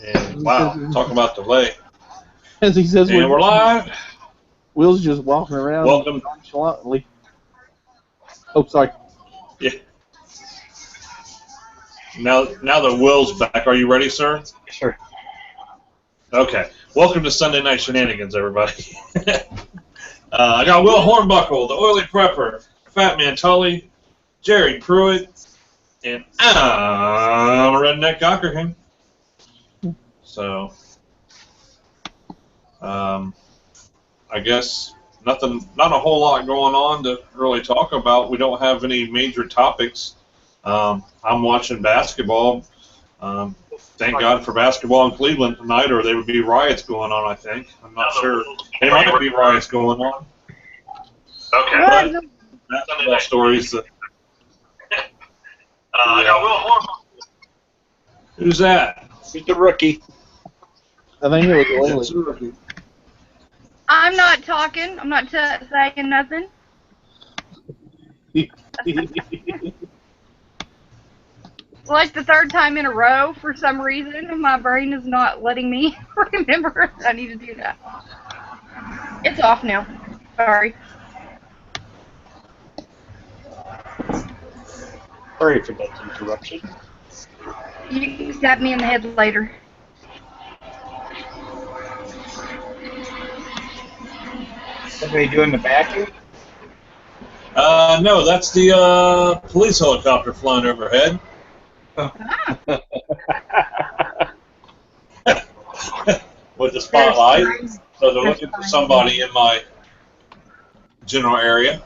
And wow, talk about delay. As he says, and we're live. Will's just walking around Welcome. nonchalantly. Oh, sorry. Yeah. Now that Will's back, are you ready, sir? Sure. Okay. Welcome to Sunday Night Shenanigans, everybody. I got Will Hornbuckle, the Oily Prepper, Fat Man Tully, Jerry Pruitt, and I'm a Redneck Gawker King. So, I guess not a whole lot going on to really talk about. We don't have any major topics. I'm watching basketball. Thank God for basketball in Cleveland tonight, or there would be riots going on, I think. I'm not sure. There might be riots going on. Okay. But basketball stories. I got Will Hornbuckle. Who's that? He's the rookie. I think it was Oily. I'm not talking. I'm not saying nothing. Like the third time in a row, for some reason, my brain is not letting me remember I need to do that. It's off now. Sorry. Sorry for that interruption. You can stab me in the head later. Somebody doing the vacuum? No, that's the police helicopter flying overhead. With the spotlight, so they're looking for somebody in my general area.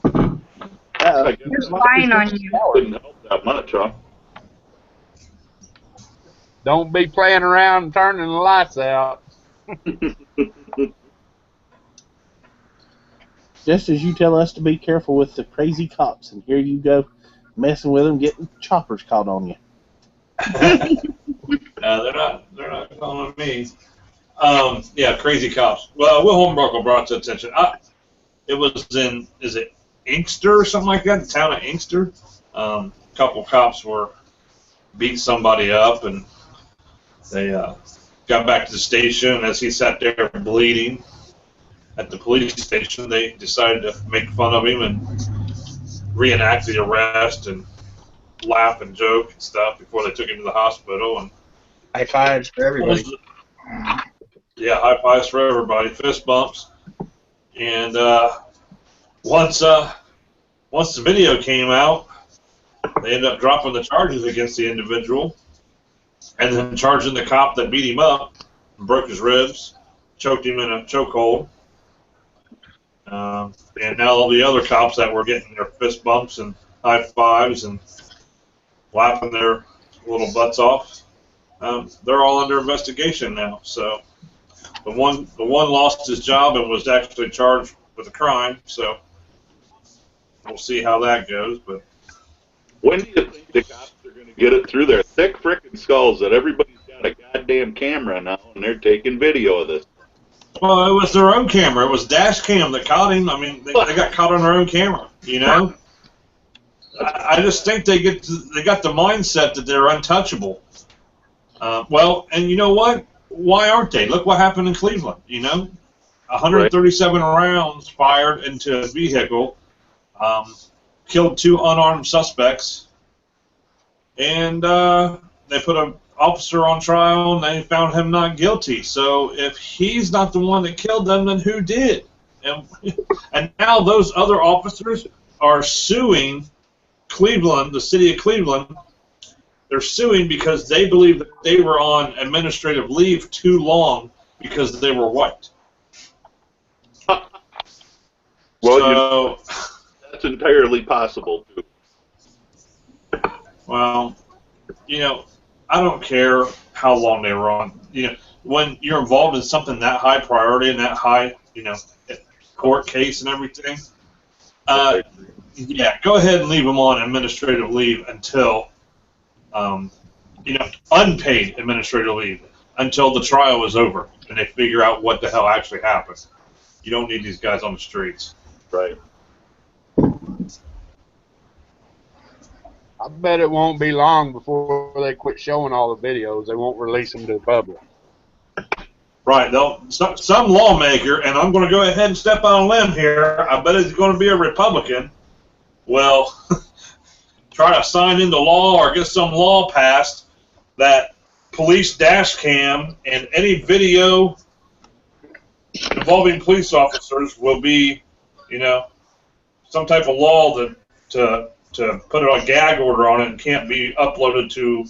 They're spying on you. Wouldn't help that much, huh? Don't be playing around and turning the lights out. Just as you tell us to be careful with the crazy cops, and here you go, messing with them, getting choppers caught on you. They're not calling me. Yeah, crazy cops. Well, Will Hornbuckle brought to attention. It was in, is it Inkster or something like that? The town of Inkster. A couple cops beat somebody up, and they got back to the station. As he sat there bleeding at the police station, they decided to make fun of him and reenact the arrest and laugh and joke and stuff before they took him to the hospital. And high fives for everybody. Yeah, high fives for everybody, fist bumps. And once the video came out, they ended up dropping the charges against the individual, and then charging the cop that beat him up, and broke his ribs, choked him in a chokehold. And now all the other cops that were getting their fist bumps and high fives and laughing their little butts off, they're all under investigation now. So the one lost his job and was actually charged with a crime. So we'll see how that goes. But when do you think the cops are going to get it through their thick frickin' skulls that everybody's got a goddamn camera now and they're taking video of this? Well, it was their own camera. It was dash cam that caught him. I mean, they got caught on their own camera. You know, I just think they got the mindset that they're untouchable. Well, and you know what? Why aren't they? Look what happened in Cleveland. You know, 137 rounds fired into a vehicle, killed 2 unarmed suspects, and they put an officer on trial, and they found him not guilty. So if he's not the one that killed them, then who did? And now those other officers are suing Cleveland, the city of Cleveland. They're suing because they believe that they were on administrative leave too long because they were white. Well, so, that's entirely possible, too. Well, you know, I don't care how long they were on. You know, when you're involved in something that high priority and that high, you know, court case and everything, yeah, go ahead and leave them on administrative leave until, you know, unpaid administrative leave until the trial is over and they figure out what the hell actually happened. You don't need these guys on the streets. Right. I bet it won't be long before they quit showing all the videos. They won't release them to the public. Right. Some lawmaker, and I'm going to go ahead and step on a limb here, I bet it's going to be a Republican, will try to sign into law or get some law passed that police dash cam and any video involving police officers will be, some type of law to put a gag order on it and can't be uploaded to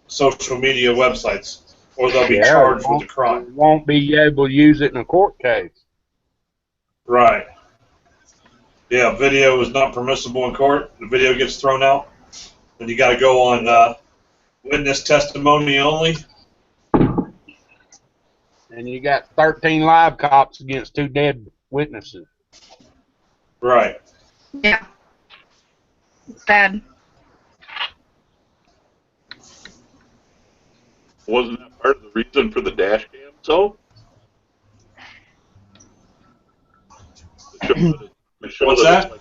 social media websites, or they'll be charged with a crime. Won't be able to use it in a court case. Right. Yeah, video is not permissible in court. The video gets thrown out, and you got to go on witness testimony only. And you got 13 live cops against 2 dead witnesses. Right. Yeah. It's bad. Wasn't that part of the reason for the dash cam, so? What's that?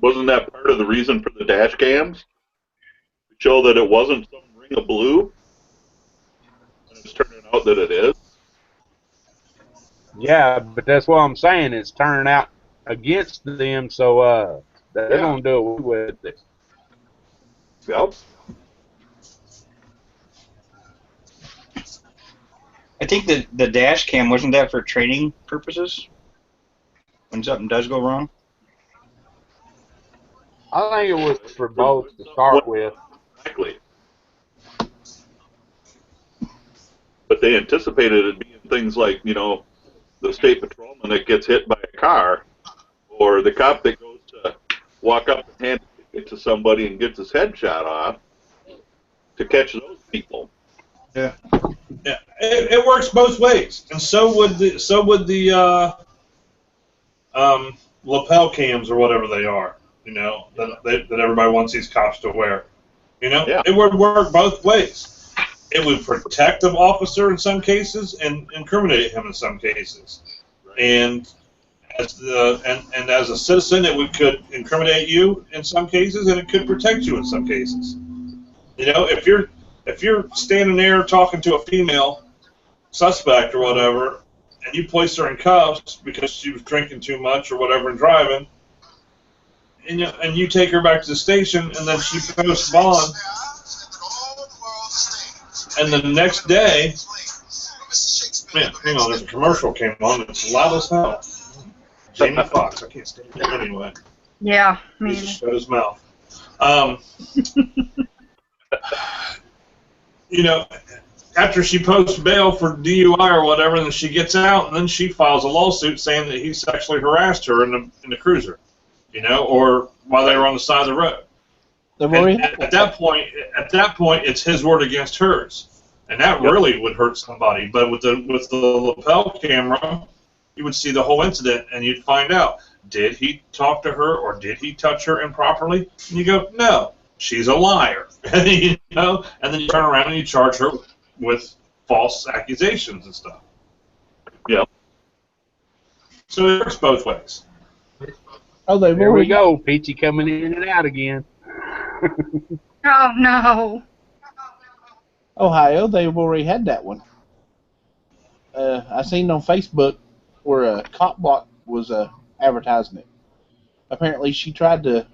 Wasn't that part of the reason for the dash cams? To show that it wasn't some ring of blue? And it's turning out that it is? Yeah, but that's what I'm saying. It's turning out against them, so they're going to do away with it. Yep. I think the dash cam, wasn't that for training purposes? When something does go wrong? I think it was for both to start with. Exactly. But they anticipated it being things like, the state patrolman that gets hit by a car, or the cop that goes to walk up and hand it to somebody and gets his head shot off, to catch those people. Yeah. Yeah, it works both ways, and so would the lapel cams or whatever they are, that everybody wants these cops to wear. It would work both ways. It would protect the officer in some cases and incriminate him in some cases. And as a citizen, could incriminate you in some cases, and it could protect you in some cases. If you're standing there talking to a female suspect or whatever, and you place her in cuffs because she was drinking too much or whatever and driving, and you take her back to the station, and then she posts bond, and the next day, man, hang on, there's a commercial came on. It's loud as hell. Jamie Foxx, I can't stand him anyway. Yeah, He just shut his mouth. After she posts bail for DUI or whatever, then she gets out, and then she files a lawsuit saying that he sexually harassed her in the cruiser, or while they were on the side of the road. And at that point, it's his word against hers, and that really would hurt somebody. But with the lapel camera, you would see the whole incident, and you'd find out, did he talk to her or did he touch her improperly? And you go, no, she's a liar, and then you turn around and you charge her with false accusations and stuff. Yeah. So it works both ways. Oh, There we go, Peachy coming in and out again. Oh, no. Ohio, they've already had that one. I seen on Facebook where a cop block was advertising it. Apparently, she tried to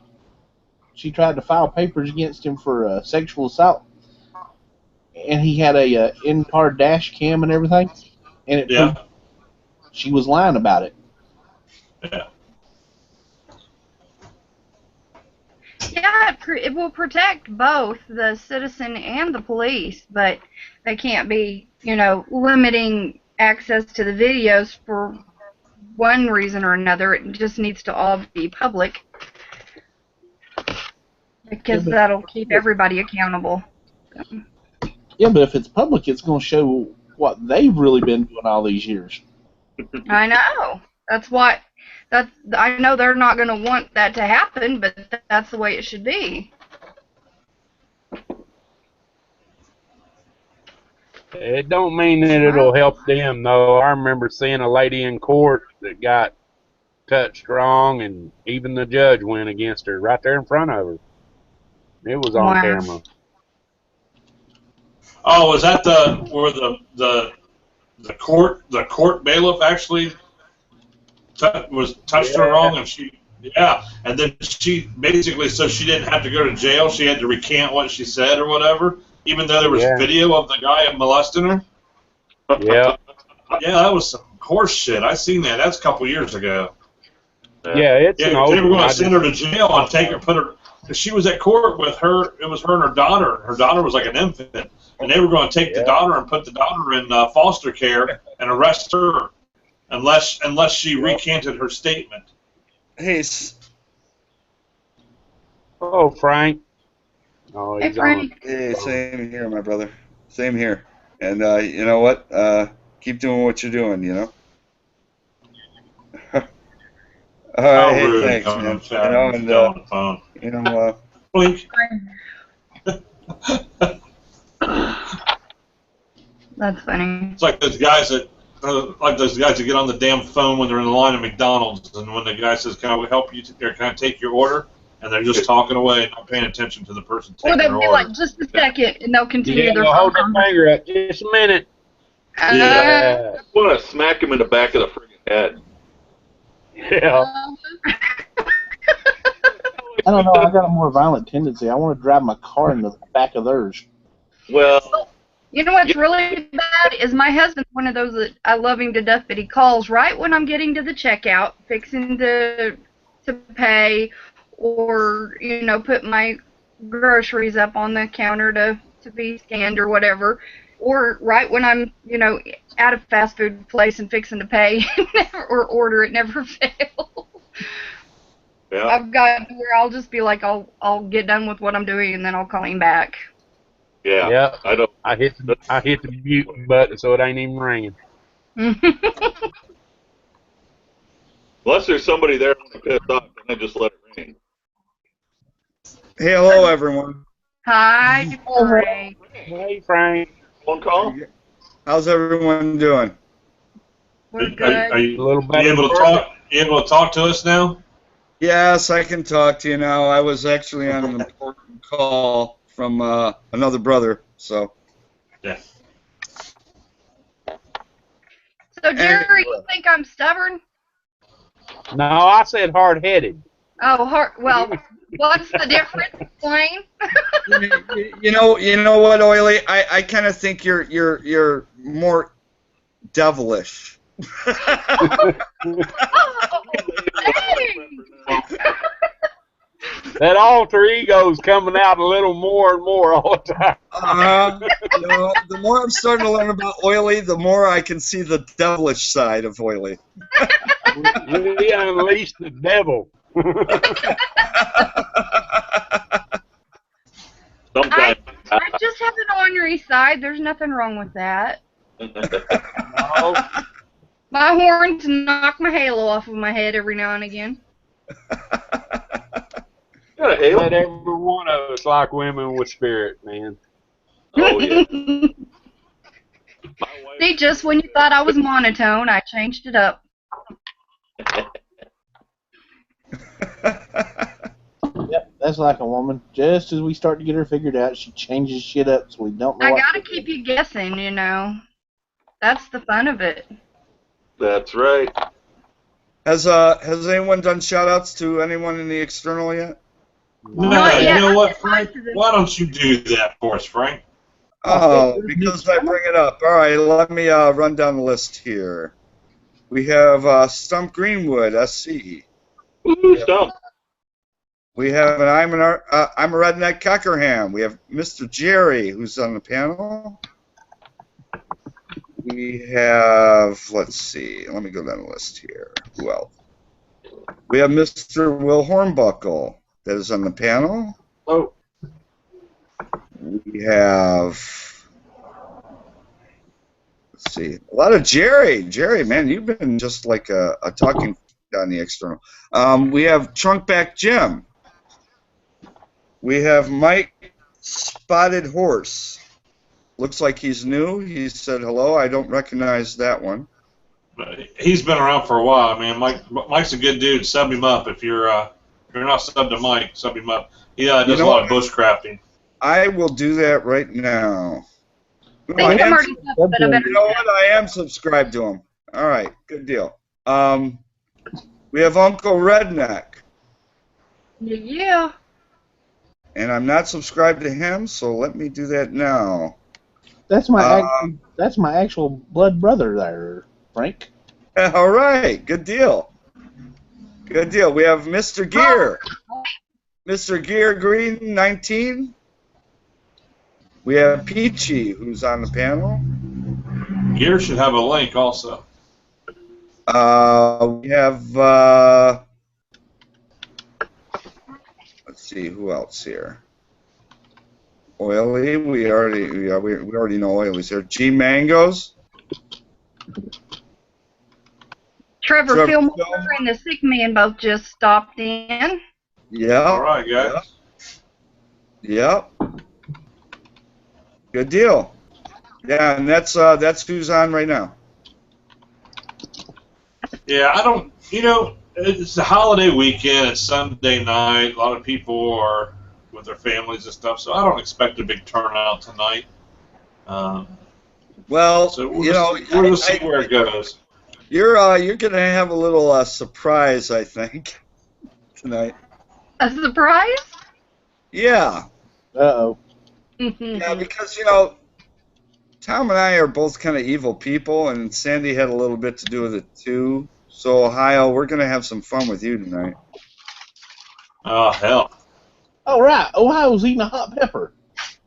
file papers against him for sexual assault, and he had a in-car dash cam and everything, and it proved she was lying about it. Yeah. Yeah, it will protect both the citizen and the police, but they can't be, limiting access to the videos for one reason or another. It just needs to all be public, because that'll keep everybody accountable. Yeah, but if it's public, it's going to show what they've really been doing all these years. I know. I know they're not going to want that to happen, but that's the way it should be. It don't mean that it'll help them, though. I remember seeing a lady in court that got touched wrong, and even the judge went against her right there in front of her. It was on Wow. camera. Oh, was that where the court bailiff actually touched her wrong, and and then she basically, so she didn't have to go to jail, she had to recant what she said or whatever, even though there was video of the guy molesting her. Yeah. Yeah, that was some horse shit. I seen that. That's a couple years ago. Yeah, it's an old they were one. going to send her to jail and take her, put her. She was at court with her. It was her and her daughter. Her daughter was like an infant, and they were going to take the daughter and put the daughter in foster care and arrest her, unless she recanted her statement. Hey, Oh, Frank. Oh, Hey, he's Frank. on. hey, same here, my brother. Same here. And you know what? Keep doing what you're doing. You know. All right, hey, rude, thanks, coming man. on chat You know, and still on the phone. you know, Blink. That's funny. It's like those guys that get on the damn phone when they're in the line at McDonald's, and when the guy says, "Can I help you? Or can I take your order?" And they're just talking away and not paying attention to the person Or taking their they'll be order. like, just a second, and they'll continue Yeah, their no, phone hold that conversation. finger up. Just a minute. Yeah. I want to smack him in the back of the friggin' head. Yeah. I don't know. I got a more violent tendency. I want to drive my car into the back of theirs. Well, You know what's really bad is my husband's one of those that I love him to death, but he calls right when I'm getting to the checkout, fixing to pay, or put my groceries up on the counter to be scanned or whatever, or right when I'm at a fast food place and fixing to pay or order. It never fails. yeah. I've got to where I'll just be like, I'll get done with what I'm doing and then I'll call him back. Yeah. Yeah. I don't. I hit the mute button so it ain't even ringing. Unless there's somebody there to piss off, then I just let it ring. hey, hello, everyone. Hi, Frank. Hey, Frank. Phone call? How's everyone doing? We're good. Are A you little better. able to talk? You able to talk to us now? Yes, I can talk to you now. I was actually on an important call from another brother, so. Yeah. So, Jerry, you think I'm stubborn? No, I said hard-headed. Oh, well, what's the difference? Explain. You know what, Oily? I kind of think you're more devilish. Oh, hey. That alter ego's coming out a little more and more all the time. The more I'm starting to learn about Oily, the more I can see the devilish side of Oily. We unleashed the devil. Sometimes. I just have an ornery side. There's nothing wrong with that. No. My horns knock my halo off of my head every now and again. Got a halo? But every one of us like women with spirit, man. Oh, yeah. My wife. See, just when you thought I was monotone, I changed it up. Yep, that's like a woman. Just as we start to get her figured out, she changes shit up so we don't know. I what gotta to keep do. you guessing, That's the fun of it. That's right. Has anyone done shout-outs to anyone in the external yet? No, Not you yet. know I what, did Frank? most of it. Why don't you do that for us, Frank? Oh, because I bring it up. All right, let me run down the list here. We have Stump Greenwood, SC. Woo, stump. We have an I'm a Redneck Cockerham. We have Mr. Jerry, who's on the panel. We have, let's see, let me go down the list here. Who else? We have Mr. Will Hornbuckle, that is on the panel. Oh. We have, let's see, a lot of Jerry. Jerry, man, you've been just like a talking on the external. We have Trunkback Jim. We have Mike Spotted Horse. Looks like he's new. He said hello. I don't recognize that one. He's been around for a while, man. Mike's a good dude. Sub him up if you're you're not subbed to Mike, sub him up. He does You know a lot of what? bushcrafting. I will do that right now. No, I think I'm already you but I better know what? I am subscribed to him. All right, good deal. We have Uncle Redneck, Yeah. and I'm not subscribed to him, so let me do that now. That's my actual blood brother there, Frank. All right, good deal. Good deal. We have Mr. Gear. Mr. Gear Green 19. We have Peachy, who's on the panel. Gear should have a link also. We have, let's see, who else here? Oily, we already know Oily's here. G Mangoes. Trevor Fillmore and the Sick Man both just stopped in. Yeah. All right, guys. Yep. Good deal. Yeah, and that's who's on right now. Yeah, I don't. You know, it's the holiday weekend. It's Sunday night. A lot of people are with their families and stuff, so I don't expect a big turnout tonight. Well, So we'll we'll see where it goes. You're gonna have a little surprise, I think, tonight. A surprise? Yeah. Uh-oh. Yeah, because Tom and I are both kind of evil people, and Sandy had a little bit to do with it too. So Ohio, we're gonna have some fun with you tonight. Oh hell! All right, Ohio's eating a hot pepper.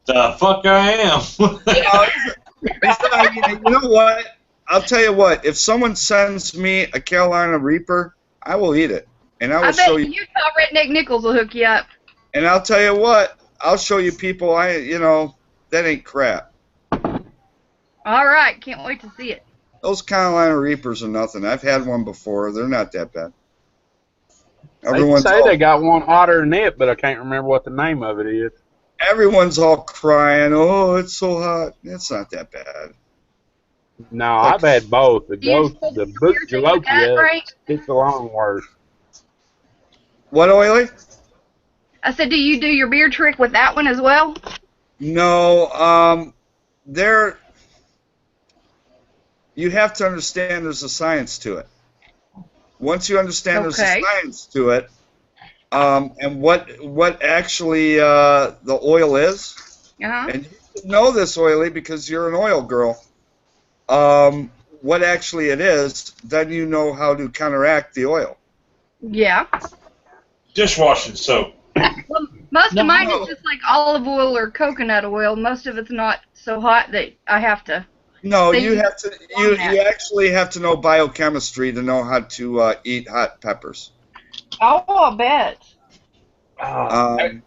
The fuck I am. You know what? I'll tell you what. If someone sends me a Carolina Reaper, I will eat it, and I will show you. Utah Redneck Nichols will hook you up. And I'll tell you what. I'll show you people. That ain't crap. All right, can't wait to see it. Those Carolina Reapers are nothing. I've had one before. They're not that bad. They say they got one hotter than it, but I can't remember what the name of it is. Everyone's all crying. Oh, it's so hot. It's not that bad. No, I've had both. The You ghost, the you're taking that, Jalopia, Frank? it's a long word. What, Oily? I said, do you do your beer trick with that one as well? No, you have to understand there's a science to it. Once you understand there's a science to it, and what actually the oil is, and you know this, Oily, because you're an oil girl, what actually it is, then you know how to counteract the oil. Yeah. Dishwashing soap. Well, most of mine is just like olive oil or coconut oil. Most of it's not so hot that I have to. No, you have to. You actually have to know biochemistry to know how to eat hot peppers. Oh, I bet. I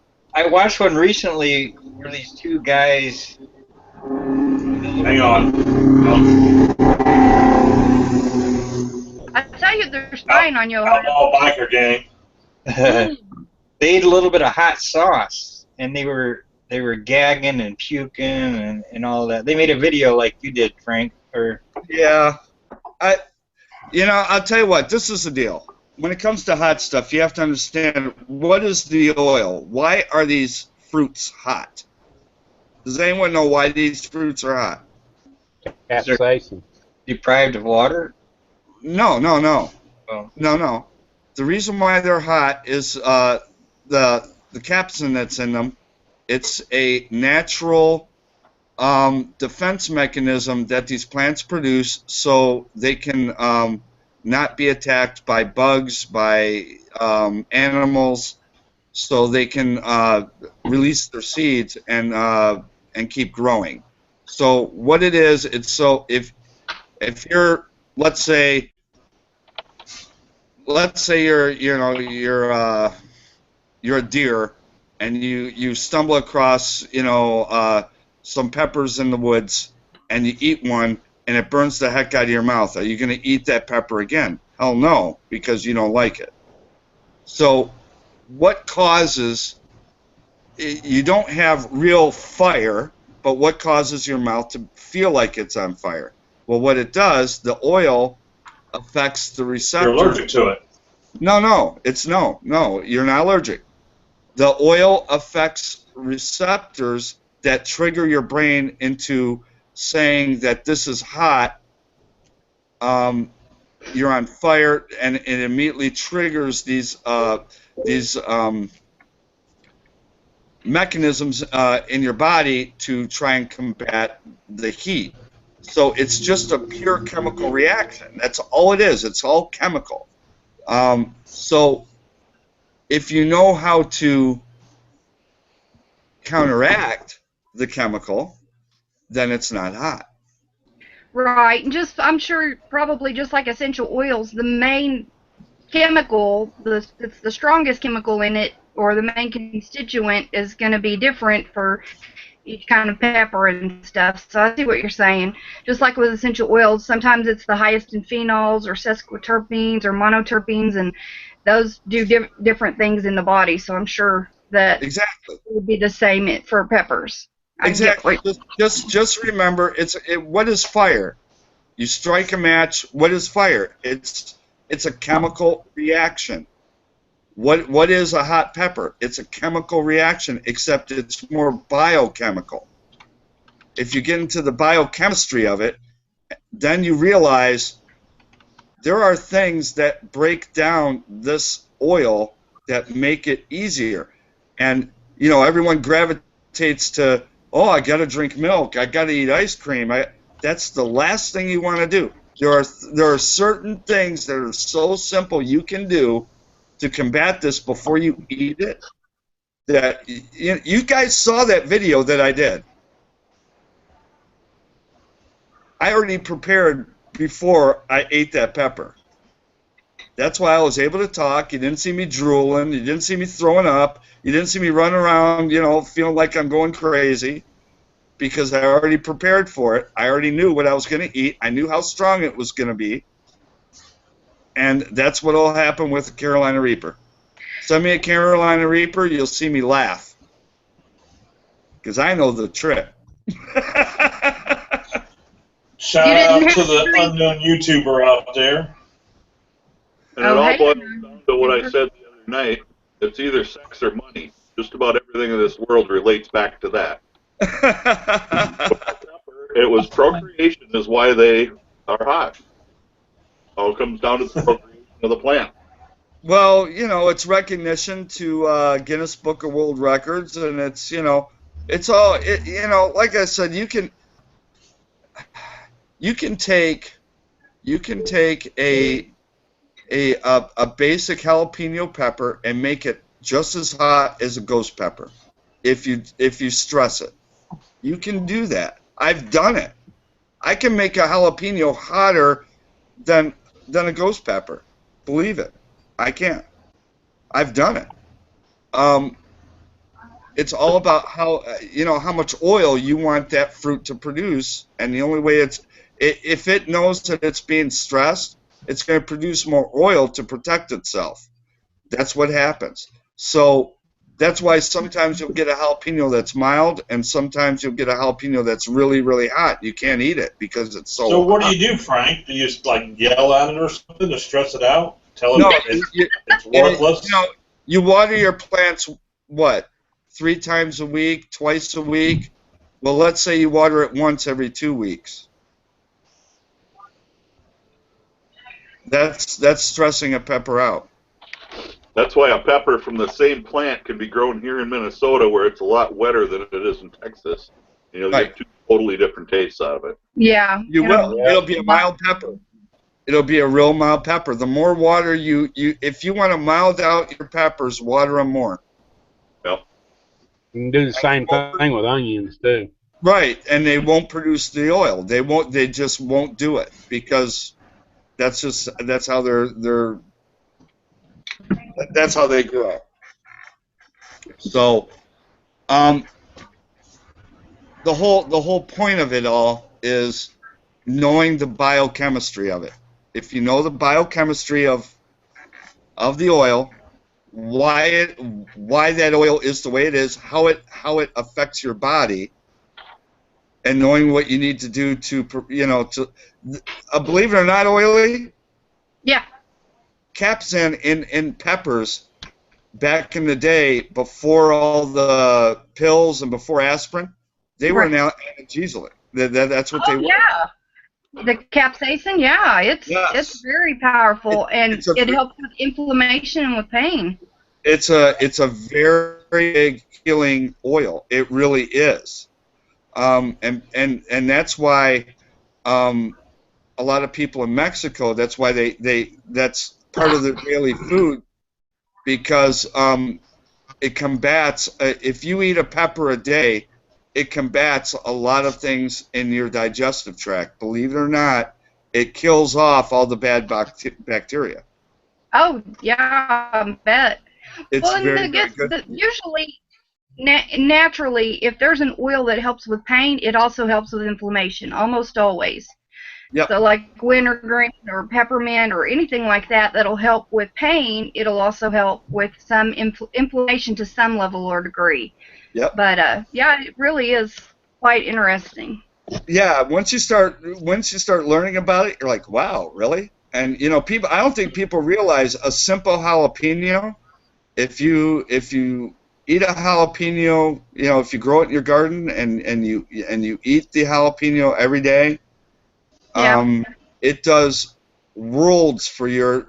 watched one recently where these two guys. Hang on. I tell you, they're spying on you. All biker gang. They ate a little bit of hot sauce, and they were gagging and puking and all that. They made a video like you did, Frank. Yeah, I'll tell you what. This is the deal. When it comes to hot stuff, you have to understand what is the oil. Why are these fruits hot? Does anyone know why these fruits are hot? Capsaicin. Deprived of water? No. Oh. No. The reason why they're hot is the capsaicin that's in them. It's a natural defense mechanism that these plants produce so they can not be attacked by bugs, by animals, so they can release their seeds and keep growing. So what it is, it's so if you're, let's say you're a deer and you stumble across some peppers in the woods and you eat one and it burns the heck out of your mouth. Are you going to eat that pepper again? Hell no, because you don't like it. So what causes, you don't have real fire, but what causes your mouth to feel like it's on fire? Well, what it does, the oil affects the receptor. You're allergic to it. No, it's no. You're not allergic. The oil affects receptors that trigger your brain into saying that this is hot. You're on fire, and it immediately triggers these mechanisms in your body to try and combat the heat. So it's just a pure chemical reaction. That's all it is. It's all chemical. So if you know how to counteract the chemical, then it's not hot. Right. Just I'm sure probably just like essential oils, the main chemical, it's the strongest chemical in it, or the main constituent is going to be different for each kind of pepper and stuff. So I see what you're saying. Just like with essential oils, sometimes it's the highest in phenols or sesquiterpenes or monoterpenes, and those do different things in the body. So I'm sure that Exactly. it would be the same for peppers. Exactly. Just remember, what is fire? You strike a match. What is fire? It's a chemical reaction. What is a hot pepper? It's a chemical reaction, except it's more biochemical. If you get into the biochemistry of it, then you realize there are things that break down this oil that make it easier. And, everyone gravitates to, oh, I got to drink milk. I got to eat ice cream. That's the last thing you want to do. There are certain things that are so simple you can do to combat this before you eat it. That you guys saw that video that I did. I already prepared before I ate that pepper. That's why I was able to talk. You didn't see me drooling. You didn't see me throwing up. You didn't see me running around, feeling like I'm going crazy, because I already prepared for it. I already knew what I was going to eat. I knew how strong it was going to be. And that's what will happen with the Carolina Reaper. Send me a Carolina Reaper, you'll see me laugh. Because I know the trick. Shout out to the unknown YouTuber out there. And it all boils down to what I said the other night. It's either sex or money. Just about everything in this world relates back to that. It was procreation is why they are hot. All comes down to the procreation of the plant. Well, it's recognition to Guinness Book of World Records, and it's it's all like I said, you can take a basic jalapeno pepper and make it just as hot as a ghost pepper if you stress it. You can do that. I've done it. I can make a jalapeno hotter than a ghost pepper. Believe it. I can. I've done it. It's all about how much oil you want that fruit to produce, and the only way if it knows that it's being stressed, it's going to produce more oil to protect itself. That's what happens. So that's why sometimes you'll get a jalapeno that's mild, and sometimes you'll get a jalapeno that's really, really hot. You can't eat it because it's so hot. So what do you do, Frank? Do you just yell at it or something to stress it out? Tell it it's worthless? You water your plants, 3 times a week, twice a week? Well, let's say you water it once every 2 weeks. That's stressing a pepper out. That's why a pepper from the same plant can be grown here in Minnesota, where it's a lot wetter than it is in Texas. You get 2 totally different tastes out of it. Yeah. You will. It'll be a mild pepper. It'll be a real mild pepper. The more water if you want to mild out your peppers, water them more. Yep. You can do the same thing with onions too. Right, and they won't produce the oil. They just won't do it because that's how that's how they grow. So, the whole point of it all is knowing the biochemistry of it. If you know the biochemistry of the oil, why that oil is the way it is, how it affects your body, and knowing what you need to do to believe it or not, Oily. Yeah. capsaicin in peppers back in the day, before all the pills and before aspirin, they were an analgesic. That's what they were. Yeah. The capsaicin, yeah, it's very powerful, and it helps with inflammation and with pain. It's a very big healing oil. It really is, and that's why a lot of people in Mexico. That's why that's part of their daily food, because it combats. If you eat a pepper a day, it combats a lot of things in your digestive tract. Believe it or not, it kills off all the bad bacteria. Oh, yeah, I bet. It's very good. Usually, naturally, if there's an oil that helps with pain, it also helps with inflammation, almost always. Yep. So like wintergreen or peppermint or anything like that that'll help with pain, it'll also help with some inflammation to some level or degree. Yep. But yeah, it really is quite interesting. Yeah, once you start learning about it, you're like, wow, really? And people, I don't think people realize a simple jalapeno. If you eat a jalapeno, if you grow it in your garden and you eat the jalapeno every day, it does worlds for your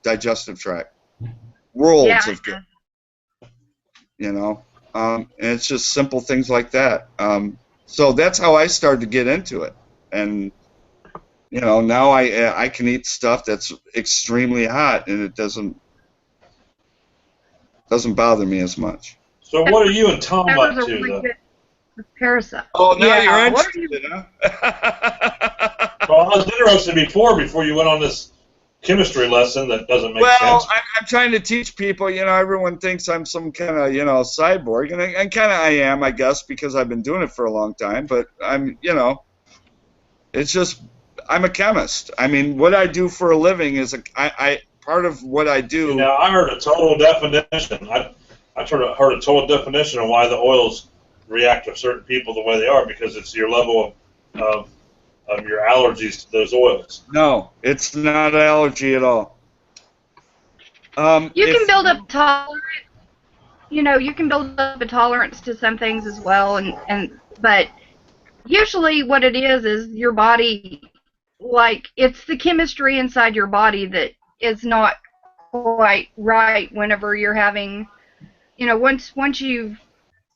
digestive tract. Worlds of good. And it's just simple things like that. So that's how I started to get into it, and now I can eat stuff that's extremely hot, and it doesn't bother me as much. So what are you and Tom up to, though? Parasite. Oh, now you're interested, huh? Well, I was interested before you went on this chemistry lesson that doesn't make sense. Well, I'm trying to teach people. Everyone thinks I'm some kind of cyborg, and kind of I am, I guess, because I've been doing it for a long time. But I'm it's just I'm a chemist. I mean, what I do for a living is I part of what I do. Now, I heard a total definition. I heard a total definition of why the oils react to certain people the way they are, because it's your level of your allergies to those oils. No, it's not an allergy at all. You can build up tolerance. You can build up a tolerance to some things as well, but usually what it is your body, like, it's the chemistry inside your body that is not quite right whenever you're having, once you've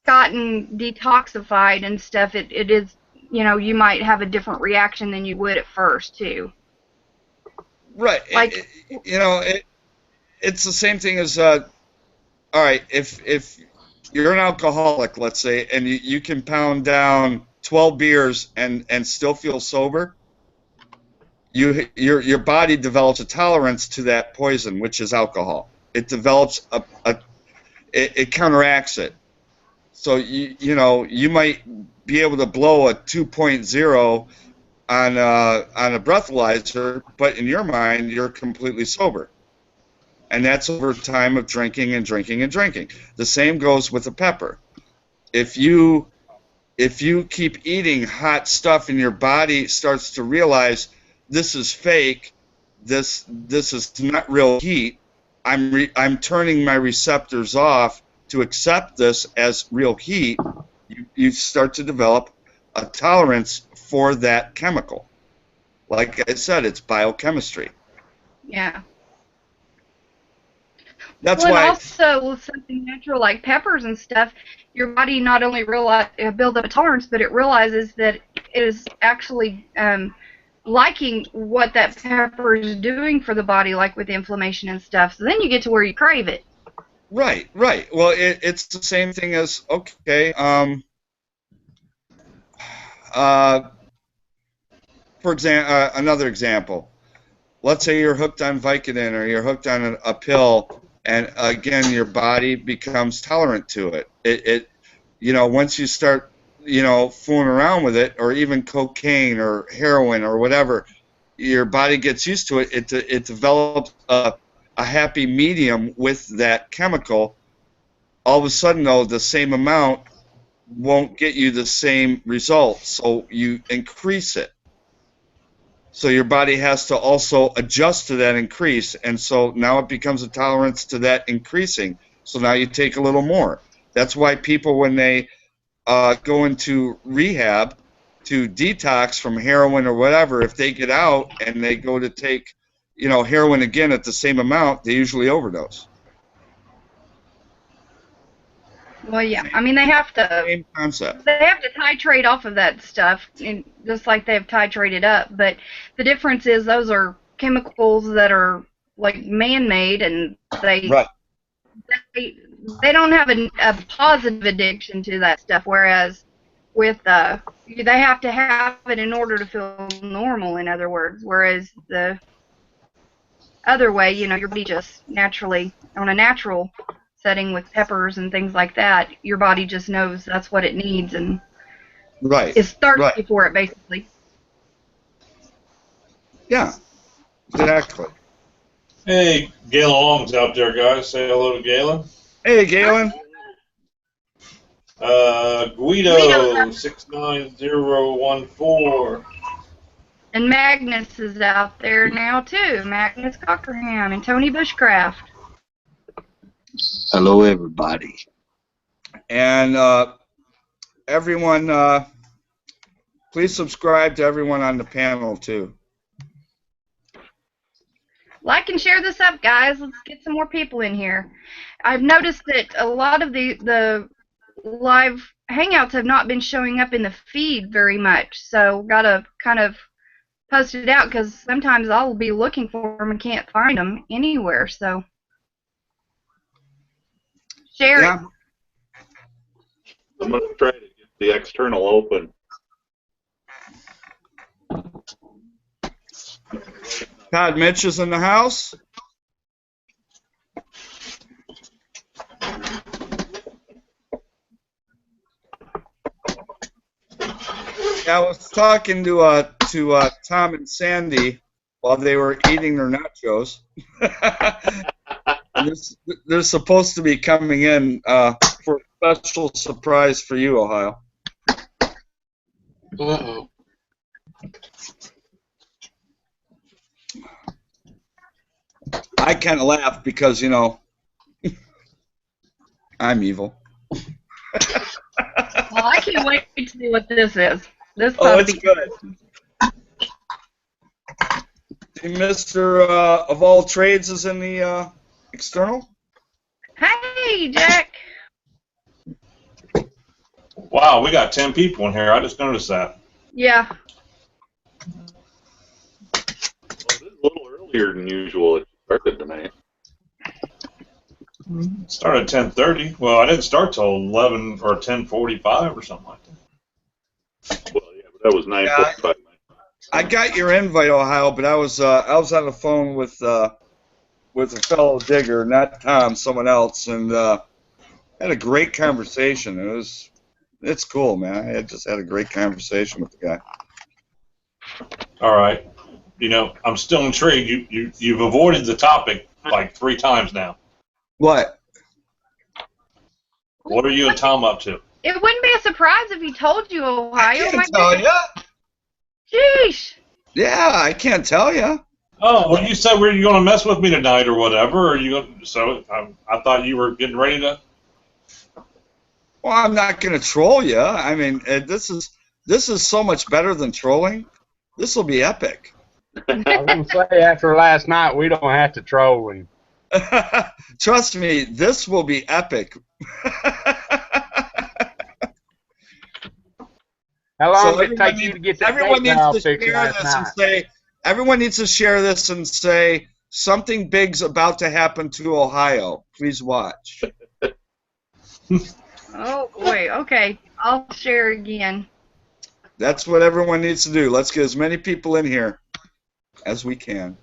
gotten detoxified and stuff, it is, you might have a different reaction than you would at first, too. Right. Like, it's the same thing as, all right, if you're an alcoholic, let's say, and you can pound down 12 beers and still feel sober, your body develops a tolerance to that poison, which is alcohol. It develops it counteracts it. So you might be able to blow a 2.0 on a breathalyzer, but in your mind you're completely sober, and that's over time of drinking and drinking and drinking. The same goes with a pepper. If you keep eating hot stuff and your body starts to realize this is fake, this is not real heat, I'm turning my receptors off to accept this as real heat, you start to develop a tolerance for that chemical. Like I said, it's biochemistry. Yeah. That's why. And also, with something natural like peppers and stuff, your body not only builds up a tolerance, but it realizes that it is actually liking what that pepper is doing for the body, like with inflammation and stuff. So then you get to where you crave it. Right. Well, it's the same thing as, okay, for example, another example. Let's say you're hooked on Vicodin or you're hooked on a pill, and again, your body becomes tolerant to it. Once you start, fooling around with it, or even cocaine or heroin or whatever, your body gets used to it. It develops a happy medium with that chemical. All of a sudden, though, the same amount won't get you the same results, so you increase it. So your body has to also adjust to that increase, and so now it becomes a tolerance to that increasing. So now you take a little more. That's why people, when they go into rehab to detox from heroin or whatever, if they get out and they go to take, heroin again at the same amount, they usually overdose. Well, yeah. I mean, they have to. Same concept. They have to titrate off of that stuff, just like they've titrated up. But the difference is those are chemicals that are like man-made, and they don't have a positive addiction to that stuff. Whereas with they have to have it in order to feel normal. In other words, whereas the other way, your body just naturally, on a natural setting with peppers and things like that, your body just knows that's what it needs and is thirsty for it, basically. Yeah, exactly. Hey, Galen Long's out there, guys. Say hello to Galen. Hey, Galen. Guido 69014. And Magnus is out there now, too. Magnus Cockerham and Tony Bushcraft. Hello, everybody. And everyone, please subscribe to everyone on the panel, too. Like and share this up, guys. Let's get some more people in here. I've noticed that a lot of the live hangouts have not been showing up in the feed very much, so got to kind of post it out, because sometimes I'll be looking for them and can't find them anywhere, so share it. I'm going to try to get the external open. Todd Mitch is in the house. I was talking to Tom and Sandy while they were eating their nachos. They're supposed to be coming in for a special surprise for you, Ohio. Uh-oh. I kind of laugh because, I'm evil. Well, I can't wait to see what this is. This it's good. Mr. Of all trades is in the external. Hey, Jack. Wow, we got 10 people in here. I just noticed that. Yeah. Well, this is a little earlier than usual. It started tonight. It started at 10:30. Well, I didn't start till 11 or 10:45 or something like that. Well, yeah, but that was 9:45. I got your invite, Ohio, but I was on the phone with a fellow digger, not Tom, someone else, and had a great conversation. It's cool, man. I just had a great conversation with the guy. All right. I'm still intrigued. You've avoided the topic like 3 times now. What? What are you and Tom up to? It wouldn't be a surprise if he told you, Ohio. I can't tell you. Sheesh. Yeah, I can't tell you. Oh, well, you said were you going to mess with me tonight or whatever? Or so I thought you were getting ready to. Well, I'm not going to troll you. I mean, this is so much better than trolling. This will be epic. I was going to say, after last night, we don't have to troll him. Trust me, this will be epic. How long did it take you to get that everyone gate needs valve to fixed share last this night? and say, everyone needs to share this and say, something big's about to happen to Ohio. Please watch. Oh, boy. Okay. I'll share again. That's what everyone needs to do. Let's get as many people in here as we can.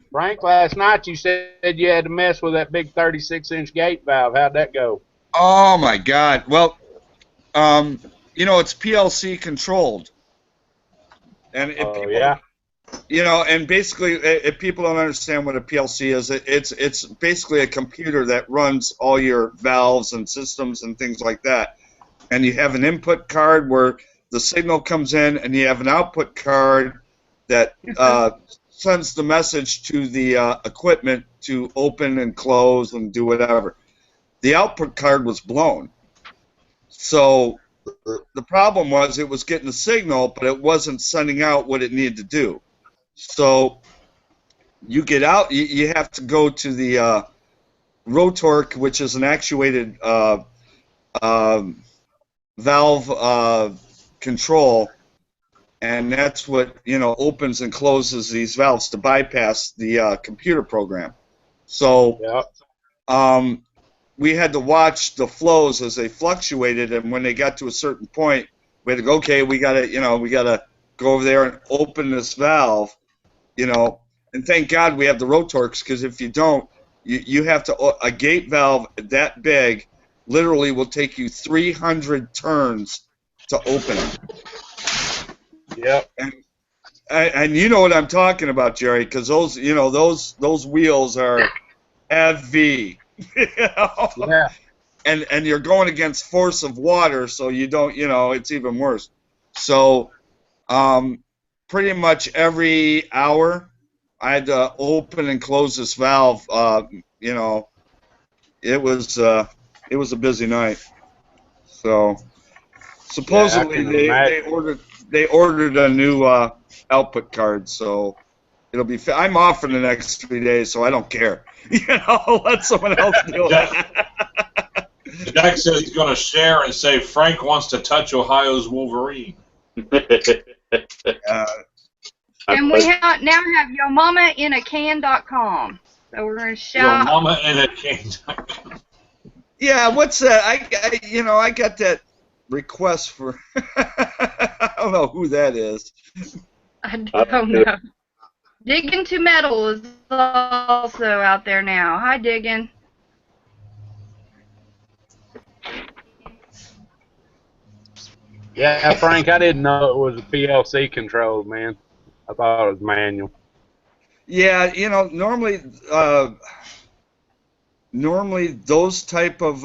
Frank, last night you said you had to mess with that big 36-inch gate valve. How'd that go? Oh, my God. Well, it's PLC controlled. And if You know, and basically, if people don't understand what a PLC is, it's basically a computer that runs all your valves and systems and things like that. And you have an input card where the signal comes in, and you have an output card that sends the message to the equipment to open and close and do whatever. The output card was blown. So the problem was it was getting the signal, but it wasn't sending out what it needed to do. So you get out, you have to go to the rotork, which is an actuated valve control, and that's what, you know, opens and closes these valves to bypass the computer program. So we had to watch the flows as they fluctuated, and when they got to a certain point, we had to go, okay, we gotta go over there and open this valve, you know. And thank God we have the rotorks, because if you don't, you have to, a gate valve that big literally will take you 300 turns to open it. Yep. And you know what I'm talking about, Jerry, because those, you know, those wheels are heavy. You know? Yeah. And you're going against force of water, so you don't, you know, it's even worse. So pretty much every hour I had to open and close this valve. You know, it was a busy night. So supposedly they ordered a new output card, so it'll be. I'm off for the next 3 days, so I don't care. You know, let someone else do it. Jack said he's going to share and say Frank wants to touch Ohio's Wolverine. And we now have yomamainacan.com. So we're going to shout. Yomamainacan.com. Yeah, what's that? I got that request for. I don't know who that is. I don't know. Diggin' to Metal is also out there now. Hi, Diggin'. Yeah, Frank, I didn't know it was a PLC control, man. I thought it was manual. Yeah, you know, normally those type of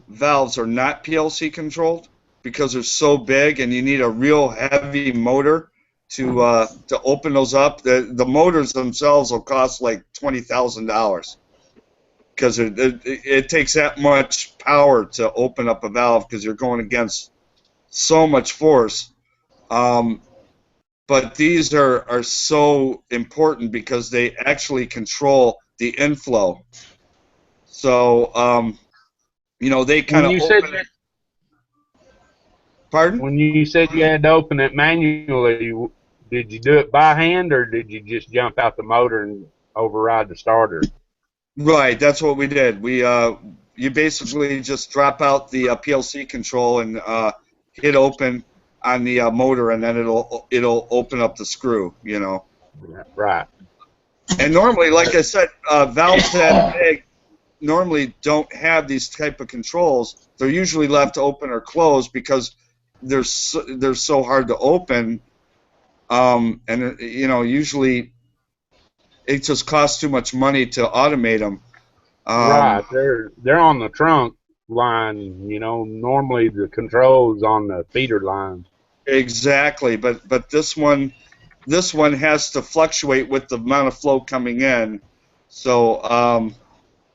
valves are not PLC controlled because they're so big, and you need a real heavy motor to open those up. The motors themselves will cost like $20,000 because it takes that much power to open up a valve because you're going against so much force. But these are so important because they actually control the inflow. So, you know, they kind of open it. Pardon? When you said you had to open it manually, did you do it by hand, or did you just jump out the motor and override the starter? Right, that's what we did. You basically just drop out the PLC control and hit open on the motor, and then it'll open up the screw, you know. Right. And normally, like I said, valves that big normally don't have these type of controls. They're usually left open or closed because they're so hard to open, and you know, usually it just costs too much money to automate them. Right, they're on the trunk line, you know. Normally the controls on the feeder line. Exactly, but this one has to fluctuate with the amount of flow coming in. So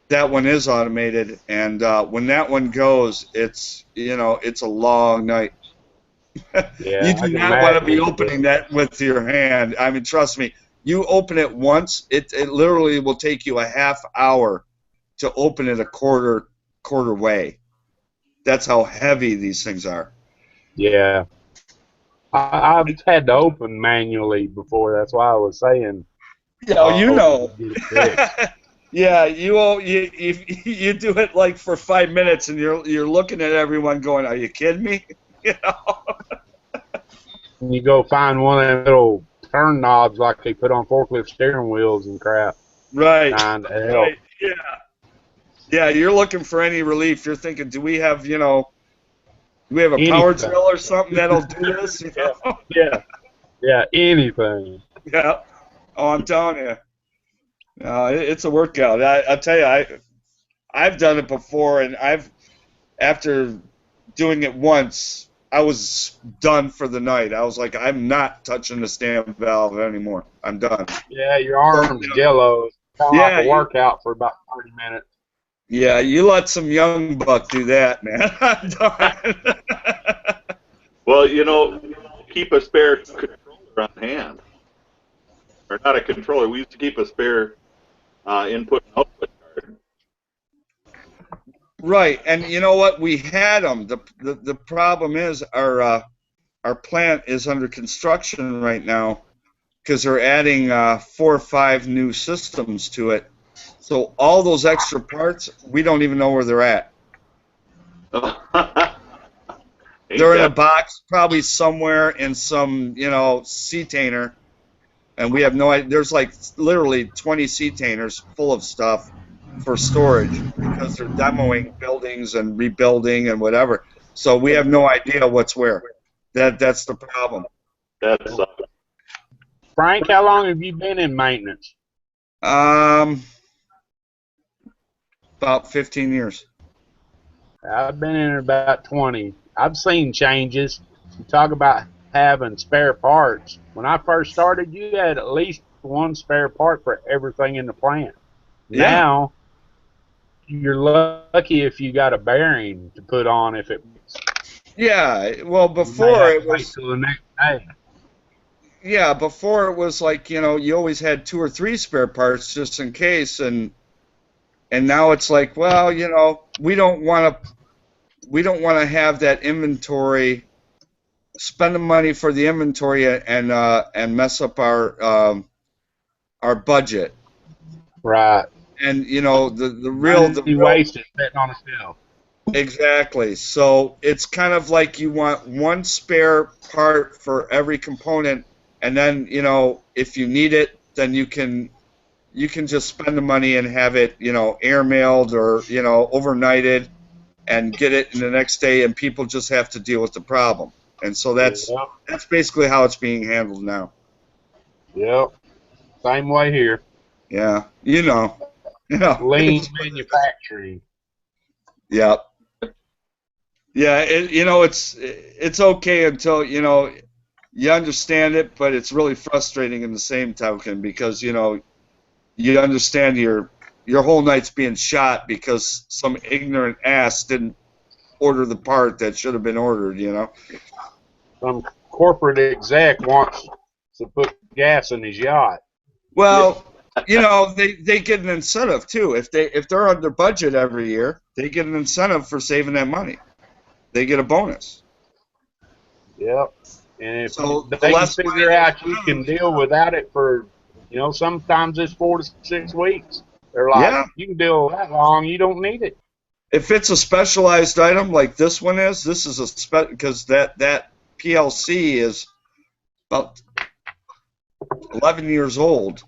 that one is automated, and when that one goes, it's a long night. Yeah, you do not want to be opening that with your hand. I mean, trust me. You open it once, it literally will take you a half hour to open it a quarter way. That's how heavy these things are. Yeah. I've had to open manually before. That's why I was saying. Yeah, you know. Yeah, you do it like for 5 minutes, and you're looking at everyone going, "Are you kidding me?" You know. And you go find one of them little turn knobs like they put on forklift steering wheels and crap. Right. Right. Yeah. Yeah, you're looking for any relief. You're thinking, do we have a power drill or something that'll do this? You know? Yeah, anything. Yeah. Oh, I'm telling you. It's a workout. I'll tell you, I've done it before, and after doing it once, I was done for the night. I was like, I'm not touching the stamp valve anymore. I'm done. Yeah, your arms jello. It's kind of like a workout for about 30 minutes. Yeah, you let some young buck do that, man. I'm done. Well, you know, keep a spare controller on hand. Or not a controller. We used to keep a spare input and output card. Right, and you know what? We had them. The problem is our plant is under construction right now because they're adding 4 or 5 new systems to it. So all those extra parts, we don't even know where they're at. They're in a box, probably somewhere in some, container, and we have no idea. There's like literally 20 containers full of stuff for storage because they're demoing buildings and rebuilding and whatever. So we have no idea what's where. That's the problem. That sucks. Frank, how long have you been in maintenance? About 15 years. I've been in about 20. I've seen changes. You talk about having spare parts. When I first started, you had at least one spare part for everything in the plant. Yeah. Now, you're lucky if you got a bearing to put on if it. Yeah, well, before it wait was. till the next day. Yeah, before it was like, you always had 2 or 3 spare parts just in case, and now it's like, well, we don't want to have that inventory, spend the money for the inventory and mess up our budget. Right. And the real wasted sitting on a shelf. Exactly. So it's kind of like you want one spare part for every component, and then if you need it, then you can just spend the money and have it airmailed or overnighted and get it in the next day, and people just have to deal with the problem. And so that's basically how it's being handled now. Yep. Same way here. Yeah. Lean manufacturing. Yep. Yeah, it's okay until you understand it, but it's really frustrating in the same token because you understand your whole night's being shot because some ignorant ass didn't order the part that should have been ordered. Some corporate exec wants to put gas in his yacht. Well, they get an incentive too. If they're under budget every year, they get an incentive for saving that money. They get a bonus. Yep. And if they can figure out you can deal without it for, sometimes it's 4 to 6 weeks. They're like, you can deal that long, you don't need it. If it's a specialized item like this one is, this is because that PLC is about 11 years old.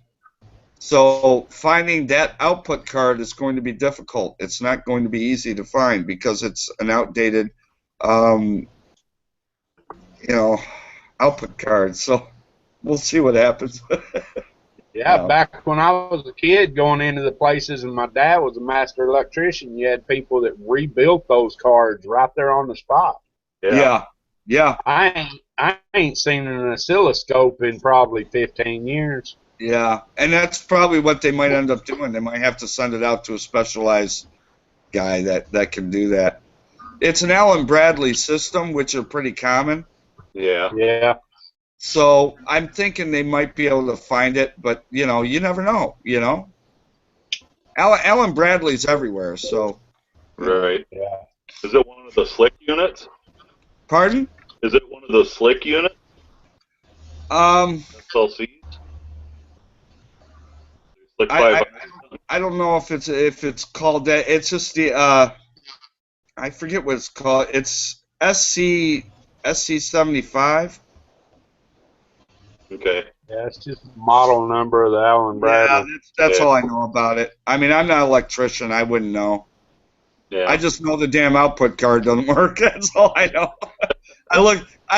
So finding that output card is going to be difficult. It's not going to be easy to find because it's an outdated, output card. So we'll see what happens. Yeah, back when I was a kid going into the places and my dad was a master electrician, you had people that rebuilt those cards right there on the spot. Yeah. I ain't seen an oscilloscope in probably 15 years. Yeah, and that's probably what they might end up doing. They might have to send it out to a specialized guy that can do that. It's an Allen Bradley system, which are pretty common. Yeah. So I'm thinking they might be able to find it, but you never know. Allen Bradley's everywhere, so. Right. Yeah. Is it one of the slick units? Pardon? Is it one of the slick units? SLCs? I don't know if it's called that. It's just the I forget what it's called. It's SC75. Okay. Yeah, it's just the model number of the Allen Bradley. Yeah, that's all I know about it. I mean, I'm not an electrician. I wouldn't know. Yeah. I just know the damn output card doesn't work. That's all I know. I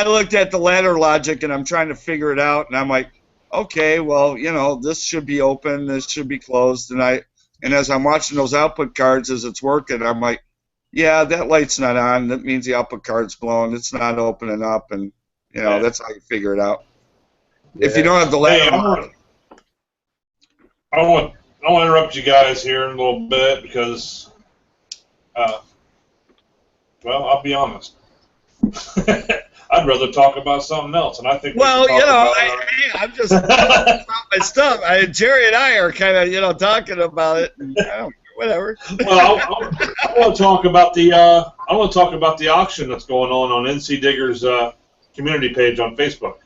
looked at the ladder logic and I'm trying to figure it out, and I'm like, okay, well, this should be open, this should be closed, and as I'm watching those output cards as it's working, I'm like, yeah, that light's not on. That means the output card's blown. It's not opening up, and that's how you figure it out. If you don't have the Hey, ladder, I want to interrupt you guys here in a little bit because, well, I'll be honest. I'd rather talk about something else, and I think. Well, we should talk I'm just talking about my stuff. Jerry and I are kind of, talking about it. And I don't, whatever. Well, I want to talk about the auction that's going on NC Digger's community page on Facebook.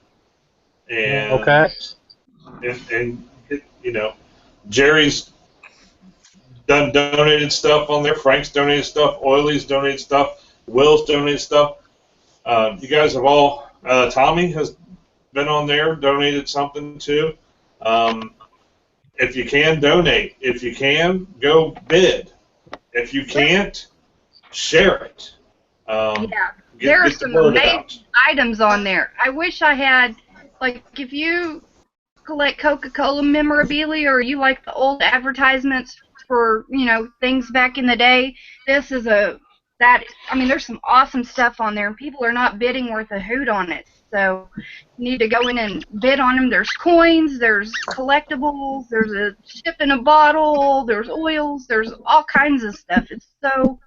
And Okay. And Jerry's donated stuff on there. Frank's donated stuff. Oiley's donated stuff. Will's donated stuff. You guys have all. Tommy has been on there, donated something too. If you can, donate. If you can, go bid. If you can't, share it. There are some amazing items on there. I wish I had, like, if you collect Coca-Cola memorabilia or you like the old advertisements for, things back in the day, this is there's some awesome stuff on there, and people are not bidding worth a hoot on it. So you need to go in and bid on them. There's coins, there's collectibles, there's a ship in a bottle, there's oils, there's all kinds of stuff. It's so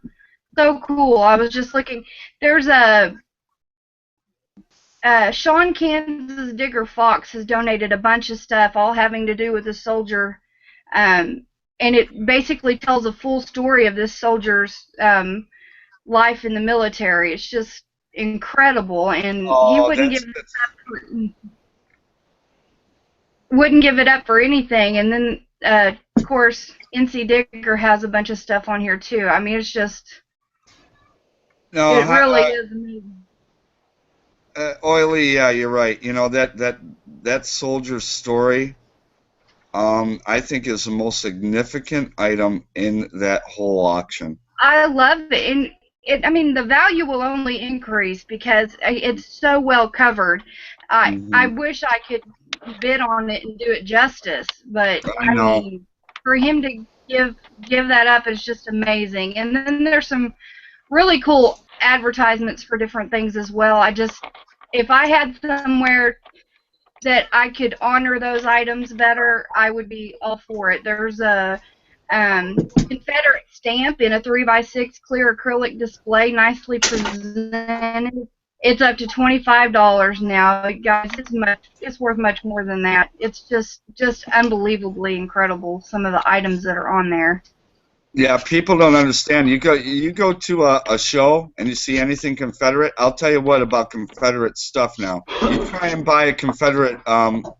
cool. I was just looking. There's a Sean Kansas Digger Fox has donated a bunch of stuff, all having to do with the soldier, and it basically tells a full story of this soldier's life in the military. It's just incredible, and he wouldn't give it up for anything. And then, of course, NC Digger has a bunch of stuff on here too. I mean, it's just it really is amazing. Oily, yeah, you're right. That soldier's story, I think, is the most significant item in that whole auction. I love it, and the value will only increase because it's so well covered. I wish I could bid on it and do it justice, but I know. For him to give that up is just amazing. And then there's some really cool advertisements for different things as well. If I had somewhere that I could honor those items better, I would be all for it. There's a Confederate stamp in a 3x6 clear acrylic display, nicely presented. It's up to $25 now, guys. It's worth much more than that. It's just unbelievably incredible, some of the items that are on there. Yeah, people don't understand. You go to a show and you see anything Confederate. I'll tell you what about Confederate stuff now. You try and buy a Confederate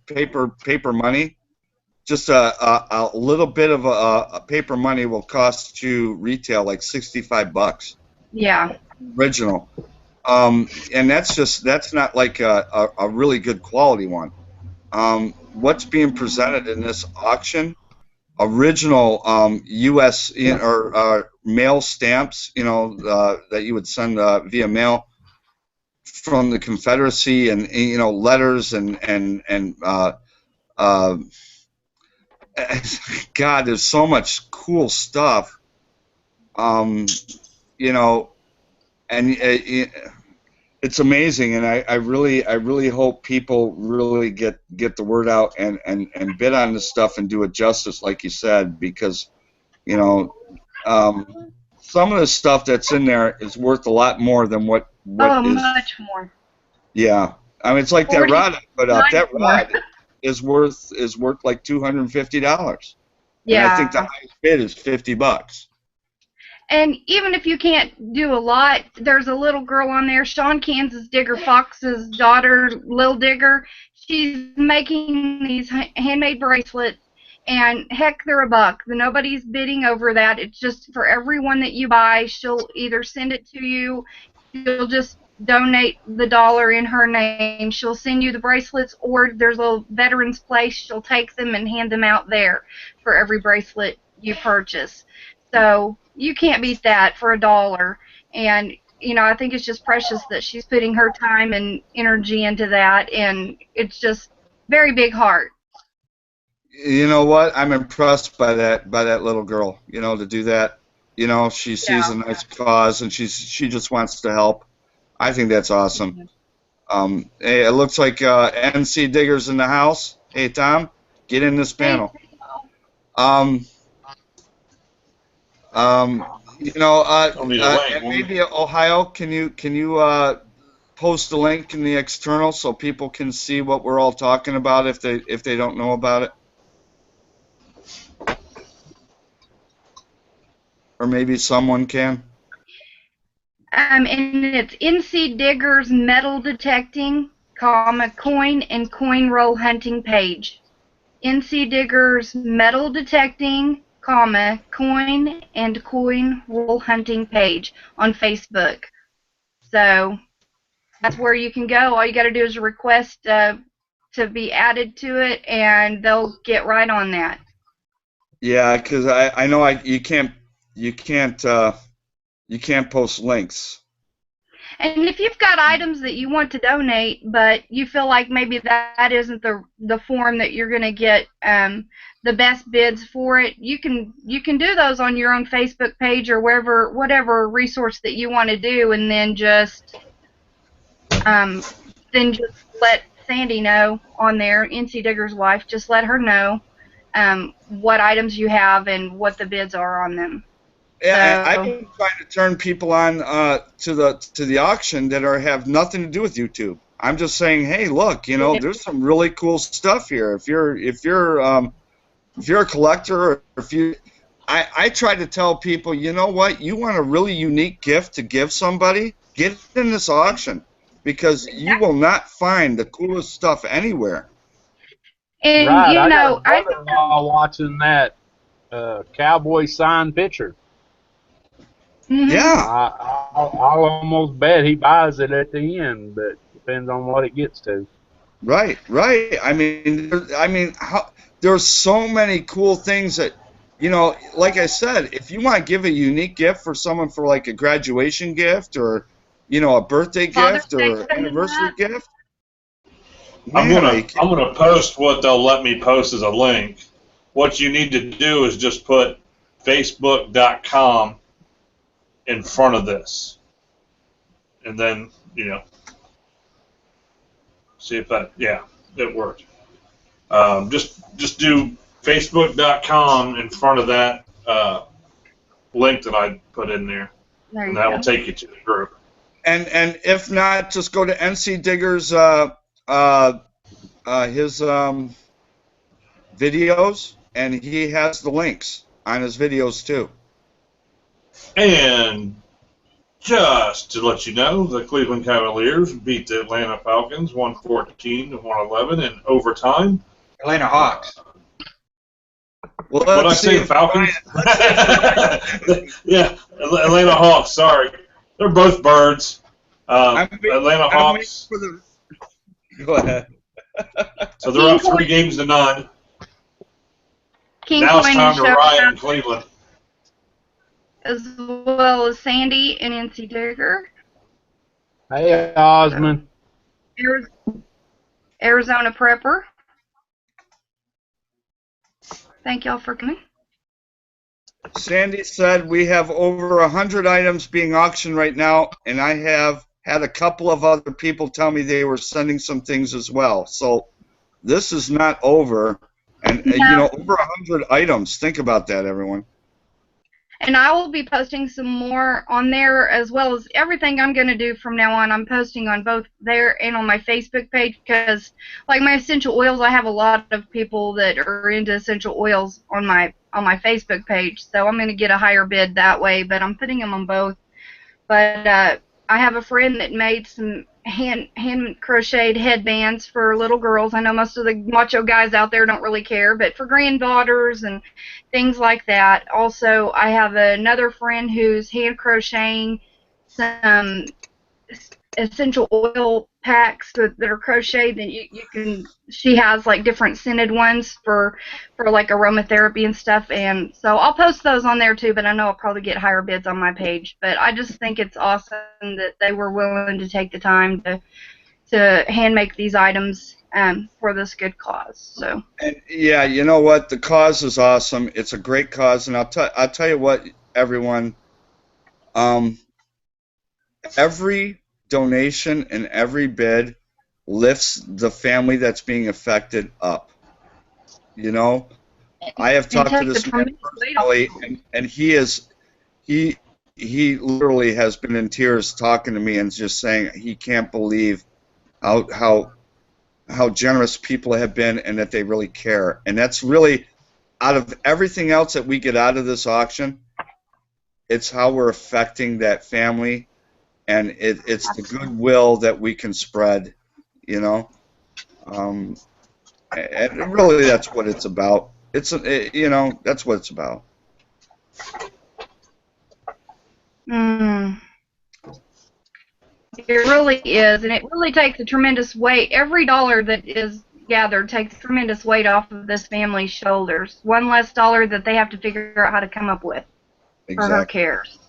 paper money. Just a little bit of a paper money will cost you retail like $65. Yeah. Original. And that's not like a really good quality one. What's being presented in this auction? Original U.S. or mail stamps, that you would send via mail from the Confederacy, and letters and God, there's so much cool stuff. And it's amazing, and I really hope people really get the word out and bid on this stuff and do it justice, like you said, because some of the stuff that's in there is worth a lot more than what is. Much more. Yeah, I mean, it's like that rod I put up. That rod is worth like $250. Yeah. And I think the highest bid is $50. And even if you can't do a lot, there's a little girl on there, Sean Kansas Digger Fox's daughter, Lil Digger. She's making these handmade bracelets, and heck, they're $1. Nobody's bidding over that. It's just for everyone that you buy, she'll either send it to you, she'll just donate the $1 in her name, she'll send you the bracelets, or there's a little veterans place, she'll take them and hand them out there for every bracelet you purchase. So you can't beat that for $1. And I think it's just precious that she's putting her time and energy into that, and it's just very big heart. You know what? I'm impressed by that little girl. You know, to do that. You know, she sees Yeah. a nice cause and she just wants to help. I think that's awesome. Hey, it looks like NC Digger's in the house. Hey, Tom, get in this panel. Um, you know, Don't need a link, and will we? maybe Ohio, can you post the link in the external so people can see what we're all talking about if they don't know about it? Or maybe someone can. And it's NC Digger's metal detecting, coin and coin roll hunting page. NC Digger's metal detecting, coin and coin roll hunting page on Facebook. So that's where you can go. All you got to do is request to be added to it, and they'll get right on that. Yeah, because I know you can't post links. And if you've got items that you want to donate, but you feel like maybe that isn't the form that you're going to get the best bids for it, you can do those on your own Facebook page or whatever resource that you want to do, and then just let Sandy know on there, NC Digger's wife. Just let her know what items you have and what the bids are on them. Yeah, So, I've been trying to turn people on to the auction that have nothing to do with YouTube. I'm just saying, hey, look, you know, there's some really cool stuff here. If you're a collector, or I try to tell people, you know what, you want a really unique gift to give somebody, get in this auction because you will not find the coolest stuff anywhere. and Right, you I know, got a brother-in-law watching that cowboy signed picture. Yeah. I'll almost bet he buys it at the end, but depends on what it gets to. Right. I mean, there's so many cool things that, you know, like I said, if you want to give a unique gift for someone for like a graduation gift or, you know, a birthday gift or anniversary gift, I'm man, gonna post what they'll let me post as a link. What you need to do is just put Facebook.com in front of this, and then see if it worked. Just do Facebook.com in front of that link that I put in there, and that will take you to the group. And if not, just go to NC Digger's his videos, and he has the links on his videos too. And just to let you know, the Cleveland Cavaliers beat the Atlanta Falcons 114-111 in overtime. Atlanta Hawks. Well, What I say, Falcons? Yeah, Atlanta Hawks. Sorry, they're both birds. Atlanta Hawks. Go ahead. So they're up 3-0. Now it's time to riot in Cleveland. As well as Sandy and NC Digger. Hey, Osmond. Arizona Prepper. Thank y'all for coming. Sandy said we have over 100 items being auctioned right now, and I have had a couple of other people tell me they were sending some things as well. So this is not over. And, you know, over 100 items. Think about that, everyone. And I will be posting some more on there, as well as everything I'm going to do from now on. I'm posting on both there and on my Facebook page, because like my essential oils, I have a lot of people that are into essential oils on my Facebook page. So I'm going to get a higher bid that way, but I'm putting them on both. But I have a friend that made some hand crocheted headbands for little girls. I know most of the macho guys out there don't really care, but for granddaughters and things like that. Also, I have another friend who's hand crocheting some essential oil packs that are crocheted, and she has like different scented ones for like aromatherapy and stuff, and so I'll post those on there too, but I know I'll probably get higher bids on my page. But I just think it's awesome that they were willing to take the time to hand make these items for this good cause. So. And yeah, you know what? The cause is awesome. It's a great cause, and I'll tell you what, everyone. Every donation and every bid lifts the family that's being affected up. You know, I have talked to this man personally, and he literally has been in tears talking to me and just saying he can't believe how generous people have been and that they really care. And that's really, out of everything else that we get out of this auction, it's how we're affecting that family, and it's the goodwill that we can spread, you know. And really, that's what it's about. You know, that's what it's about. It really is, and it really takes a tremendous weight. Every dollar that is gathered takes tremendous weight off of this family's shoulders. One less dollar that they have to figure out how to come up with for her cares.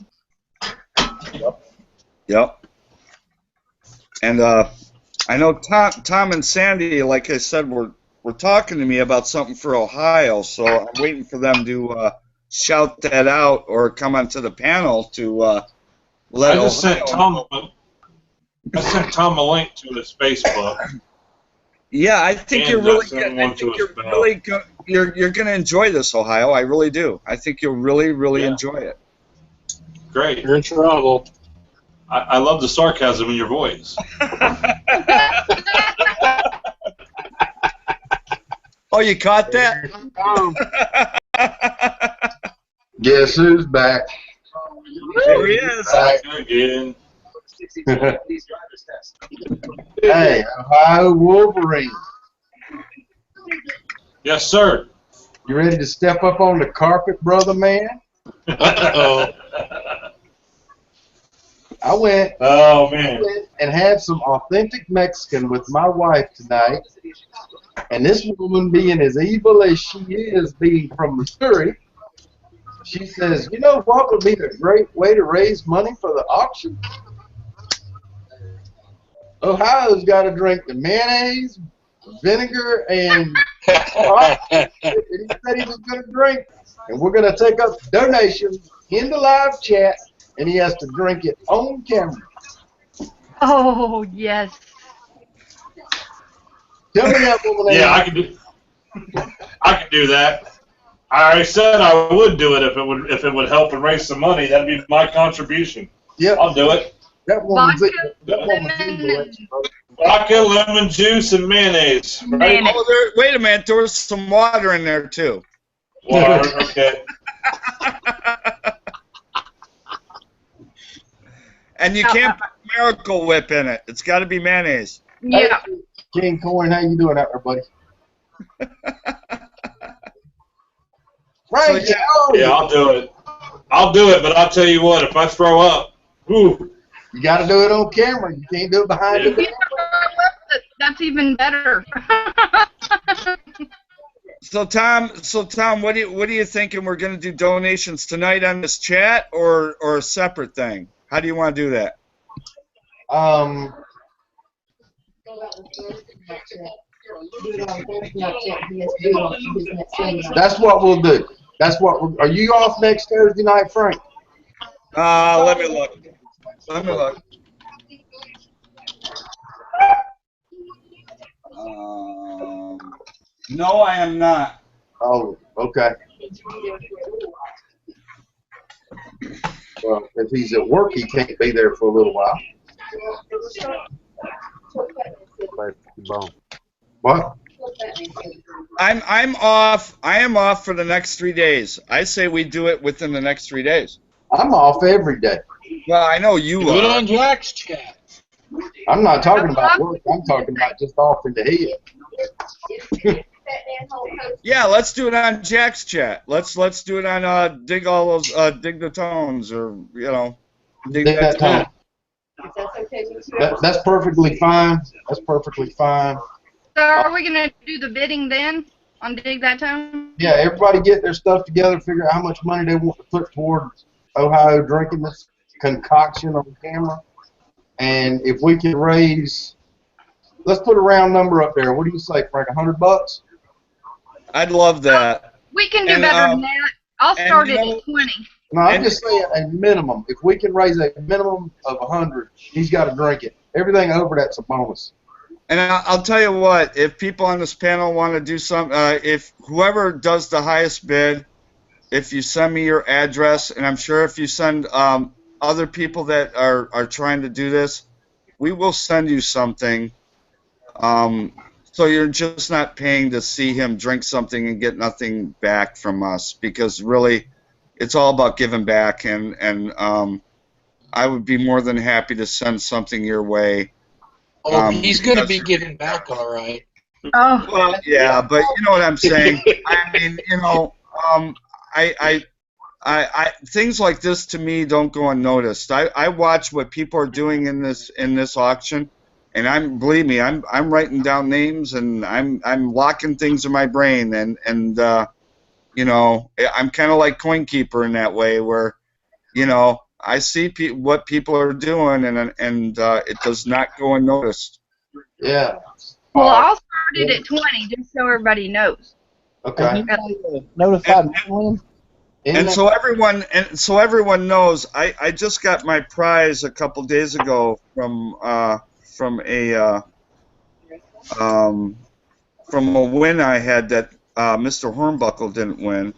Yep. And I know Tom and Sandy, like I said, were talking to me about something for Ohio, so I'm waiting for them to shout that out or come onto the panel to let I just Ohio sent Tom a link to his Facebook. Yeah, I think you're really you're going to enjoy this, Ohio. I really do. I think you'll really enjoy it. Great. You're in trouble. I love the sarcasm in your voice. Oh, you caught that? Guess who's back? There he is. Back again. Hey, Ohio Wolverine. Yes, sir. You ready to step up on the carpet, brother man? Uh-oh. I went and had some authentic Mexican with my wife tonight. And this woman, being as evil as she is, being from Missouri, she says, you know what would be a great way to raise money for the auction? Ohio's got to drink the mayonnaise, vinegar, and and he said he was going to drink. And we're going to take up donations in the live chat, and he has to drink it on camera. Oh, yes. Tell me that woman. Yeah, I could do that. I already said I would do it if it would help and raise some money. That'd be my contribution. Yep. I'll do it. That woman's Vodka, lemon juice, and mayonnaise. Right? Oh, wait a minute. There was some water in there, too. Water, okay. And you can't put Miracle Whip in it. It's got to be mayonnaise. Yeah. Hey, King Corn, how you doing out there, buddy? Right. Yeah, I'll do it. I'll do it, but I'll tell you what, if I throw up, whew. You got to do it on camera. You can't do it behind the camera. That's even better. So Tom, what are you thinking? We're going to do donations tonight on this chat, or a separate thing? How do you want to do that? That's what we'll do. Are you off next Thursday night, Frank? Let me look. No, I am not. Oh, okay. Well, if he's at work, he can't be there for a little while. What? I'm off. I am off for the next 3 days. I say we do it within the next 3 days. I'm off every day. Well, I know you Do it are. on Jack's chat. I'm not talking about work. I'm talking about just off in the head. Yeah, let's do it on Jack's chat. Let's do it on dig the tones, or dig that tone. That's perfectly fine. That's perfectly fine. So are we going to do the bidding then on Dig That Tone? Yeah, everybody get their stuff together, figure out how much money they want to put towards Ohio drinking this concoction on camera. And if we can raise let's put a round number up there. What do you say, Frank? $100? I'd love that. We can do And, better than that. I'll start it at 20. No, I'm just saying a minimum. If we can raise a minimum of 100, he's got to drink it. Everything over that's a bonus. And I'll tell you what, if people on this panel want to do some, if whoever does the highest bid, if you send me your address, and I'm sure if you send other people that are trying to do this, we will send you something. So you're just not paying to see him drink something and get nothing back from us, because really, it's all about giving back, and I would be more than happy to send something your way. Oh, he's going to be giving back, all right. Oh. Well, yeah, but you know what I'm saying. I mean, you know, I things like this to me don't go unnoticed. I watch what people are doing in this auction, and believe me, I'm writing down names, and I'm locking things in my brain, and you know, I'm kind of like Coin Keeper in that way, where, you know, I see what people are doing, and it does not go unnoticed. Yeah. Well, I'll start it at 20 just so everybody knows. Okay. Notified me. And so everyone knows, I just got my prize a couple days ago from a win I had that Mr. Hornbuckle didn't win.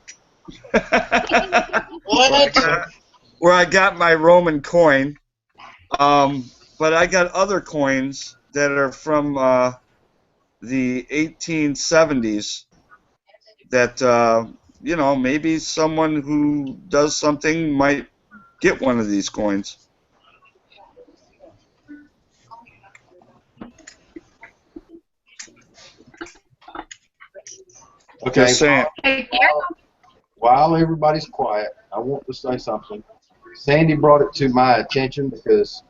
What? Where I got my Roman coin, but I got other coins that are from the 1870s that, you know, maybe someone who does something might get one of these coins. Okay. Just saying. While everybody's quiet, I want to say something. Sandy brought it to my attention because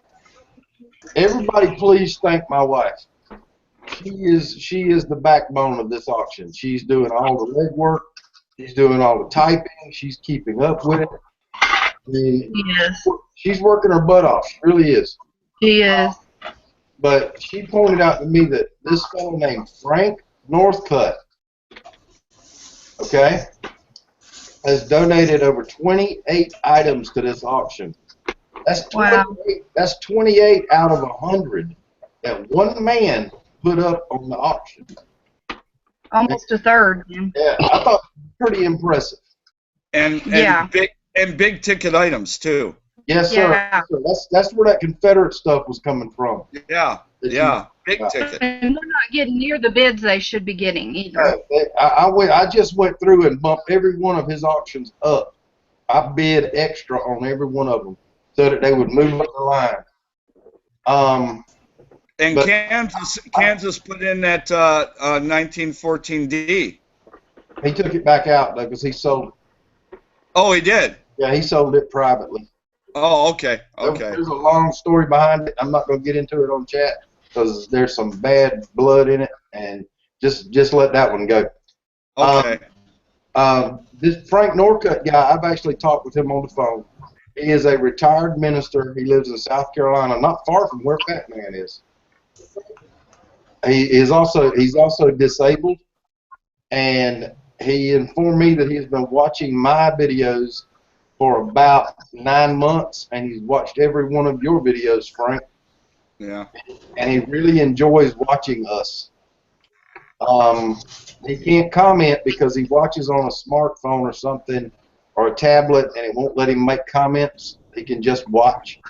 everybody please thank my wife. She is the backbone of this auction. She's doing all the legwork. She's doing all the typing. She's keeping up with it. I mean, Yes. she's working her butt off. She really is. She is. But she pointed out to me that this fellow named Frank Northcutt, okay, has donated over 28 items to this auction. That's 28, Wow. that's 28 out of 100 that one man put up on the auction. Almost a third. Man. Yeah, I thought it was pretty impressive. And Yeah. big ticket items too. Yes, sir. Yeah. Yes, sir. That's where that Confederate stuff was coming from. Yeah, big ticket. And they're not getting near the bids they should be getting either. I just went through and bumped every one of his auctions up. I bid extra on every one of them so that they would move up the line. And but Kansas put in that 1914D. He took it back out though because he sold it. Oh, he did? Yeah, he sold it privately. Oh, okay. Okay. There's a long story behind it. I'm not going to get into it on chat because there's some bad blood in it, and just let that one go. Okay. This Frank Northcutt guy, I've actually talked with him on the phone. He is a retired minister. He lives in South Carolina, not far from where Fat Man is. He's also disabled, and he informed me that he's been watching my videos for about 9 months, and he's watched every one of your videos, Frank. Yeah. And he really enjoys watching us. He can't comment because he watches on a smartphone or something, or a tablet, and it won't let him make comments. He can just watch.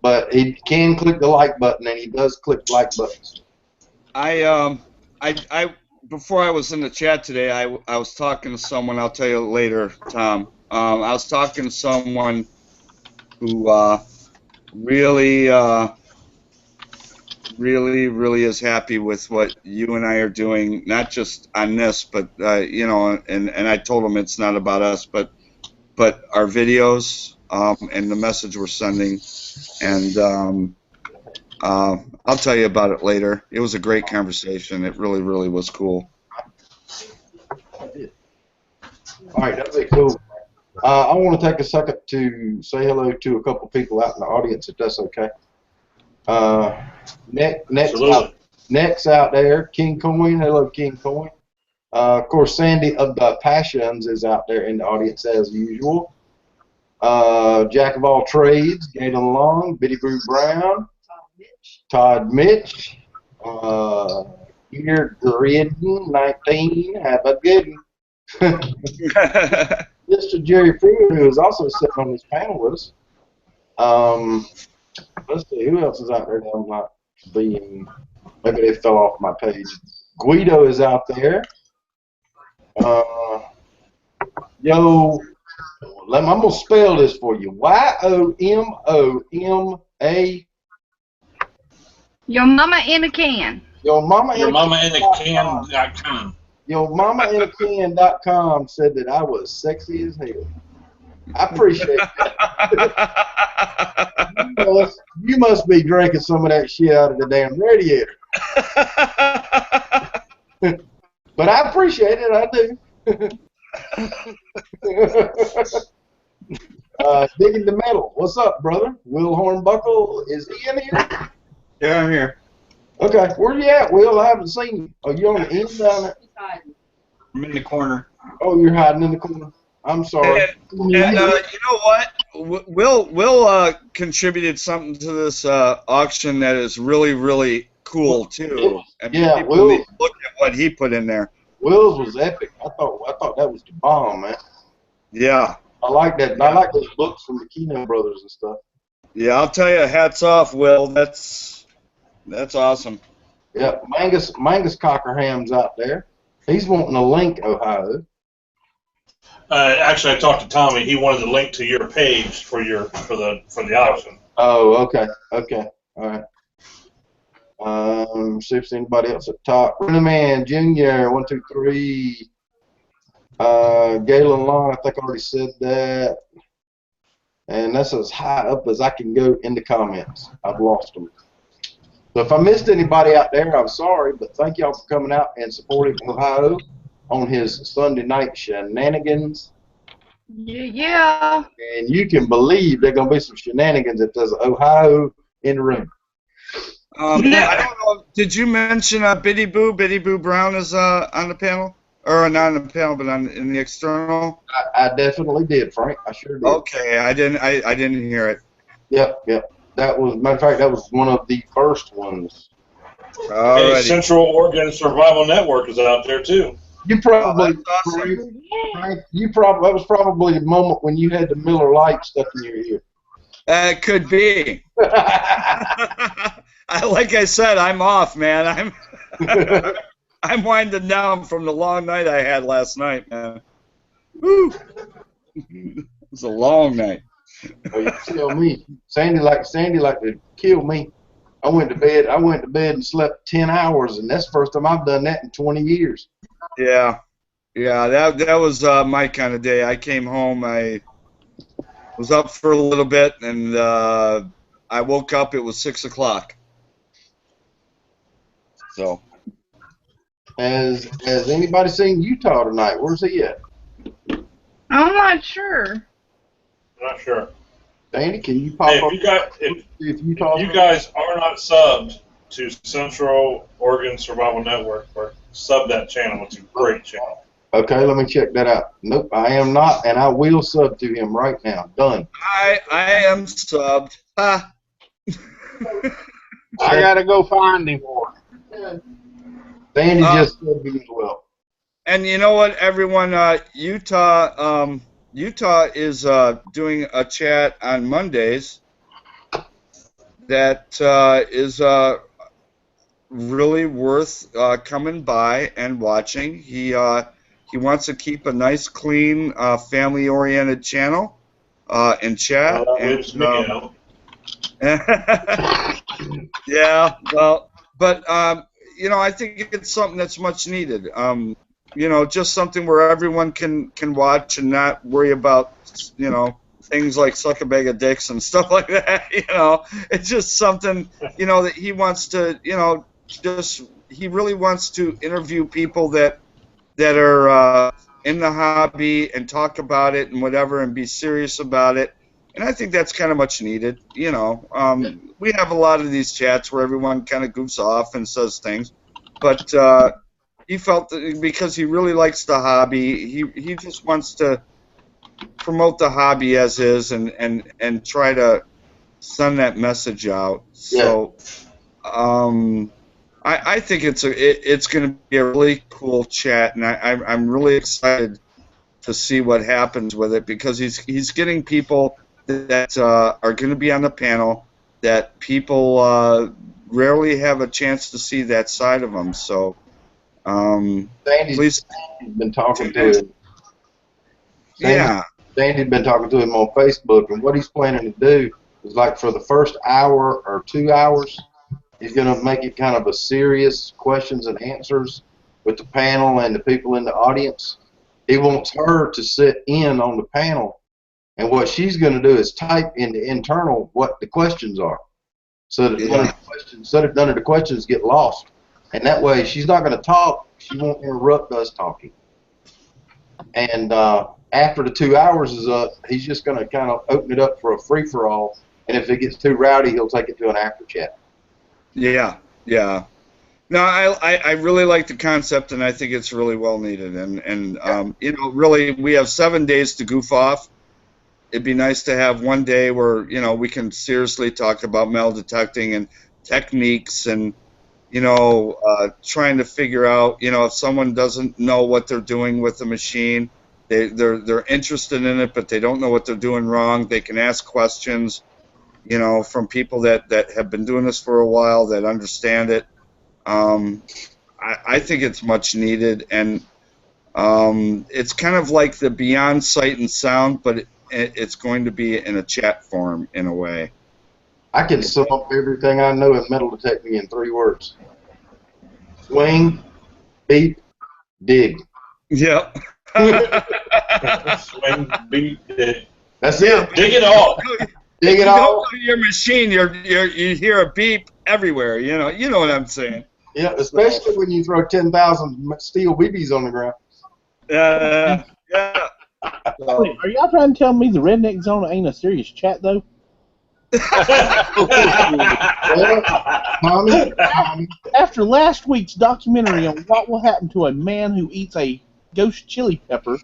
But he can click the like button, and he does click like buttons. Before I was in the chat today, I was talking to someone. I'll tell you later, Tom. I was talking to someone who really is happy with what you and I are doing, not just on this, but you know, and I told him it's not about us, but our videos and the message we're sending, and I'll tell you about it later. It was a great conversation. It really was cool. All right, that'd be cool. I want to take a second to say hello to a couple people out in the audience, if that's okay. Next Next out there, King Coin. Hello, King Coin. Of course, Sandy of the Passions is out there in the audience as usual. Jack of all trades, Galen Long, Biddy Boo Brown, Todd Mitch, Peter Gridden, 19. Have a good one. Mr. Jerry Freeman, who is also sitting on this panel with us. Let's see, who else is out there that I'm not being? Maybe they fell off my page. Guido is out there. Yo, I'm going to spell this for you. Y-O-M-O-M-A. Your mama in a can. Your mama in a can.com. Your mama in a can.com said that I was sexy as hell. I appreciate that. You must be drinking some of that shit out of the damn radiator. But I appreciate it, I do. Digging the metal. What's up, brother? Will Hornbuckle, is he in here? Yeah, I'm here. Okay, where you at, Will? I haven't seen you. Oh, you on the end down there? I'm in the corner. Oh, you're hiding in the corner. I'm sorry. And you know what? Will contributed something to this auction that is really, really cool too. And yeah, people Will. need to look at what he put in there. Will's was epic. I thought that was the bomb, man. Yeah. I like that. I like those books from the Kino brothers and stuff. Yeah, I'll tell you, hats off, Will. That's awesome. Yeah, Mangus Cockerham's out there. He's wanting a link, Ohio. Actually, I talked to Tommy. He wanted the link to your page for the auction. Oh, okay, all right. See if there's anybody else at the top. Rennie Man Jr. 1, 2, 3. Galen Long, I think I already said that. And that's as high up as I can go in the comments. I've lost them. So if I missed anybody out there, I'm sorry, but thank y'all for coming out and supporting Ohio on his Sunday Night Shenanigans. Yeah. And you can believe there are going to be some shenanigans if there's Ohio in the room. I don't know. Did you mention Biddy Boo? Biddy Boo Brown is on the panel? Or not on the panel, but in the external? I definitely did, Frank. I sure did. Okay, I didn't hear it. Yep. That was, matter of fact, that was one of the first ones. Hey, Central Oregon Survival Network is out there too. You probably, awesome. Frank, that was probably the moment when you had the Miller Lite stuck in your ear. It could be. Like I said, I'm off, man. I'm winding down from the long night I had last night, man. Woo! It was a long night. Oh, you tell me. Sandy liked to kill me. I went to bed and slept 10 hours, and that's the first time I've done that in 20 years. Yeah, that was my kind of day. I came home, I was up for a little bit, and I woke up, it was 6 o'clock. So. Has anybody seen Utah tonight? Where's he at? I'm not sure. Not sure. Danny, can you pop up? If you guys are not subbed to Central Oregon Survival Network, or sub that channel, it's a great channel. Okay, let me check that out. Nope, I am not, and I will sub to him right now. Done. I am subbed. Ha. I gotta go find him. Danny just subbed me as well. And you know what, everyone? Utah is doing a chat on Mondays that is really worth coming by and watching. He wants to keep a nice, clean, family-oriented channel and chat. Yeah, well, but I think it's something that's much needed. Just something where everyone can watch and not worry about, things like suck a bag of dicks and stuff like that. It's just something, that he wants to, he really wants to interview people that are in the hobby and talk about it and whatever and be serious about it And I think that's kind of much needed. You know, we have a lot of these chats where everyone kind of goofs off and says things, but he felt that because he really likes the hobby, he just wants to promote the hobby as is and try to send that message out. So I think it's going to be a really cool chat, and I'm really excited to see what happens with it, because he's getting people that are going to be on the panel that people rarely have a chance to see that side of them. So Sandy's been talking to him. Sandy's been talking to him on Facebook, and what he's planning to do is, like, for the first hour or 2 hours, he's going to make it kind of a serious questions and answers with the panel and the people in the audience. He wants her to sit in on the panel, and what she's going to do is type in the internal what the questions are, so that none of the questions get lost. And that way, she's not going to talk. She won't interrupt us talking. And after the 2 hours is up, he's just going to kind of open it up for a free-for-all. And if it gets too rowdy, he'll take it to an after chat. Yeah. No, I really like the concept, and I think it's really well needed. And you know, really, we have 7 days to goof off. It'd be nice to have one day where, you know, we can seriously talk about metal detecting and techniques, and, you know, trying to figure out, you know, if someone doesn't know what they're doing with the machine, they're interested in it, but they don't know what they're doing wrong. They can ask questions, you know, from people that have been doing this for a while, that understand it. I think it's much needed, and it's kind of like the Beyond Sight and Sound, but it's going to be in a chat form in a way. I can sum up everything I know of metal detecting in 3 words: swing, beep, dig. Yep. Swing, beep, dig. That's it. Dig it all. Dig it all. Your machine, you hear a beep everywhere. You know what I'm saying. Yeah, especially when you throw 10,000 steel BBs on the ground. Yeah. Are y'all trying to tell me the Redneck Zone ain't a serious chat, though? Tommy, After last week's documentary on what will happen to a man who eats a ghost chili pepper,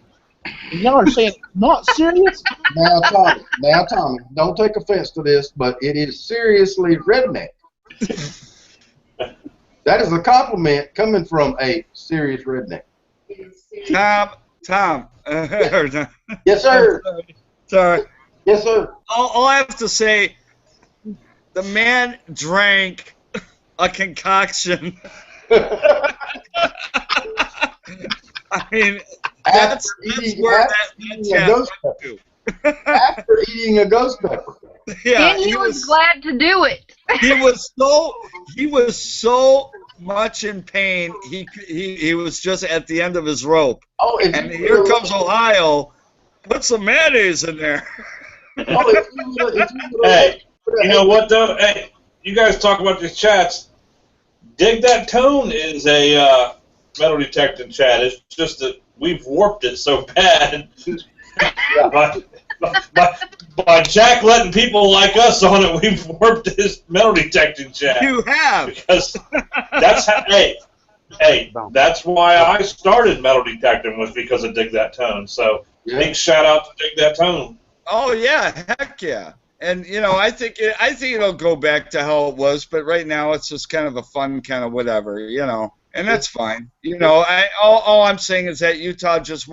and y'all are saying it's not serious? Now, Tommy, don't take offense to this, but it is seriously redneck. That is a compliment coming from a serious redneck. Tom. Yes, sir. Sorry. Yes, sir. All I have to say, the man drank a concoction. I mean, that's where that chat went to. After eating a ghost pepper. Yeah, and he was glad to do it. He was so much in pain. He was just at the end of his rope. Oh, and here comes Ohio. Put some mayonnaise in there. Hey, you know what though? Hey, you guys talk about these chats. Dig That Tone is a metal detecting chat. It's just that we've warped it so bad. By Jack letting people like us on it, we've warped his metal detecting chat. You have. Because that's how, hey, that's why I started metal detecting, was because of Dig That Tone. So big shout out to Dig That Tone. Oh yeah, heck yeah. And you know, I think it'll go back to how it was, but right now it's just kind of a fun kind of whatever, you know. And that's fine. You know, all I'm saying is that Utah just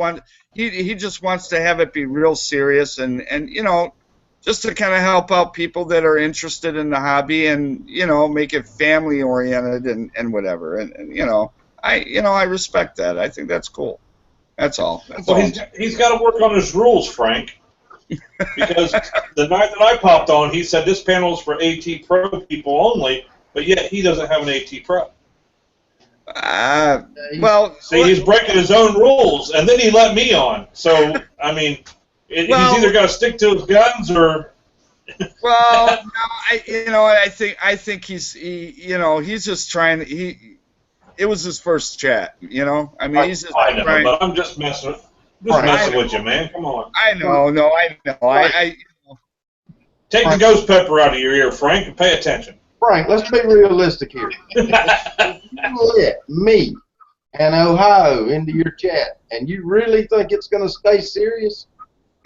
he just wants to have it be real serious, and you know, just to kind of help out people that are interested in the hobby, and you know, make it family oriented and whatever. And you know, I respect that. I think that's cool. That's all. He's got to work on his rules, Frank. Because the night that I popped on, he said this panel is for AT Pro people only, but yet he doesn't have an AT Pro. Well, see, he's breaking his own rules, and then he let me on. So, I mean, he's either got to stick to his guns or. Well, no, I think he's just trying. It was his first chat, you know. I mean, he's just trying. But I'm just messing with you, man. Come on. I know. Take the ghost pepper out of your ear, Frank, and pay attention. Frank, let's be realistic here. If you let me and Ohio into your chat, and you really think it's going to stay serious,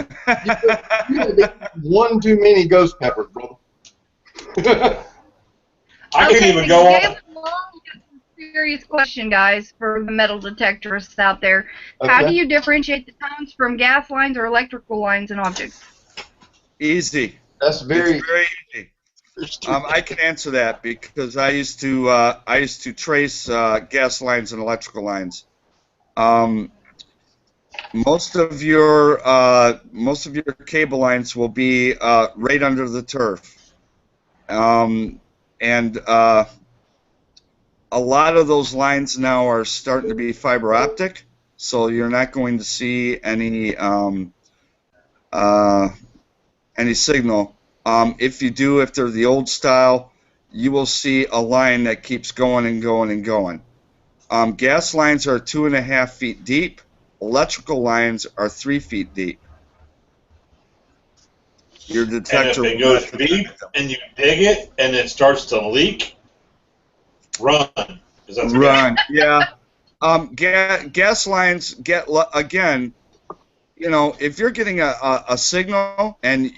you have one too many ghost peppers, brother. I can't even go on. Serious question, guys, for the metal detectorists out there. How do you differentiate the tones from gas lines or electrical lines and objects? Easy. That's very easy. I can answer that because I used to trace gas lines and electrical lines. Most of your cable lines will be right under the turf, and a lot of those lines now are starting to be fiber optic, so you're not going to see any signal. If they're the old style, you will see a line that keeps going and going and going. Gas lines are 2.5 feet deep. Electrical lines are 3 feet deep. Your detector. And if it goes deep and you dig it and it starts to leak, run. Run, yeah. Gas lines get, again, if you're getting a signal and,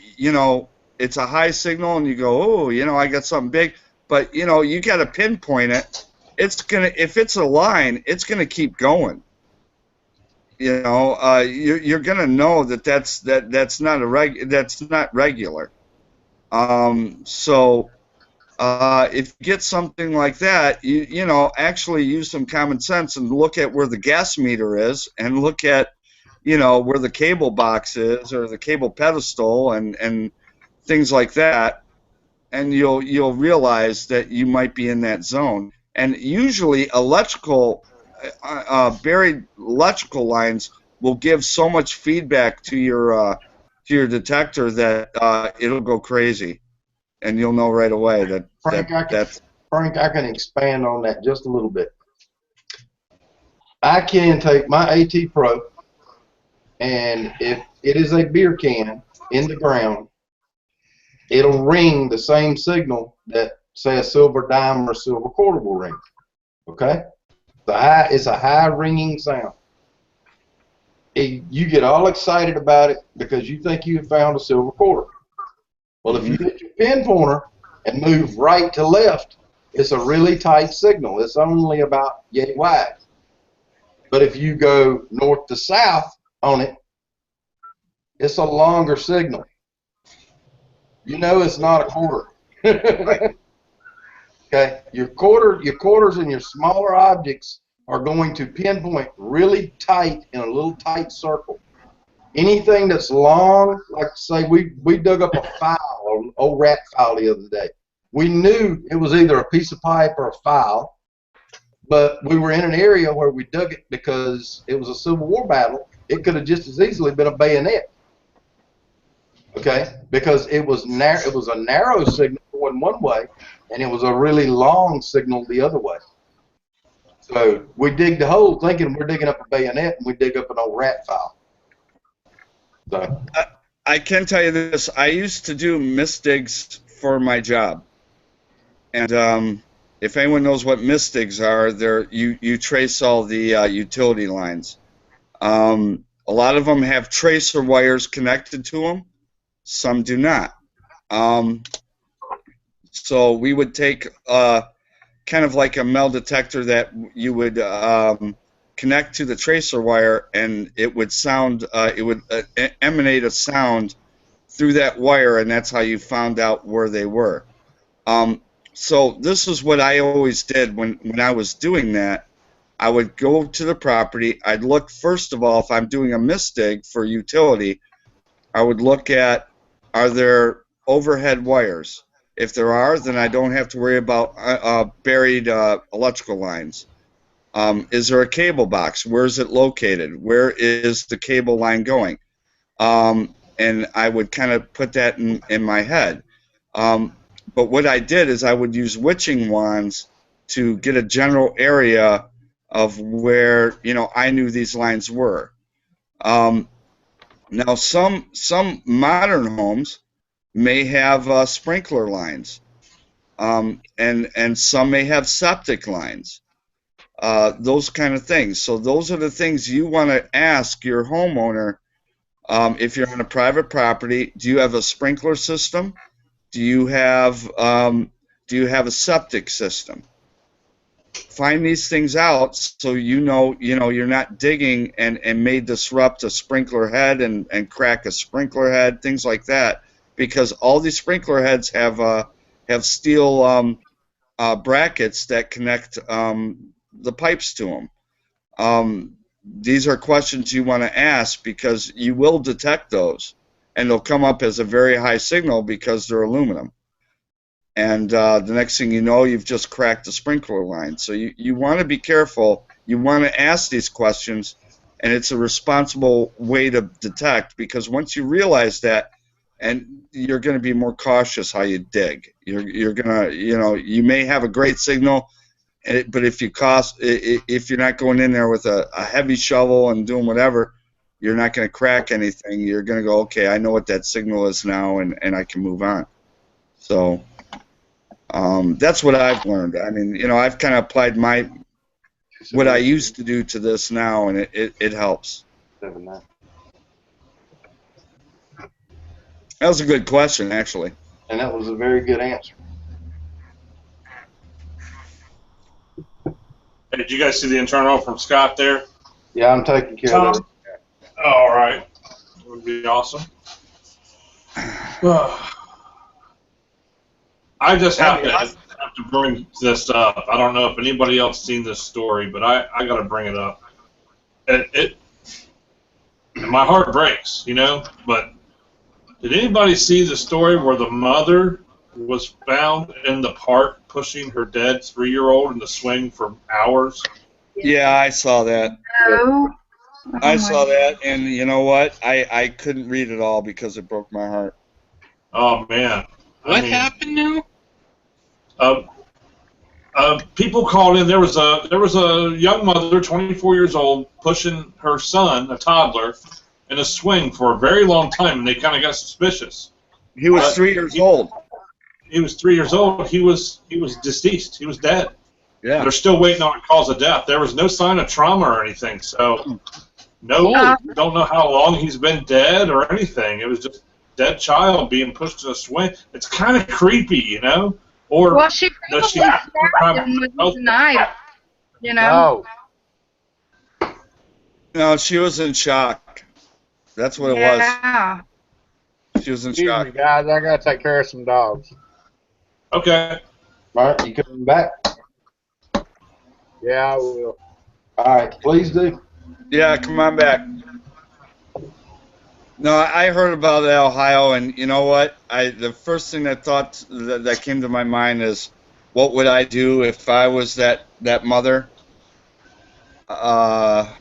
it's a high signal and you go, oh, I got something big, but, you got to pinpoint it. If it's a line, it's going to keep going. You're going to know that's not regular. If you get something like that, actually use some common sense and look at where the gas meter is and look at, where the cable box is or the cable pedestal and things like that, and you'll realize that you might be in that zone. And usually buried electrical lines will give so much feedback to your detector that it'll go crazy. And you'll know right away that Frank, I can expand on that just a little bit. I can take my AT Pro, and if it is a beer can in the ground, it'll ring the same signal that, say, a silver dime or silver quarter will ring. Okay? It's a high ringing sound. You get all excited about it because you think you have found a silver quarter. Well, if you hit your pin pointer and move right to left, it's a really tight signal. It's only about yay wide. But if you go north to south on it, it's a longer signal. It's not a quarter. Okay, your quarters and your smaller objects are going to pinpoint really tight in a little tight circle. Anything that's long, like say we dug up a file, an old rat file the other day. We knew it was either a piece of pipe or a file, but we were in an area where we dug it because it was a Civil War battle. It could have just as easily been a bayonet. Okay, because it was a narrow signal going one way, and it was a really long signal the other way. So we dig the hole thinking we're digging up a bayonet, and we dig up an old rat file. So. I can tell you this. I used to do misdigs for my job. And if anyone knows what misdigs are, you trace all the utility lines. A lot of them have tracer wires connected to them. Some do not. So we would take kind of like a metal detector that you would connect to the tracer wire, and it would emanate a sound through that wire, and that's how you found out where they were. So this is what I always did when I was doing that. I would go to the property. I'd look, first of all, if I'm doing a misdig for utility, I would look at, are there overhead wires? If there are, then I don't have to worry about buried electrical lines. Is there a cable box? Where is it located? Where is the cable line going? And I would kind of put that in my head. But what I did is I would use witching wands to get a general area of where I knew these lines were. Now some modern homes may have sprinkler lines, and some may have septic lines. Those kind of things. So those are the things you want to ask your homeowner. If you're on a private property, do you have a sprinkler system? Do you have a septic system? Find these things out so you know you're not digging and may disrupt a sprinkler head and crack a sprinkler head, things like that, because all these sprinkler heads have steel brackets that connect the pipes to them. These are questions you want to ask because you will detect those, and they'll come up as a very high signal because they're aluminum. And the next thing you know, you've just cracked the sprinkler line. So you want to be careful. You want to ask these questions, and it's a responsible way to detect, because once you realize that, and you're going to be more cautious how you dig. You're going to, you may have a great signal, but if you're not going in there with a heavy shovel and doing whatever, you're not going to crack anything. You're going to go, okay, I know what that signal is now, and I can move on. So that's what I've learned. I mean, I've kind of applied what I used to do to this now, and it helps. That was a good question, actually. And that was a very good answer. Hey, did you guys see the internal from Scott there? Yeah, I'm taking care of it. All right. That would be awesome. I just have to bring this up. I don't know if anybody else seen this story, but I got to bring it up. And my heart breaks, but did anybody see the story where the mother was found in the park pushing her dead 3-year-old in the swing for hours? Yeah, I saw that. No. I saw that, and you know what? I couldn't read it all because it broke my heart. Oh, man. What happened now? People called in. There was a young mother, 24 years old, pushing her son, a toddler, in a swing for a very long time, and they kind of got suspicious. He was 3 years old. He was 3 years old. He was deceased. He was dead. Yeah. They're still waiting on a cause of death. There was no sign of trauma or anything, so don't know how long he's been dead or anything. It was just a dead child being pushed in a swing. It's kind of creepy, Or well, she probably stabbed him with his knife, No. No, she was in shock. That's what it Yeah. was. She was in Excuse shock. me, guys. I gotta take care of some dogs. Okay. All right, you coming back? Yeah, I will. All right, please do. Yeah, come on back. No, I heard about Ohio, and you know what? The first thing that came to my mind is, what would I do if I was that mother? Yeah,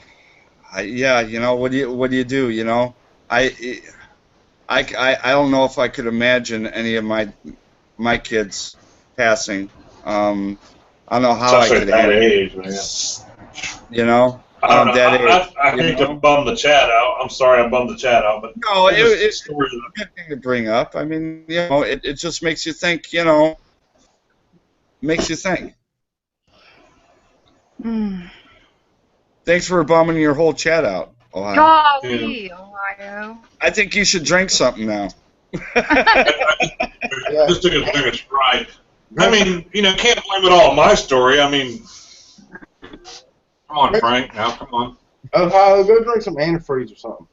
what do you do? I don't know if I could imagine any of my kids passing. I don't know how I could. Especially at that age, man. I don't know. I hate to bum the chat out. I'm sorry I bummed the chat out, but no, it's a good thing to bring up. I mean, it just makes you think. Makes you think. Thanks for bumming your whole chat out, Ohio. Golly, Ohio. I think you should drink something now. Just took a bigger stride. I mean, can't blame it all on my story. I mean, come on, Frank. Now, come on. Ohio, go drink some antifreeze or something.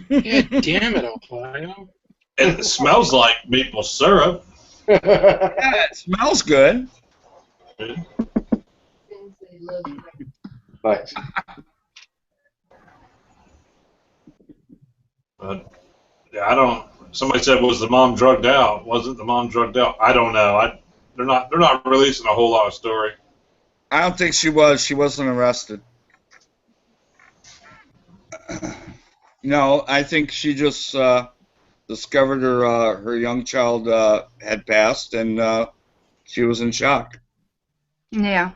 God damn it, Ohio. It smells like maple syrup. Yeah, it smells good. Thanks. But yeah, I don't. Somebody said, was the mom drugged out? Wasn't the mom drugged out? I don't know. They're not releasing a whole lot of story. I don't think she was. She wasn't arrested. No, I think she just discovered her young child had passed, and she was in shock. Yeah.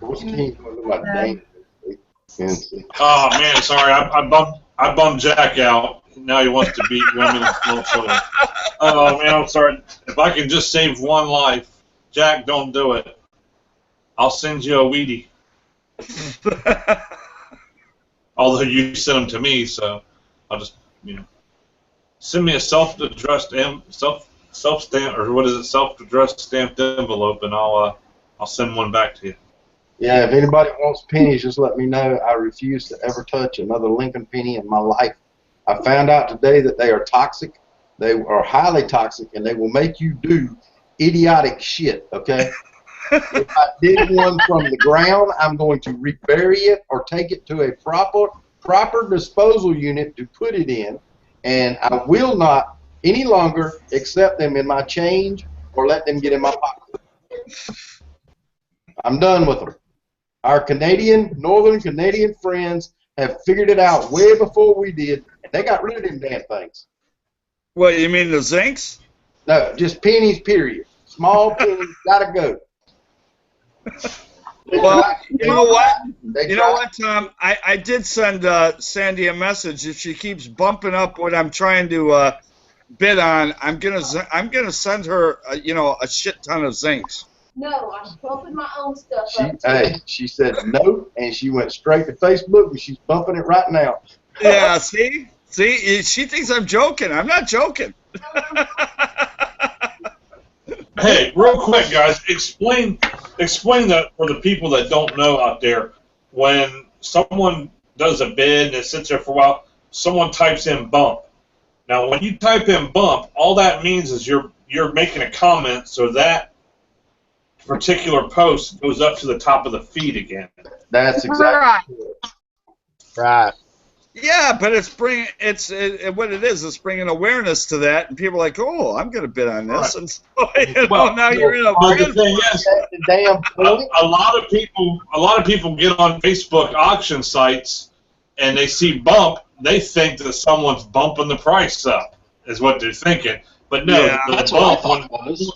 What's King going to my dang? Oh man, sorry, I bummed Jack out. Now he wants to beat women in small children. Oh man, I'm sorry. If I can just save one life, Jack, don't do it. I'll send you a Wheatie. Although you sent them to me, so I'll just send me a self-addressed self-stamp, or what is it, self-addressed stamped envelope, and I'll send one back to you. Yeah, if anybody wants pennies, just let me know. I refuse to ever touch another Lincoln penny in my life. I found out today that they are toxic. They are highly toxic, and they will make you do idiotic shit, okay? If I dig one from the ground, I'm going to rebury it or take it to a proper disposal unit to put it in, and I will not any longer accept them in my change or let them get in my pocket. I'm done with them. Our northern Canadian friends have figured it out way before we did, and they got rid of them damn things. What, you mean the zincs? No, just pennies, period. Small pennies, gotta go. Well, you know what, Tom? I did send Sandy a message. If she keeps bumping up what I'm trying to bid on, I'm gonna send her a shit ton of zincs. No, I'm bumping my own stuff up. She said no, and she went straight to Facebook, and she's bumping it right now. Yeah, see, she thinks I'm joking. I'm not joking. Hey, real quick, guys, explain that for the people that don't know out there. When someone does a bid and it sits there for a while, someone types in bump. Now, when you type in bump, all that means is you're making a comment, so that particular post goes up to the top of the feed again. That's exactly right. Yeah, but what it is, it's bringing awareness to that, and people are like, oh, I'm going to bid on this, and so, now you're in a bid. The thing is, a lot of people get on Facebook auction sites, and they see bump, they think that someone's bumping the price up, is what they're thinking. But no, that's bump, what I thought it was.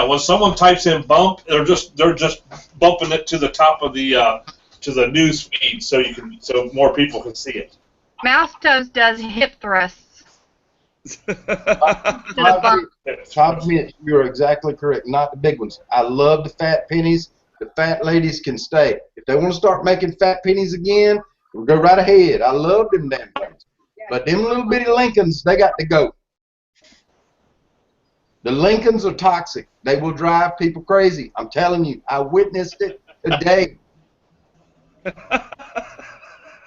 When someone types in bump, they're just bumping it to the top of the news feed so more people can see it. Mouse Toes does hip thrusts. Todd Mitch, you're exactly correct. Not the big ones. I love the fat pennies. The fat ladies can stay. If they want to start making fat pennies again, we'll go right ahead. I love them damn things. But them little bitty Lincolns, they got to go. The Lincolns are toxic. They will drive people crazy. I'm telling you, I witnessed it today.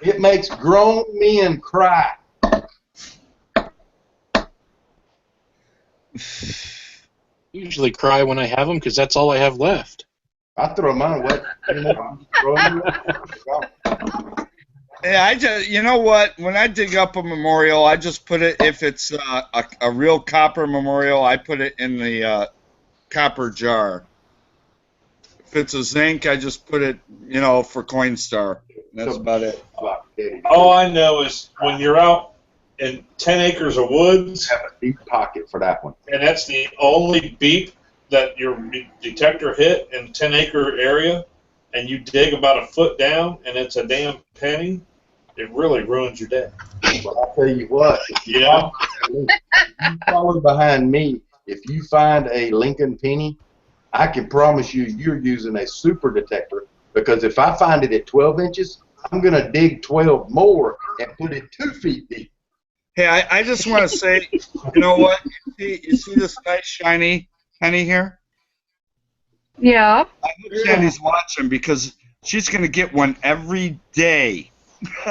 It makes grown men cry. Usually cry when I have them because that's all I have left. I throw mine away. Yeah, you know what? When I dig up a memorial, I just put it, if it's a real copper memorial, I put it in the copper jar. If it's a zinc, I just put it, for Coinstar. That's about it. All I know is when you're out in 10 acres of woods, have a deep pocket for that one. And that's the only beep that your detector hit in a 10-acre area, and you dig about a foot down, and it's a damn penny, it really ruins your day. Well, I'll tell you what. If you follow behind me, if you find a Lincoln penny, I can promise you're using a super detector, because if I find it at 12 inches, I'm going to dig 12 more and put it 2 feet deep. Hey, I just want to say, you know what? You see this nice shiny penny here? Yeah. I hope Sandy's watching, because she's going to get one every day. I'm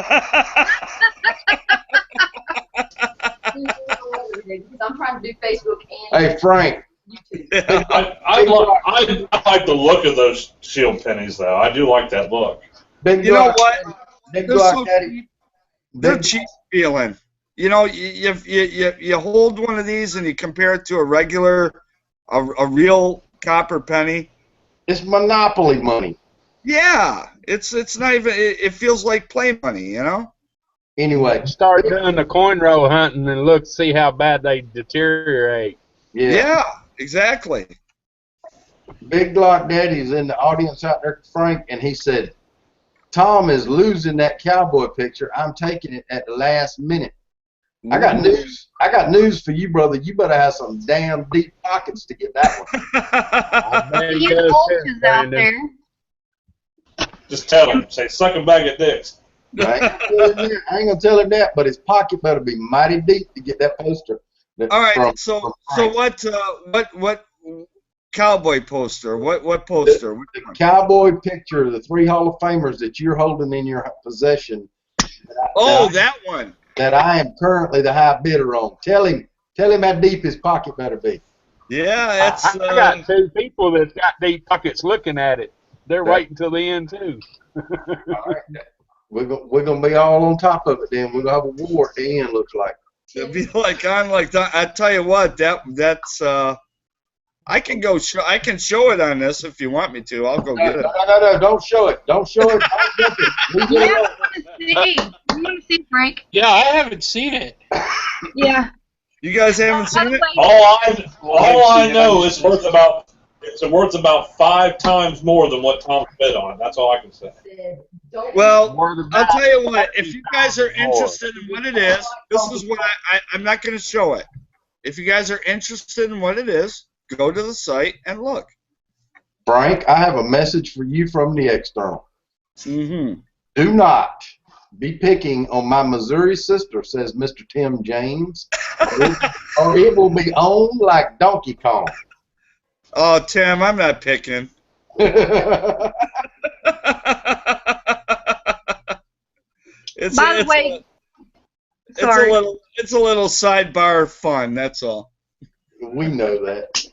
trying to do Facebook and Hey, Frank. I like the look of those shield pennies, though. I do like that look. You know what? They're cheap feeling. You hold one of these and you compare it to a real copper penny. It's monopoly money. Yeah, it's not even. It feels like play money, Anyway, start doing the coin roll hunting and see how bad they deteriorate. Yeah, exactly. Big Glock Daddy's in the audience out there, Frank, and he said, Tom is losing that cowboy picture. I'm taking it at the last minute. I got news. I got news for you, brother. You better have some damn deep pockets to get that one. I bet he Ian does Holtz too, is out Brandon. there. Just tell him. Say, suck a bag of dicks. I ain't gonna tell him that, but his pocket better be mighty deep to get that poster. All right. So what cowboy poster? What poster? The cowboy picture of the 3 Hall of Famers that you're holding in your possession. That one. That I am currently the high bidder on. Tell him how deep his pocket better be. Yeah, I got 2 people that's got deep pockets looking at it. They're waiting till the end too. All right. We're gonna be all on top of it then. We're gonna have a war at the end, looks like. It'd be like I tell you what, that's I can show it on this if you want me to. I'll go get it. No, don't show it. Don't show it. We want to see Frank. Yeah, I haven't seen it. Yeah. You guys haven't seen it? All I know is it's worth about 5 times more than what Tom bid on it. That's all I can say. Well, I'll tell you what. If you guys are interested in what it is, this is what I'm not going to show it. If you guys are interested in what it is, go to the site and look. Frank, I have a message for you from the external. Mm-hmm. Do not be picking on my Missouri sister, says Mr. Tim James, or it will be on like Donkey Kong. Oh, Tim, I'm not picking. By the way, it's a little sidebar fun. That's all. We know that.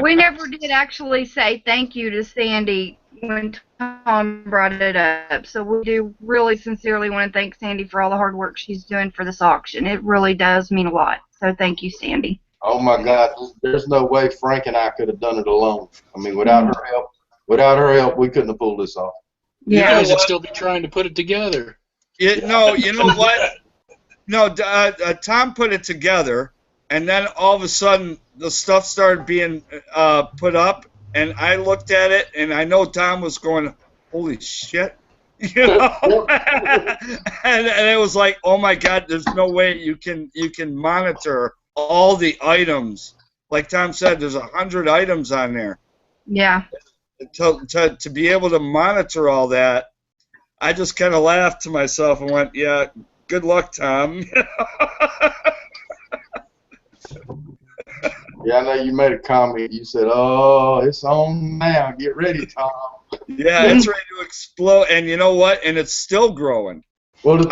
we never did actually say thank you to Sandy when Tom brought it up. So we do really sincerely want to thank Sandy for all the hard work she's doing for this auction. It really does mean a lot. So thank you, Sandy. Oh my God, there's no way Frank and I could have done it alone. I mean, without her help, we couldn't have pulled this off. You guys would still be trying to put it together. You know what? No, Tom put it together, and then all of a sudden the stuff started being put up, and I looked at it, and I know Tom was going, "Holy shit!" You know, and it was like, "Oh my God, there's no way you can monitor all the items." Like Tom said, there's 100 items on there. Yeah. To be able to monitor all that, I just kind of laughed to myself and went, "Yeah, good luck, Tom." Yeah, I know you made a comment. You said, "Oh, it's on now. Get ready, Tom." Yeah, it's ready to explode, and you know what? And it's still growing. Well, the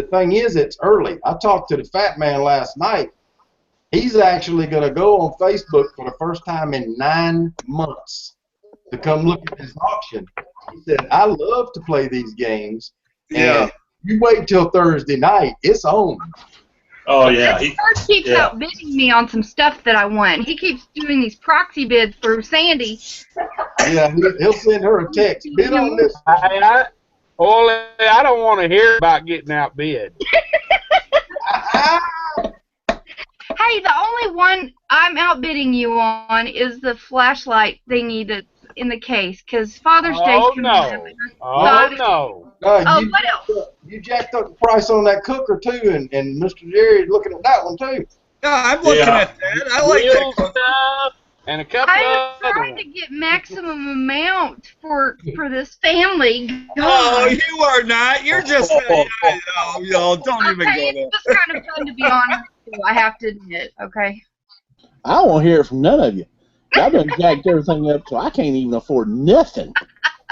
thing is, it's early. I talked to the fat man last night. He's actually going to go on Facebook for the first time in 9 months to come look at this auction. He said, "I love to play these games." Yeah. And you wait till Thursday night. It's on. Oh, yeah. First keeps outbidding me on some stuff that I want. He keeps doing these proxy bids through Sandy. Yeah, he'll send her a text. Bid on this. I don't want to hear about getting outbid. Hey, the only one I'm outbidding you on is the flashlight thingy that's in the case, because Father's Day's coming up. What else? You jacked up the price on that cooker too, and Mr. Jerry's looking at that one too. Yeah, I'm looking at that. I like that cooker. And a couple I'm trying to get maximum amount for this family. God. Oh, you are not. You're just. Don't even go there. It's just kind of fun to be honest. I have to admit. Okay. I don't want to hear it from none of you. Y'all done jacked everything up, so I can't even afford nothing.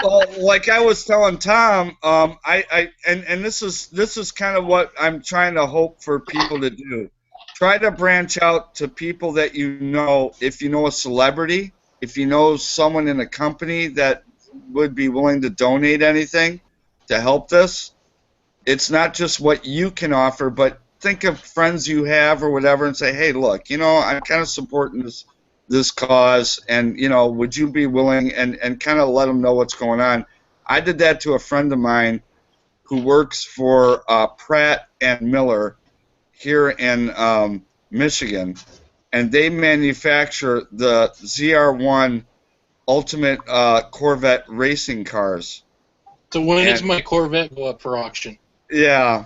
Well, like I was telling Tom, and this is kind of what I'm trying to hope for people to do. Try to branch out to people that you know. If you know a celebrity, if you know someone in a company that would be willing to donate anything to help this, it's not just what you can offer, but think of friends you have or whatever and say, "Hey, look, I'm kind of supporting this cause, and would you be willing?" and kind of let them know what's going on. I did that to a friend of mine who works for Pratt and Miller here in Michigan, and they manufacture the ZR1 Ultimate Corvette racing cars. So when does my Corvette go up for auction? Yeah,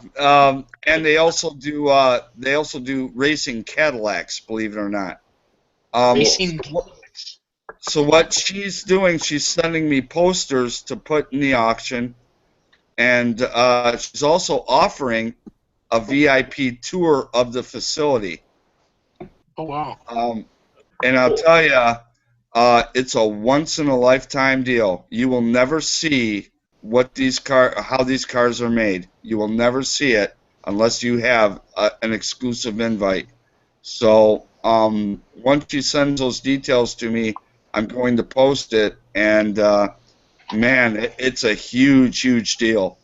and they also do racing Cadillacs, believe it or not. Racing. So what she's doing, she's sending me posters to put in the auction, and she's also offering a VIP tour of the facility. Oh wow! And I'll tell you, it's a once-in-a-lifetime deal. You will never see how these cars are made. You will never see it unless you have an exclusive invite. So once she sends those details to me, I'm going to post it, and man, it's a huge deal.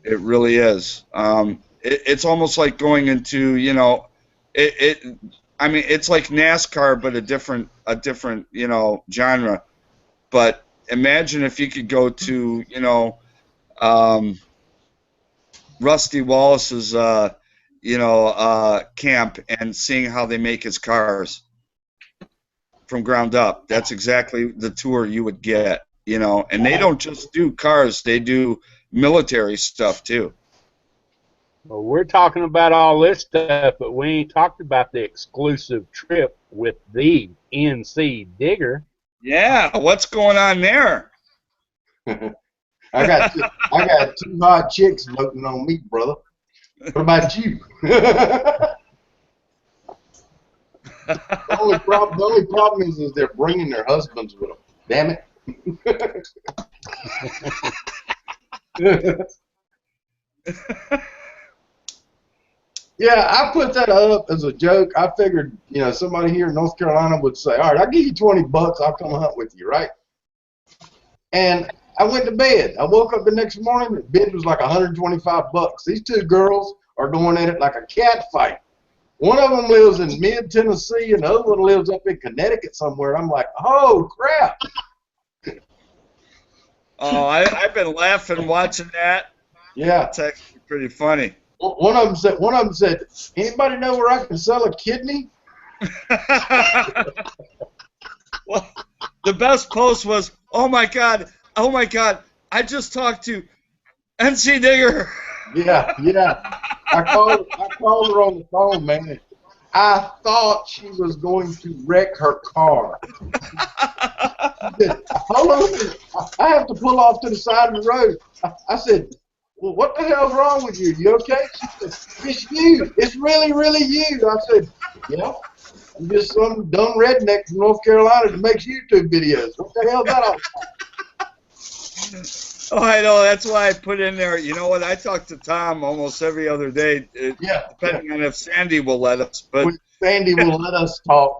It really is. It's almost like going into, I mean, it's like NASCAR, but a different genre. But imagine if you could go to, Rusty Wallace's, camp and seeing how they make his cars from ground up. That's exactly the tour you would get, And they don't just do cars; they do military stuff too. Well, we're talking about all this stuff, but we ain't talked about the exclusive trip with the NC Digger. Yeah, what's going on there? I got two hot chicks voting on me, brother. What about you? The only problem is they're bringing their husbands with them. Damn it. Yeah, I put that up as a joke. I figured, somebody here in North Carolina would say, all right, I'll give you $20, I'll come hunt with you, right? And I went to bed. I woke up the next morning, the bid was like $125. These two girls are going at it like a cat fight. One of them lives in mid-Tennessee, and the other one lives up in Connecticut somewhere. I'm like, oh, crap. Oh, I've been laughing watching that. Yeah. It's actually pretty funny. One of them said, anybody know where I can sell a kidney? Well, the best post was, oh my God, I just talked to NC Digger. Yeah. I called her on the phone, man. I thought she was going to wreck her car. She said, hold on, I have to pull off to the side of the road. I said, well, what the hell's wrong with you? You okay? She said, it's you. It's really you. I said, yeah. I'm just some dumb redneck from North Carolina that makes YouTube videos. What the hell is that all about? Oh, I know. That's why I put in there. You know what? I talk to Tom almost every other day, depending on if Sandy will let us. But Sandy will let us talk.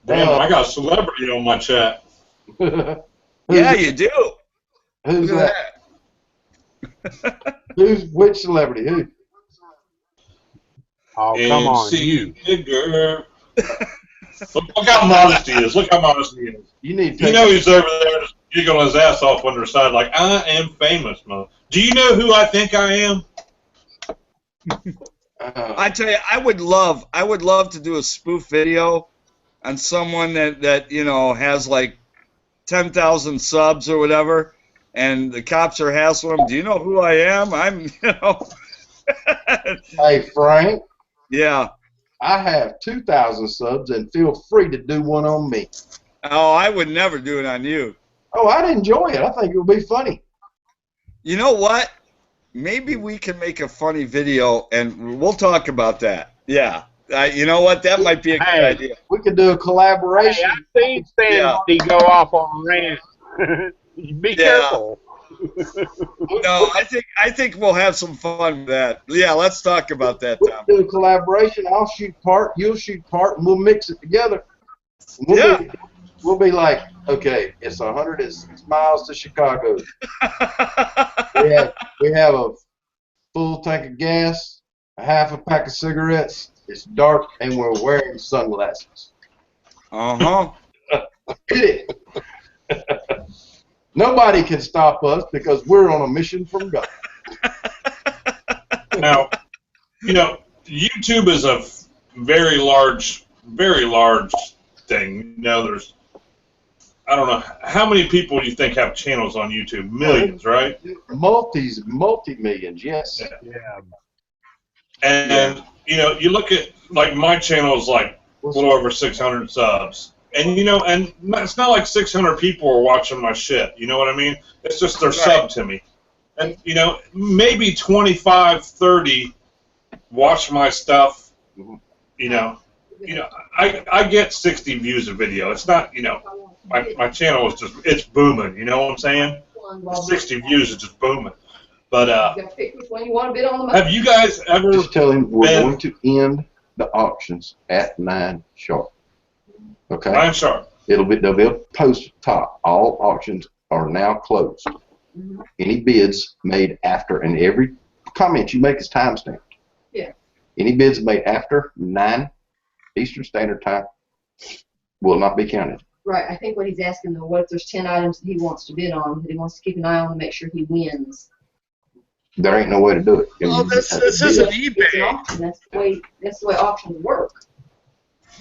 Damn, I got a celebrity on my chat. Yeah, you do. Who's that? Which celebrity? Who? Oh, come on, you. Digger. Look how modest he is. Look how modest he is. You need. He's over there just giggling his ass off on their side like, I am famous, man. Do you know who I think I am? I tell you, I would love to do a spoof video on someone that has like 10,000 subs or whatever, and the cops are hassling them. Do you know who I am? I'm. Hey, Frank. Yeah. I have 2,000 subs, and feel free to do one on me. Oh, I would never do it on you. Oh, I'd enjoy it. I think it would be funny. You know what? Maybe we can make a funny video, and we'll talk about that. Yeah. You know what? That might be a good idea. We could do a collaboration. Hey, I've seen Sandy go off on rant. Be careful. No, I think we'll have some fun with that. Yeah, let's talk about that, Tom. We'll do a collaboration. I'll shoot part, you'll shoot part, and we'll mix it together. We'll be like, okay, it's 106 miles to Chicago. we have a full tank of gas, a half a pack of cigarettes. It's dark, and we're wearing sunglasses. Uh-huh. Hit it. Nobody can stop us because we're on a mission from God. Now, YouTube is a very large thing. You know, there's, I don't know, how many people do you think have channels on YouTube? Millions, right? Multi-millions, yes. Yeah. And, you know, you look at, like, my channel is like a little over 600 subs. And, you know, and it's not like 600 people are watching my shit. You know what I mean? It's just they're sub to me. And, you know, maybe 25, 30 watch my stuff. You know, I get 60 views a video. It's not, you know, my channel is just, it's booming. You know what I'm saying? 60 views is just booming. But have you guys ever just tell him we're going to end the auctions at 9 sharp. Okay. 9 sharp. There'll be a post at the top. All auctions are now closed. Any bids made after, and every comment you make is timestamped. Yeah. Any bids made after 9 Eastern Standard Time will not be counted. Right. I think what he's asking though, what if there's 10 items that he wants to bid on that he wants to keep an eye on to make sure he wins? There ain't no way to do it. Well, this isn't eBay. It's an auction. That's the way auctions work.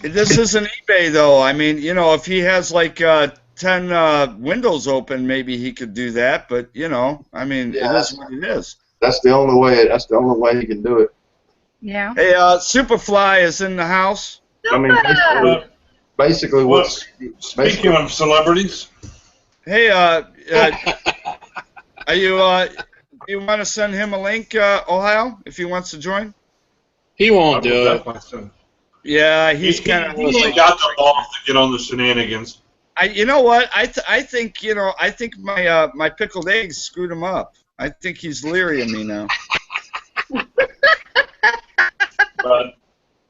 This isn't eBay, though. I mean, you know, if he has like 10 windows open, maybe he could do that. But you know, I mean, it is what it is. That's the only way. That's the only way he can do it. Yeah. Hey, Superfly is in the house. I mean, basically what's Speaking of celebrities, Hey, are you? You want to send him a link, Ohio, if he wants to join? He won't do it. Yeah, he's kind of. He ain't got the balls to get on the shenanigans. You know what? I think my my pickled eggs screwed him up. I think he's leery of me now. But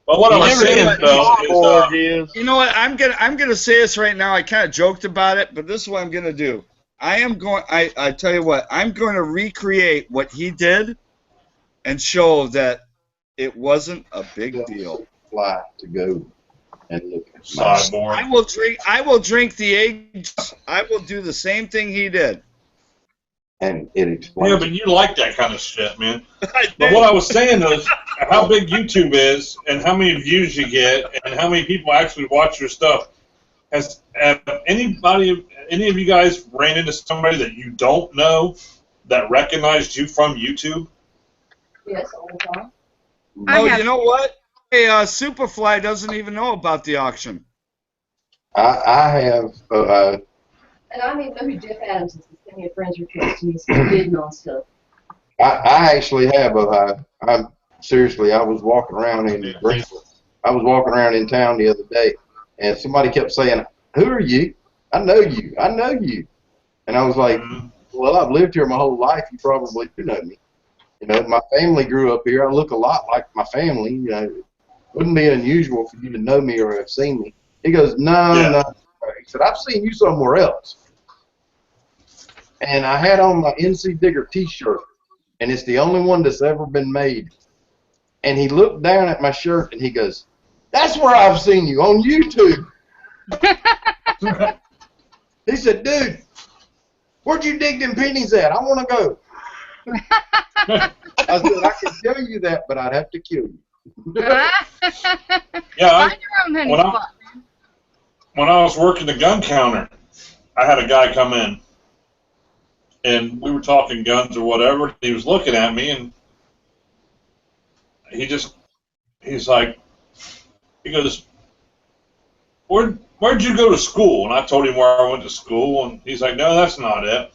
what I was saying though is, you know what? I'm gonna say this right now. I kind of joked about it, but this is what I'm gonna do. I tell you what. I'm going to recreate what he did, and show that it wasn't a big deal. Fly to go and look at Sideboard. I will drink the eggs. I will do the same thing he did. And it explains. Yeah, but you like that kind of shit, man. But what I was saying is how big YouTube is and how many views you get and how many people actually watch your stuff. Have any of you guys ran into somebody that you don't know that recognized you from YouTube? Yes, all the time. Oh, you know what? Hey, Superfly doesn't even know about the auction. I have. And I don't even know who Jeff Adams is. He's sending a friend's request and he's bidding on stuff. I actually have. I'm seriously. I was walking around in town the other day, and somebody kept saying, "Who are you? I know you. I know you." And I was like, "Well, I've lived here my whole life. You probably do know me. You know, my family grew up here. I look a lot like my family. You know, it wouldn't be unusual for you to know me or have seen me." He goes, No. He said, "I've seen you somewhere else." And I had on my NC Digger T-shirt, and it's the only one that's ever been made. And he looked down at my shirt, and he goes, "That's where I've seen you, on YouTube." He said, "Dude, where'd you dig them pennies at? I want to go." I said, "I can tell you that, but I'd have to kill you." Yeah, when I was working the gun counter, I had a guy come in, and we were talking guns or whatever. He was looking at me, and he's like, he goes, Where'd you go to school? And I told him where I went to school, and he's like, "No, that's not it."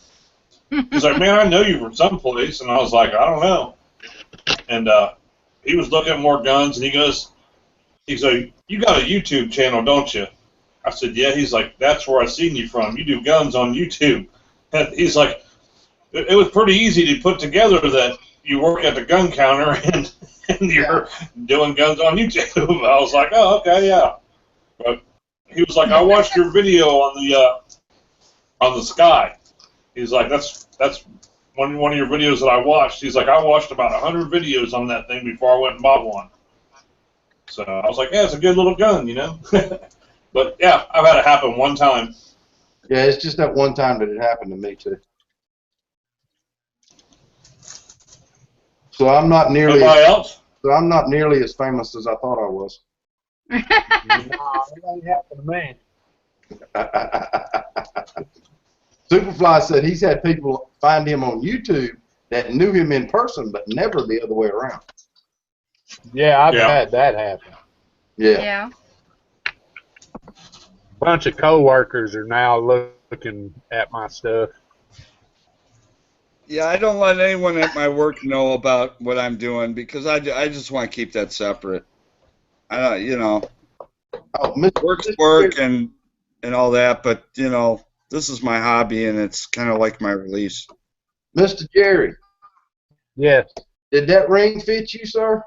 He's like, "Man, I know you from someplace," and I was like, "I don't know." And he was looking at more guns, and he's like, "You got a YouTube channel, don't you?" I said, "Yeah." He's like, "That's where I seen you from. You do guns on YouTube." And he's like, it was pretty easy to put together that you work at the gun counter and you're doing guns on YouTube. I was like, "Oh, okay, yeah." But he was like, "I watched your video on the Sky." He's like, that's one of your videos that I watched. He's like, "I watched about 100 videos on that thing before I went and bought one." So I was like, "Yeah, it's a good little gun, you know." But yeah, I've had it happen one time. Yeah, it's just that one time that it happened to me too. So I'm not nearly. Anybody else? So I'm not nearly as famous as I thought I was. No, it ain't happened to me. Superfly said he's had people find him on YouTube that knew him in person, but never the other way around. Yeah, I've Yeah. had that happen. Yeah. Yeah. A bunch of coworkers are now looking at my stuff. Yeah, I don't let anyone at my work know about what I'm doing because I just want to keep that separate. You know, Oh, Mr. work's work and all that, but you know, this is my hobby and it's kind of like my release. Mr. Jerry, Yes. did that ring fit you, sir?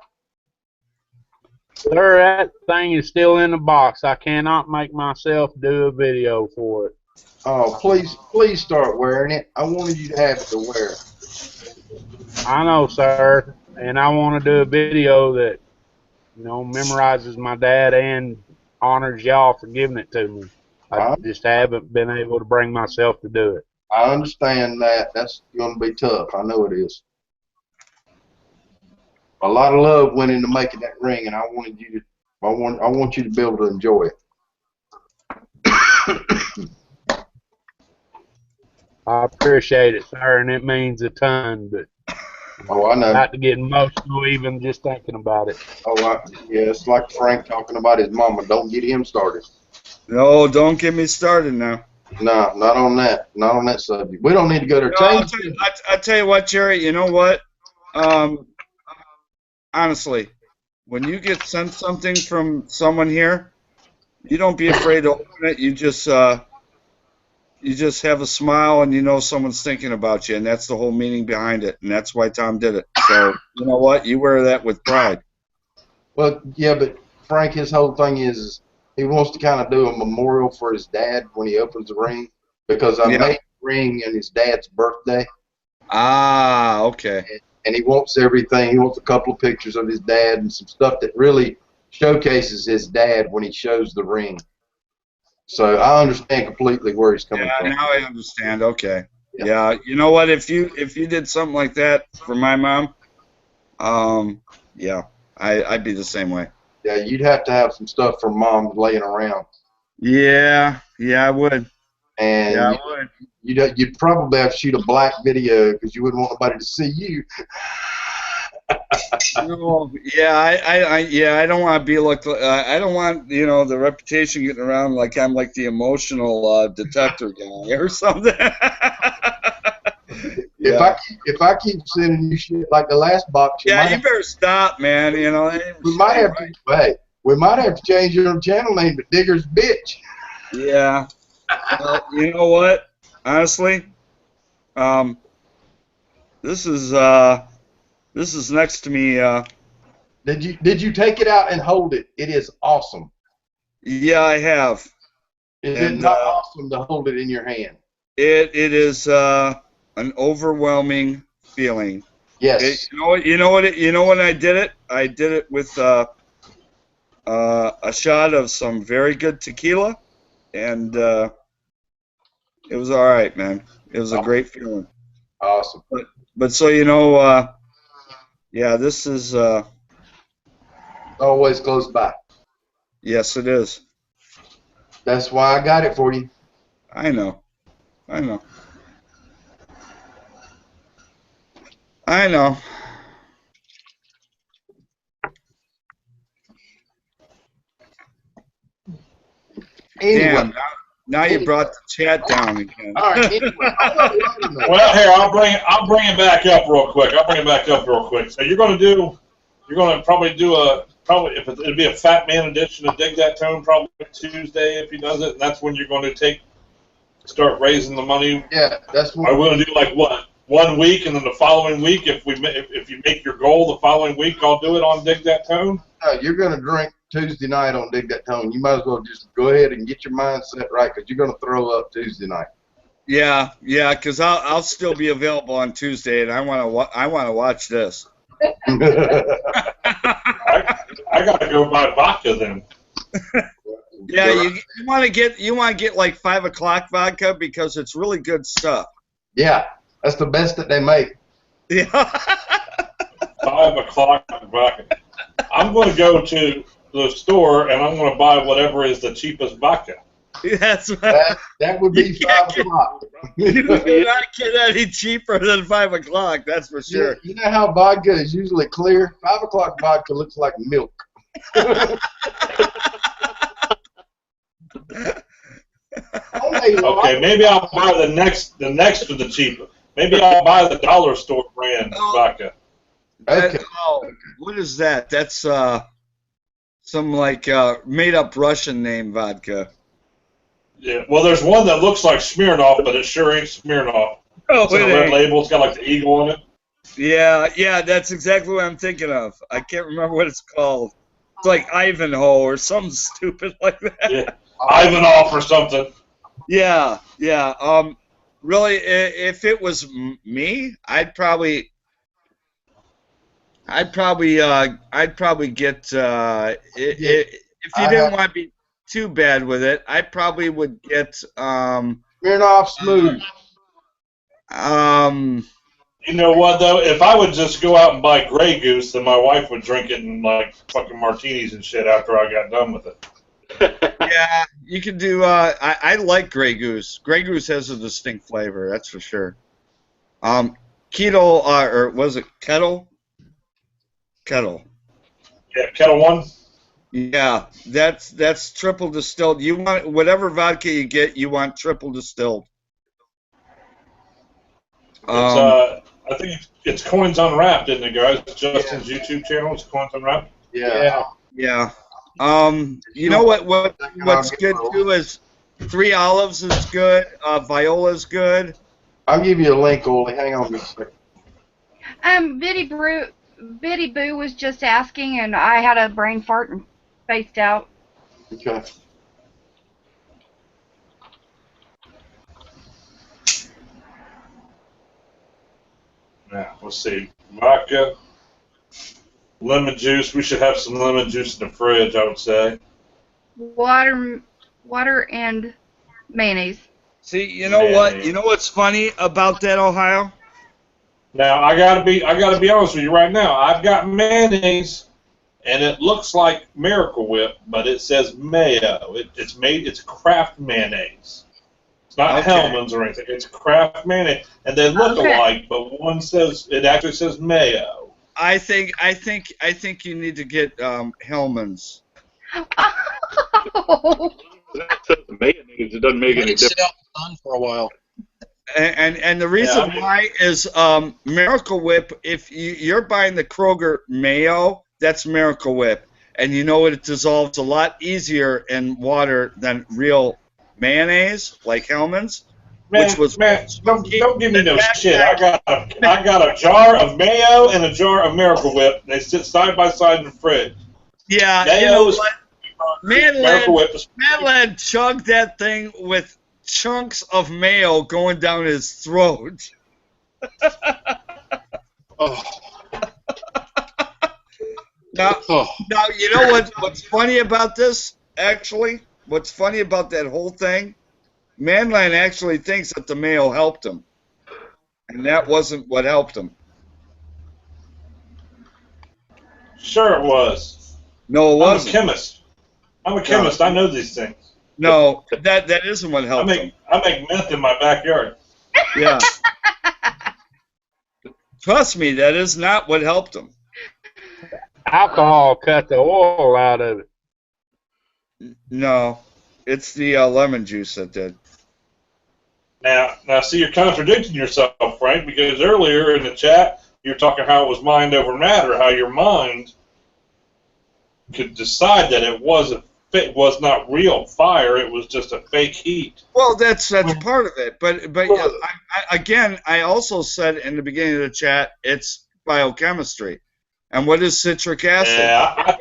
Sir, that thing is still in the box. I cannot make myself do a video for it. Oh, please start wearing it. I wanted you to have it to wear. I know, sir, and I want to do a video that, you know, memorizes my dad and honors y'all for giving it to me. I just haven't been able to bring myself to do it. I understand that. That's going to be tough. I know it is. A lot of love went into making that ring, and I want you to be able to enjoy it. I appreciate it, sir, and it means a ton, but Oh, I know. not to get emotional even just thinking about it. Oh, yeah, it's like Frank talking about his mama. Don't get him started. No, don't get me started now. No, not on that. Not on that subject. We don't need to go there. No, I'll tell you what, Jerry. You know what? Honestly, when you get sent something from someone here, you don't be afraid to open it. You just have a smile and you know someone's thinking about you, and that's the whole meaning behind it, and that's why Tom did it. So you know what? You wear that with pride. Well, yeah, but Frank, his whole thing is he wants to kind of do a memorial for his dad when he opens the ring because I made the ring on his dad's birthday. Ah, okay. And he wants everything. He wants a couple of pictures of his dad and some stuff that really showcases his dad when he shows the ring. So I understand completely where he's coming from. Yeah, now I understand. Okay. Yeah, you know what? If you did something like that for my mom, yeah, I'd be the same way. Yeah, you'd have to have some stuff from Mom laying around. Yeah, I would. And yeah, I would. You'd probably have to shoot a black video because you wouldn't want nobody to see you. No, I don't want to be like I don't want the reputation getting around like I'm like the emotional detector guy or something. If I keep sending you shit like the last box, you better stop, man. We might have to change your channel name to Digger's Bitch. Yeah. Well, you know what? Honestly, this is next to me. Did you take it out and hold it? It is awesome. Yeah, I have. Is it not awesome to hold it in your hand? It is an overwhelming feeling. Yes. You know what I did it? I did it with a shot of some very good tequila, and it was all right, man. It was a great feeling. Awesome. But so yeah, this is always close by. Yes, it is. That's why I got it for you. I know. Anyway, damn, now you brought the chat down again. All right. Anyway, well, here I'll bring it back up real quick. So you're going to probably do it'll be a Fat Man edition of Dig That Tone probably Tuesday if he does it, and that's when you're going to start raising the money. Yeah, that's what. Are we going to do like what? 1 week, and then the following week, if you make your goal the following week, I'll do it on Dig That Tone? No, you're going to drink Tuesday night on Dig That Tone. You might as well just go ahead and get your mindset right because you're going to throw up Tuesday night. Yeah, because I'll still be available on Tuesday, and I want to watch this. I got to go buy vodka then. Yeah, you want to get like 5 o'clock vodka because it's really good stuff. Yeah. That's the best that they make. Yeah. 5 o'clock vodka. I'm going to go to the store and I'm going to buy whatever is the cheapest vodka. That's right. That would be 5 o'clock. You cannot get any cheaper than 5 o'clock. That's for sure. You know how vodka is usually clear? 5 o'clock vodka looks like milk. Okay, maybe I'll buy the next to the cheapest. Maybe I'll buy the dollar store brand vodka. Okay. What is that? That's some like made up Russian name vodka. Yeah. Well, there's one that looks like Smirnoff, but it sure ain't Smirnoff. Oh, It's a red label. It's got like the eagle on it. Yeah, that's exactly what I'm thinking of. I can't remember what it's called. It's like Ivanhoe or something stupid like that. Yeah, Ivanhoe or something. Yeah. Really, if it was me, I'd probably get if you didn't want to be too bad with it, I probably would get Smirnoff Smooth. You know what though? If I would just go out and buy Grey Goose, then my wife would drink it in like fucking martinis and shit after I got done with it. Yeah, you can do. I like Grey Goose. Grey Goose has a distinct flavor, that's for sure. Keto, or was it Kettle? Kettle. Yeah, Kettle One. Yeah, that's triple distilled. You want whatever vodka you get, you want triple distilled. I think it's Coins Unwrapped, isn't it, guys? Justin's YouTube channel is Coins Unwrapped. Yeah. You know what's good too is 3 Olives is good. Viola's good. I'll give you a link, Oli. Hang on just a second. Biddy Boo was just asking, and I had a brain fart and spaced out. Okay. Now, let's see. Vodka, lemon juice. We should have some lemon juice in the fridge, I would say. Water and mayonnaise. See, you know what? You know what's funny about that, Ohio? Now, I gotta be honest with you right now. I've got mayonnaise, and it looks like Miracle Whip, but it says mayo. It's Kraft mayonnaise. It's not Hellman's or anything. It's Kraft mayonnaise, and they look alike, but one says it actually says mayo. I think you need to get Hellman's. Oh. That says mayonnaise. It doesn't make any difference. Sit out in the sun for a while. And the reason why is Miracle Whip. If you're buying the Kroger mayo, that's Miracle Whip, and you know it dissolves a lot easier in water than real mayonnaise, like Hellman's. Don't give me no shit. I got a jar of mayo and a jar of Miracle Whip. They sit side by side in the fridge. Yeah, mayo, you know what? Miracle Manlad chugged that thing with chunks of mayo going down his throat. Oh. Now, you know what's funny about this, actually? What's funny about that whole thing? Manland actually thinks that the mayo helped him. And that wasn't what helped him. Sure it was. No, it wasn't. I'm a chemist. I know these things. No, that isn't what helped him. I make meth in my backyard. Yeah. Trust me, that is not what helped him. Alcohol cut the oil out of it. No, it's the lemon juice that did. Now, see, you're contradicting yourself, Frank, because earlier in the chat, you were talking how it was mind over matter, how your mind could decide that it was not real fire, it was just a fake heat. Well, that's part of it. But I also said in the beginning of the chat, it's biochemistry. And what is citric acid? Yeah,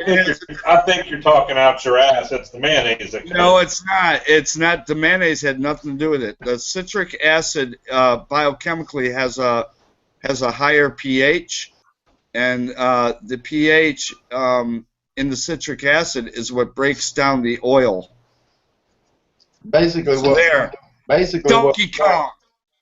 I think you're talking out your ass. It's the mayonnaise. No, it's not. It's not. The mayonnaise had nothing to do with it. The citric acid biochemically has a higher pH, and the pH in the citric acid is what breaks down the oil. Basically,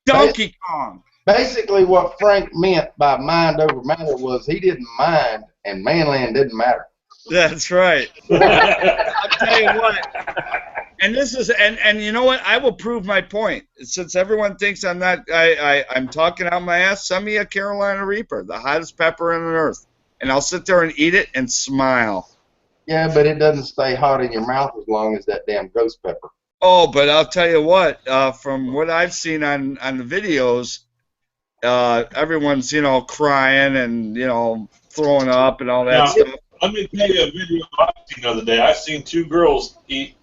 Donkey Kong. Basically, what Frank meant by mind over matter was he didn't mind, and Manland didn't matter. That's right. I'll tell you what. And this is and you know what? I will prove my point. Since everyone thinks I'm not, I'm talking out my ass. Send me a Carolina Reaper, the hottest pepper on earth, and I'll sit there and eat it and smile. Yeah, but it doesn't stay hot in your mouth as long as that damn ghost pepper. Oh, but I'll tell you what. From what I've seen on the videos, everyone's crying and throwing up and all that Now, stuff. let me tell you a video I seen the other day. I seen two girls eat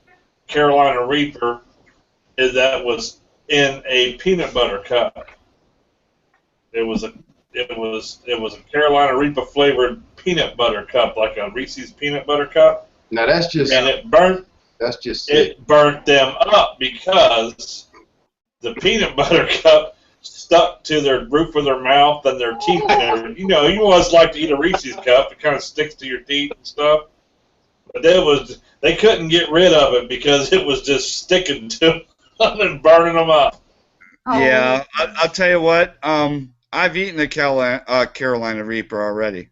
Carolina Reaper that was in a peanut butter cup. It was a Carolina Reaper flavored peanut butter cup, like a Reese's peanut butter cup. Now that's just And it burnt. That's just sick. It burnt them up because the peanut butter cup stuck to their roof of their mouth and their teeth and everything. You always like to eat a Reese's cup. It kind of sticks to your teeth and stuff. But they couldn't get rid of it because it was just sticking to them and burning them up. Oh. Yeah, I'll tell you what. I've eaten a Carolina Reaper already.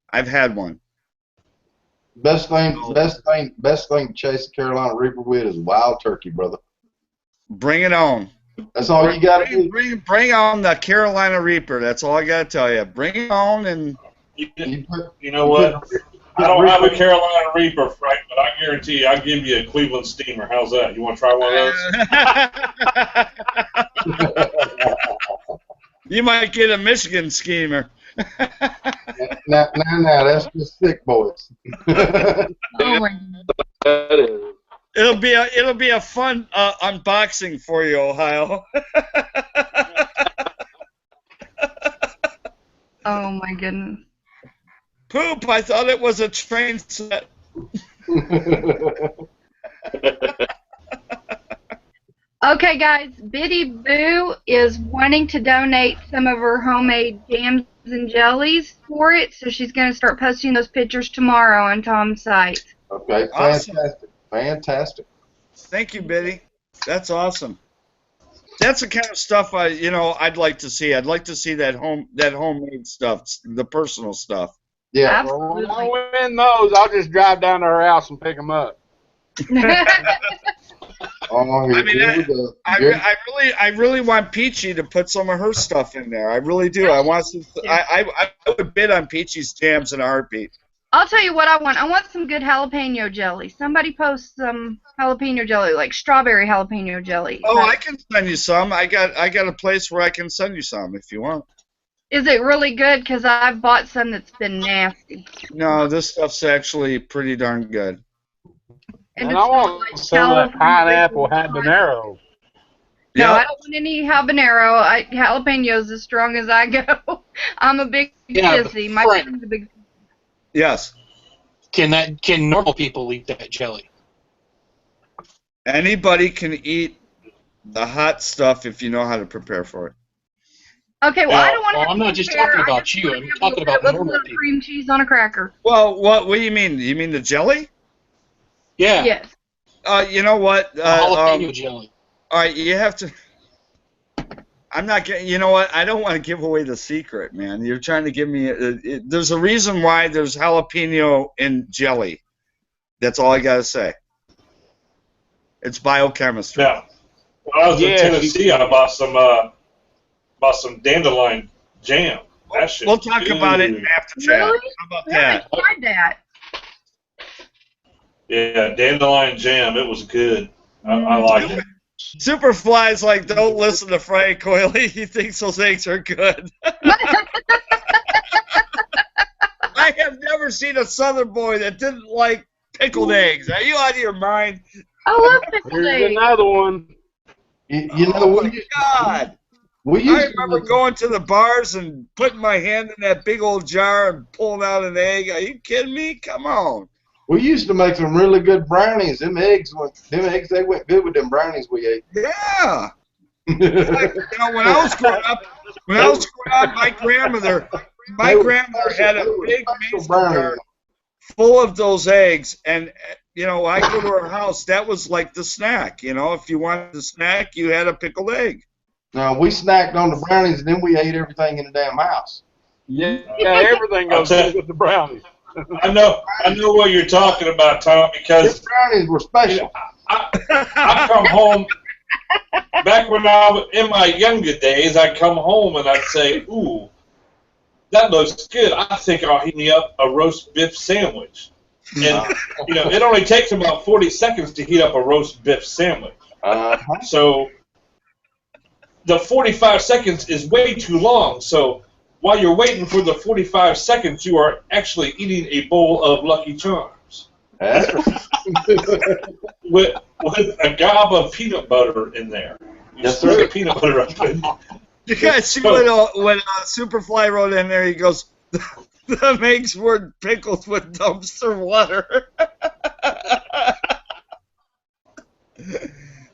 I've had one. Best thing to chase a Carolina Reaper with is wild turkey, brother. Bring it on. That's all you got to do. Bring on the Carolina Reaper. That's all I got to tell you. Bring it on and. You know what? I don't have a Carolina Reaper, Frank, but I guarantee you I'll give you a Cleveland Steamer. How's that? You want to try one of those? You might get a Michigan Steamer. Now, that's just sick, boys. It'll be a fun unboxing for you, Ohio. Oh my goodness. Poop! I thought it was a train set. Okay, guys, Biddy Boo is wanting to donate some of her homemade jams and jellies for it, so she's going to start posting those pictures tomorrow on Tom's site. Okay, Awesome. Fantastic. Thank you, Biddy. That's awesome. That's the kind of stuff I'd like to see. I'd like to see that homemade stuff, the personal stuff. Yeah. Absolutely. Well, when I win those, I'll just drive down to her house and pick them up. I really want Peachy to put some of her stuff in there. I really do. I want some. I would bid on Peachy's jams in a heartbeat. I'll tell you what I want. I want some good jalapeno jelly. Somebody post some jalapeno jelly, like strawberry jalapeno jelly. Oh, I can send you some. I got a place where I can send you some if you want. Is it really good? Because I've bought some that's been nasty. No, this stuff's actually pretty darn good. And I want some of that pineapple habanero. No, I don't want any habanero. Jalapenos as strong as I go. I'm a big sissy. My son's a big. Yes. Can normal people eat that jelly? Anybody can eat the hot stuff if you know how to prepare for it. Okay, well, I don't want to. I'm not just talking about you. I'm talking about normal people. Cream cheese on a cracker. Well, what do you mean? You mean the jelly? Yeah. Yes. You know what? Jalapeno jelly. All right, you have to. I'm not getting. You know what? I don't want to give away the secret, man. You're trying to give me. There's a reason why there's jalapeno in jelly. That's all I gotta say. It's biochemistry. Yeah. When I was in Tennessee, I bought some dandelion jam. That shit. We'll talk about it in after chat. Really? How about I haven't that? tried that. Yeah, dandelion jam. It was good. I like it. Superfly's like, don't listen to Frank Coyley. He thinks those eggs are good. I have never seen a Southern boy that didn't like pickled eggs. Are you out of your mind? I love pickled Here's eggs. another one. You know, Oh my God. we I used remember going to the bars and putting my hand in that big old jar and pulling out an egg. Are you kidding me? Come on. We used to make some really good brownies. Them eggs, they went good with them brownies we ate. Yeah. When I was growing up, my grandmother had a big mason jar full of those eggs, and I go to her house. That was like the snack. If you wanted the snack, you had a pickled egg. No, we snacked on the brownies, and then we ate everything in the damn house. Yeah, everything goes good with the brownies. I know what you're talking about, Tom, because Them brownies were special. I come home, back when I was in my younger days, I'd come home and I'd say, ooh, that looks good. I think I'll heat me up a roast beef sandwich. And, it only takes about 40 seconds to heat up a roast beef sandwich. So the 45 seconds is way too long. So while you're waiting for the 45 seconds, you are actually eating a bowl of Lucky Charms. That's right. with a gob of peanut butter in there. Yes, Stick sir. the peanut butter up in. You guys see when Superfly wrote in there, he goes, the makes word pickled with dumpster water.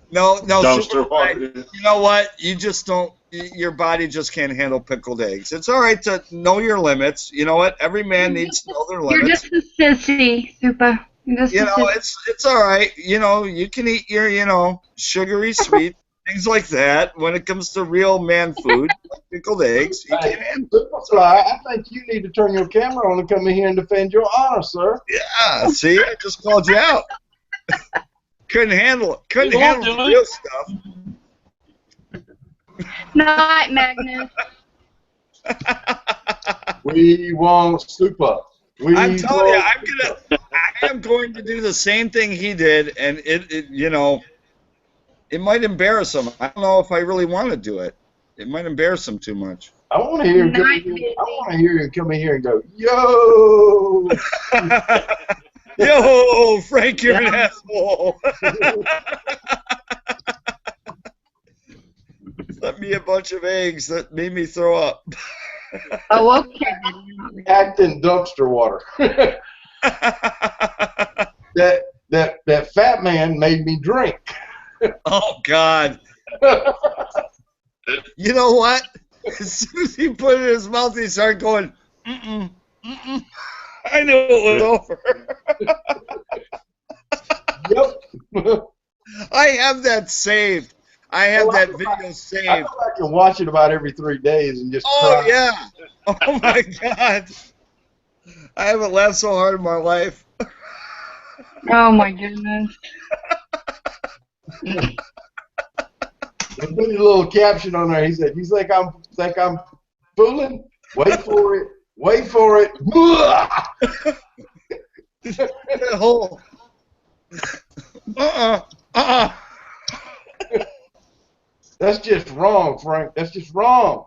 No, Dumpster Superfly, water. you know what? You just don't, your body just can't handle pickled eggs. It's all right to know your limits. You know what? Every man needs to know their You're limits. just a sissy, Super. You're just a sissy. It's all right. You can eat your, sugary sweet, things like that. When it comes to real man food, like pickled eggs, you can't handle it. Superfly, I think you need to turn your camera on and come in here and defend your honor, sir. Yeah, see, I just called you out. Couldn't handle it. Couldn't handle the real stuff. Night, Magnus. We want Super. I'm telling you, I am going to do the same thing he did, and it might embarrass him. I don't know if I really want to do it. It might embarrass him too much. I want to hear him come in here. I want to hear him come in here and go, yo. Yo, Frank, you're an asshole. Let me a bunch of eggs that made me throw up. Oh, okay. Acting dumpster water. that fat man made me drink. Oh, God. You know what? As soon as he put it in his mouth, he started going, mm-mm, mm-mm. I knew it was over. Yep. I have that saved. I have that video saved. I go back and watch it about every 3 days and just Oh, cry. yeah. Oh, my God. I haven't laughed so hard in my life. Oh, my goodness. And put a little caption on there. He said, "You think I'm fooling? Wait for it. Wait for it." That whole... That's just wrong, Frank. That's just wrong.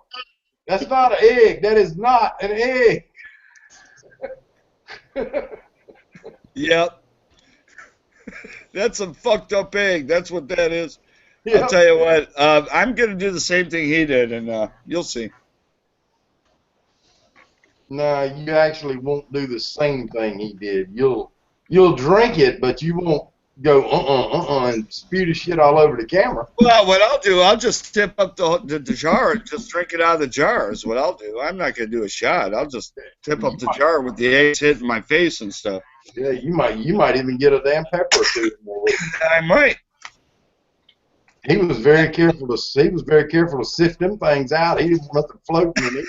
That's not an egg. That is not an egg. Yep. That's a fucked up egg. That's what that is. Yep. I'll tell you what. I'm going to do the same thing he did, and you'll see. No, you actually won't do the same thing he did. You'll drink it, but you won't go and spew the shit all over the camera. Well, what I'll do, I'll just tip up the jar and just drink it out of the jar is what I'll do. I'm not going to do a shot. I'll just tip up the jar with the eggs hitting my face and stuff. Yeah, you might even get a damn pepper or two more. I might. He was very careful to sift them things out. He didn't want nothing floating in it.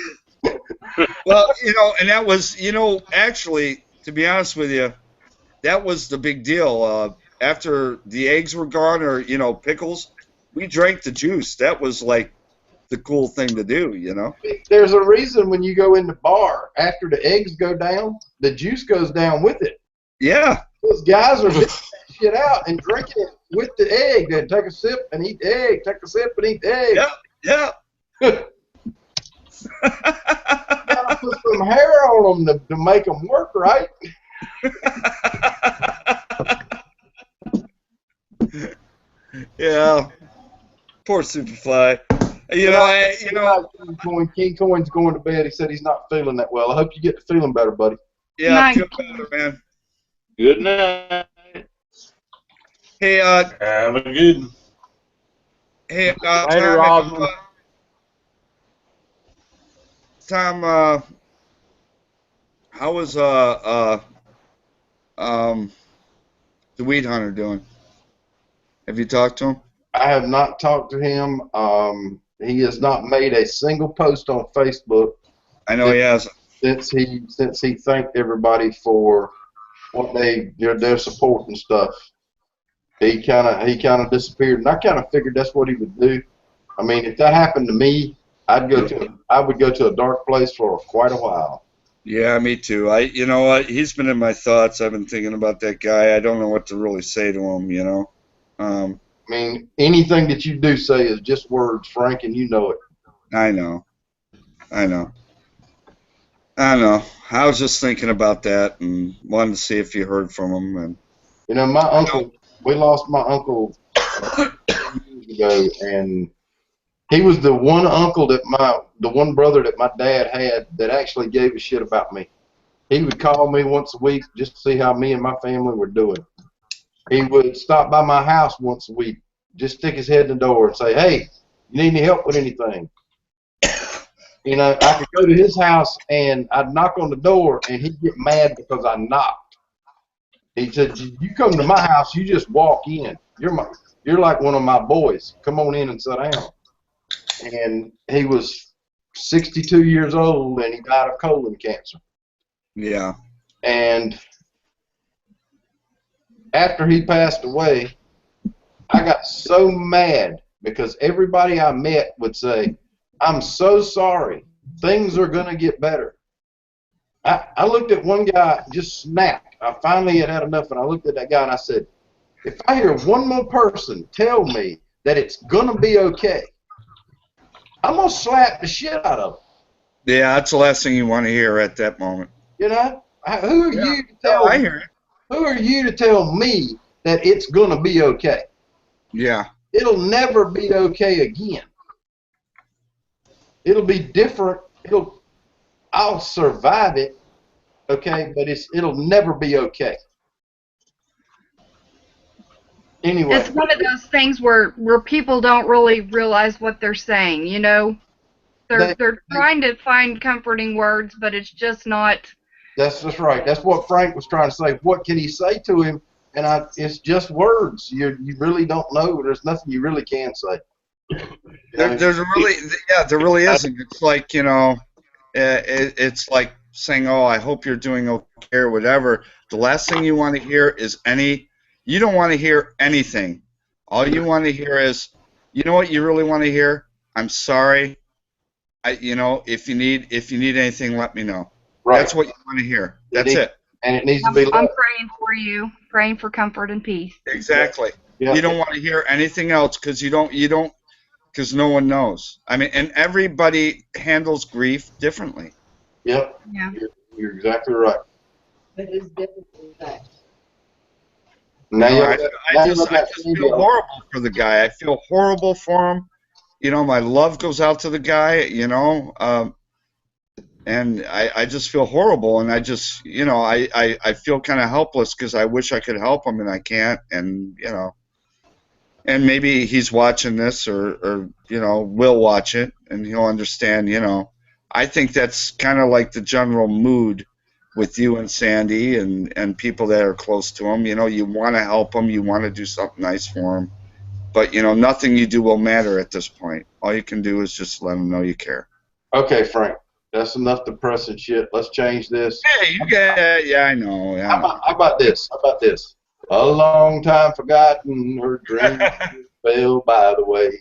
Well, and that was, actually, to be honest with you, that was the big deal. After the eggs were gone, or pickles, we drank the juice. That was like the cool thing to do, There's a reason when you go in the bar, after the eggs go down, the juice goes down with it. Yeah. Those guys are mixing that shit out and drinking it with the egg. They take a sip and eat the egg. Take a sip and eat the egg. Yeah. You gotta put some hair on them to make them work right. Yeah. Poor Superfly. King Coin's going to bed. He said he's not feeling that well. I hope you get to feeling better, buddy. Yeah, feel better, man. Good night. Hey, Have a good. Hey, Later, Osmond. Tom, how was the weed hunter doing? Have you talked to him? I have not talked to him. He has not made a single post on Facebook. I know he hasn't. since he thanked everybody for what their support and stuff. He kind of disappeared, and I kind of figured that's what he would do. I mean, if that happened to me, I would go to a dark place for quite a while. Yeah, me too. You know what? He's been in my thoughts. I've been thinking about that guy. I don't know what to really say to him, you know. I mean, anything that you do say is just words, Frank, and you know it. I know. I was just thinking about that and wanted to see if you heard from him. And you know, we lost my uncle years ago, and he was the one uncle the one brother that my dad had that actually gave a shit about me. He would call me once a week just to see how me and my family were doing. He would stop by my house once a week, just stick his head in the door and say, "Hey, you need any help with anything?" You know, I could go to his house and I'd knock on the door and he'd get mad because I knocked. He said, "You come to my house, you just walk in. You're like one of my boys. Come on in and sit down." And he was 62 years old and he died of colon cancer. yeah. And after he passed away, I got so mad because everybody I met would say, "I'm so sorry. Things are going to get better." I looked at one guy, just snapped. I finally had enough, and I looked at that guy and I said, "If I hear one more person tell me that it's going to be okay, I'm going to slap the shit out of them." Yeah, that's the last thing you want to hear at that moment. You know? Who are you to tell I hear it. Who are you to tell me that it's going to be okay? Yeah. It'll never be okay again. It'll be different. I'll survive it, okay, but it'll never be okay. Anyway, It's one of those things where people don't really realize what they're saying, you know? They're trying to find comforting words, but it's just not. That's right. That's what Frank was trying to say. What can he say to him? And it's just words. You really don't know. There's nothing you really can say. There really isn't. It's like, you know, it's like saying, "Oh, I hope you're doing okay," or whatever. The last thing you want to hear is you don't want to hear anything. All you want to hear is, you know what you really want to hear? "I'm sorry. You know, if you need anything, let me know." Right. That's what you want to hear. That's it. And it needs to be. I'm praying for you, praying for comfort and peace. Exactly. Yeah. You don't want to hear anything else because because no one knows. I mean, and everybody handles grief differently. Yep. Yeah. You're exactly right. But it's definitely that. I just feel horrible for the guy. I feel horrible for him. You know, my love goes out to the guy, you know, and I just feel horrible, and I just, you know, I feel kind of helpless because I wish I could help him, and I can't, and, you know, and maybe he's watching this or you know, will watch it, and he'll understand, you know. I think that's kind of like the general mood with you and Sandy and people that are close to him. You know, you want to help him, you want to do something nice for him. But, you know, nothing you do will matter at this point. All you can do is just let them know you care. Okay, Frank. That's enough depressing shit. Let's change this. Hey, you get it. Yeah, I know. Yeah. How about this? A long time forgotten, her dreams fell by the way.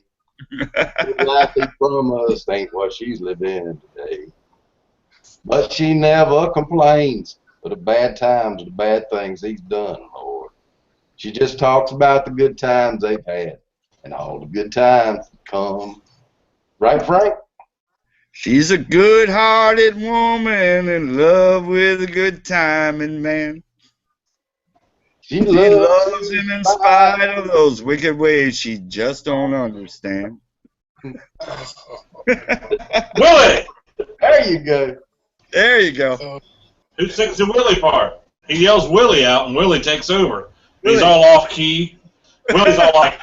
The life he promised ain't what she's living today. But she never complains for the bad times or the bad things he's done, Lord. She just talks about the good times they've had. And all the good times come. Right, Frank? She's a good-hearted woman in love with a good timing man. She loves him in spite of those wicked ways she just don't understand. Willie! There you go. There you go. Who sings the Willie part? He yells Willie out, and Willie takes over. He's all off key. Willie's all like,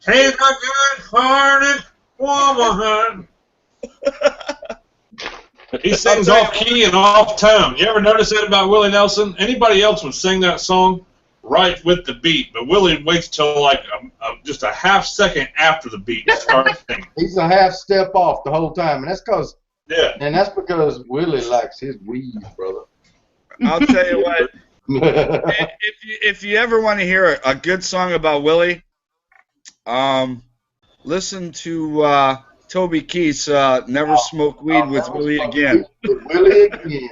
"He's a good-hearted woman." He sings off key and off tone. You ever notice that about Willie Nelson? Anybody else would sing that song right with the beat, but Willie waits till like just a half second after the beat to start singing. He's a half step off the whole time, and that's because Yeah. And that's because Willie likes his weed, brother. I'll tell you what. If you ever want to hear a good song about Willie, listen to Toby Keith's "Never Smoke Weed with Willie Again." Willie again.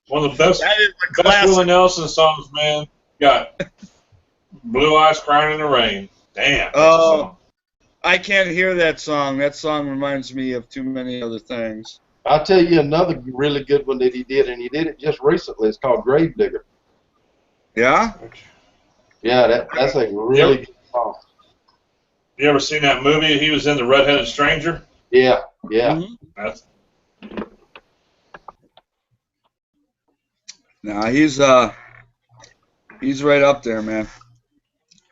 One of the best, That is a best Willie classic. Nelson songs, man. Got Blue Eyes Crying in the Rain. Damn. That's a Oh, song. I can't hear that song. That song reminds me of too many other things. I'll tell you another really good one that he did, and he did it just recently. It's called Gravedigger. Yeah? Yeah, that's a really good song. You ever seen that movie? He was in The Red-Headed Stranger. Yeah. Mhm. That's No, he's right up there, man.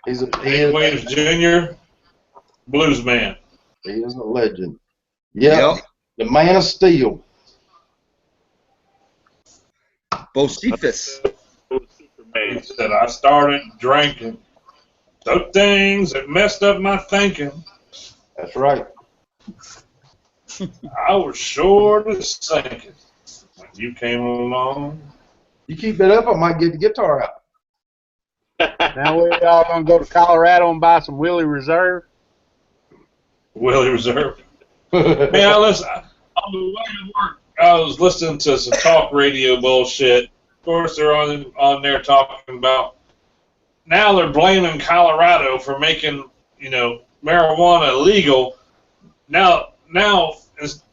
He Hank Williams Jr., blues man. is a legend. Yeah, the Man of Steel. Bocephus. He said, I started drinking. So things that messed up my thinking. That's right. I was sure to sinking when you came along. You keep that up, I might get the guitar out. Now we all gonna go to Colorado and buy some Willie Reserve. Willie Reserve. Man, on the way to work, I was listening to some talk radio bullshit. Of course, they're on there talking about now they're blaming Colorado for making marijuana illegal. Now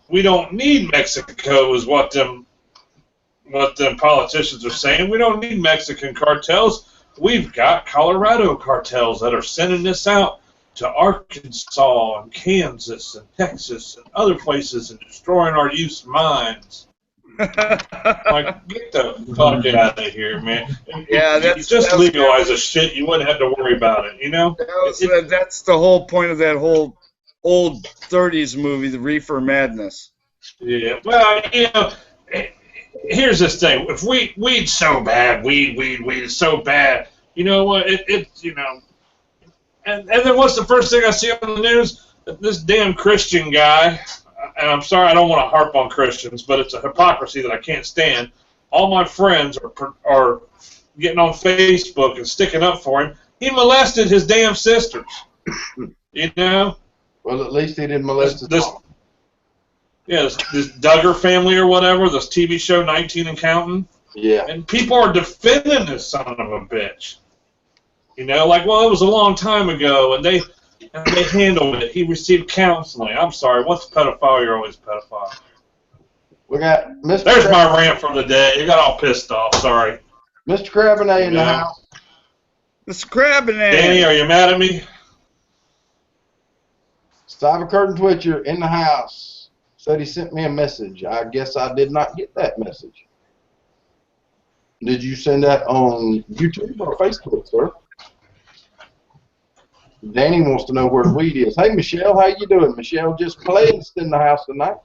we don't need Mexico, is what them politicians are saying. We don't need Mexican cartels. We've got Colorado cartels that are sending this out to Arkansas and Kansas and Texas and other places and destroying our youth's minds. Like, get the fuck out of here, man. Yeah, if you just legalize this shit, you wouldn't have to worry about it, you know? That's the whole point of that whole old 30s movie, The Reefer Madness. Yeah, well, here's this thing. If weed's so bad, weed is so bad, you know what, and then what's the first thing I see on the news? This damn Christian guy, and I'm sorry I don't want to harp on Christians, but it's a hypocrisy that I can't stand. All my friends are getting on Facebook and sticking up for him. He molested his damn sisters, you know? Well, at least he didn't molest his mom. Yeah, this Duggar family or whatever, this TV show 19 and Counting. Yeah. And people are defending this son of a bitch. You know, like, well, it was a long time ago, and they handled it. He received counseling. I'm sorry, once a pedophile, you're always a pedophile. We got Mr. There's my rant for the day. You got all pissed off. Sorry. Mr. Crabinay in the house. Mr. Crabinay. Danny, are you mad at me? Cyber Curtain Twitcher in the house. Said he sent me a message. I guess I did not get that message. Did you send that on YouTube or Facebook, sir? Danny wants to know where the weed is. Hey, Michelle, how you doing? Michelle just played in the house tonight.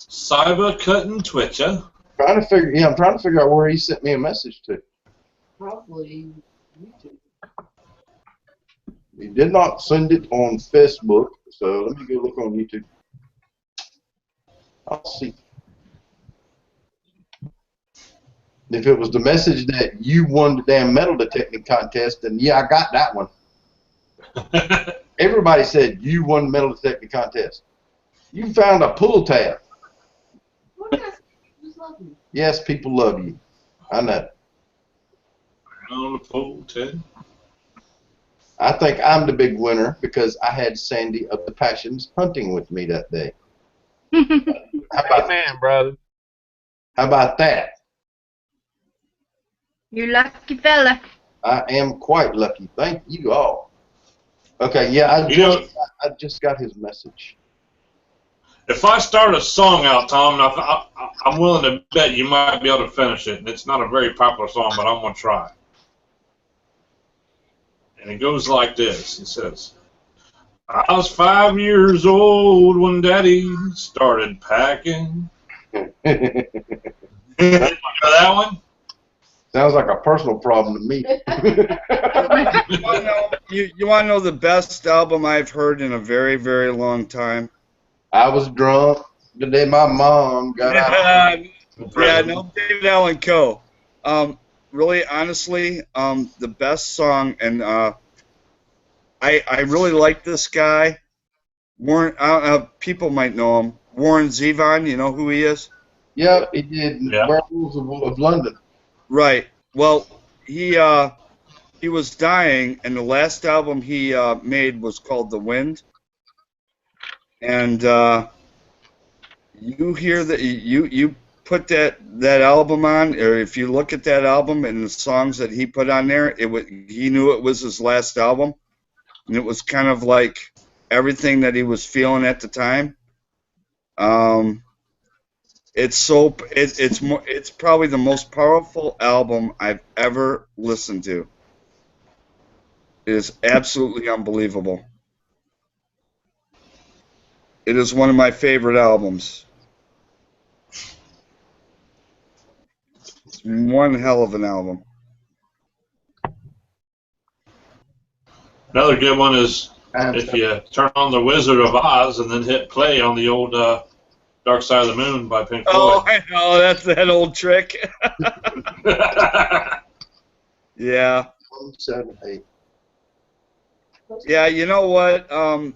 Cyber Cutting Twitcher. I'm trying to figure out where he sent me a message to. Probably YouTube. He did not send it on Facebook, so let me go look on YouTube. I'll see. If it was the message that you won the damn metal detecting contest, then yeah, I got that one. Everybody said you won the metal detecting contest. You found a pull tab. Yes, people love you. I know. On the pull tab. I think I'm the big winner because I had Sandy of the Passions hunting with me that day. Amen, brother. How about that? You lucky fella. I am quite lucky. Thank you all. Okay, yeah, I just got his message. If I start a song out, Tom, I'm willing to bet you might be able to finish it. And it's not a very popular song, but I'm going to try. And it goes like this. It says, I was 5 years old when Daddy started packing. You know that one? sounds like a personal problem to me. You want to know the best album I've heard in a very, very long time? I was drunk the day my mom got out. Yeah, no, David Allan Coe. Really, honestly, the best song, and I really like this guy. Warren, people might know him. Warren Zevon, you know who he is? Yep, he did Werewolves of London. Right. Well, he was dying, and the last album he made was called The Wind. And you hear that you put that album on, or if you look at that album and the songs that he put on there, he knew it was his last album, and it was kind of like everything that he was feeling at the time. It's probably the most powerful album I've ever listened to. It is absolutely unbelievable. It is one of my favorite albums. It's one hell of an album. Another good one is if you turn on The Wizard of Oz and then hit play on the old Dark Side of the Moon by Pink Floyd. Oh, I know. That's that old trick. Yeah. 178. Yeah, you know what? The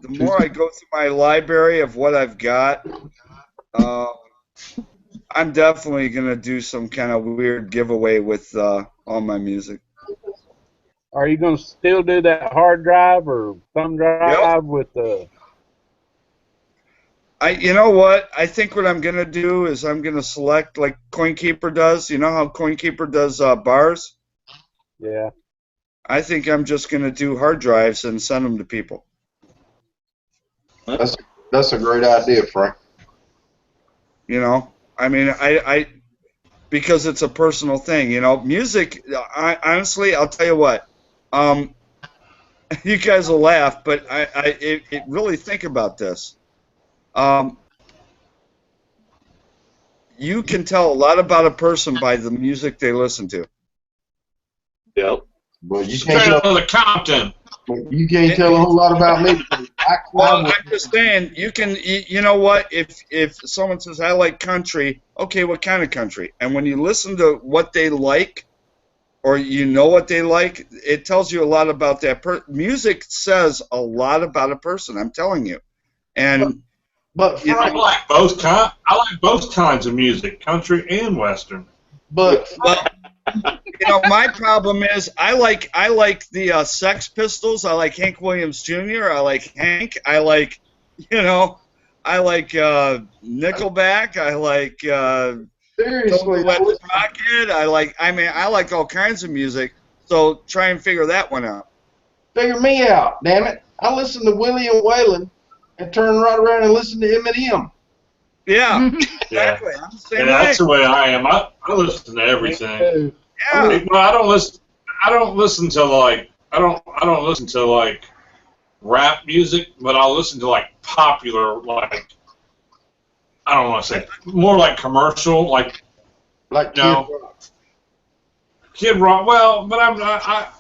more I go through my library of what I've got, I'm definitely going to do some kind of weird giveaway with all my music. Are you going to still do that hard drive or thumb drive with the... You know what? I think what I'm going to do is I'm going to select like CoinKeeper does. You know how CoinKeeper does bars? Yeah. I think I'm just going to do hard drives and send them to people. That's a great idea, Frank. You know, I mean, because it's a personal thing. You know, music. Honestly, I'll tell you what. You guys will laugh, but it really think about this. You can tell a lot about a person by the music they listen to. Yep. Well, you can't tell the Compton. You can't tell a whole lot about me. Well, I'm just saying, you know what? If someone says I like country, okay, what kind of country? And when you listen to what they like, or you know what they like, it tells you a lot about that person. Music says a lot about a person. I'm telling you. And but you know, I like both kinds of music, country and western. But you know, my problem is I like the Sex Pistols. I like Hank Williams Jr. I like Hank. I like Nickelback. I like seriously, Rocket. I like all kinds of music. So try and figure that one out. Figure me out, damn it! I listen to William Whalen and turn right around and listen to Eminem. Yeah, exactly. I'm the same way. That's the way I am. I listen to everything. Yeah. Well, I don't listen to like rap music, but I'll listen to like popular, like I don't want to say more like commercial, like Kid Rock. Well, but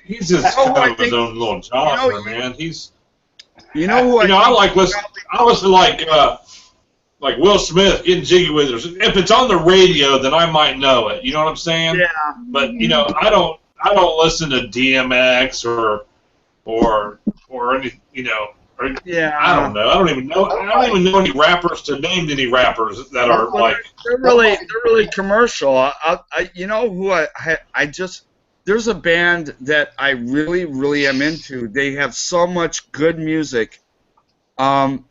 he's just kind of his own little genre, man. He's who I listen like Will Smith getting jiggy with it. If it's on the radio, then I might know it. You know what I'm saying? Yeah. But you know, I don't listen to DMX or any, you know. Yeah. I don't know. I don't even know any rappers to name any rappers that are like. They're really commercial. You know who I just. There's a band that I really, really am into. They have so much good music. And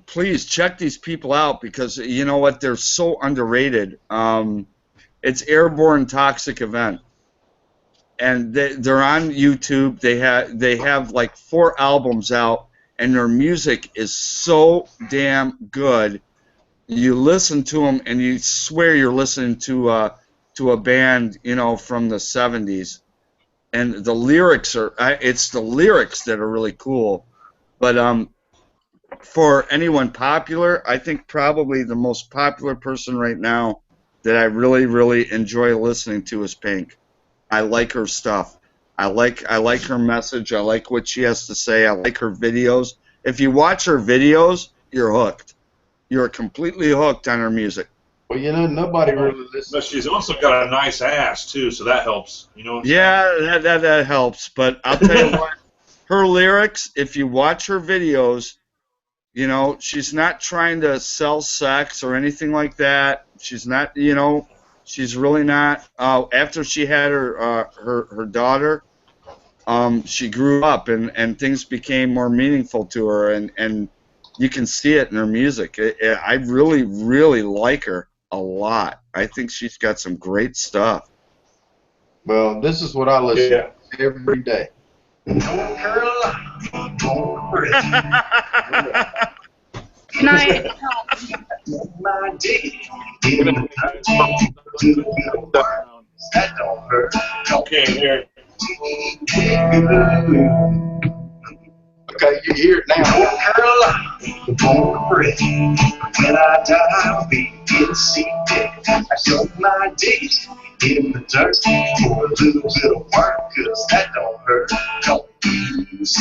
please check these people out because you know what, they're so underrated. It's Airborne Toxic Event, and they're on YouTube. They have like 4 albums out, and their music is so damn good. You listen to them, and you swear you're listening to a band, you know, from the '70s. And the lyrics it's the lyrics that are really cool. But for anyone popular, I think probably the most popular person right now that I really, really enjoy listening to is Pink. I like her stuff. I like her message. I like what she has to say. I like her videos. If you watch her videos, you're hooked. You're completely hooked on her music. Well, you know, nobody really listens. But she's also got a nice ass too, so that helps. You know what I'm Yeah, that helps. But I'll tell you what, her lyrics, if you watch her videos, you know, she's not trying to sell sex or anything like that. She's not, you know, she's really not. After she had her daughter, she grew up and things became more meaningful to her, and you can see it in her music. I really, really like her a lot. I think she's got some great stuff. Well, this is what I listen to every day. Good night. Okay, here. Okay, you hear it now. When I die, I'll be in seated. I soak my dick in the dirt for a little bit of work, cause that don't hurt. Don't use.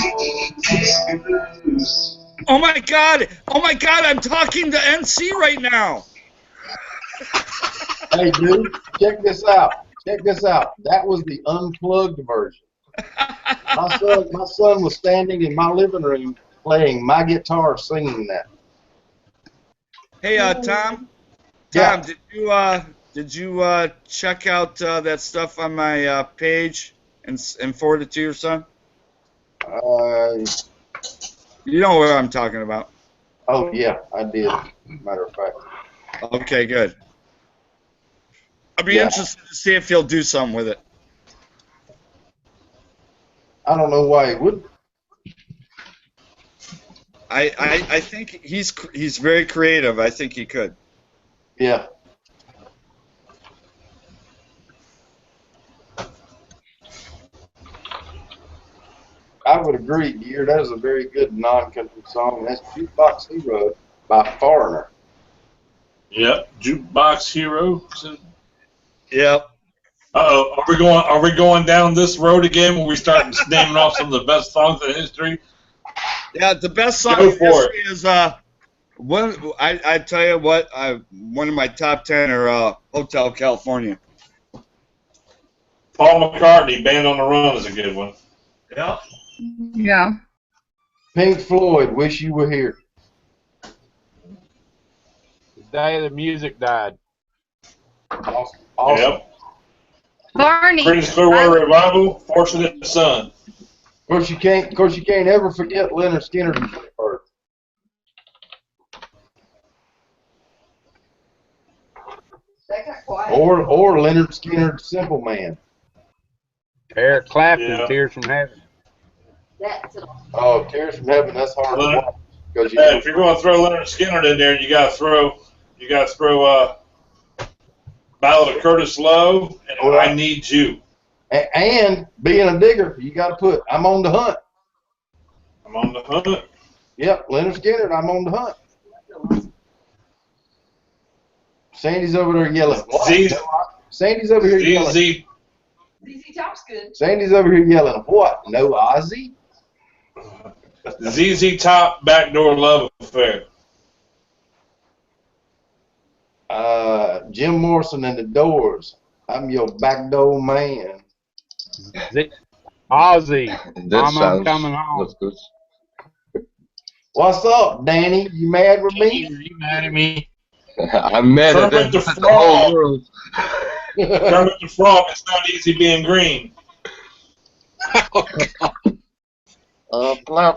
Oh my God! Oh my God! I'm talking to NC right now. Hey, dude, check this out. Check this out. That was the unplugged version. My son was standing in my living room playing my guitar, singing that. Hey, Tom. Yeah. Tom, did you check out that stuff on my page and forward it to your son? You know what I'm talking about. Oh yeah, I did. Matter of fact. Okay, good. I'd be interested to see if he'll do something with it. I don't know why he wouldn't. I think he's very creative. I think he could. Yeah. I would agree, dear. That is a very good non-country song. That's Jukebox Hero by Foreigner. Yep, Jukebox Hero. Yep. Uh-oh, are we going down this road again when we start naming off some of the best songs in history? Yeah, the best song Go in for history is one. I tell you what, one of my top 10 are Hotel California. Paul McCartney, Band on the Run is a good one. Yeah. Yeah. Pink Floyd, Wish You Were Here. The day the music died. Awesome. Yep. Barney. Creedence Clearwater Revival, Fortunate Son. Of course, you can't ever forget Leonard Skinner and Freebird. Or Leonard Skinner, Simple Man. Eric Clapton, Tears from Heaven. Oh, Tears from Heaven, that's hard to watch. Because If you're going to throw Leonard Skinner in there, you got to throw Ballad of Curtis Lowe and I Need You. And being a digger, you got to put I'm on the hunt. I'm on the hunt. Yep, Leonard Skinner and I'm on the hunt. Sandy's over there yelling. Sandy's over here yelling. ZZ Top's good. Sandy's over here yelling. What? No Ozzy? ZZ Top, Backdoor Love Affair. Jim Morrison and the Doors. I'm your backdoor man. Ozzy, Mama, I'm coming home. What's up, Danny? You mad with me? You mad at me? I'm mad at Kermit the the whole Frog. world. Kermit the Frog, it's not easy being green. I'm glad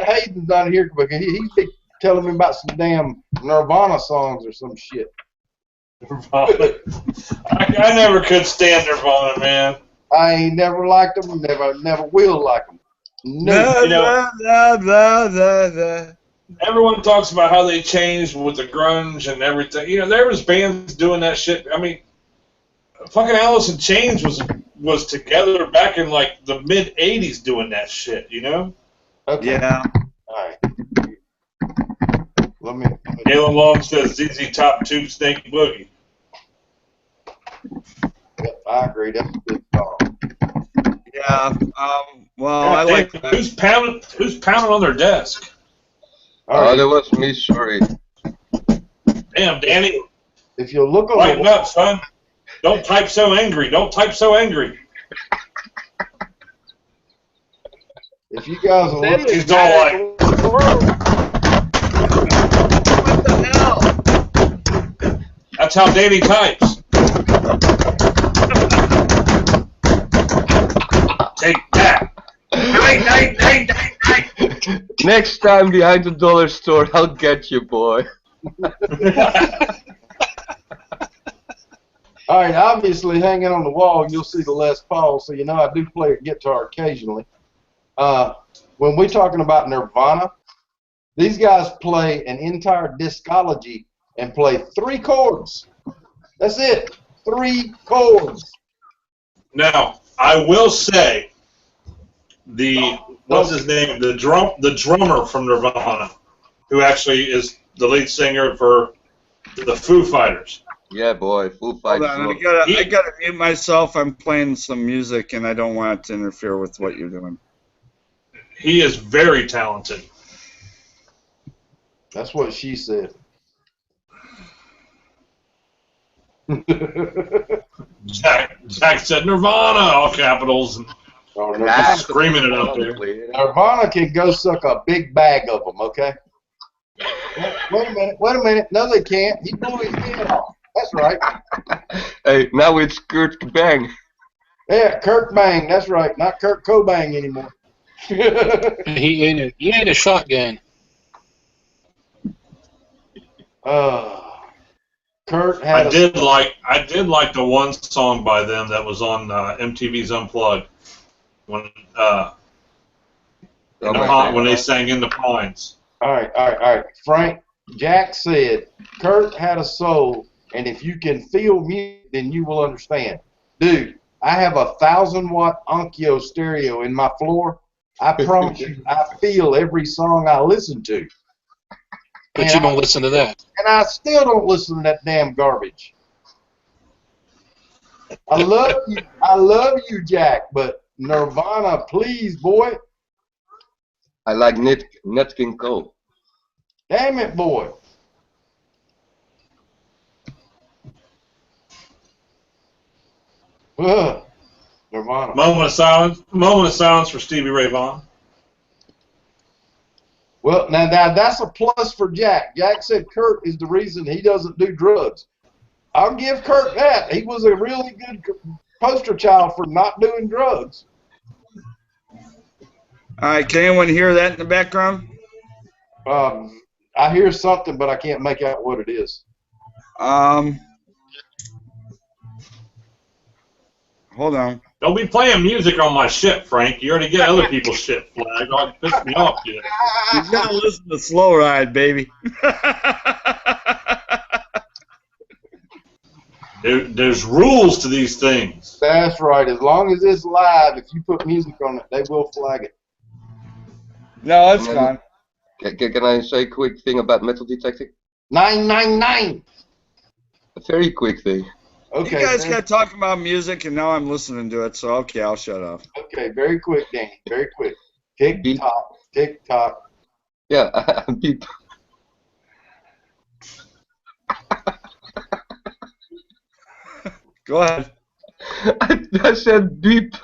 Hayden's not here because he's been telling me about some damn Nirvana songs or some shit. Nirvana. I never could stand Nirvana, man. I ain't never liked them, never will like them. No. You know, everyone talks about how they changed with the grunge and everything. You know, there was bands doing that shit. I mean, fucking Alice in Chains was together back in like the mid '80s doing that shit. You know? Okay. Yeah. All Let me. Galen Long says ZZ Top 2 Snake Boogie. Yep, I agree. That's a good call. Yeah. Well, God I damn, like that. Who's pounding on their desk? All right. that was me, sorry. Damn, Danny. If you look on Lighten the up, son. Don't type so angry. Don't type so angry. if you guys will look, He's all like, What the hell? that's how Danny types. Take that. Next time behind the dollar store, I'll get you, boy. all right. Obviously, hanging on the wall, you'll see the Les Paul. So you know I do play a guitar occasionally. When we're talking about Nirvana, these guys play an entire discology and play 3 chords. That's it. 3 chords. Now, I will say, what's his name? The drummer from Nirvana, who actually is the lead singer for the Foo Fighters. Yeah, boy, Foo Hold Fighters. on, I gotta mute myself. I'm playing some music, and I don't want it to interfere with what you're doing. He is very talented. That's what she said. Jack said Nirvana, all capitals, and Oh, Nirvana, screaming it up there. Nirvana can go suck a big bag of them, okay? Wait a minute. No, they can't. He blew his head off. That's right. Hey, now it's Kurt Bang. Yeah, Kurt Bang. That's right. Not Kurt Cobain anymore. He ain't a shotgun. Kurt had I did like the one song by them that was on MTV's Unplugged when when they sang In the Pines. All right. Frank, Jack said Kurt had a soul, and if you can feel music, then you will understand. Dude, I have a 1,000-watt Onkyo stereo in my floor. I promise you, I feel every song I listen to. But And you don't listen to that. And I still don't listen to that damn garbage. I love you, Jack, but Nirvana, please, boy. I like Nat King Cole. Damn it, boy. Ugh. Nirvana. Moment of silence for Stevie Ray Vaughan. Well, now that's a plus for Jack. Jack said Kurt is the reason he doesn't do drugs. I'll give Kurt that. He was a really good poster child for not doing drugs. All right, can anyone hear that in the background? I hear something, but I can't make out what it is. Hold on. Don't be playing music on my ship, Frank. You already get other people's shit flagged. Oh, it pissed me off, dude. You gotta listen to Slow Ride, baby. There's rules to these things. That's right. As long as it's live, if you put music on it, they will flag it. No, that's fine. Can I say a quick thing about metal detecting? 999. A very quick thing. Okay. You guys got talking about music, and now I'm listening to it, so okay, I'll shut up. Okay, very quick, Danny. Very quick. Tick tock, tick tock. Yeah, beep. Go ahead. I said beep.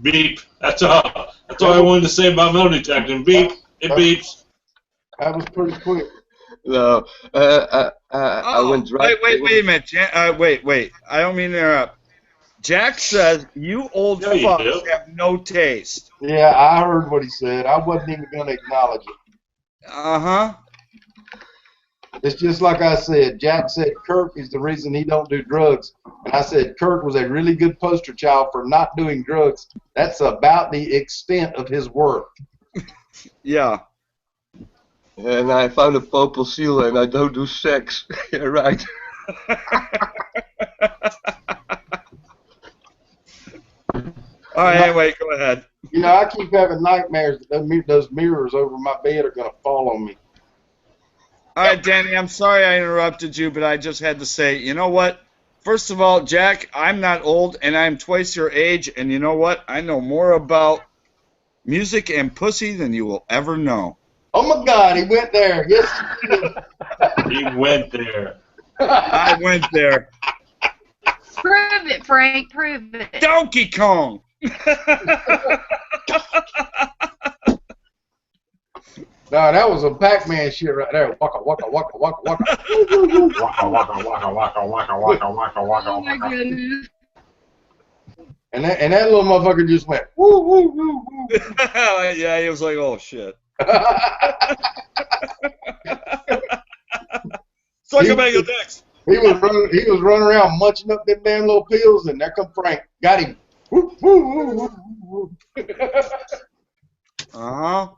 Beep. That's all I wanted to say about metal detecting. Beep. It beeps. That was pretty quick. No, I went right. Wait a minute. Wait. I don't mean to interrupt. Jack says you old fucks have no taste. Yeah, I heard what he said. I wasn't even going to acknowledge it. Uh-huh. It's just like I said. Jack said Kurt is the reason he don't do drugs. And I said Kurt was a really good poster child for not doing drugs. That's about the extent of his work. Yeah. And I found a purple seal, and I don't do sex. Yeah, right. All right, anyway, go ahead. You know, I keep having nightmares that those mirrors over my bed are going to fall on me. All right, Danny, I'm sorry I interrupted you, but I just had to say, you know what? First of all, Jack, I'm not old, and I'm twice your age, and you know what? I know more about music and pussy than you will ever know. Oh my God, he went there. Yes, he did. He went there. I went there. Prove it, Frank. Prove it. Donkey Kong. No, that was a Pac-Man shit right there. Waka waka waka waka waka. Waka, waka, waka, waka, waka, waka, waka, waka, Oh my waka. goodness. And that little motherfucker just went woo woo woo woo. Yeah, he was like, oh shit. Suck a bag of dicks. He was running around munching up them damn little pills, and there come Frank. Got him. Woo, woo, woo, woo, woo. Uh-huh.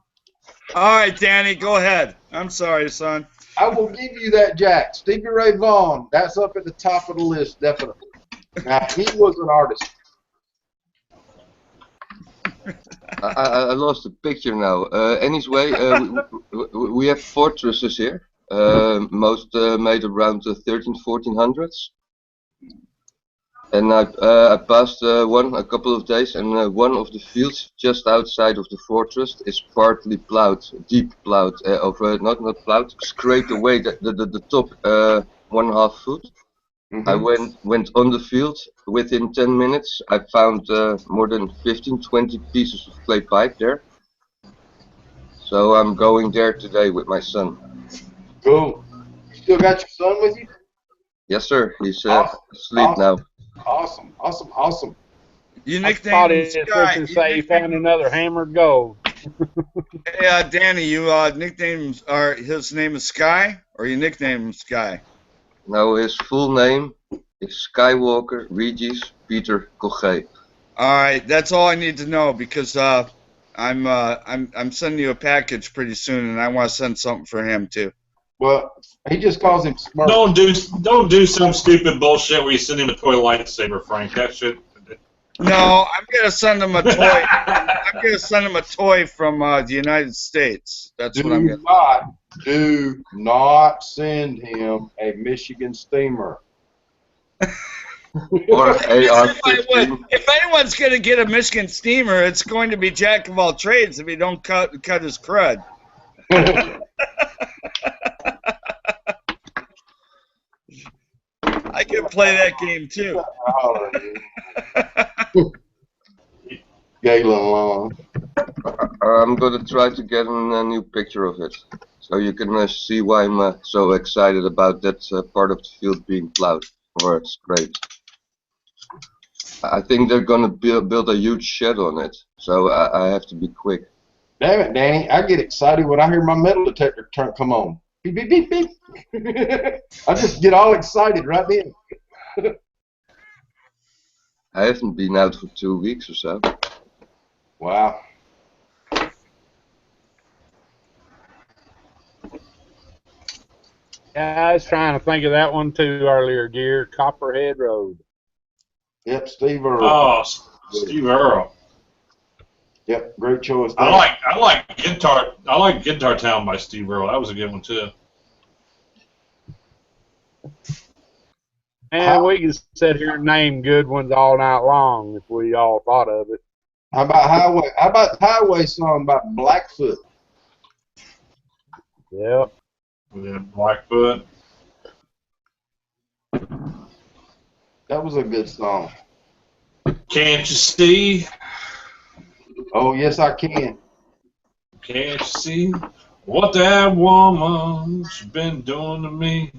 All right, Danny, go ahead. I'm sorry, son. I will give you that, Jack. Stevie Ray Vaughan, that's up at the top of the list, definitely. Now, he was an artist. I lost the picture now. Anyway, we have fortresses here. Most made around the 1400s. And I passed one a couple of days, and one of the fields just outside of the fortress is partly plowed, deep plowed, not plowed, scraped away the top 1.5 foot. Mm-hmm. I went on the field. Within 10 minutes, I found more than 15-20 pieces of clay pipe there. So I'm going there today with my son. Cool. You still got your son with you? Yes, sir. He's Awesome. asleep now. Awesome, awesome, awesome. You I thought nicknamed it Sky. was to say he found another hammered gold. Hey, Danny, you nicknamed, or his name is Sky, or you nicknamed him Sky? Now his full name is Skywalker Regis Peter Koche. All right, that's all I need to know because I'm sending you a package pretty soon, and I want to send something for him too. Well, he just calls him Smurf. Don't do some stupid bullshit where you send him a toy lightsaber, Frank. That shit. No, I'm gonna send him a toy. I'm gonna send him a toy from the United States. That's what I'm gonna. Do not send him a Michigan steamer. Or AR-15. If anyone's gonna get a Michigan steamer, it's going to be Jack of all trades if he don't cut his crud. I can play that game too. Galen Long. I'm gonna try to get a new picture of it, so you can see why I'm so excited about that part of the field being plowed or scraped. I think they're gonna build a huge shed on it, so I have to be quick. Damn it, Danny! I get excited when I hear my metal detector come on. Beep beep beep beep. I just get all excited right then. I haven't been out for 2 weeks or so. Wow. Yeah, I was trying to think of that one too earlier, Gear. Copperhead Road. Yep, Steve Earle. Oh, Steve Earle. Yep, great choice. I like Guitar Town by Steve Earle. That was a good one too. And we can sit here and name good ones all night long if we all thought of it. How about Highway? How about the Highway song about Blackfoot? Yep. Yeah, Blackfoot. That was a good song. Can't you see? Oh, yes, I can. Can't you see what that woman's been doing to me?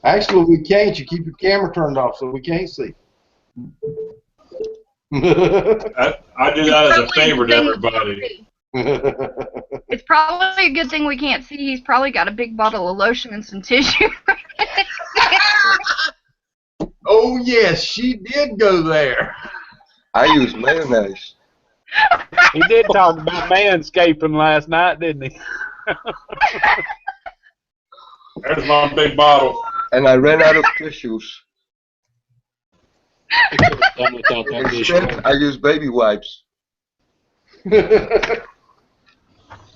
Actually, we can't. You keep your camera turned off so we can't see. I do that as a favor to everybody. It's probably a good thing we can't see. He's probably got a big bottle of lotion and some tissue. Oh, yes, she did go there. I use mayonnaise. He did talk about manscaping last night, didn't he? There's my big bottle. And I ran out of tissues. I could have done without that dish. Instead, I use baby wipes.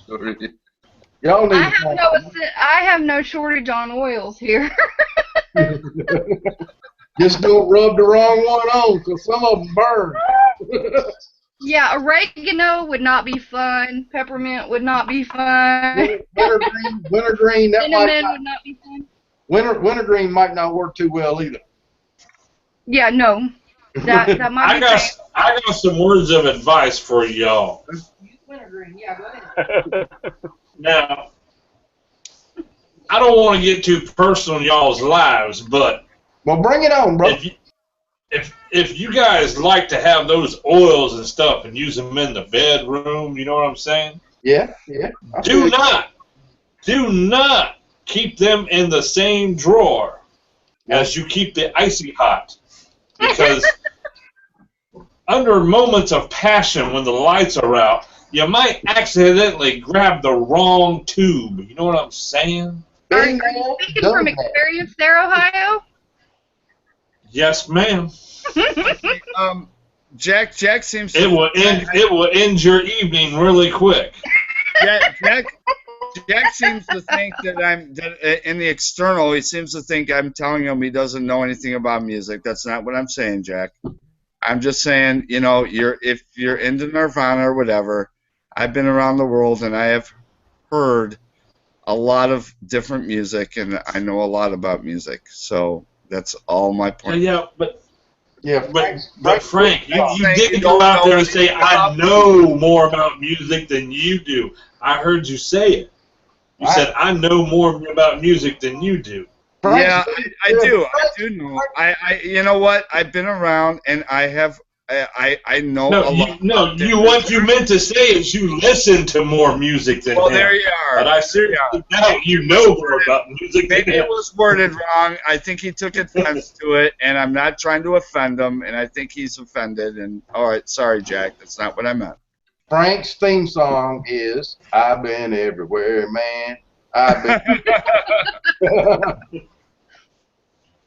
Sorry. Y'all need I have no shortage on oils here. Just don't rub the wrong one on, because some of them burn. Yeah, oregano would not be fun. Peppermint would not be fun. Wintergreen, that might Cinnamon not, would not be fun. wintergreen might not work too well either. Yeah, no. That might be I got some words of advice for y'all. Wintergreen, yeah, go ahead. Now, I don't want to get too personal in y'all's lives, but well, bring it on, bro. If you guys like to have those oils and stuff and use them in the bedroom, you know what I'm saying? Yeah. Do not keep them in the same drawer as you keep the icy hot, because under moments of passion when the lights are out, you might accidentally grab the wrong tube. You know what I'm saying? Are you speaking from experience there, Ohio? Yes, ma'am. Jack seems to... It will end your evening really quick. Jack seems to think that in the external, he seems to think I'm telling him he doesn't know anything about music. That's not what I'm saying, Jack. I'm just saying, if you're into Nirvana or whatever, I've been around the world and I have heard a lot of different music, and I know a lot about music. So that's all my point. But Frank, you didn't go out there and say, I know more about music than you do. I heard you say it. You said, I know more about music than you do. Yeah, I do. I do know. You know what? I've been around, and I know a lot. What you meant to say is you listen to more music than him. Well, there you are. But I seriously doubt you know more about music than him. Maybe it was worded wrong. I think he took offense to it, and I'm not trying to offend him, and I think he's offended. And all right, sorry, Jack. That's not what I meant. Frank's theme song is "I've Been Everywhere, Man." I've been.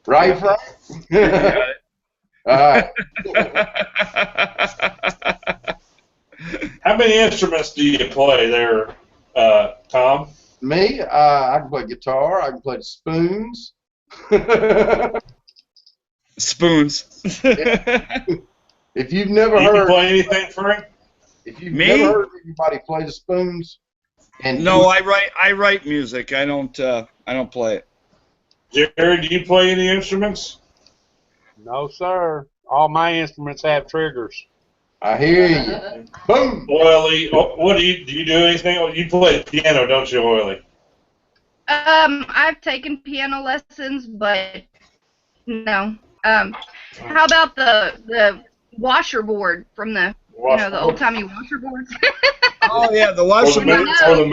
Right, Frank? All right. How many instruments do you play there, Tom? Me? I can play guitar. I can play the spoons. Spoons. If you've never You heard, can play anything, Frank? If you've never heard anybody play the spoons, no, I write music. I don't play it. Jerry, do you play any instruments? No, sir. All my instruments have triggers. I hear you. Boom. Oily, what do you do anything? You play the piano, don't you, Oily? I've taken piano lessons, but no. How about the washerboard from the the old timey washerboards? Oh yeah, the washerboard. Or the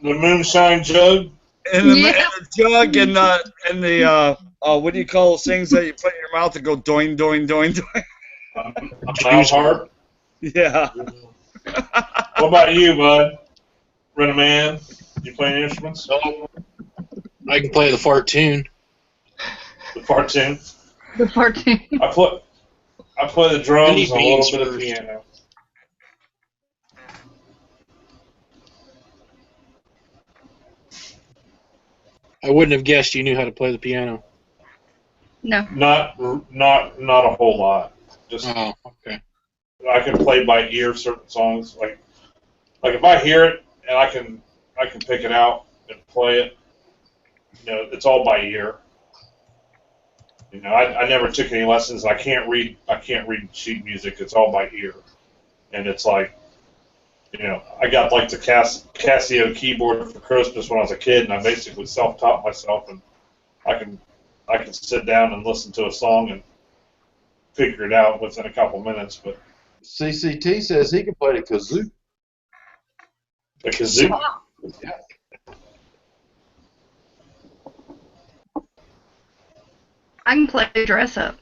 moonshine jug. And the jug and the what do you call those things that you put in your mouth that go doing, doing, doing, doing? Mouth harp. Yeah. What about you, bud? Run a man. You play any instruments? I can play the fartoon. The fartoon. The fartoon. I play the drums and a little bit of piano. I wouldn't have guessed you knew how to play the piano. No. Not a whole lot. Just okay. I can play by ear certain songs. Like if I hear it and I can pick it out and play it. It's all by ear. I never took any lessons. I can't read sheet music. It's all by ear, and it's like, I got like the Casio keyboard for Christmas when I was a kid, and I basically self-taught myself, and I can sit down and listen to a song and figure it out within a couple minutes. But CCT says he can play the kazoo. The kazoo. Yeah. I can play dress up.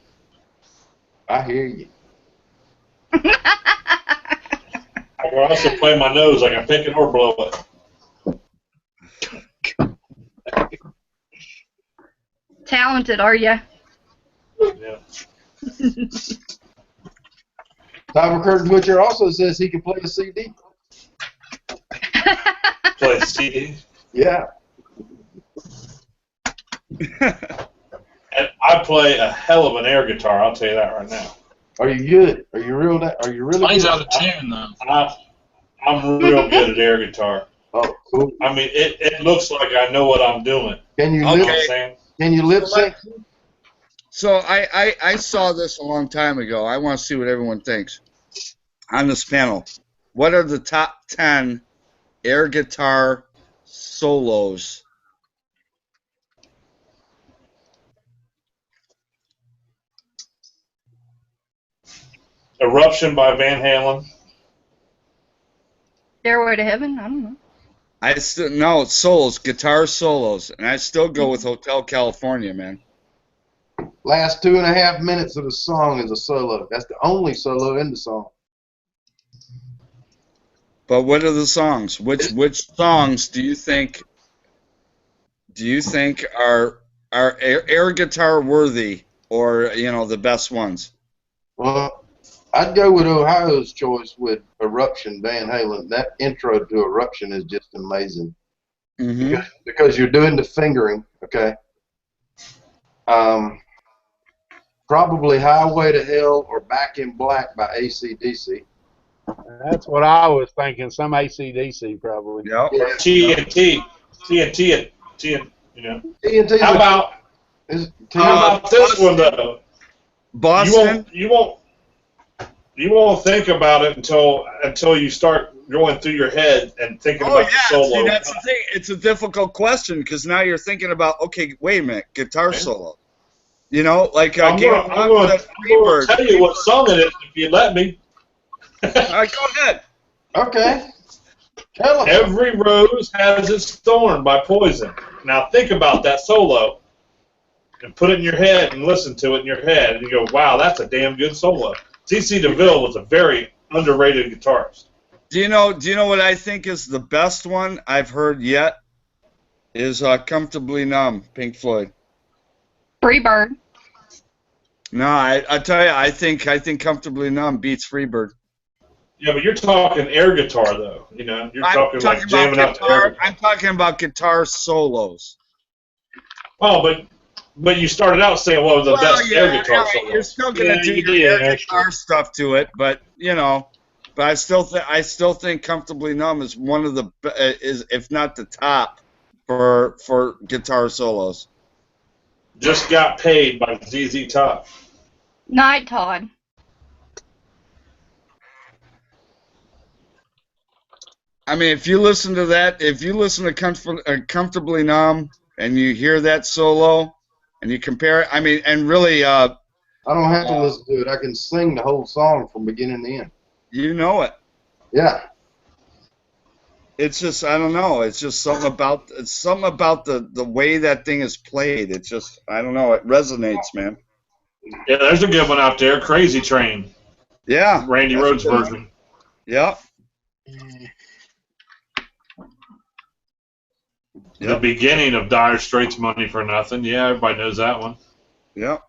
I hear you. I can also play my nose. I can pick it or blow it. Talented, are you? Yeah. Tom Curtin Butcher also says he can play a CD. Play CD. Yeah. And I play a hell of an air guitar. I'll tell you that right now. Are you good? Are you really Mine's good? out of tune though. I'm real good at air guitar. Oh, cool. I mean, it looks like I know what I'm doing. Can you You know what I'm Okay. saying? Can you lip sync? So I saw this a long time ago. I want to see what everyone thinks on this panel. What are the top 10 air guitar solos? Eruption by Van Halen. Stairway to Heaven? I don't know. No, it's solos, guitar solos, and I still go with Hotel California, man. Last 2.5 minutes of the song is a solo. That's the only solo in the song. But what are the songs? Which songs do you think are air guitar worthy, or the best ones? Well, I'd go with Ohio's choice with Eruption, Van Halen. That intro to Eruption is just amazing. Mm-hmm. Because you're doing the fingering, okay? Probably Highway to Hell or Back in Black by AC/DC. That's what I was thinking. Some AC/DC probably. Yep. Yeah. TNT. TNT. How about this one though? Boston. You won't think about it until you start going through your head and thinking about the solo. See, that's the thing. It's a difficult question because now you're thinking about, okay, wait a minute, guitar solo. Like I'm going to tell you what song it is if you let me. All right, go ahead. Okay. Tell us. Every Rose Has Its Thorn by Poison. Now think about that solo and put it in your head and listen to it in your head and you go, wow, that's a damn good solo. C.C. DeVille was a very underrated guitarist. Do you know what I think is the best one I've heard yet? Is Comfortably Numb, Pink Floyd. Freebird. No, I tell you, I think Comfortably Numb beats Freebird. Yeah, but you're talking air guitar though. You're talking like jamming out to air guitar. I'm talking about guitar solos. Oh, but you started out saying what was the best air guitar solo. You're still gonna do your air guitar stuff to it, but But I still think Comfortably Numb is one of the if not the top for guitar solos. Just Got Paid by ZZ Top. Night Todd. I mean, if you listen to that, if you listen to Comfortably Numb and you hear that solo and you compare it, I mean, and really, I don't have to listen to it. I can sing the whole song from beginning to end. You know it. Yeah. It's just, I don't know. It's just something about the way that thing is played. It's just, I don't know. It resonates, man. Yeah, there's a good one out there. Crazy Train. Yeah. Randy Rhoads version. Yep. The beginning of Dire Straits' Money for Nothing. Yeah, everybody knows that one. Yep.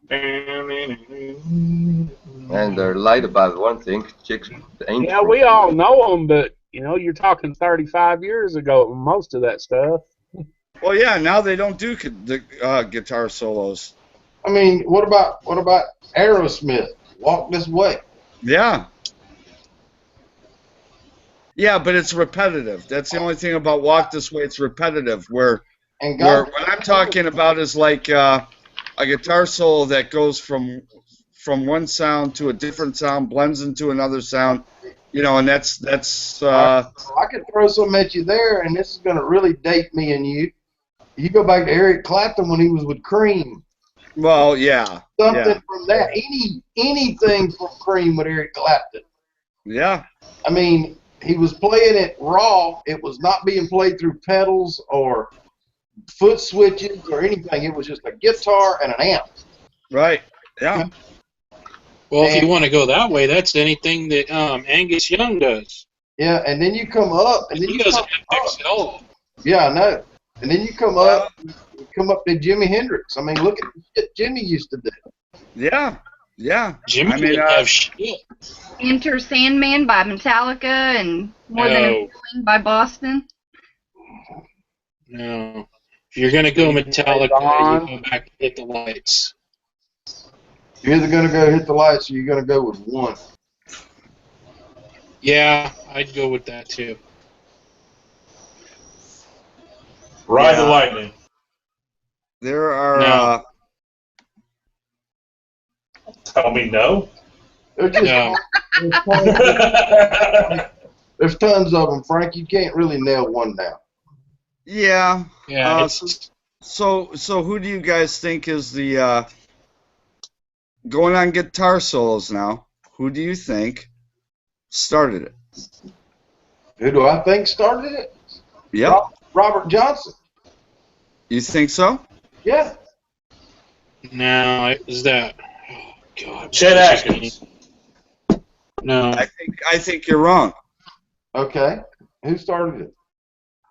And they're light about one thing. Chicks ain't. Yeah, we all know them, but you're talking 35 years ago. Most of that stuff. Well, yeah. Now they don't do the guitar solos. I mean, what about Aerosmith? Walk This Way. Yeah. Yeah, but it's repetitive. That's the only thing about Walk This Way. It's repetitive. Where what I'm talking about is like a guitar solo that goes from one sound to a different sound, blends into another sound, and that's. I could throw something at you there, and this is going to really date me and you. You go back to Eric Clapton when he was with Cream. Well, yeah. Something from that. Anything from Cream with Eric Clapton. Yeah. I mean, he was playing it raw. It was not being played through pedals or foot switches or anything. It was just a guitar and an amp. Right. Yeah. Well, if you want to go that way, that's anything that Angus Young does. Yeah, and then you come up, and then he doesn't have XL. Yeah, I know. And then you come up to Jimi Hendrix. I mean, look at the shit Jimmy used to do. Yeah. Yeah. Jimmy didn't have shit. Enter Sandman by Metallica and More Than a Feeling by Boston. No. If you're gonna go Metallica, you go back and hit the lights. You're either going to go hit the lights or you're going to go with one. Yeah, I'd go with that too. Ride the lightning. There are. No. Tell me no. There's tons of them, Frank. You can't really nail one down. Yeah. Yeah. So who do you guys think is the going on guitar solos now? Who do you think started it? Who do I think started it? Yep. Robert Johnson. You think so? Yeah. No, is that? Oh God. Chet Atkins. No. I think you're wrong. Okay. Who started it?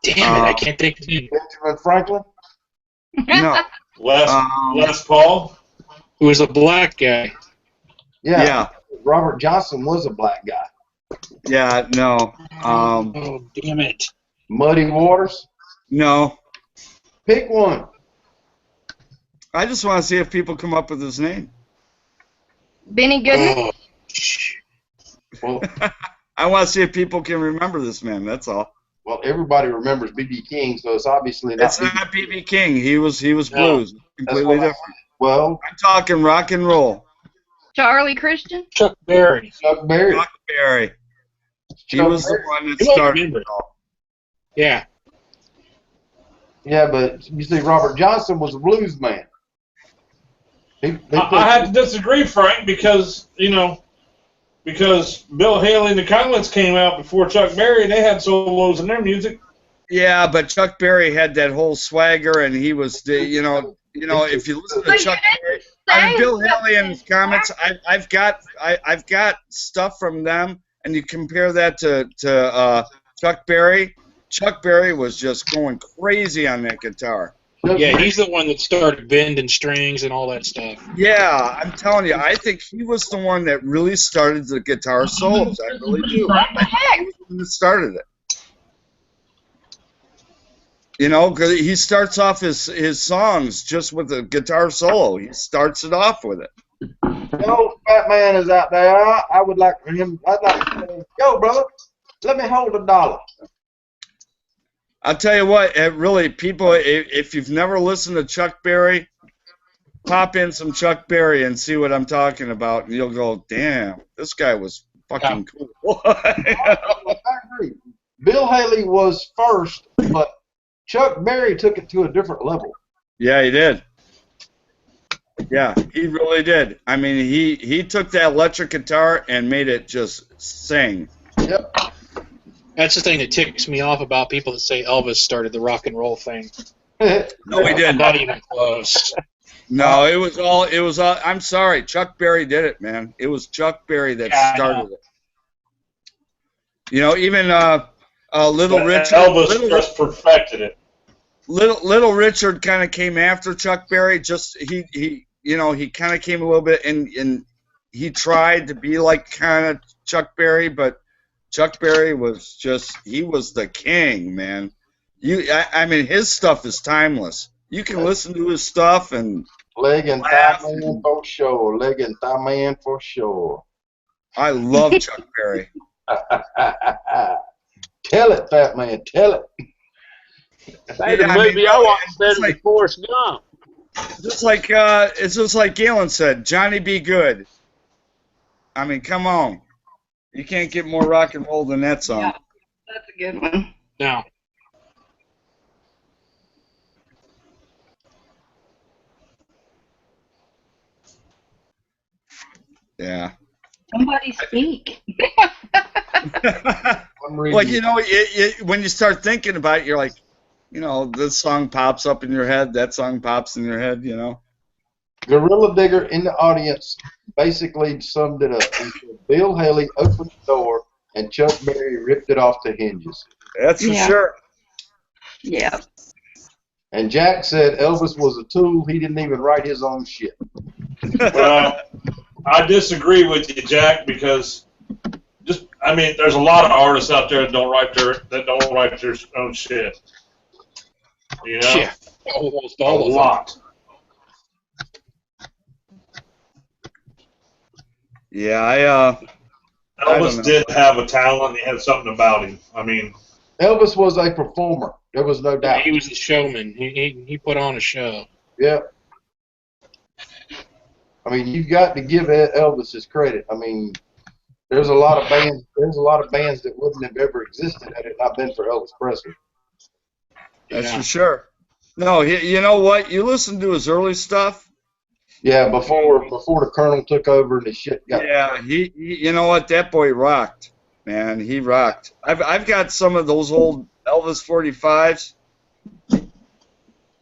Damn it! I can't think of him. Benjamin Franklin. No. Les Paul. Who was a black guy? Yeah. Robert Johnson was a black guy. Yeah. No. Oh damn it! Muddy Waters. No. Pick one. I just want to see if people come up with his name. Benny Goodman. Well, I want to see if people can remember this man. That's all. Well, everybody remembers B.B. King, so it's obviously not. It's not B.B. King. He was blues. Completely different. Well, I'm talking rock and roll. Charlie Christian. Chuck Berry. Chuck Berry. Chuck Berry. He Chuck was Berry. the one that started it all. Yeah. Yeah, but you see, Robert Johnson was a blues man. I have to disagree, Frank, because because Bill Haley and the Conlets came out before Chuck Berry, and they had solos in their music. Yeah, but Chuck Berry had that whole swagger, and he was, if you listen to Chuck Berry, Bill Haley and his comments, I've got stuff from them, and you compare that to Chuck Berry. Chuck Berry was just going crazy on that guitar. Yeah, he's the one that started bending strings and all that stuff. Yeah, I'm telling you, I think he was the one that really started the guitar solos. I really do. I think he was the one that started it. Because he starts off his songs just with a guitar solo. He starts it off with it. Fat man is out there. I would like for him. I'd like to say, yo, brother, let me hold $1. I'll tell you what, really, people, if you've never listened to Chuck Berry, pop in some Chuck Berry and see what I'm talking about, and you'll go, damn, this guy was fucking cool. I agree. Bill Haley was first, but Chuck Berry took it to a different level. Yeah, he did. Yeah, he really did. I mean, he took that electric guitar and made it just sing. Yep. That's the thing that ticks me off about people that say Elvis started the rock and roll thing. No, he didn't. Not even close. No, it was all. I'm sorry, Chuck Berry did it, man. It was Chuck Berry that started it. Even Little Richard. Elvis just perfected it. Little Richard kind of came after Chuck Berry. Just he kind of came a little bit, and he tried to be like kind of Chuck Berry, but Chuck Berry was he was the king, man. I mean, his stuff is timeless. You can listen to his stuff and leg and thigh man for sure. Leg and thigh man for sure. I love Chuck Berry. Tell it, fat man. Tell it. Hey, the movie I watched better than Forrest Gump. It's just like Galen said, Johnny Be Good. I mean, come on. You can't get more rock and roll than that song. Yeah, that's a good one. No. Yeah. Somebody speak. Well, when you start thinking about it, you're like, this song pops up in your head, that song pops in your head, Gorilla Digger in the audience basically summed it up. He said, Bill Haley opened the door and Chuck Berry ripped it off the hinges. That's for sure. Yeah. And Jack said Elvis was a tool. He didn't even write his own shit. Well, I disagree with you, Jack, because there's a lot of artists out there that don't write their own shit. You know? Yeah, almost all of a lot. Yeah, I don't Elvis know. did have a talent. He had something about him. I mean, Elvis was a performer. There was no doubt. He was a showman. He put on a show. Yeah. I mean, you've got to give Elvis his credit. I mean, there's a lot of bands. There's a lot of bands that wouldn't have ever existed had it not been for Elvis Presley. That's for sure. No, you know what? You listen to his early stuff. Yeah, before the Colonel took over and the shit got. Yeah, he you know what? That boy rocked, man. He rocked. I've got some of those old Elvis 45s.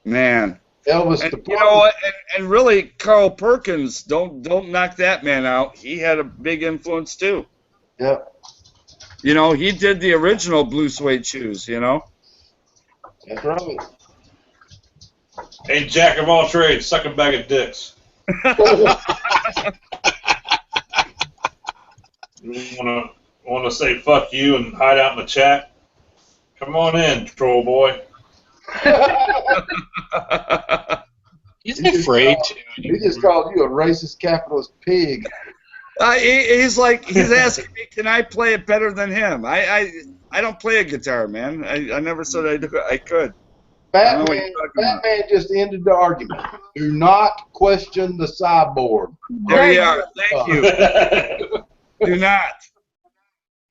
Man. Elvis, and, you know what? And really, Carl Perkins, don't knock that man out. He had a big influence too. Yeah. You know, he did the original Blue Suede Shoes. You know. That's right. Hey, jack of all trades, suck a bag of dicks. You want to say fuck you and hide out in the chat? Come on in, troll boy. He's afraid to. He just called you a racist capitalist pig. He's asking me, can I play it better than him? I don't play a guitar, man. I never said I could. Batman just ended the argument. Do not question the cyborg. There you are. Thank you. Do not.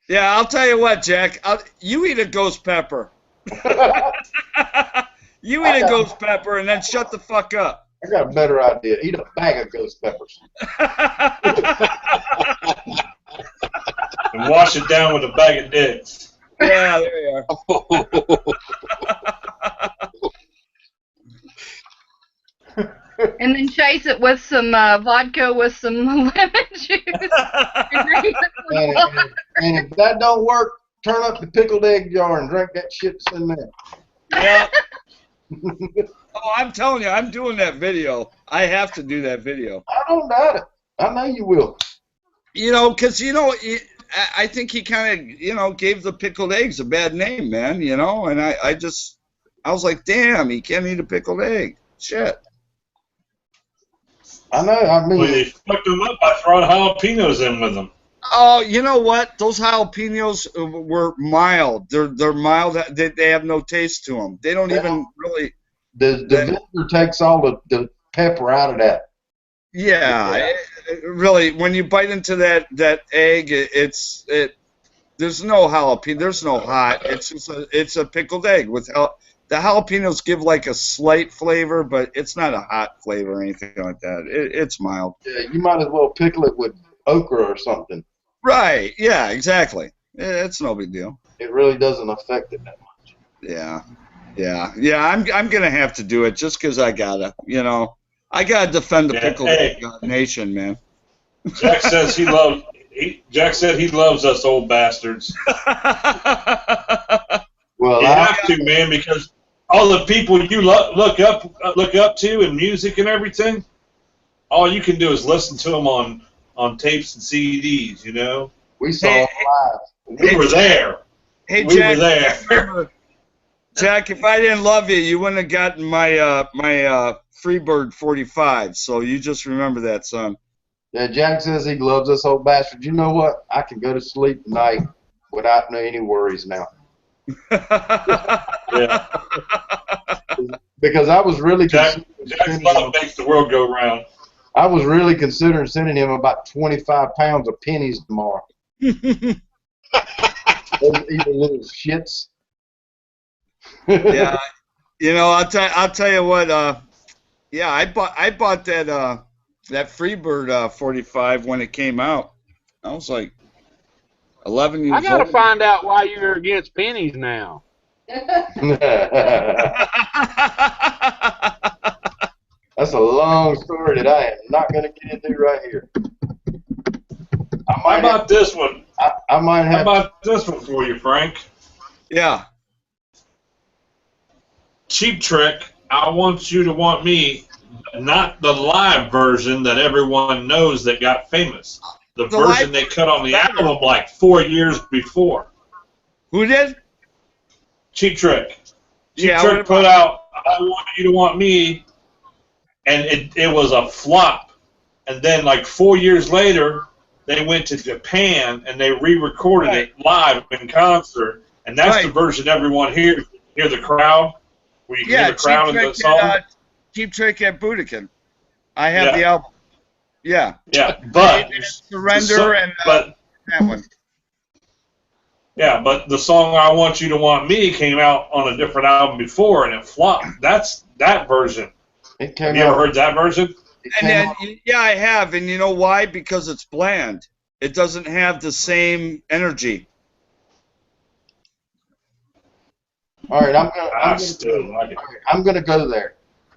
Yeah, I'll tell you what, Jack. You eat a ghost pepper. You eat a ghost pepper and then shut the fuck up. I got a better idea. Eat a bag of ghost peppers. And wash it down with a bag of dicks. Yeah, there you are. And then chase it with some vodka with some lemon juice. And if that don't work, turn up the pickled egg jar and drink that shit that's in there. Yeah. Oh, I'm telling you, I'm doing that video. I have to do that video. I don't doubt it. I know you will. You know, because, you know, I think he kind of, you know, gave the pickled eggs a bad name, man, you know, and I was like, damn, he can't eat a pickled egg. Shit. I know, I mean. Well, they fucked them up by throwing jalapenos in with them. Oh, you know what? Those jalapenos were mild. They're mild. They have no taste to them. They don't even really. The vinegar takes all the pepper out of that. Yeah, really. When you bite into that egg, there's no jalapeno. There's no hot. It's a pickled egg with the jalapenos give like a slight flavor, but it's not a hot flavor or anything like that. It's mild. Yeah, you might as well pickle it with okra or something. Right. Yeah. Exactly. It's no big deal. It really doesn't affect it that much. Yeah. I'm gonna have to do it just because I gotta. You know, I gotta defend the pickled nation, man. Jack says Jack said he loves us old bastards. Well, you have to, man, because all the people you look up to in music and everything, all you can do is listen to them on tapes and CDs. You know. We saw them live. We were there. Hey, we Jack, were there. Jack, if I didn't love you, you wouldn't have gotten my my Freebird 45. So you just remember that, son. Yeah, Jack says he loves us old bastards. You know what? I can go to sleep tonight without any worries now. Yeah. Because I was really Jack's love makes the world go round. I was really considering sending him about 25 pounds of pennies tomorrow. Those evil little shits. Yeah, you know, I'll tell you what. Yeah, I bought that Freebird 45 when it came out. I was like 11 years old. I gotta find out why you're against pennies now. That's a long story that I am not going to get into right here. How about this one? I might have. How about this one for you, Frank? Yeah. Cheap Trick, I want you to want me, not the live version that everyone knows that got famous. The version they cut on the album like 4 years before. Who did? Cheap Trick. Cheap Yeah, Trick put out I Want You to Want Me, and it was a flop. And then, like 4 years later, they went to Japan and they re-recorded it live in concert, and that's the version everyone hears. Hear the crowd, where you hear the crowd in the song. Cheap Trick at Budokan. I have the album. Yeah. Yeah, but Surrender and that one. Yeah, but the song "I Want You to Want Me" came out on a different album before, and it flopped. That's that version. Have you ever heard that version? And then, yeah, I have, and you know why? Because it's bland. It doesn't have the same energy. All right, I'm gonna go there.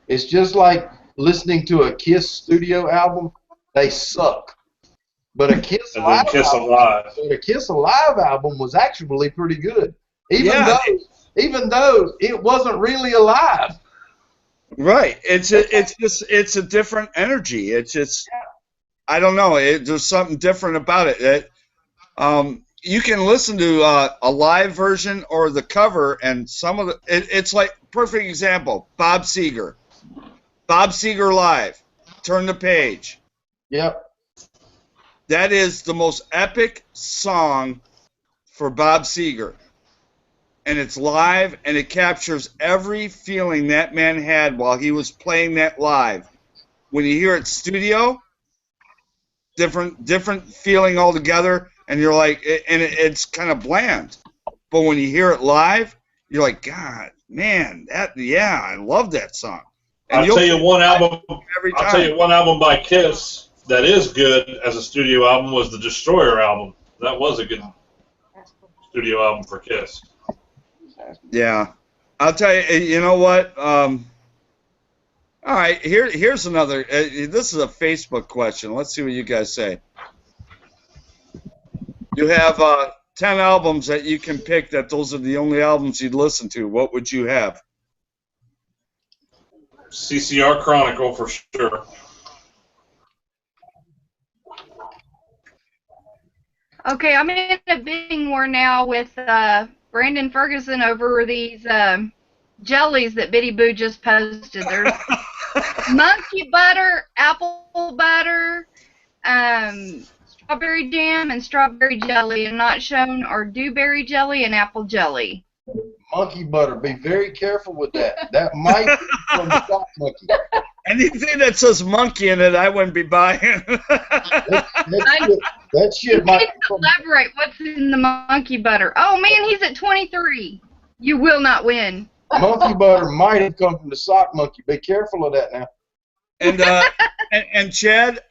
It's just like listening to a Kiss studio album. They suck. But a Kiss Alive album was actually pretty good, even though it wasn't really alive. Right. It's a different energy. It's just I don't know. There's something different about it. You can listen to a live version or the cover, and some of it's like perfect example. Bob Seger live. Turn the page. Yep. That is the most epic song for Bob Seger. And it's live, and it captures every feeling that man had while he was playing that live. When you hear it studio, different feeling altogether, and you're like, and it's kind of bland. But when you hear it live, you're like, God, man, I love that song. And I'll tell you one album by Kiss that is good as a studio album was the Destroyer album. That was a good studio album for Kiss. Yeah. I'll tell you, you know what? All right, here's another. This is a Facebook question. Let's see what you guys say. You have 10 albums that you can pick that those are the only albums you'd listen to. What would you have? CCR Chronicle for sure. Okay, I'm in a bidding war now with Brandon Ferguson over these jellies that Biddy Boo just posted. There's monkey butter, apple butter, strawberry jam, and strawberry jelly. And not shown are dewberry jelly and apple jelly. Monkey butter. Be very careful with that. That might be from the sock monkey. Anything that says monkey in it, I wouldn't be buying. that shit might elaborate. What's in the monkey butter? Oh man, he's at 23. You will not win. Monkey butter might have come from the sock monkey. Be careful of that now. And and Chad,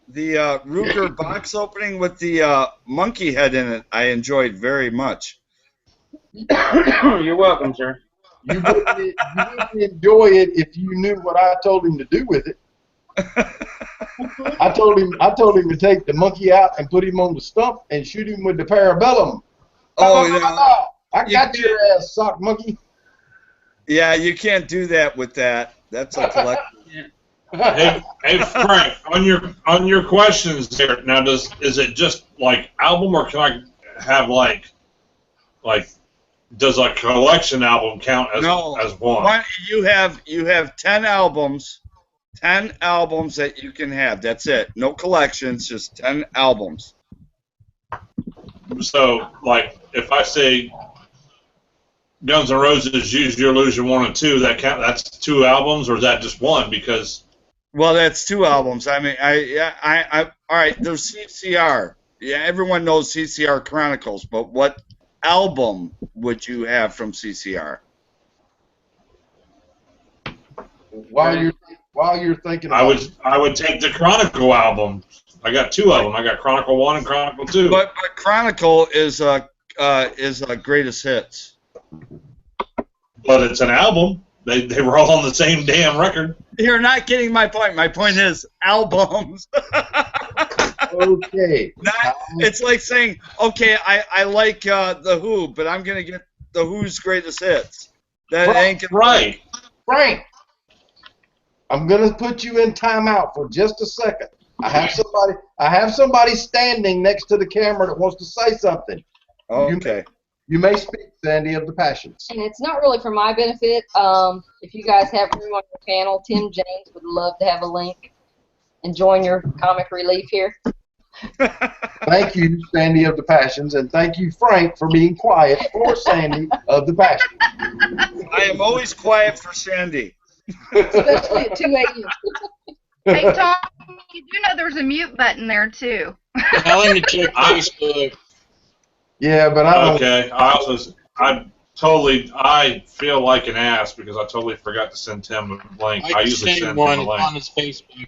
the Ruger box opening with the monkey head in it, I enjoyed very much. You're welcome, sir. You wouldn't enjoy it if you knew what I told him to do with it. I told him to take the monkey out and put him on the stump and shoot him with the parabellum. Oh, yeah. I got your ass, sock monkey. Yeah, you can't do that with that. That's a collection. Hey Frank, on your questions there now, is it just like album, or can I have like does a collection album count as one? You have 10 albums. 10 albums that you can have. That's it. No collections, just 10 albums. So, like, if I say Guns N' Roses, Use Your Illusion 1 and 2, that's 2 albums, or is that just one? Because that's 2 albums. I mean, all right. There's CCR. Yeah, everyone knows CCR Chronicles, but what album would you have from CCR? While you're thinking about I would take the Chronicle album. I got 2 of them. I got Chronicle 1 and Chronicle 2. But Chronicle is greatest hits. But it's an album. They were all on the same damn record. You're not getting my point. My point is albums. Okay. It's like saying, okay, I like The Who, but I'm going to get The Who's greatest hits. That ain't gonna right. Frank, I'm going to put you in timeout for just a second. I have somebody standing next to the camera that wants to say something. Okay. You may speak, Sandy of the Passions. And it's not really for my benefit. If you guys have room on your panel, Tim James would love to have a link and join your comic relief here. Thank you, Sandy of the Passions, and thank you, Frank, for being quiet for Sandy of the Passions. I am always quiet for Sandy. Especially at 2 a.m. Hey, Tom, you do know there's a mute button there, too. Tell him to check Facebook. Yeah, but I don't. Okay, I feel like an ass because I totally forgot to send Tim a link. I usually send him one a link. on his Facebook.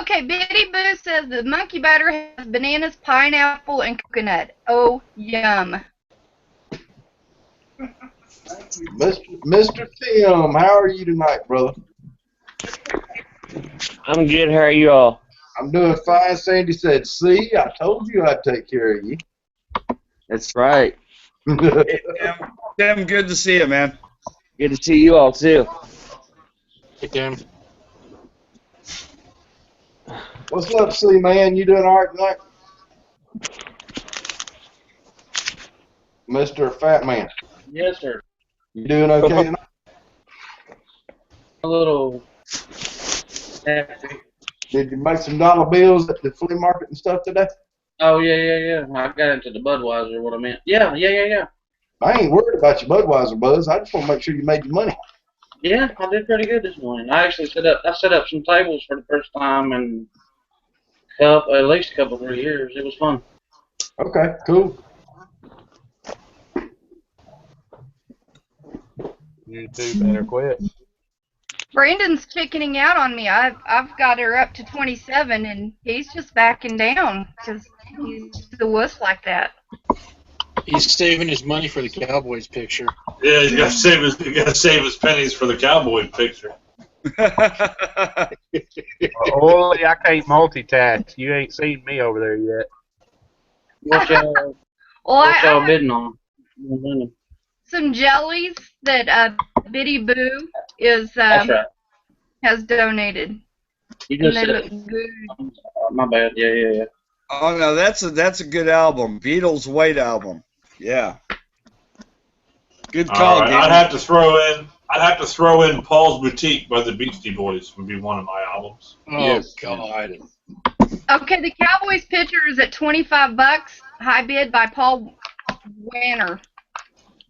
Okay, Biddy Boo says the monkey batter has bananas, pineapple, and coconut. Oh, yum. Mr. Tim, how are you tonight, brother? I'm good. How are you all? I'm doing fine. Sandy said, see, I told you I'd take care of you. That's right. Tim, good to see you, man. Good to see you all, too. Hey, Tim. What's up, C, man? You doing all right tonight? Mr. Fat Man. Yes, sir. You doing okay tonight? A little happy. Did you make some dollar bills at the flea market and stuff today? Oh, yeah. I got into the Budweiser, what I meant. Yeah. I ain't worried about your Budweiser, Buzz. I just want to make sure you made your money. Yeah, I did pretty good this morning. I actually set up some tables for the first time in at least a couple, 3 years. It was fun. Okay, cool. You two better quit. Brandon's chickening out on me. I've got her up to 27, and he's just backing down because he's a wuss like that. He's saving his money for the Cowboys picture. Yeah, you got to save his pennies for the cowboy picture. Only I can't multitask. You ain't seen me over there yet. What y'all bidding on? Some jellies that Biddy Boo is That's right. has donated. You And just they said, look good. my bad. Yeah. Oh no, that's a good album. Beatles White Album. Yeah. Good All call, right, Gabe. I'd have to throw in Paul's Boutique by the Beastie Boys would be one of my albums. Oh, Yes. God. Okay, the Cowboys pitcher is at $25. High bid by Paul Wanner.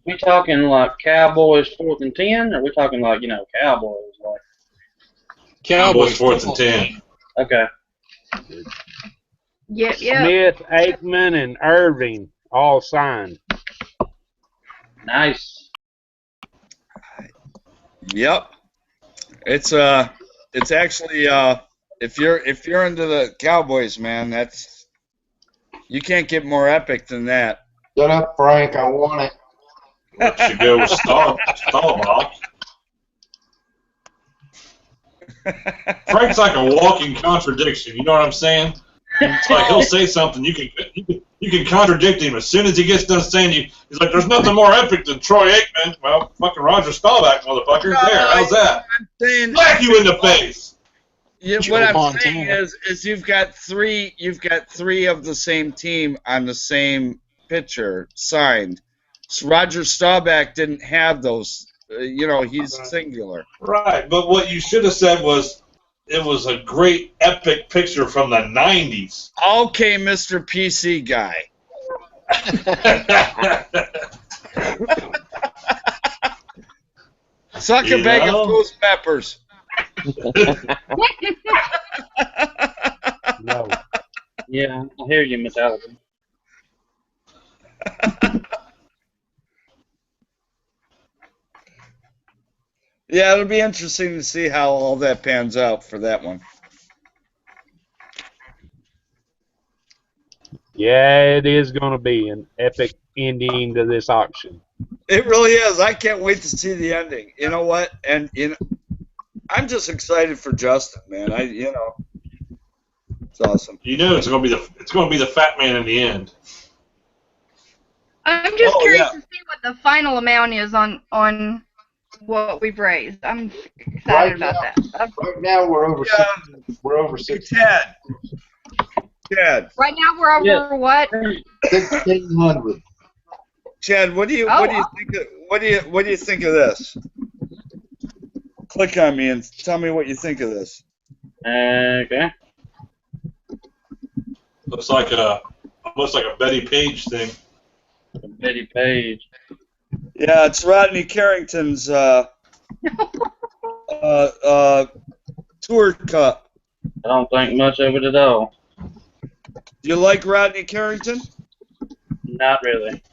We talking like Cowboys 4th and 10, or we talking like Cowboys like? Cowboys 4th and 10. Okay. Yep. Smith, Aikman, and Irving all signed. Nice. Yep. It's actually if you're into the Cowboys, man, you can't get more epic than that. Shut up, Frank. I want it. Should go with Staubach. Frank's like a walking contradiction. You know what I'm saying? It's like he'll say something, you can contradict him as soon as he gets done saying. He's like, "There's nothing more epic than Troy Aikman." Well, fucking Roger Staubach, motherfucker. There, how's that? Smack you in the face. Yeah, what I'm saying is you've got three of the same team on the same pitcher signed. So Roger Staubach didn't have those. He's singular. Right, but what you should have said was it was a great epic picture from the 90s. Okay, Mr. PC guy. Suck a bag of Goose Peppers. No. Yeah, I hear you, Metallica. Yeah, it'll be interesting to see how all that pans out for that one. Yeah, it is going to be an epic ending to this auction. It really is. I can't wait to see the ending. You know what? And I'm just excited for Justin, man. It's awesome. It's going to be the fat man in the end. I'm just curious to see what the final amount is on what we've raised. I'm excited about that. Right now we're over 600. Ted, Chad. Right now we're over what? 1,600. Chad, what do you think of this? Click on me and tell me what you think of this. Okay. Looks like almost like a Betty Page thing. Betty Page. Yeah, it's Rodney Carrington's tour cup. I don't think much of it at all. Do you like Rodney Carrington? Not really.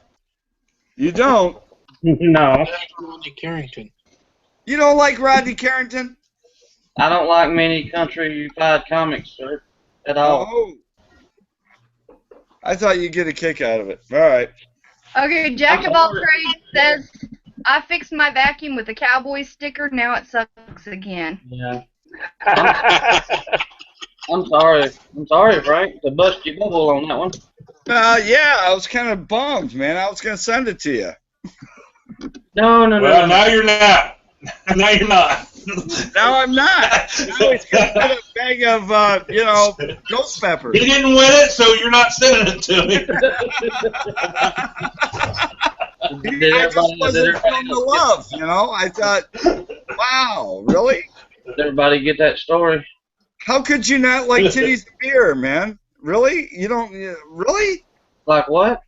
You don't? No. Rodney Carrington. You don't like Rodney Carrington? I don't like many country-fied comics, sir, at all. Oh. I thought you'd get a kick out of it. All right. Okay, Jack of all trades says, I fixed my vacuum with a cowboy sticker, now it sucks again. Yeah. I'm sorry. I'm sorry, Frank, to bust your bubble on that one. Yeah, I was kind of bummed, man. I was going to send it to you. No. Well, now you're not. Now you're not. No, I'm not. Now he's going to get a bag of, ghost peppers. He didn't win it, so you're not sending it to me. I just wasn't feeling the love, I thought, wow, really? Did everybody get that story? How could you not like titties and beer, man? Really? You don't, really? Like what?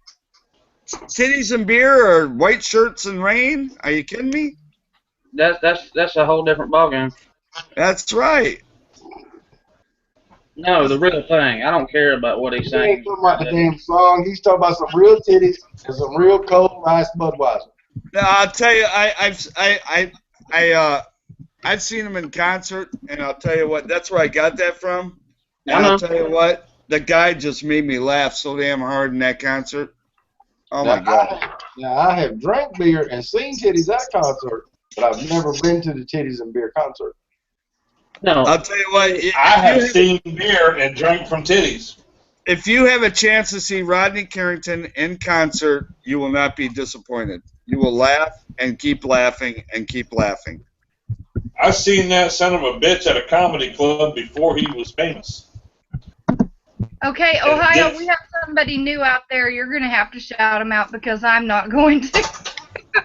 Titties and beer or white shirts and rain? Are you kidding me? That's a whole different ballgame. That's right. No, the real thing. I don't care about what he's He saying. ain't talking about the damn song. He's talking about some real titties and some real cold ice Budweiser. No, I'll tell you, I've seen him in concert, and I'll tell you what, that's where I got that from. And I'll tell you what, the guy just made me laugh so damn hard in that concert. Oh my God. I have drank beer and seen titties at concert, but I've never been to the titties and beer concert. No. I'll tell you what. I have seen beer and drank from titties. If you have a chance to see Rodney Carrington in concert, you will not be disappointed. You will laugh and keep laughing and keep laughing. I seen that son of a bitch at a comedy club before he was famous. Okay, Ohio, we have somebody new out there. You're going to have to shout him out because I'm not going to.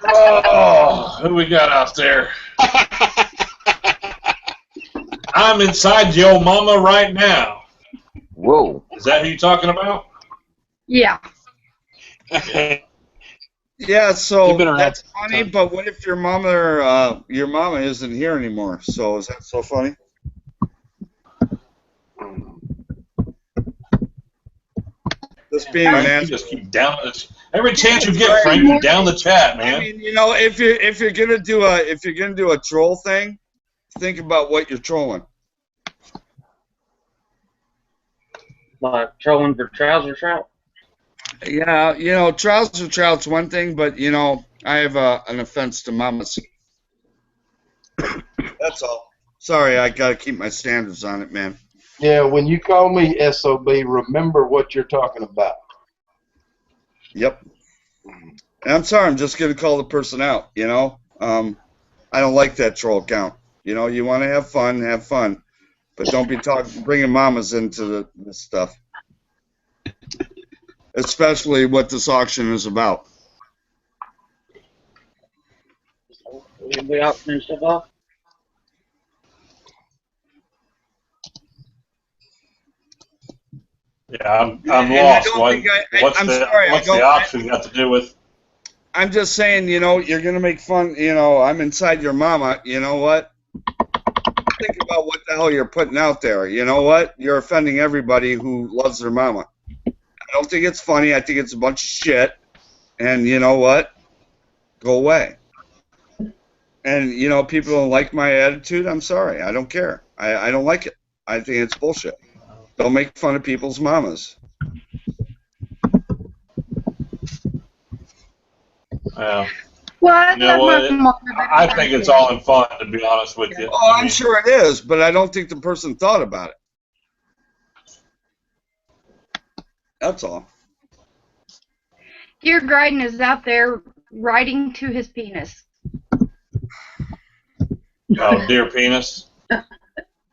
Oh, who we got out there? I'm inside your mama right now. Whoa. Is that who you're talking about? Yeah. Yeah, so You've been around that's funny, but what if your mama isn't here anymore? So is that so funny? Just being an Frank, ass. you just keep down this. Every chance you get, Frank, you down the chat, man. I mean, if you're gonna do a troll thing, think about what you're trolling. Like trolling for trouser trout? Yeah, trouser trout's one thing, but I have an offense to mamas. That's all. Sorry, I gotta keep my standards on it, man. Yeah, when you call me SOB, remember what you're talking about. Yep. And I'm sorry, I'm just gonna call the person out. I don't like that troll count. You want to have fun, but don't be bringing mamas into this stuff. Especially what this auction is about. We auctioning stuff off? Yeah, I'm lost. What's the auction got to do with? I'm just saying, you're going to make fun, I'm inside your mama, you know what? Think about what the hell you're putting out there. You know what? You're offending everybody who loves their mama. I don't think it's funny. I think it's a bunch of shit. And you know what? Go away. And, people don't like my attitude. I'm sorry. I don't care. I don't like it. I think it's bullshit. Don't make fun of people's mamas. Well, you know what? I think it's all in fun, to be honest with you. Oh, I'm sure it is, but I don't think the person thought about it. That's all. Dear Gryden is out there writing to his penis. Oh, dear penis. Yeah,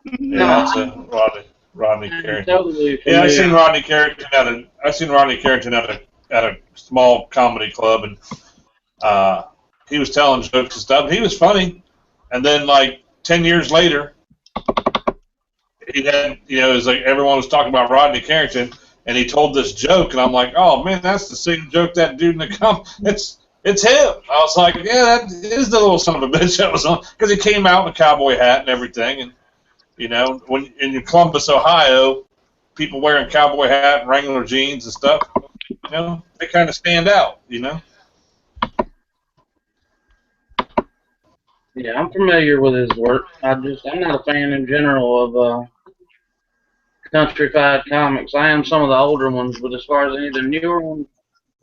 that's Rodney Carrington. Totally Yeah, I familiar. seen Rodney Carrington at a small comedy club, and he was telling jokes and stuff. He was funny, and then like 10 years later, he had, it was like everyone was talking about Rodney Carrington, and he told this joke, and I'm like, oh man, that's the same joke that dude in the it's him. I was like, yeah, that is the little son of a bitch that was on, because he came out in a cowboy hat and everything, and when in Columbus, Ohio, people wearing cowboy hat and Wrangler jeans and stuff, they kind of stand out, Yeah, I'm familiar with his work. I'm not a fan in general of countrified comics. I am some of the older ones, but as far as any of the newer ones,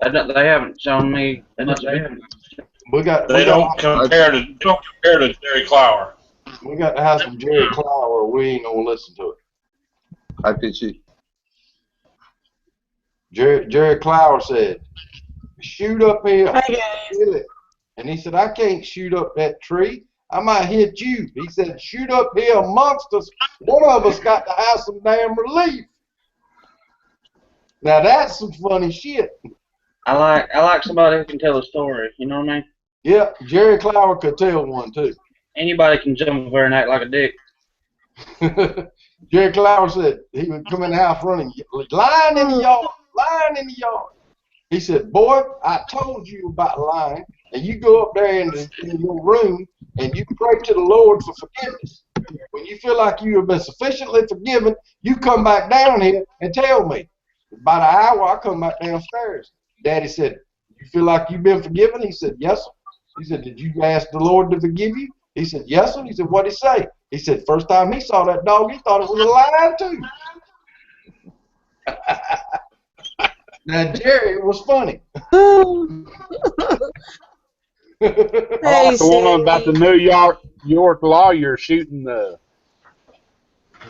they haven't shown me much. They don't compare to Jerry Clower. We got to have some Jerry Clower, or we ain't gonna listen to it. Hi, PG. Jerry Clower said, "Shoot up here, kill it." And he said, "I can't shoot up that tree. I might hit you." He said, "Shoot up here amongst us. One of us got to have some damn relief." Now that's some funny shit. I like somebody who can tell a story. You know what I mean? Yeah, Jerry Clower could tell one too. Anybody can jump over and act like a dick. Jerry Clower said he would come in the house running, lying in the yard, lying in the yard. He said, "Boy, I told you about lying, and you go up there in your room and you pray to the Lord for forgiveness. When you feel like you have been sufficiently forgiven, you come back down here and tell me." About an hour, I come back downstairs. Daddy said, "You feel like you've been forgiven?" He said, "Yes, sir." He said, "Did you ask the Lord to forgive you?" He said, "Yes, sir." He said, "What'd he say?" He said, "First time he saw that dog, he thought it was a lion too." Now, Jerry was funny. I like the one about the New York lawyer shooting the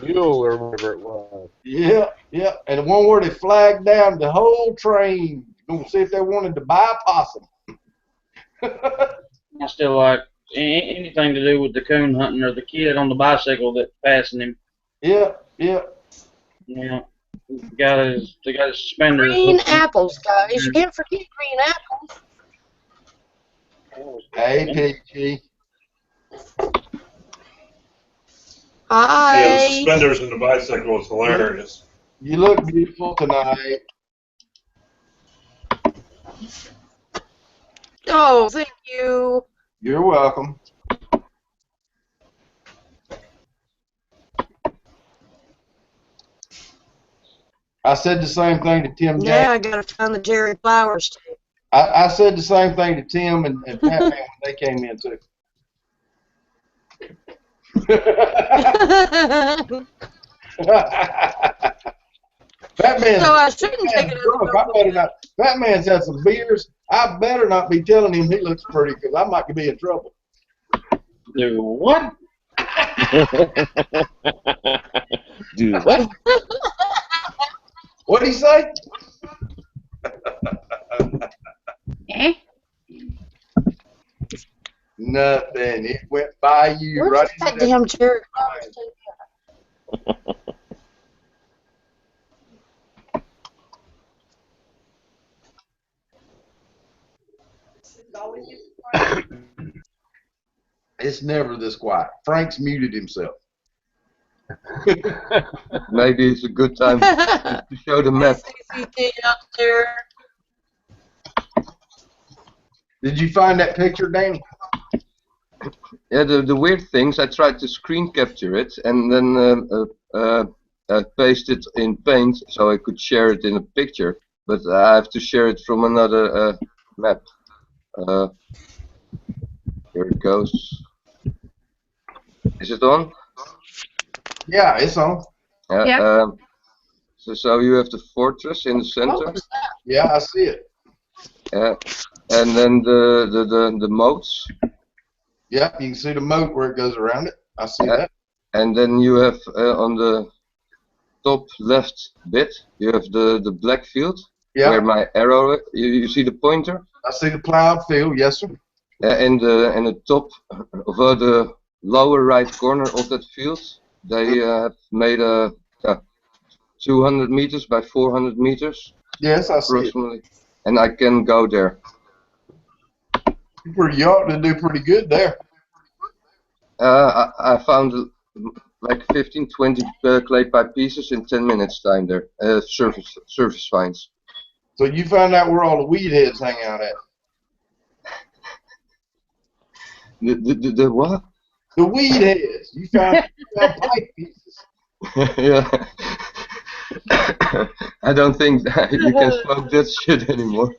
mule or whatever it was. Yeah, yeah. And the one where they flagged down the whole train, going to see if they wanted to bypass them. I still like anything to do with the coon hunting or the kid on the bicycle that's passing him. Yeah, yeah. Yeah. They got his suspenders. Green apples, guys. You can't forget green apples. Hey, PG. Hi. Yeah, the suspenders and the bicycle was hilarious. You look beautiful tonight. Oh, thank you. You're welcome. I said the same thing to Tim James. Yeah, I gotta find the Jerry Flowers too. I said the same thing to Tim and Pat Man when they came in too. Fat Man. So I shouldn't take it as a Fat Man's had some beers. I better not be telling him he looks pretty because I might be in trouble. Do what? Do what? What'd he say? Eh? Nothing. It went by you. Where's right that into damn Jerry Flowers taken? It's never this quiet. Frank's muted himself. Maybe it's a good time to show the map. Up there. Did you find that picture, Danny? Yeah, the weird things, I tried to screen capture it and then paste it in Paint so I could share it in a picture, but I have to share it from another map. Here it goes. Is it on? Yeah, it's on. Yeah. So you have the fortress in the center. Yeah, I see it. And then the moats. Yeah, you can see the moat where it goes around it. I see that. And then you have on the top left bit, you have the black field. Yeah. Where my arrow, you see the pointer? I see the plowed field, yes sir. And the top of the lower right corner of that field, they have made a 200 meters by 400 meters. Yes, I see it. Approximately. And I can go there. You ought to do pretty good there. I found like 15, 20 clay pipe pieces in 10 minutes time there. Surface finds. So you found out where all the weed heads hang out at. The what? The weed heads. You found pipe pieces. Yeah. I don't think that you can smoke that shit anymore.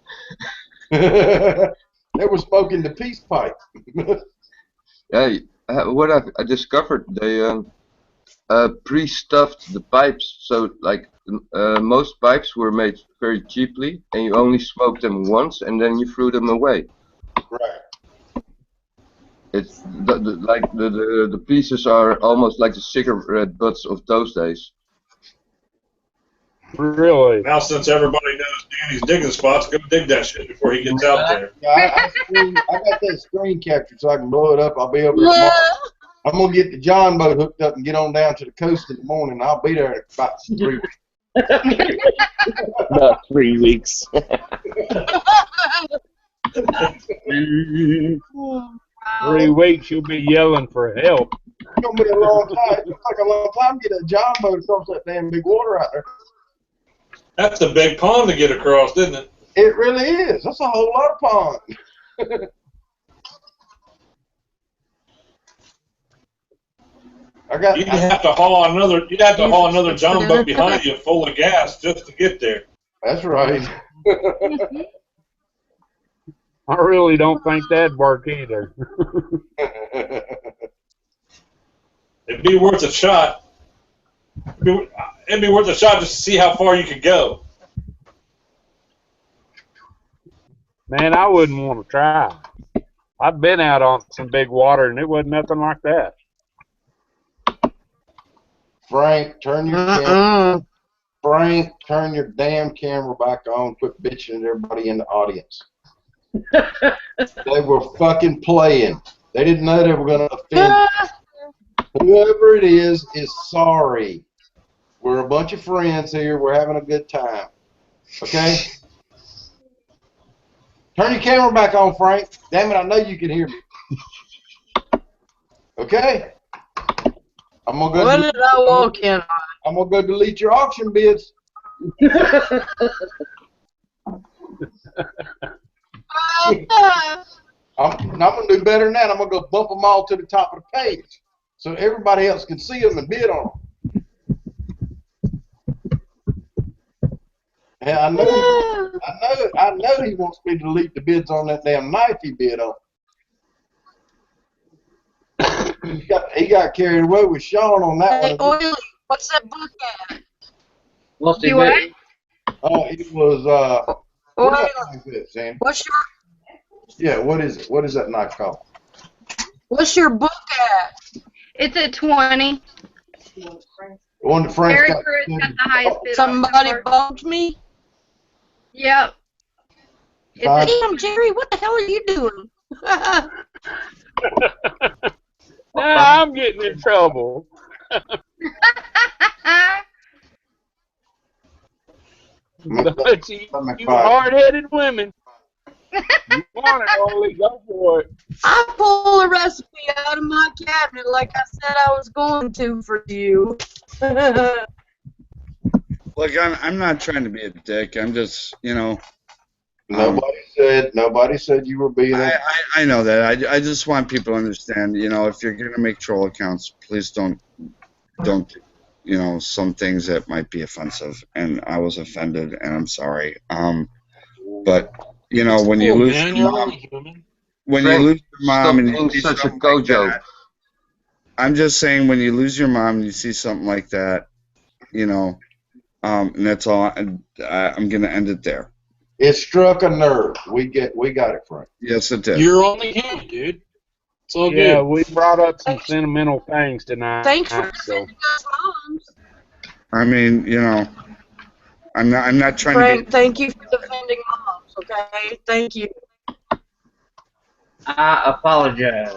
They were smoking the peace pipe. Yeah, what I discovered, they pre-stuffed the pipes, so like most pipes were made very cheaply, and you only smoked them once, and then you threw them away. Right. It's like the pieces are almost like the cigarette butts of those days. Really? Now, since everybody knows Danny's digging spots, go dig that shit before he gets out there. I got that screen captured so I can blow it up. I'll be over there tomorrow. I'm going to get the John boat hooked up and get on down to the coast in the morning. I'll be there in about 3 weeks. About 3 weeks. 3 weeks, you'll be yelling for help. It's going to be a long time. It's like a long time to get a John boat across that damn big water out there. That's a big pond to get across, isn't it? It really is. That's a whole lot of pond. You'd have to haul another John boat behind you full of gas just to get there. That's right. I really don't think that'd work either. It'd be worth a shot. It'd be worth a shot just to see how far you could go. Man, I wouldn't want to try. I've been out on some big water, and it wasn't nothing like that. Frank, turn your damn camera back on. Quit bitching at everybody in the audience. They were fucking playing. They didn't know they were going to offend. Whoever it is sorry. We're a bunch of friends here. We're having a good time. Okay? Turn your camera back on, Frank. Damn it, I know you can hear me. Okay? I'm gonna go. What did I walk in on? I'm gonna go delete your auction bids. I'm gonna do better than that. I'm gonna go bump them all to the top of the page, so everybody else can see them and bid on them. And I know he wants me to delete the bids on that damn knife he bid on. He got carried away with Sean on that Hey, one. Oily, what's that book at? What's the what? bid? Oh, it was what is that knife at, Sam? What's your Yeah, what is it? What is that knife called? What's your book at? It's at 20. The one that Frank's Mary got. Pruitt's got the highest bid. Somebody bumped me? Yep. Damn, Jerry, what the hell are you doing? Now I'm getting in trouble. But you hard-headed women. You want it, Oli, go for it. I pull a recipe out of my cabinet like I said I was going to for you. Look, I'm not trying to be a dick. I'm just, Nobody said you were being. I know that. I just want people to understand. If you're gonna make troll accounts, please don't. Some things that might be offensive, and I was offended, and I'm sorry. But when you lose your mom, and you see something like that, I'm just saying when you lose your mom and you see something like that, and that's all. I'm gonna end it there. It struck a nerve. We got it, Frank. Yes, it did. You're only human, dude. It's all Yeah, good. we brought up some sentimental things tonight. Thanks for so. defending us moms. I mean, I'm not trying Frank, to be. thank you for defending moms, okay? Thank you. I apologize.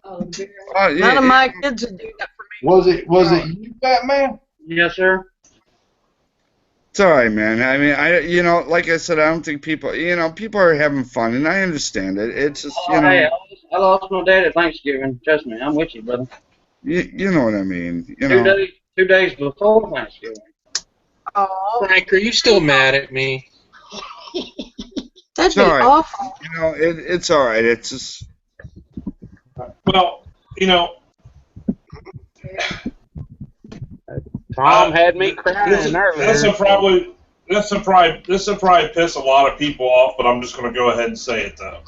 None of my kids would do that for me. Was it you, Batman? Yes, sir. It's all right, man. I mean, like I said, I don't think people are having fun, and I understand it. It's just, Hey, I lost my dad at Thanksgiving. Trust me, I'm with you, brother. you know what I mean. 2 days before Thanksgiving. Oh, Frank, are you still mad at me? that'd It's be all right. awful. It's all right. It's just. Well, Tom had me crying earlier. This will probably piss a lot of people off, but I'm just going to go ahead and say it though.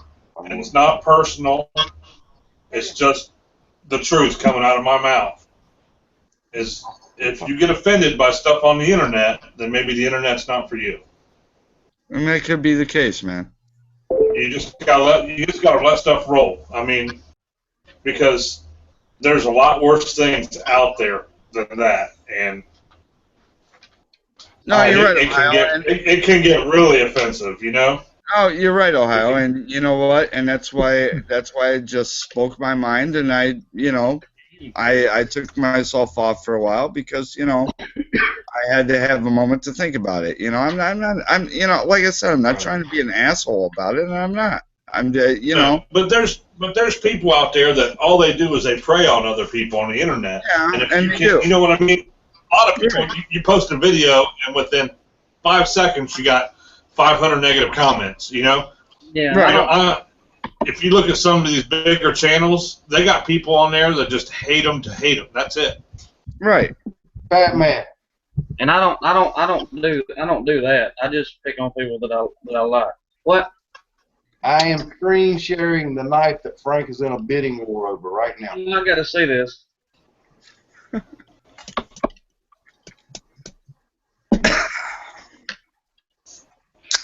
And it's not personal. It's just the truth coming out of my mouth. Is if you get offended by stuff on the internet, then maybe the internet's not for you. I mean, that could be the case, man. You just gotta let stuff roll. I mean, because there's a lot worse things out there than that, and No, you're right, it can get really offensive, Oh, you're right, Ohio, and you know what? And that's why I just spoke my mind, and I took myself off for a while because I had to have a moment to think about it. I'm not like I said, I'm not trying to be an asshole about it, and I'm not. No, but there's people out there that all they do is they prey on other people on the internet. Yeah, and if and you they can't, do. you know what I mean? A lot of people, you post a video, and within 5 seconds, you got 500 negative comments. Yeah. Right. If you look at some of these bigger channels, they got people on there that just hate them to hate them. That's it. Right. Batman. And I don't do that. I just pick on people that I like. What? I am screen sharing the knife that Frank is in a bidding war over right now. I got to see this.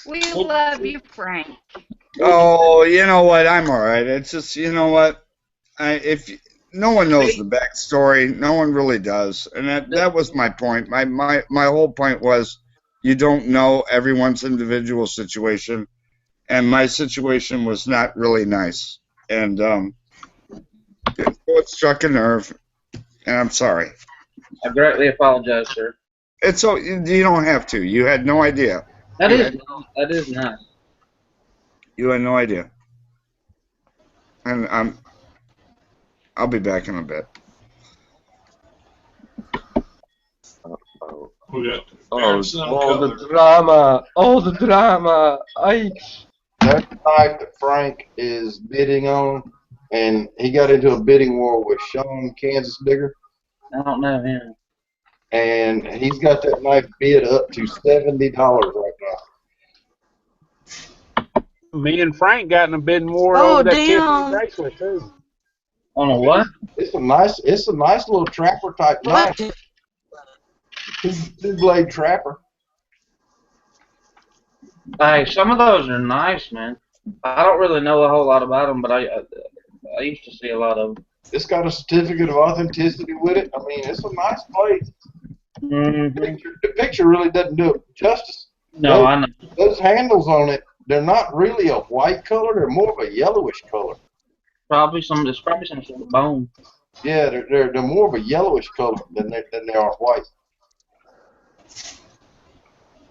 We love you, Frank. Oh, you know what? I'm all right. It's just, you know what? No one knows the backstory, no one really does, and that was my point. My whole point was you don't know everyone's individual situation, and my situation was not really nice, and it struck a nerve, and I'm sorry. I greatly apologize, sir. It's so you don't have to. You had no idea. That is nice. You had no idea. And I'll be back in a bit. Oh, The drama! Oh, the drama! That's the knife that Frank is bidding on, and he got into a bidding war with Sean Kansas Digger. I don't know him. And he's got that knife bid up to $70 right now. Me and Frank got in a bidding war over that Tiffany bracelet too. On a what? It's a nice little trapper type knife. Two-blade trapper. Hey, some of those are nice, man. I don't really know a whole lot about them, but I used to see a lot of them. It's got a certificate of authenticity with it. I mean, it's a nice blade. Mm-hmm. The picture really doesn't do it justice. No, I know. Those handles on it, they're not really a white color. They're more of a yellowish color. It's probably some sort of bone. Yeah, they're more of a yellowish color than they are white.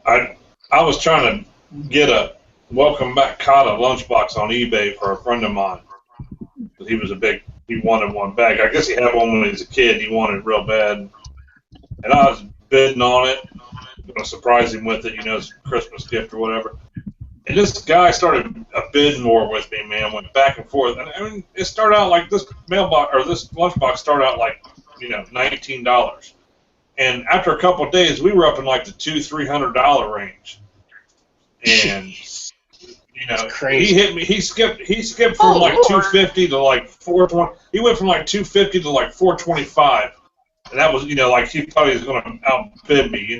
I was trying to get a welcome back Kata lunchbox on eBay for a friend of mine. He wanted one back. I guess he had one when he was a kid. He wanted it real bad. And I was bidding on it. Going to surprise him with it, it's a Christmas gift or whatever. And this guy started a bidding war with me, man. Went back and forth. And I mean, it started out like this mailbox or this lunchbox started out like, $19. And after a couple of days, we were up in like the $200-300 range. And he hit me. He skipped from like 250 to like 420. He went from like 250 to like 425, and that was like he thought he was going to outbid me,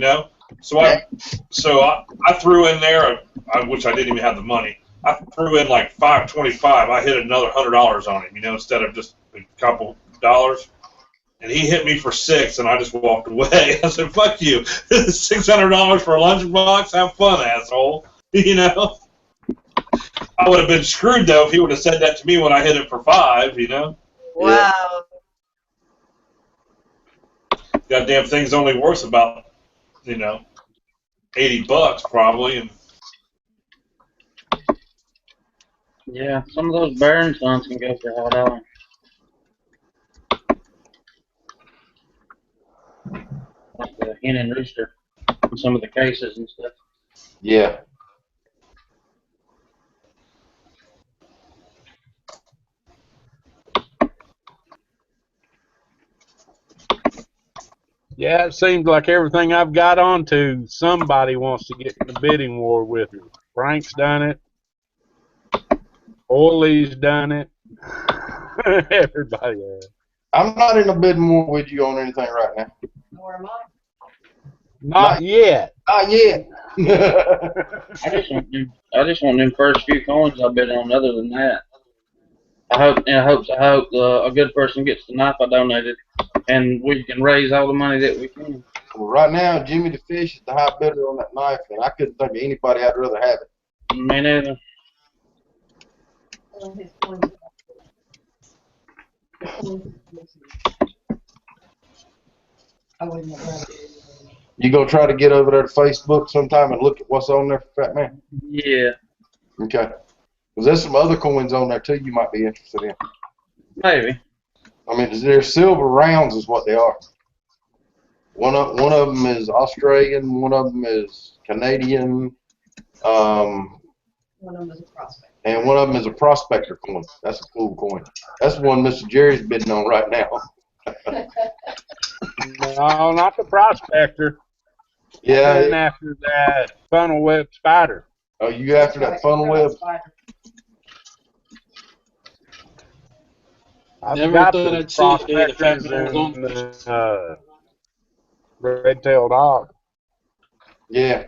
So I threw in there, which I didn't even have the money. I threw in like 525. I hit another $100 on him, instead of just a couple dollars. And he hit me for $6, and I just walked away. I said, "Fuck you! $600 for a lunchbox? Have fun, asshole!" I would have been screwed though if he would have said that to me when I hit it for $5. Wow. Goddamn thing's only worth about, $80 probably. And Yeah, some of those Burns ones can go for a hot dollar. Like the hen and rooster and some of the cases and stuff. Yeah. Yeah, it seems like everything I've got onto, somebody wants to get in the bidding war with me. Frank's done it. Ollie's done it. Everybody has. I'm not in a bidding war with you on anything right now. Nor am I. Not yet. Not yet. I just want them first few coins I bid on. Other than that, I hope a good person gets the knife I donated, and we can raise all the money that we can. Well, right now, Jimmy the Fish is the high bidder on that knife, and I couldn't think of anybody I'd rather have it. Me neither. You gonna try to get over there to Facebook sometime and look at what's on there for Fat Man? Yeah. Okay. Because there's some other coins on there too you might be interested in. Maybe. I mean, they're silver rounds is what they are. One of them is Australian, one of them is Canadian, One of them is a prospect. and one of them is a prospector coin. That's a cool coin. That's the one Mr. Jerry's bidding on right now. No, not the prospector. Yeah. I'm after that funnel web spider. Oh, you after that funnel web? I've Never got thought the I'd see a day the Fat prospectors Man's on and the red-tailed dog. Yeah.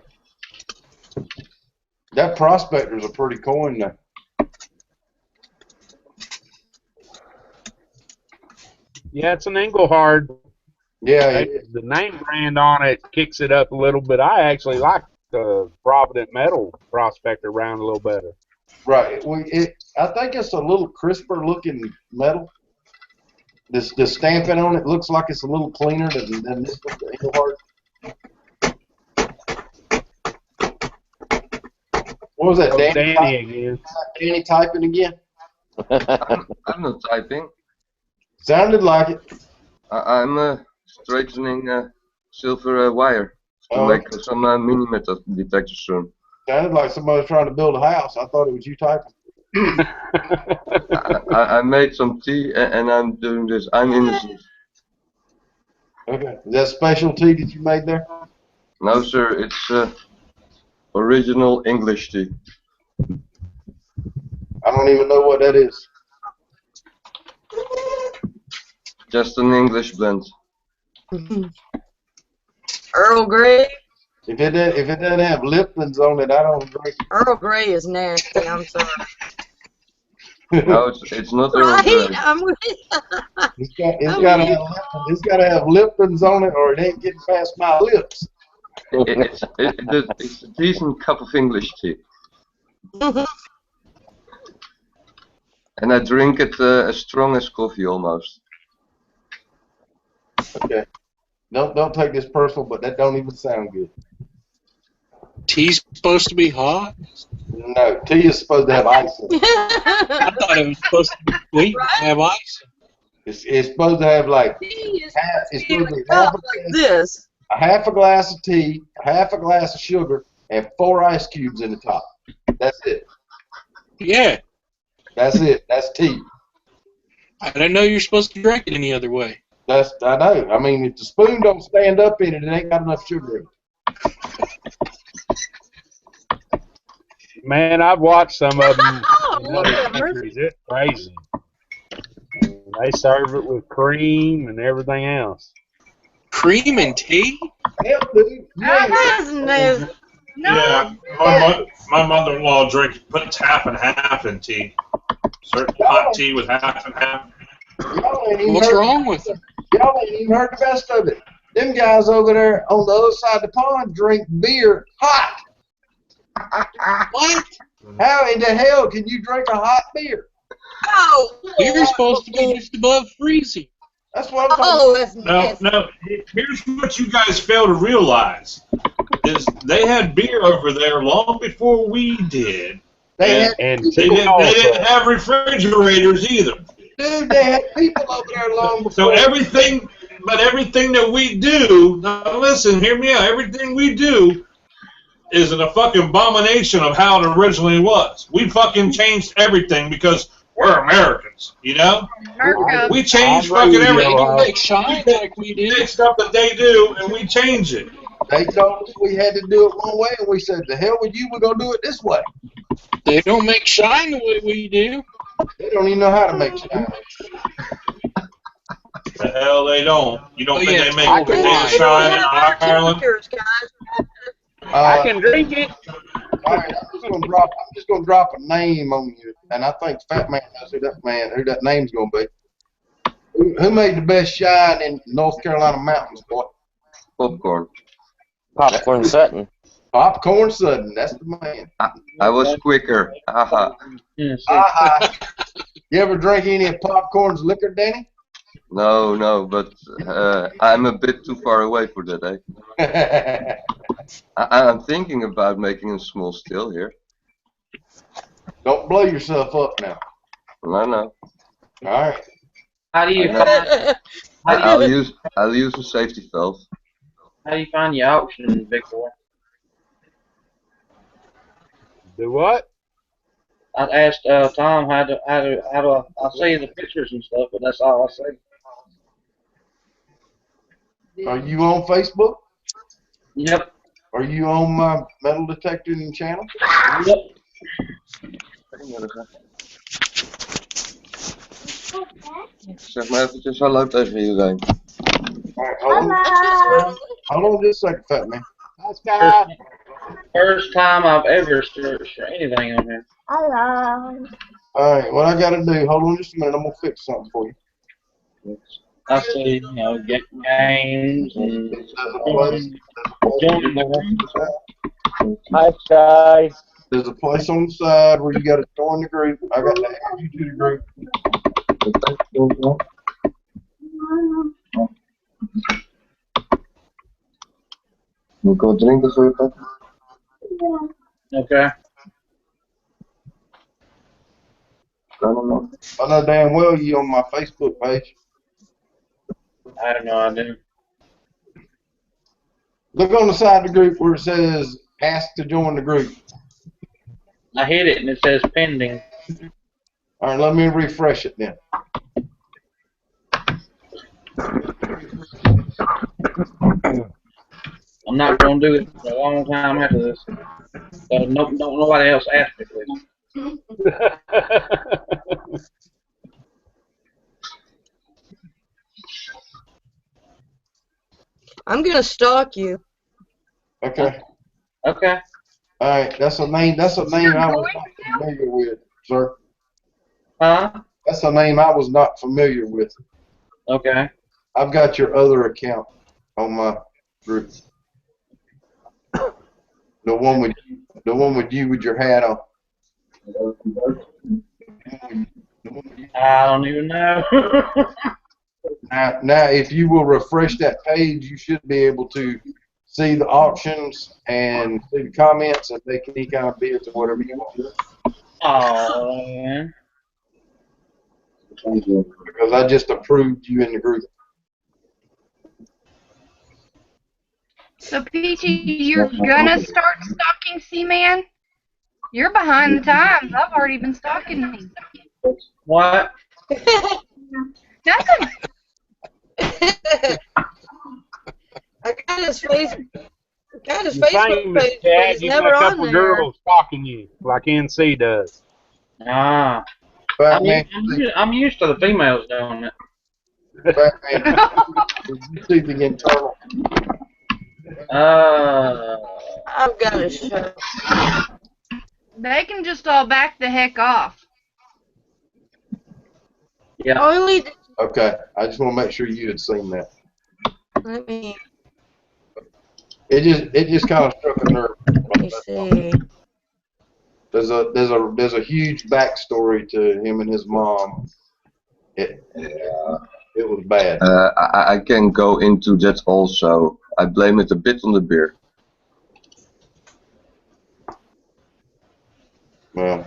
That prospector's a pretty coin now. Yeah, it's an Engelhard. Yeah. The name brand on it kicks it up a little bit. I actually like the Provident Metal prospector round a little better. Right. I think it's a little crisper looking metal. The stamping on it looks like it's a little cleaner than this one, the Engelhard. What was that, Oh, Danny? Danny again. Danny typing again? I'm not typing. Sounded like it. I'm straightening silver wire to make some mini metal detectors soon. Sounded like somebody was trying to build a house. I thought it was you typing. I made some tea and I'm doing this. I'm innocent. Okay. Is that special tea that you made there? No, sir. It's original English tea. I don't even know what that is. Just an English blend. Earl Grey. If it doesn't have Lipton's on it, I don't drink it. Earl Grey is nasty. I'm sorry. No, it's not Earl Right? Grey. I'm with It's got to have Lipton's on it, or it ain't getting past my lips. It's a decent cup of English tea. And I drink it as strong as coffee almost. Okay. Don't take this personal, but that don't even sound good. Tea's supposed to be hot? No, tea is supposed to have ice in it. I thought it was supposed to be sweet and have ice. It's supposed to have like half a glass of tea, half a glass of sugar, and 4 ice cubes in the top. That's it. Yeah. That's it. That's tea. I didn't know you're supposed to drink it any other way. I know. I mean, if the spoon don't stand up in it, it ain't got enough sugar in it. Man, I've watched some of them in other countries. It's crazy. They serve it with cream and everything else. Cream and tea? Yeah, dude. Yeah, my mother-in-law puts half and half in tea. Certain hot tea with half and half. What's wrong with it? Y'all ain't even heard the best of it. Them guys over there on the other side of the pond drink beer hot. What? How in the hell can you drink a hot beer? Oh, Beer's supposed to be just above freezing. That's what I'm talking about. No, here's what you guys fail to realize. is they had beer over there long before we did. They And They didn't have refrigerators either. Dude, they had people over there long before. So everything that we do, now listen, hear me out, everything we do is a fucking abomination of how it originally was. We fucking changed everything because we're Americans, you know? America. We change fucking everything. Don't make shine like we We do. take stuff that they do and we change it. They told us we had to do it one way, and we said, "The hell with you, we're gonna do it this way." They don't make shine the way we do. They don't even know how to make shine. The hell they don't. You don't Oh, think yeah, they make I can potato lie. shine in Ireland? I can drink it. All right, I'm just gonna drop a name on you, and I think Fat Man knows who that name's gonna be. Who made the best shine in North Carolina mountains, boy? Popcorn. Popcorn Sutton. Popcorn Sutton, that's the man. I was quicker. Haha. Aha. You ever drink any of Popcorn's liquor, Danny? No, but I'm a bit too far away for that, eh? I'm thinking about making a small still here. Don't blow yourself up now. No. All right. How do you I'll use a safety valve. how do you find your auction, Big Boy? Do what? I asked Tom how do I see the pictures and stuff, but that's all I see. Are you on Facebook? Yep. Are you on my metal detecting channel? Yep. Zeg maar eventjes hallo tegen iedereen. All right, hold on just a second, Fat Man. First time I've ever searched for anything on here. Hello. All right, what I got to do, hold on just a minute, I'm going to fix something for you. I see, get games and Hi, Sky. There's a place on the side where you got to join the group. I got to add you to the group. Moet ik wat drinken voor je pakken? Okay. I know damn well you on my Facebook page. I don't know, I do. Look on the side of the group where it says ask to join the group. I hit it and it says pending. All right, let me refresh it then. I'm not going to do it for a long time after this. So nobody else asked me, please. I'm gonna stalk you. Okay. Okay. All right, that's a name I was not familiar with, sir. Huh? That's a name I was not familiar with. Okay. I've got your other account on my group. The one with you with your hat on. I don't even know. Now, if you will refresh that page, you should be able to see the auctions and see the comments and make any kind of bids or whatever you want. Oh, man. Because I just approved you in the group. So, Peachy, you're gonna start stalking C-Man? You're behind the times. I've already been stalking him. What? Nothing. I got his face. Got his The same Facebook as page, but Chad, he's you got never a on couple there. girls stalking you, like NC does. Ah. I'm used to the females doing it. Did you see the internal? I've got a show. They can just all back the heck off. Yeah. Only. Okay, I just want to make sure you had seen that. Let me It just kind of struck a nerve. see. There's a huge backstory to him and his mom. It was bad. I can go into that also. I blame it a bit on the beer. Well,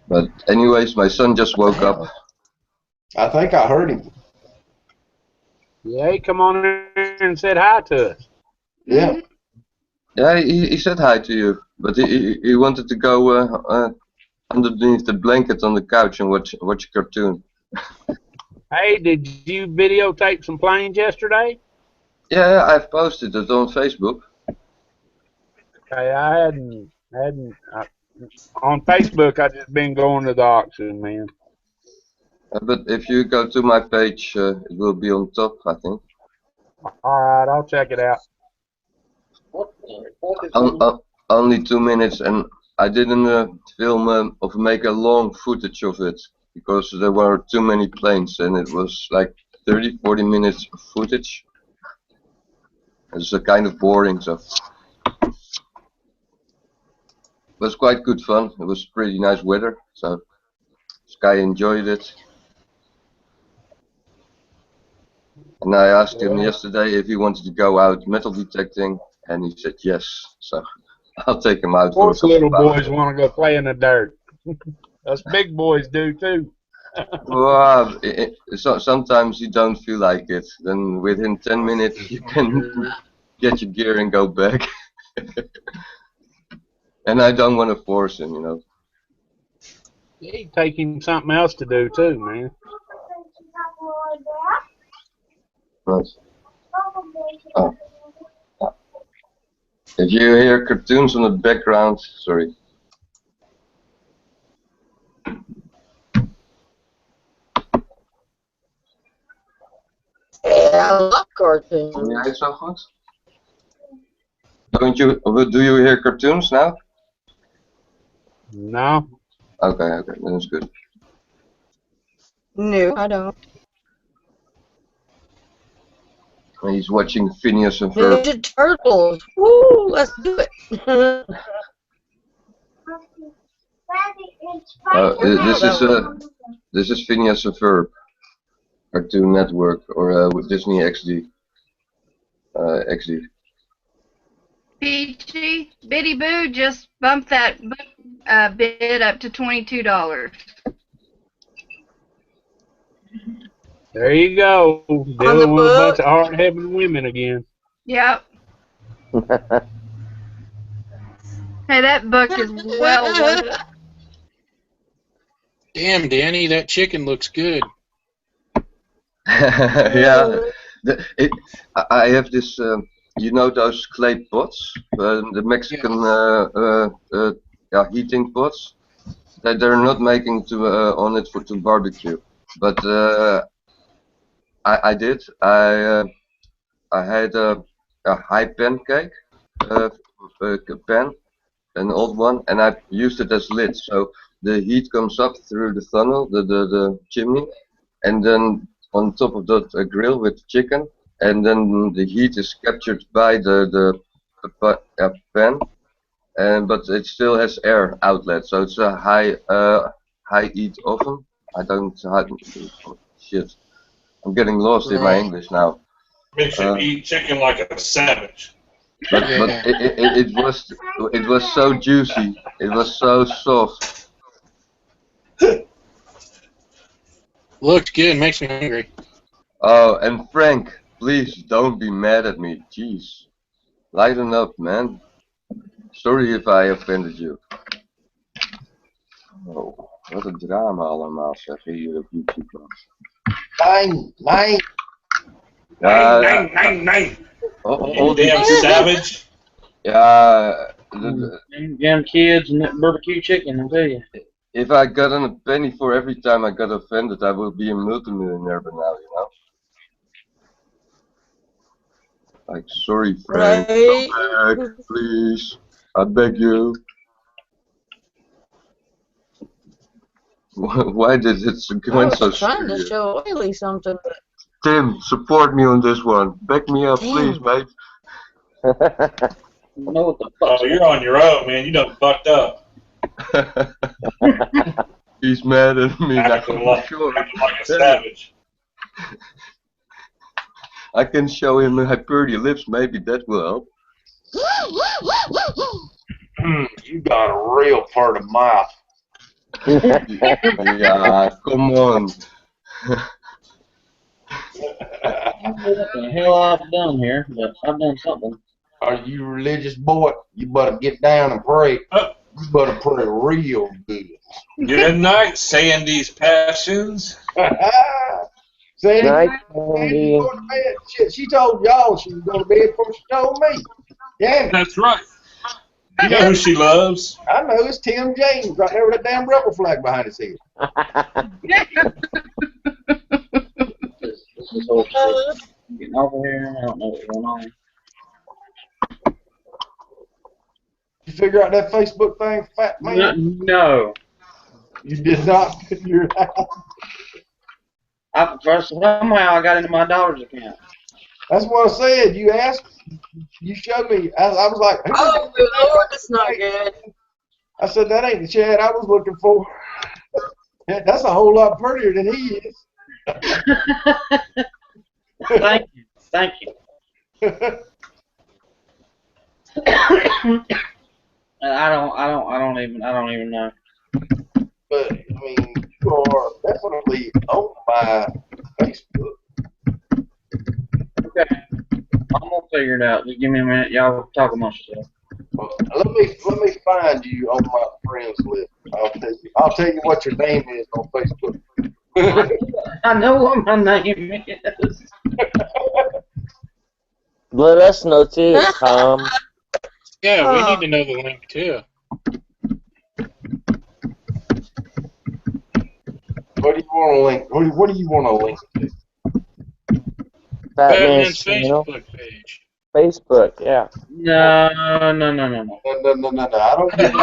But anyways, my son just woke up. I think I heard him. Yeah, he come on in and said hi to us. Yeah. Yeah, he said hi to you, but he wanted to go underneath the blanket on the couch and watch a cartoon. Hey, did you videotape some planes yesterday? Yeah, I've posted it on Facebook. Okay, I hadn't. On Facebook, I just been going to the auction, man. But if you go to my page, it will be on top, I think. All right, I'll check it out. Only 2 minutes, and I didn't film or make a long footage of it because there were too many planes, and it was like 30-40 minutes of footage. It's kind of boring, so it was quite good fun. It was pretty nice weather, so Sky enjoyed it. And I asked him yesterday if he wanted to go out metal detecting, and he said yes. So I'll take him out. Of course, little boys want to go play in the dirt. Us big boys do too. Well, sometimes you don't feel like it. Then within 10 minutes you can get your gear and go back. And I don't want to force him, you know. He'd take him something else to do too, man. Right. Oh. If you hear cartoons on the background, sorry. Yeah, I love cartoons. Ja, it's so good. Do you hear cartoons now? No. Okay, then it's good. No, I don't. He's watching Phineas and Ferb. Ninja Turtles. Woo, let's do it. This is Phineas and Ferb, Cartoon Network, or with Disney XD. XD. Peachy, Bitty Boo just bumped that bid up to $22. There you go, dealing with a bunch of hard-headed women again. Yep. Hey, that book is well worth it. Damn, Danny, that chicken looks good. Yeah, I have this. You know those clay pots, the Mexican heating pots. They're not making on it to barbecue, but I did. I had a high pancake pan, an old one, and I used it as lid. So the heat comes up through the funnel, the chimney, and then on top of that a grill with chicken, and then the heat is captured by the pan, but it still has air outlet, so it's a high heat oven. I don't shit. I'm getting lost in my English now. Makes you eat chicken like a savage. But it was so juicy. It was so soft. Looks good. Makes me hungry. Oh, and Frank, please don't be mad at me. Jeez, lighten up, man. Sorry if I offended you. Oh, wat een drama allemaal, zeg hier op YouTube. Nee. Nee. Oh, damn savage. Yeah. Damn kids and that barbecue chicken, I tell you. If I got a penny for every time I got offended, I would be a multimillionaire by now, you know? Like, sorry, Frank, come back, please. I beg you. Why did it go so trying to serious? show Haley something. Tim, support me on this one. Back me up, please, mate. Oh, you're on your own, man. You done fucked up. He's mad at me. Acting like a savage. I can show him my pretty lips. Maybe that will help. You got a real part of mouth. Yeah, come on. What the hell I've done here, but I've done something. Are you a religious boy? You better get down and pray. You better pray real good. Good night, Sandy's passions. Sandy, Night, Sandy, Sandy. go to bed. Shit, she told y'all she was going to bed before she told me. Yeah. That's right. You know who she loves. I know, it's Tim James right there with that damn rebel flag behind his head. This is horse shit. Getting over here, I don't know what's going on. You figure out that Facebook thing, fat man? No. You did not figure it out. Somehow I got into my daughter's account. That's what I said. You asked, you showed me. I was like, oh, good Lord, that's not good. I said, that ain't the Chad I was looking for. That's a whole lot prettier than he is. Thank you. Thank you. I don't even know. But I mean, you are definitely on my Facebook. Okay, I'm gonna figure it out. Just give me a minute. Y'all talk amongst yourselves. Well, let me find you on my friends list. I'll tell you what your name is on Facebook. I know what my name is. Let us know too, Tom. Yeah, we need to know the link too. What do you want to link? What do you want to link to? Batman's Facebook page. Facebook, yeah. No. I don't give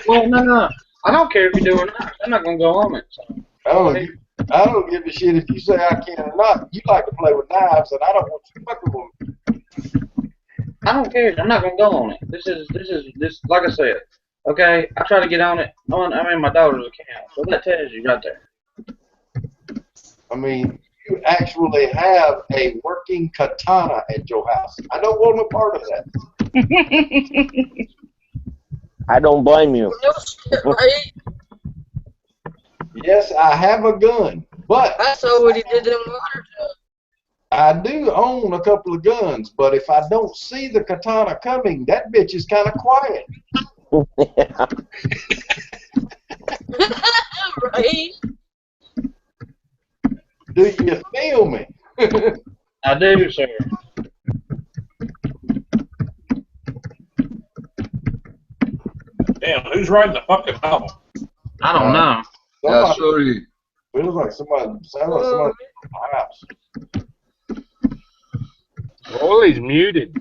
Well, no. I don't care if you do or not. I'm not gonna go on it. So. I don't give a shit if you say I can or not. You like to play with knives, and I don't want you fucking with me. I don't care. I'm not gonna go on it. This. Like I said. Okay, I try to get on it. I'm in my daughter's account, so that tells you right there. I mean, you actually have a working katana at your house. I don't want no part of that. I don't blame you. No shit, right? Yes, I have a gun, but I saw what he did in water. I do own a couple of guns, but if I don't see the katana coming, that bitch is kind of quiet. Right? Do you feel me? I do, sir. Damn, who's writing the fucking novel? I don't know. Yeah, sorry. It looks like somebody in the house. Ollie's muted.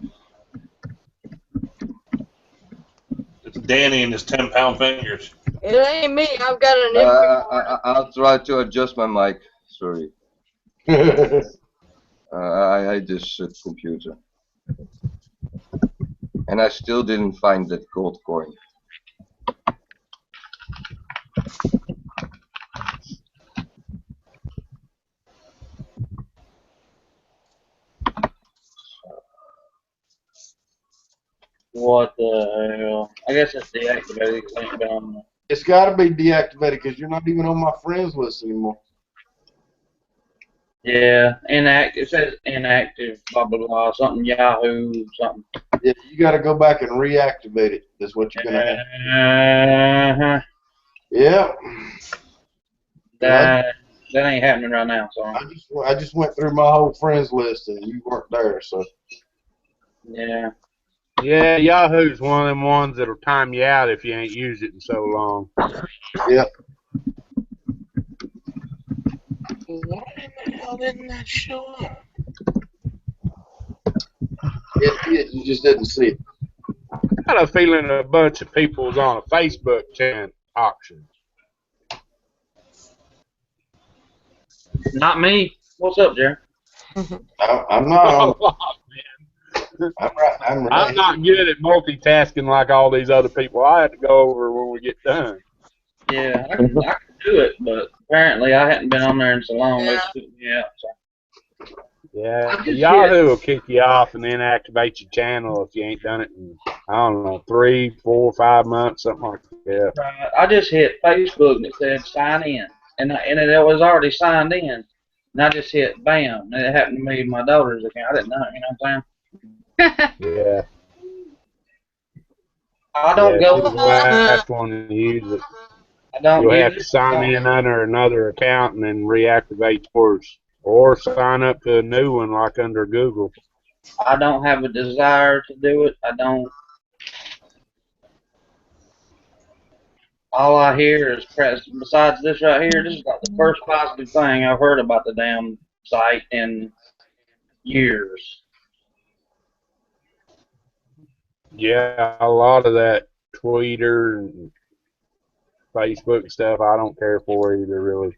It's Danny and his 10-pound fingers. It ain't me. I've got an I'll try to adjust my mic. Sorry. I hate this computer. And I still didn't find that gold coin. What the hell? I guess it's deactivated. It ain't been on there. It's got to be deactivated because you're not even on my friends list anymore. Yeah, inactive. It says inactive. Blah blah blah. Something Yahoo. Something. Yeah, you got to go back and reactivate it. That's what you're gonna have. Yeah. That ain't happening right now. So I just went through my whole friends list and you weren't there, so. Yeah. Yeah, Yahoo's one of them ones that'll time you out if you ain't used it in so long. Yep. Why the hell didn't that show up? It did. You just didn't see it. I got a feeling a bunch of people was on a Facebook auction. Not me. What's up, Jerry? I'm not. I'm not good at multitasking like all these other people. I have to go over when we get done. Yeah, I can do it, but apparently I hadn't been on there in so long. Yeah. So. Yeah, I just Yahoo will kick you off and then activate your channel if you ain't done it in, I don't know, 3, 4, 5 months, something like that. Right. I just hit Facebook and it said sign in, and it was already signed in, and I just hit bam, and it happened to me in my daughter's account. I didn't know, you know what I'm saying? Yeah. I don't Yeah, she's go. the last one to use it. I don't You'll use have to it. sign in under another account and then reactivate yours. Or sign up to a new one like under Google. I don't have a desire to do it. I don't. All I hear is press. Besides this right here, this is like the first positive thing I've heard about the damn site in years. Yeah, a lot of that Twitter and Facebook stuff I don't care for either, really.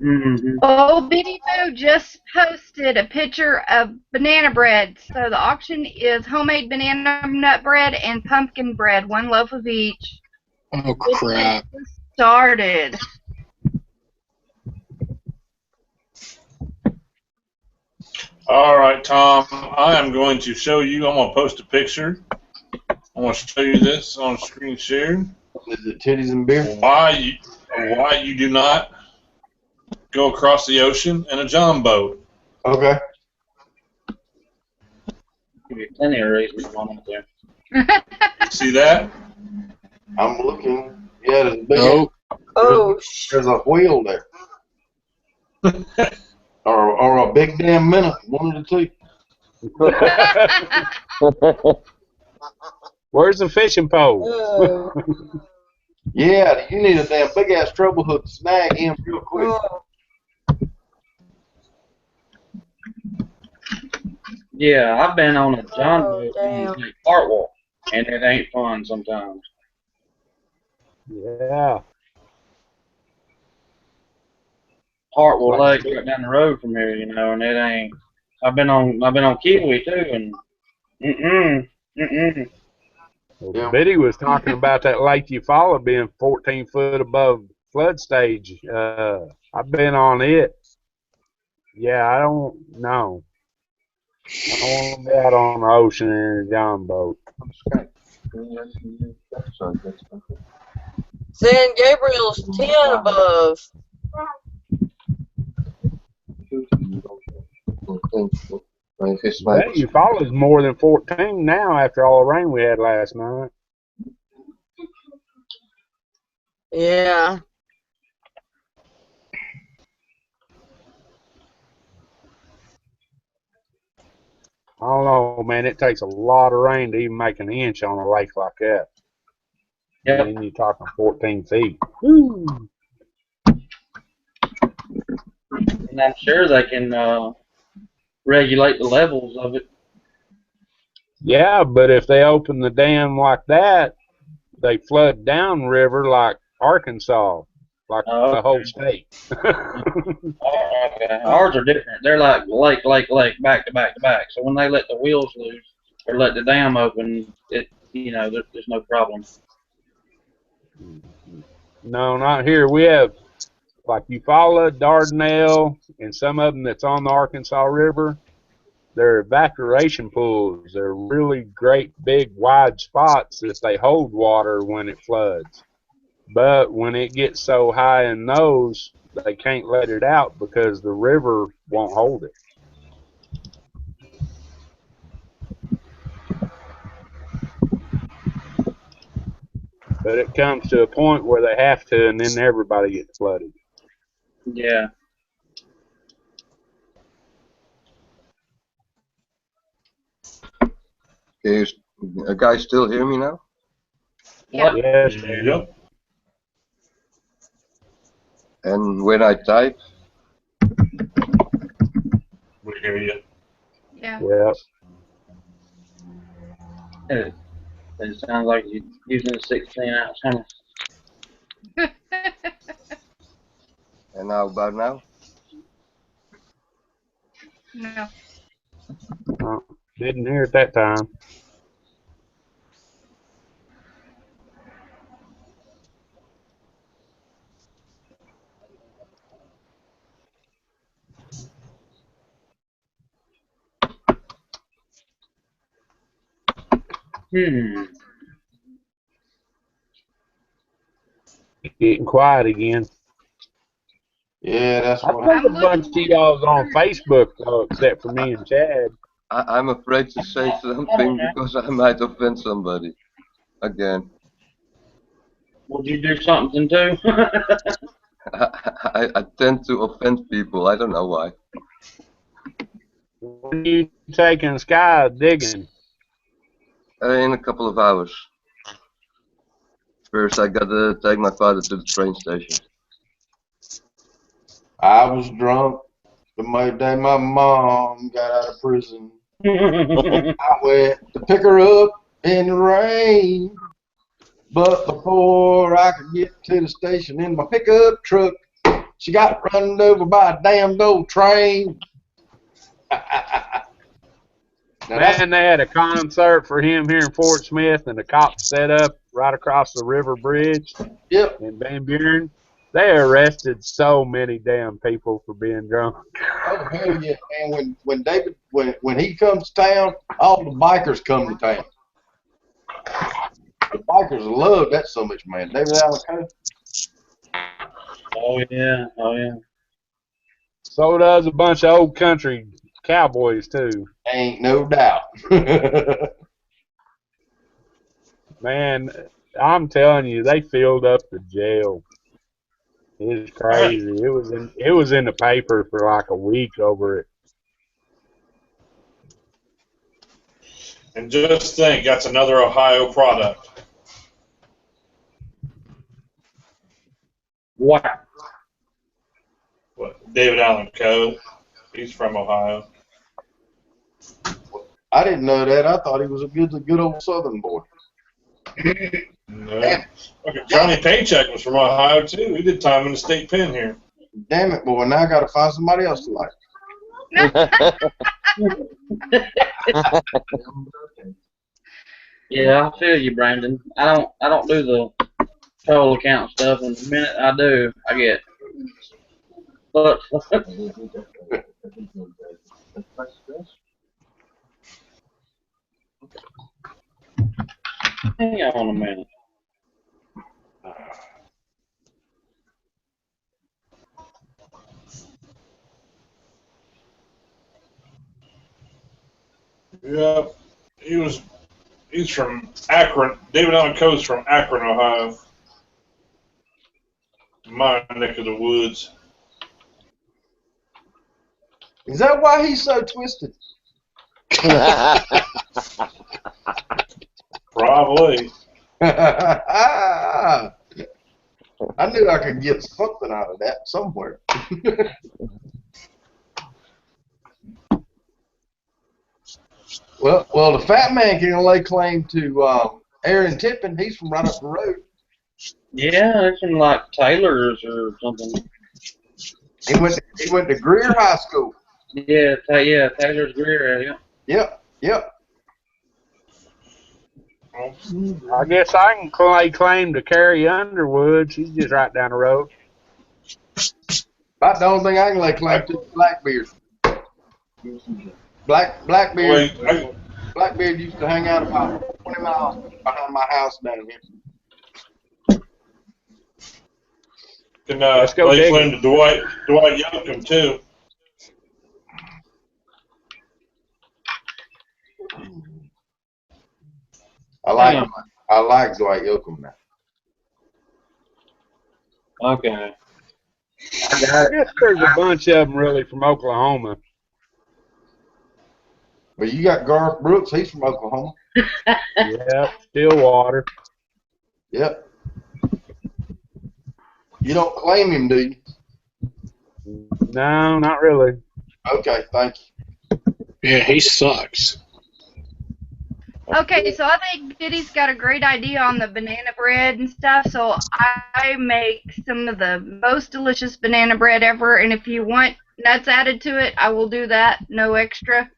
Mm-hmm. Old Bitty Boo just posted a picture of banana bread. So the auction is homemade banana nut bread and pumpkin bread, 1 loaf of each. Oh, crap. It just started. All right, Tom. I am going to show you. I'm going to post a picture. I'm going to show you this on screen share. Is it titties and beer? Why you do not go across the ocean in a john boat. Okay. Give you plenty of reasons to want to. See that? I'm looking. Yeah, there's a big. No. Oh, There's a whale there. or a big damn minnow. One of the two. Where's the fishing pole? Yeah, you need a damn big ass trouble hook to snag him real quick. Yeah, I've been on a john boat in Lake Hartwell, and it ain't fun sometimes. Yeah. Hartwell Lake right down the road from here, you know, and it ain't. I've been on Kiwi too, and Well, Biddy was talking about that Lake Eufaula being 14 foot above flood stage. I've been on it. Yeah, I don't know. I don't want to be out on the ocean in a john boat. San Gabriel's 10 above. That Eufaula's more than 14 now after all the rain we had last night. Yeah. I don't know, man. It takes a lot of rain to even make an inch on a lake like that. Yep. And then you're talking 14 feet. Woo. and I'm sure they can regulate the levels of it. Yeah, but if they open the dam like that, they flood downriver like Arkansas, like the whole state. Okay. Ours are different. They're like lake, back to back to back. So when they let the wheels loose or let the dam open, there's no problem. No, not here. We have like Eufaula, Dardanelle, and some of them that's on the Arkansas River. They're evaporation pools. They're really great, big, wide spots that they hold water when it floods. But when it gets so high in those, they can't let it out because the river won't hold it. But it comes to a point where they have to, and then everybody gets flooded. Yeah. Can you guys still hear me now? Yeah. Yes. Yep. And when I type? We hear you. Yeah. Yeah. It sounds like you're using a 16-ounce hammer. And now, about now? No. Oh, didn't hear it that time. Getting quiet again. Yeah, that's I what think a bunch of y'all's on Facebook, though, except for me and Chad. I'm afraid to say something because I might offend somebody again. Would you do something too? I tend to offend people. I don't know why. When are you taking sky digging? In a couple of hours. First, I gotta take my father to the train station. I was drunk the day my mom got out of prison. I went to pick her up in the rain, but before I could get to the station in my pickup truck, she got run over by a damn old train. Man, they had a concert for him here in Fort Smith, and the cops set up right across the river bridge in Van Buren. They arrested so many damn people for being drunk. Oh hell yeah, man! When he comes to town, all the bikers come to town. The bikers love that so much, man. David Allen Coe. Oh yeah, oh yeah. So does a bunch of old country cowboys too. Ain't no doubt. Man, I'm telling you, they filled up the jail. It's crazy. It was in the paper for like a week over it. And just think, that's another Ohio product. What? What? David Allen Coe. He's from Ohio. I didn't know that. I thought he was a good old Southern boy. No. Okay, Johnny Paycheck was from Ohio too. He did time in the state pen here. Damn it, boy! Now I got to find somebody else to like. Yeah, I feel you, Brandon. I don't do the total account stuff, and the minute I do, I get. But hang on a minute. Yeah, he's from Akron. David Allen Coe's from Akron, Ohio. My neck of the woods. Is that why he's so twisted? Probably. I knew I could get something out of that somewhere. Well, the fat man can lay claim to Aaron Tippin. He's from right up the road. Yeah, it's in like Taylor's or something. He went to Greer High School. Yeah, Taylor's Greer area. Yep. I guess I can lay claim to Carrie Underwood. She's just right down the road. About the only thing I can lay claim to is Blackbeard. Blackbeard used to hang out about 20 miles behind my house down here. Can lay claim to Dwight Yoakam too. I like Dwight Yoakam now. Okay. I guess there's a bunch of them really from Oklahoma. But you got Garth Brooks. He's from Oklahoma. Yep, Stillwater. Yep. You don't claim him, do you? No, not really. Okay, thank you. Yeah, he sucks. Okay, so I think Diddy's got a great idea on the banana bread and stuff, so I make some of the most delicious banana bread ever, and if you want nuts added to it, I will do that, no extra.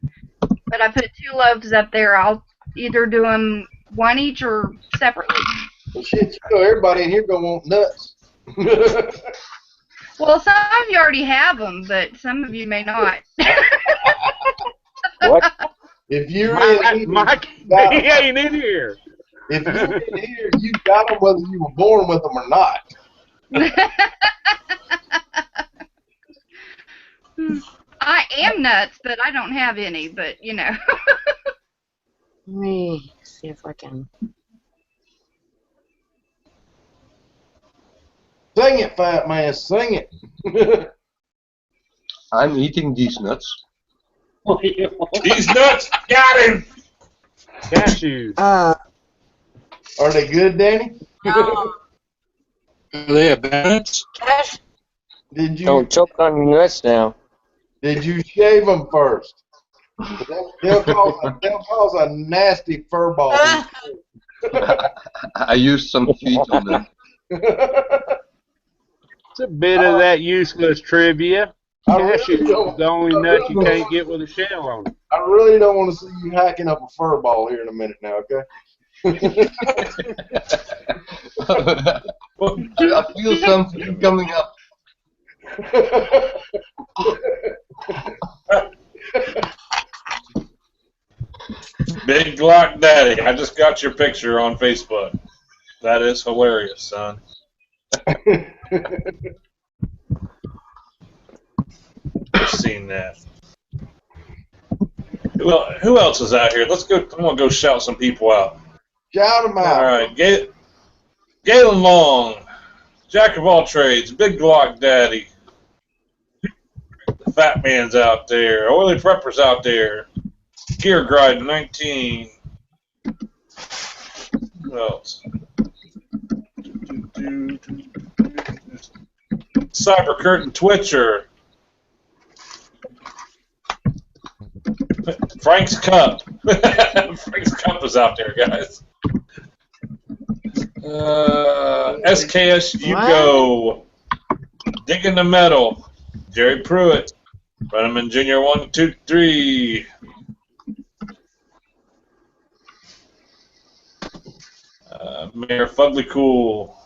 But I put 2 loaves up there. I'll either do them one each or separately. Well, shit, you know everybody in here gonna want nuts. Well, some of you already have them, but some of you may not. What? If you're Mike, he ain't in here. If you're in here, you got them whether you were born with them or not. I am nuts, but I don't have any. But you know. Let me see if I can. Sing it, fat man, sing it. I'm eating these nuts. These nuts, got him. Cashews. Are they good, Danny? Are they a balance? Did you? Don't choke on your nuts now. Did you shave them first? They'll cause a nasty fur ball. I used some feet on them. It's a bit of that useless trivia. Cashews is the only nut you can't get with a shell on it. I really don't want to see you hacking up a fur ball here in a minute now, okay? I feel something coming up. Big Glock Daddy, I just got your picture on Facebook. That is hilarious, son. I've seen that. Well, who else is out here? Let's go. I'm gonna go shout some people out. Shout them out. All right, Galen Long, Jack of all trades, Big Glock Daddy. The Fat Man's out there. Oily Prepper's out there. Gear Gride 19. Who else? Cyber Curtain Twitcher. Frank's Cup. Frank's Cup is out there, guys. SKS Yuko. Digging the Metal. Jerry Pruitt. Brenneman Jr. 1, 2, 3. Mayor Fugly Cool.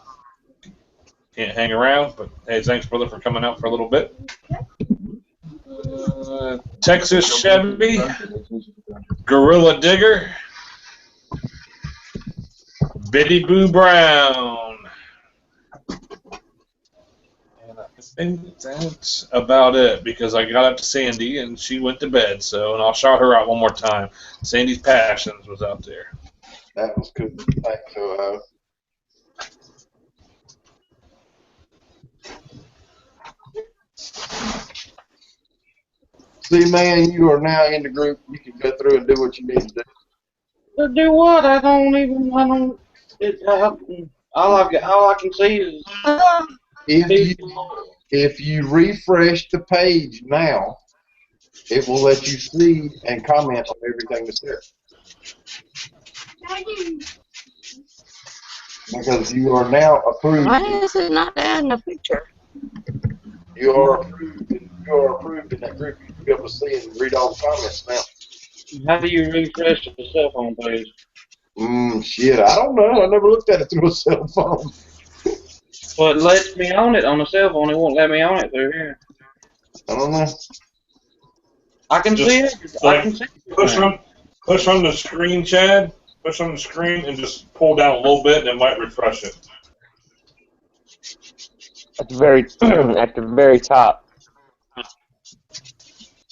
Can't hang around, but hey, thanks, brother, for coming out for a little bit. Texas Chevy. Gorilla Digger. Biddy Boo Brown. And I think that's about it because I got up to Sandy and she went to bed. So, and I'll shout her out one more time. Sandy's Passions was out there. That was good. Thanks, Ohio. See, man, you are now in the group. You can go through and do what you need to do. To do what? I don't. All I can see is. If you refresh the page now, it will let you see and comment on everything that's there. Because you are now approved. Why is it not adding a picture? You are approved. You are approved in that group. You'll be able to see and read all the comments now. How do you refresh the cell phone page? Shit, I don't know. I never looked at it through a cell phone. Well, it lets me on it on the cell phone. It won't let me on it through here. I don't know. I can see it. I can see it. Push on the screen, Chad. Push on the screen and just pull down a little bit, and it might refresh it. At the very top.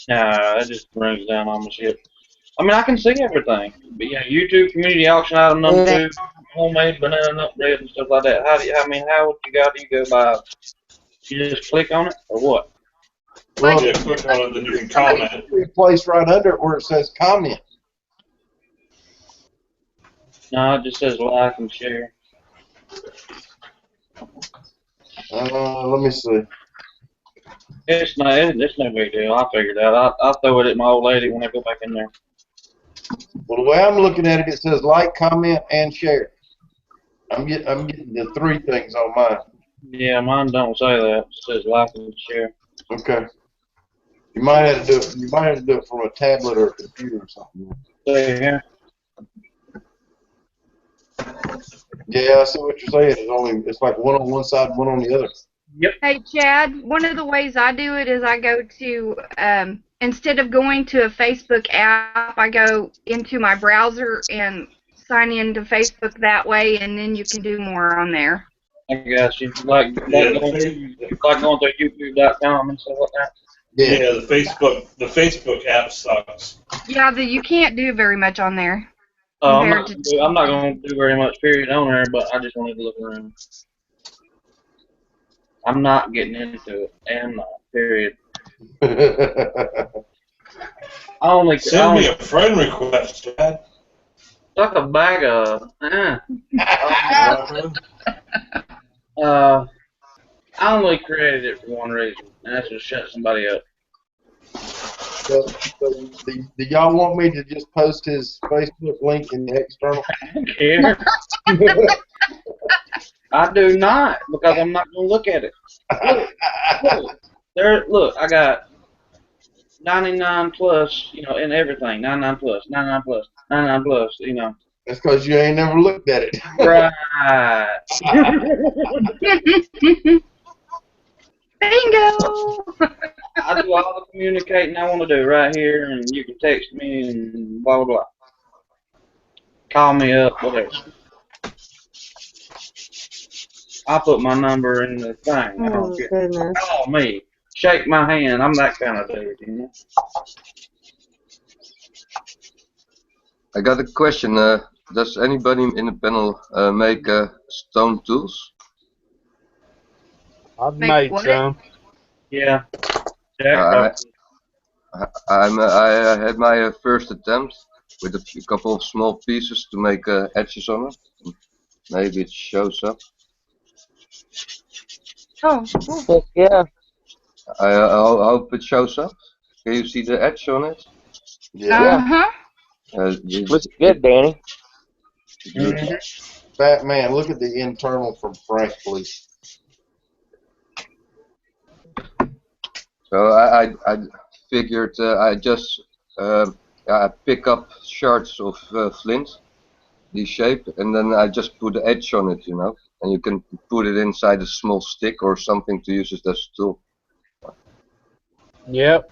Nah, that just brings down all my shit. I mean, I can see everything. But yeah, YouTube community auction item number 2, homemade banana nut bread and stuff like that. How would you go by? You just click on it or what? Well, yeah, click on it, then you can comment. It's placed right under it where it says comment. No, it just says like and share. Let me see. It's no big deal. I figured out. I'll throw it at my old lady when I go back in there. Well, the way I'm looking at it, it says like, comment, and share. I'm getting the 3 things on mine. Yeah, mine don't say that. It says like and share. Okay. You might have to do it. You might have to do it from a tablet or a computer or something. Yeah. Yeah, I see what you're saying. It's like one on one side, one on the other. Yep. Hey, Chad, one of the ways I do it is I go to instead of going to a Facebook app, I go into my browser and sign into Facebook that way, and then you can do more on there. I guess you like going through YouTube.com and stuff like that. Yeah, the Facebook app sucks. Yeah, you can't do very much on there. I'm not going to do very much period on there, but I just wanted to look around. I'm not getting into it. I'm not. Period. Send me a friend request, Chad. Suck a bag of. I only created it for one reason, and that's to shut somebody up. So do y'all want me to just post his Facebook link in the external? I don't care. I do not, because I'm not going to look at it. Look, I got 99 plus, in everything. 99 plus, 99 plus, 99 plus, That's because you ain't never looked at it. Right. Bingo! I do all the communicating I want to do right here, and you can text me and blah, blah, blah. Call me up, whatever. I'll put my number in the thing. I don't care. Goodness. Call me. Shake my hand. I'm that kind of dude, I got a question. Does anybody in the panel make stone tools? I've made some. Yeah. I had my first attempt with a couple of small pieces to make edges on it. Maybe it shows up. Oh, cool. Yeah. I hope it shows up. Can you see the edge on it? Yeah. Looks good, Danny. Good. Batman, look at the internal from Frank, please. So I figured I just I pick up shards of flint, the shape, and then I just put the edge on it, and you can put it inside a small stick or something to use it as a tool. Yep.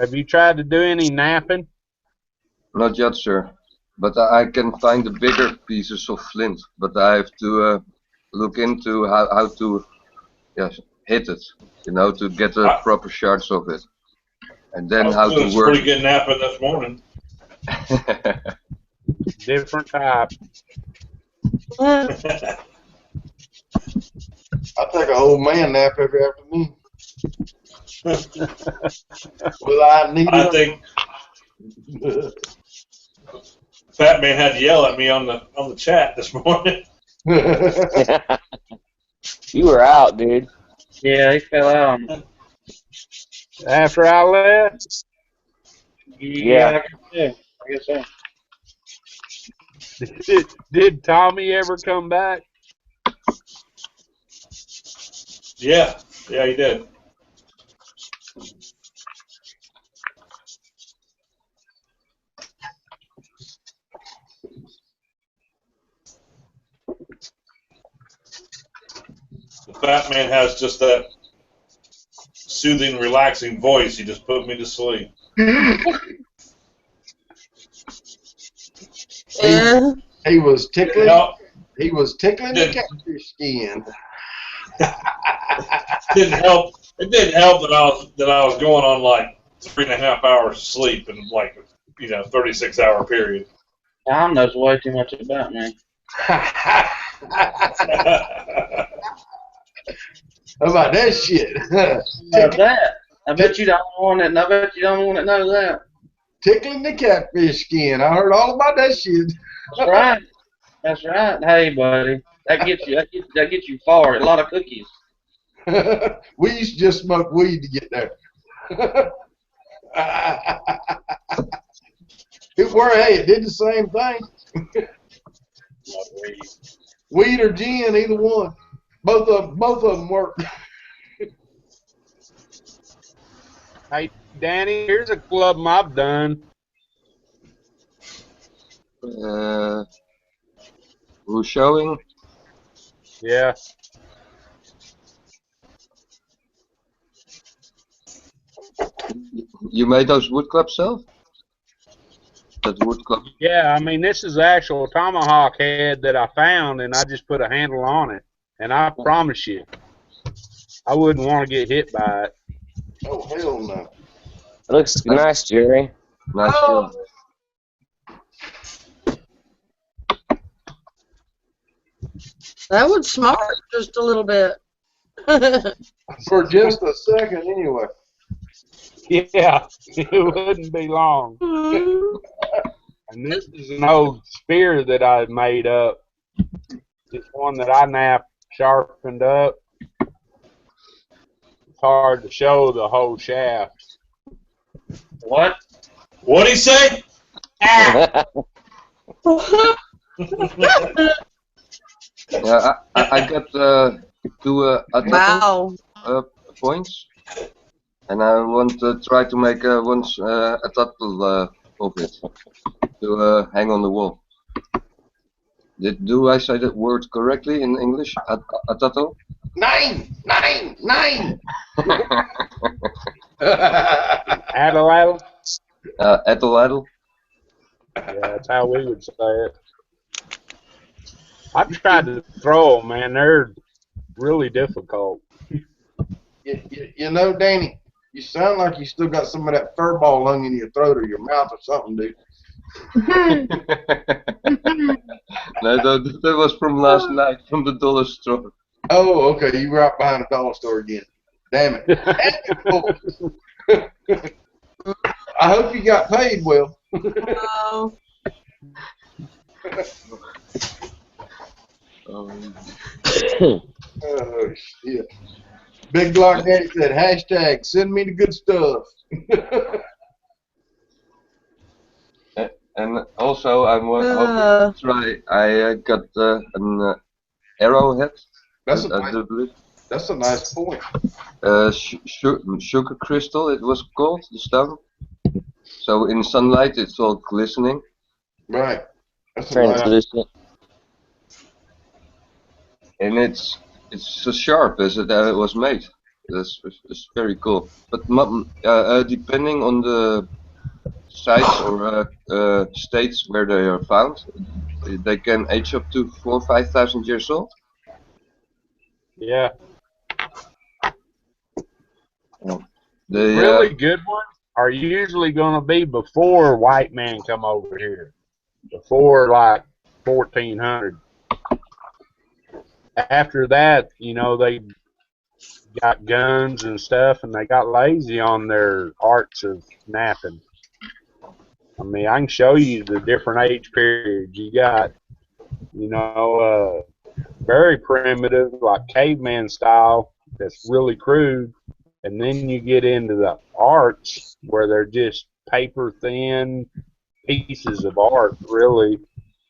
Have you tried to do any napping? Not yet, sir. But I can find the bigger pieces of flint, but I have to look into how to hit it, to get the proper shards of it. And then how to work. Pretty good napping this morning. Different type. I take a whole man nap every afternoon. Well, I think Fat Man had to yell at me on the chat this morning. You were out, dude. Yeah, he fell out. After I left? Yeah. I guess so. Did Tommy ever come back? Yeah, he did. The Fat Man has just that soothing, relaxing voice. He just put me to sleep. He was tickling. He was tickling the catfish skin. Didn't help. It didn't help that I was going on like 3.5 hours of sleep in like 36-hour period. Tom knows way too much about me. How about that shit? About that? I bet you don't want it. I bet you don't want to know that. Tickling the catfish skin. I heard all about that shit. That's right. That's right. Hey, buddy, that gets you far. A lot of cookies. We used to just smoke weed to get there. It did the same thing. Weed or gin, either one. Both of them work. Hey, Danny, here's a club I've done. Who's showing? Yeah. You made those wood clubs self? That wood club? Yeah, I mean, this is the actual tomahawk head that I found, and I just put a handle on it. And I promise you, I wouldn't want to get hit by it. Oh, hell no. It looks nice, Jerry. Nice Oh. job. That would smart just a little bit. For just a second, anyway. Yeah, it wouldn't be long. And this is an old spear that I made up. It's one that I now sharpened up. It's hard to show the whole shaft. What? What'd he say? Yeah, I got two Wow. points, and I want to try to make once a turtle of it to hang on the wall. Do I say that word correctly in English? A turtle? Nine! Addle? Addle. Yeah, that's how we would say it. I've tried to throw them, man. They're really difficult. You know, Danny, you sound like you still got some of that fur ball lung in your throat or your mouth or something, dude. No, that was from last night, from the dollar store. Oh, okay. You were out behind a dollar store again. Damn it. I hope you got paid, Will. Oh. Oh, shit. Big Glock Daddy said, hashtag, send me the good stuff. And also, I'm hoping to try. I got an arrowhead. That's That's a nice point. Sugar crystal, it was called, the stone. So in sunlight, it's all glistening. Right. That's translucent. And it's so sharp as it was made. It's very cool. But depending on the sites or states where they are found, they can age up to 4,000 or 5,000 years old. Yeah. The really good ones are usually going to be before white man come over here. Before like 1400. After that, you know, they got guns and stuff, and they got lazy on their arts of napping. I mean, I can show you the different age periods. You got, you know, very primitive, like caveman style, that's really crude. And then you get into the arts where they're just paper thin pieces of art, really.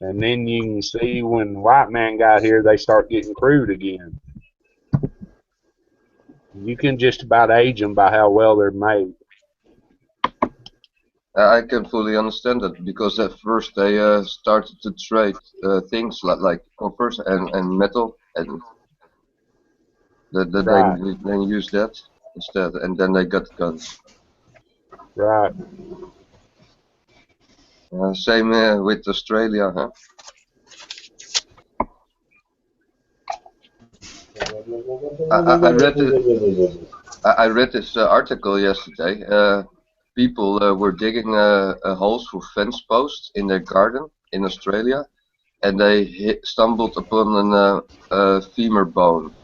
And then you can see when white man got here, they start getting crude again. You can just about age them by how well they're made. I can fully understand that, because at first they started to trade things like copper and metal, and Right. they then use that instead, and then they got guns. Right. Same with Australia, huh? I read this article yesterday. People were digging holes for fence posts in their garden in Australia, and they stumbled upon a femur bone,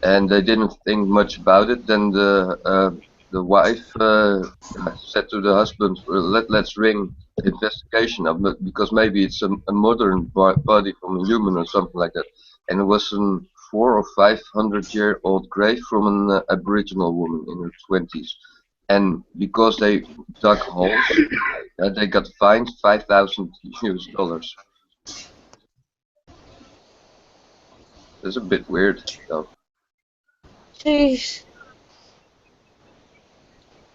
and they didn't think much about it. Then the wife said to the husband, "Let's ring investigation up, because maybe it's a modern body from a human or something like that." And it was a 400 or 500-year-old grave from an Aboriginal woman in her 20s. And because they dug holes, they got fined $5,000. That's a bit weird, though. Jeez.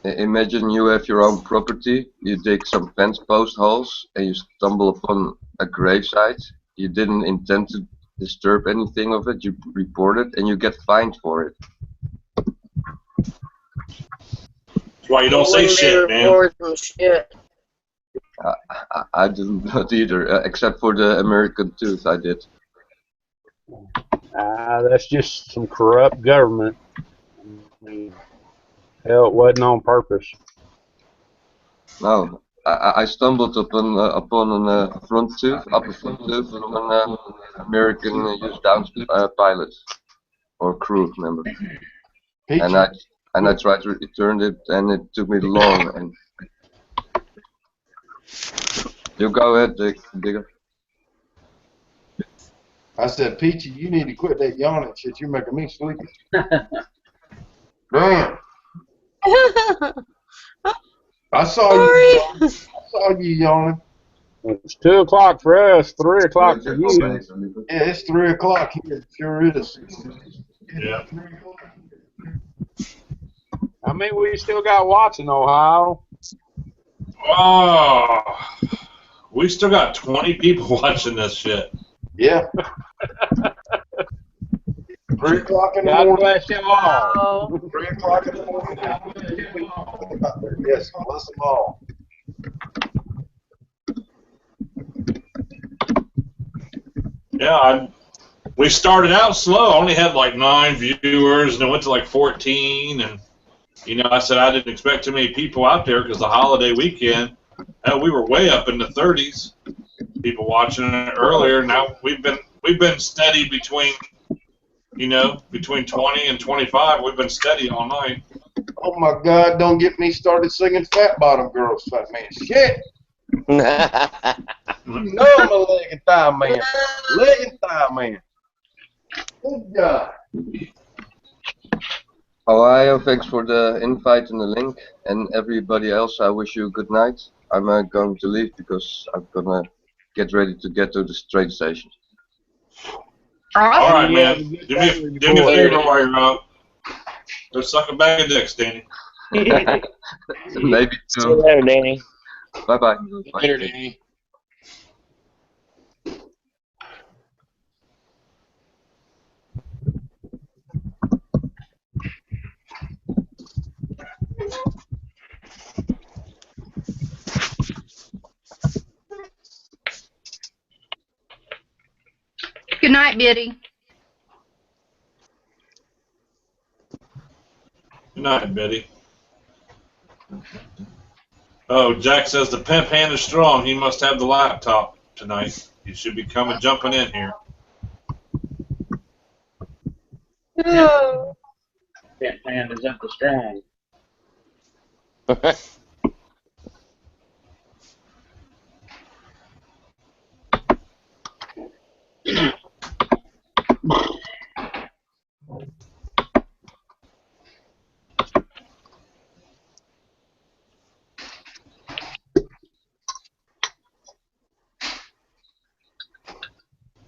Imagine you have your own property, you dig some fence post holes, and you stumble upon a gravesite. You didn't intend to disturb anything of it, you report it, and you get fined for it. That's why you don't say shit, man. I didn't not either, except for the American Tooth. I did. That's just some corrupt government. I mean, hell, it wasn't on purpose. No, I stumbled upon a front tooth, upper front tooth from an American used down pilot or crew member, and I tried to return it, and it took me long. And you go ahead, Digger. I said, Peachy, you need to quit that yawning shit. You're making me sleepy. Damn. I saw you yawning. It's 2 o'clock for us, 3 o'clock for you. Yeah, it's 3 o'clock here. It sure is. Yeah. I mean, we still got watching, Ohio. Oh, we still got 20 people watching this shit. Yeah. 3 o'clock in the God morning. bless you all. 3 o'clock in the morning. Yes, bless them all. Yeah, we started out slow. Only had like 9 viewers, and it went to like 14. And you know, I said I didn't expect too many people out there because the holiday weekend. We were way up in the 30s. People watching it earlier. Now we've been steady between 20 and 25. We've been steady all night. Oh my God! Don't get me started singing "Fat Bottom Girls," fat man. Shit. You know I'm a leg and thigh man. Leg and thigh man. Good God. Ohio, thanks for the invite and the link, and everybody else, I wish you a good night. I'm going to leave because I'm gonna get ready to get to the train station. All right, man. Do me a favor while you're out. Go suck a bag of dicks, Danny. Maybe See you later, Danny. Bye-bye. Later, Danny. Good night, Biddy. Good night, Betty. Oh, Jack says the pimp hand is strong. He must have the laptop tonight. He should be coming jumping in here. Pimp hand is up the strong.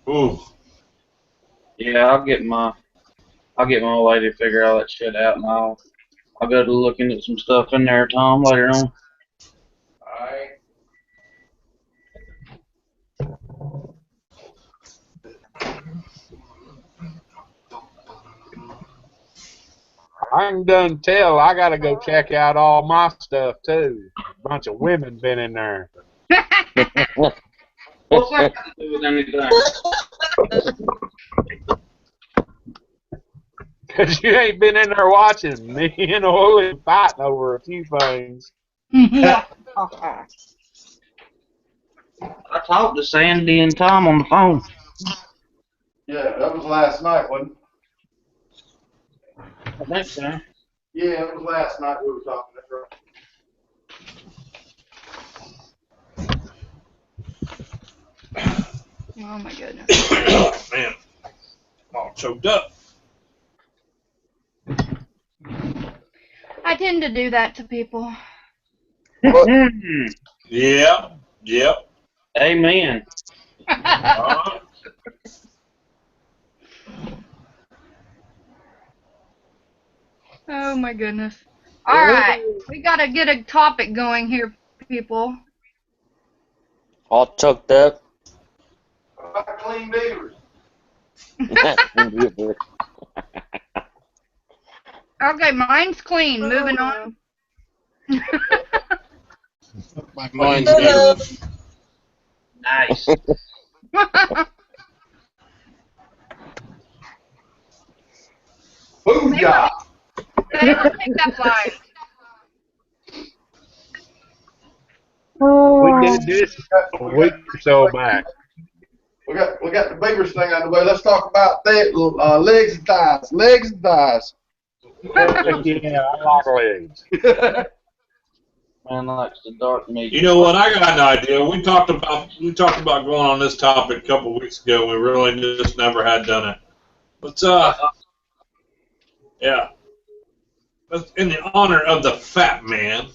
Ooh. Yeah, I'll get my old lady to figure all that shit out, and I'll go to looking at some stuff in there, Tom, later on. Alright. I ain't done tell. I gotta go check out all my stuff too. A bunch of women been in there. What's that got to do with anything? Cause you ain't been in there watching me and Oli fighting over a few things. I talked to Sandy and Tom on the phone. Yeah, that was last night, wasn't it? I think so. Yeah, it was last night we were talking to her. Oh my goodness. Oh, man. I'm all choked up. I tend to do that to people. Yep. Yep. Amen. Oh my goodness. All right, we gotta get a topic going here, people. All choked up. Clean beavers. Okay, mine's clean. Moving on. My mind's going. Nice. Booyah! Never take that line. We did this a week or so back. We got the Beavers thing out of the way. Let's talk about that. Legs and thighs. Legs and thighs. Yeah, I like legs. Man likes the dark meat. You know what? I got an idea. We talked about going on this topic a couple of weeks ago. We really just never had done it. Let's yeah. Let's, in the honor of the fat man.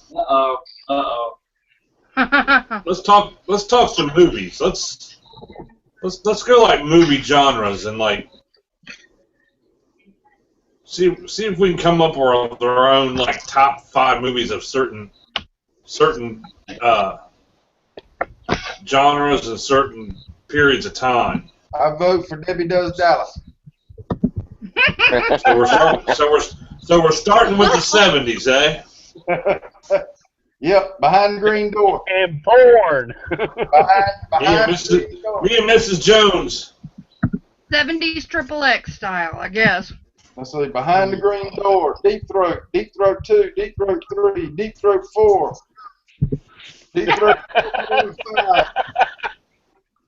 Let's talk some movies. Let's go like movie genres and like see if we can come up with our own like top 5 movies of certain genres and certain periods of time. I vote for Debbie Does Dallas. So we're starting with the 70s, eh? Yep, Behind the Green Door. And porn. Behind me and Mrs. Jones. 70s Triple X style, I guess. Let's see, Behind the Green Door, Deep Throat 2, Deep Throat 3, Deep Throat 4, Deep Throat 5.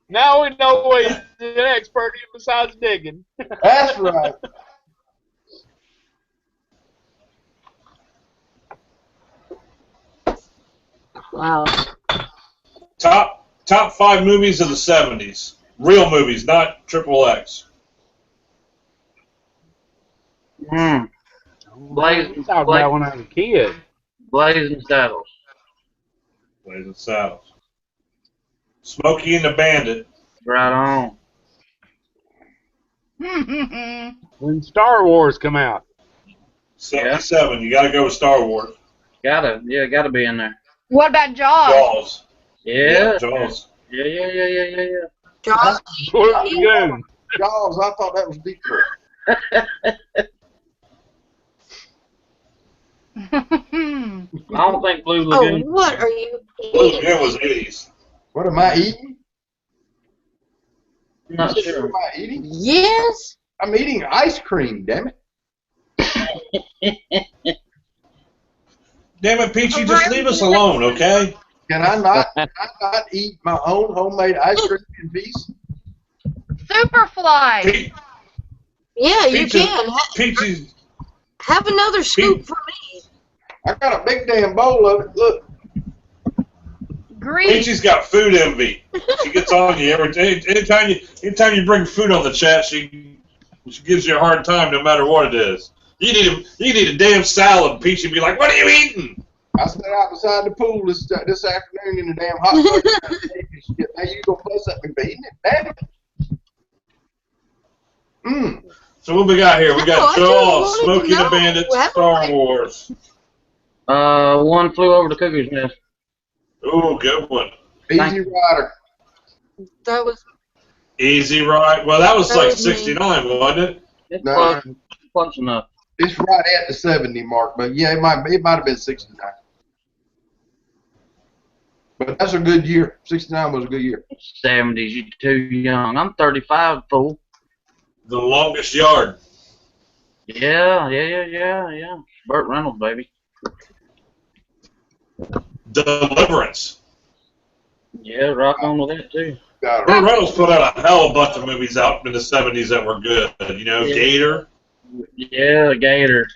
Now we know he's an expert in besides digging. That's right. Wow. Top 5 movies of the 70s. Real movies, not Triple X. Blazing Talk about when I was a kid. Blazing Saddles. Blazing Saddles. Smokey and the Bandit. Right on. When Star Wars come out. 77. You got to go with Star Wars. Gotta be in there. What about Jaws? Jaws. Yeah. Jaws. Yeah. Jaws. Jaws, I thought that was Deep Throat. I don't think Blue Lagoon. Oh, what are you Blue eating? Lagoon was 80s. What am I eating? I'm not What sure. am I eating? Yes. I'm eating ice cream, damn it. Damn it, Peachy, just leave us alone, okay? Can I not eat my own homemade ice cream in peace? Superfly. Yeah, you Peachy, can. Peachy, Have another scoop for me. I got a big damn bowl of it. Look. Green. Peachy's got food envy. She gets on you anytime you bring food on the chat. She gives you a hard time no matter what it is. You need a damn salad. Peachy be like, "What are you eating?" I sat out beside the pool this afternoon in the damn hot sun. Now you gonna fuss at me for eating it? Damn it. So what we got here? We got No, I Jaws, just wanted Smokey to the know. Bandit, What Star Wars. One Flew Over the Cuckoo's Nest. Ooh, good one. Easy Rider. That was Easy Ride. Well, that was That like was me. 69, wasn't it? It's No. close enough. It's right at the 70 mark, but yeah, it might have been 69. But that's a good year. 69 was a good year. 70s, you're too young. I'm 35, fool. The Longest Yard. Yeah. Burt Reynolds, baby. Deliverance. Yeah, rock on with that, too. Burt Reynolds put out a hell of a bunch of movies out in the 70s that were good. You know, Yeah. Gator. Yeah, Gator.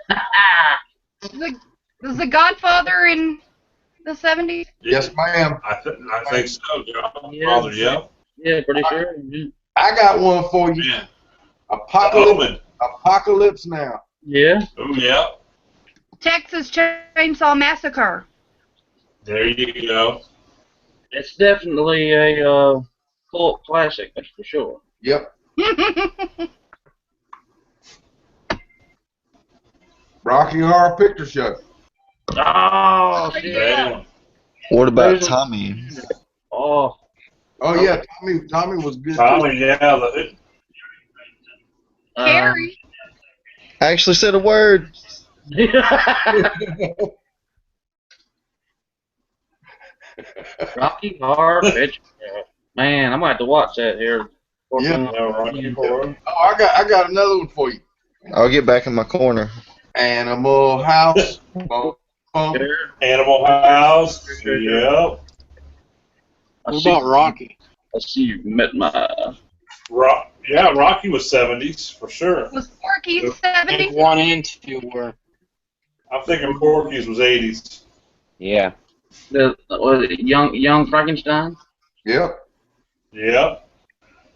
Was the Godfather in the 70s? Yes, ma'am. I think so. Yeah. Father, yeah. Yeah, pretty sure. Yeah. I got one for you. Yeah. Apocalypse Now. Yeah. Oh, yeah. Texas Chainsaw Massacre. There you go. It's definitely a cult classic, that's for sure. Yep. Rocky Horror Picture Show. Oh, shit. Yeah. What about There's a- Tommy? Oh. Oh yeah, Tommy was good. Tommy, yeah. Carrie. I actually said a word. Rocky Horror Picture Show. Man, I'm gonna have to watch that here. Yeah. Horror. Oh, I got another one for you. I'll get back in my corner. Animal House. Animal House. Yep. What about Rocky? I see you met my. Yeah, Rocky was 70s for sure. Was Porky I think 70s? 1 and 2 were. I'm thinking Porky's was 80s. Yeah. Was it Young Frankenstein? Yep. Yep.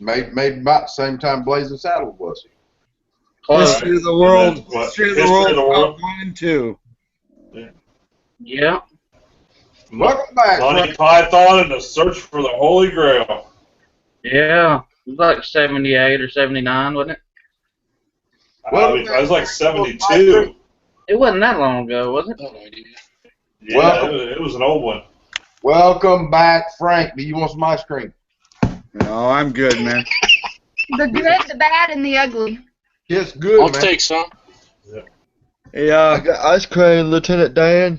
Made about the same time Blazing Saddles was. History of the World. What? History of the World. 1 and 2. Yeah. Welcome back. Monty Python and the Search for the Holy Grail. Yeah. It was like 78 or 79, wasn't it? Well, it was like 72. It wasn't that long ago, was it? Yeah, it was an old one. Welcome back, Frank. Do you want some ice cream? No, I'm good, man. The good, the bad, and the ugly. Yes, good, I'll man. take some. Hey, I got ice cream, Lieutenant Dan.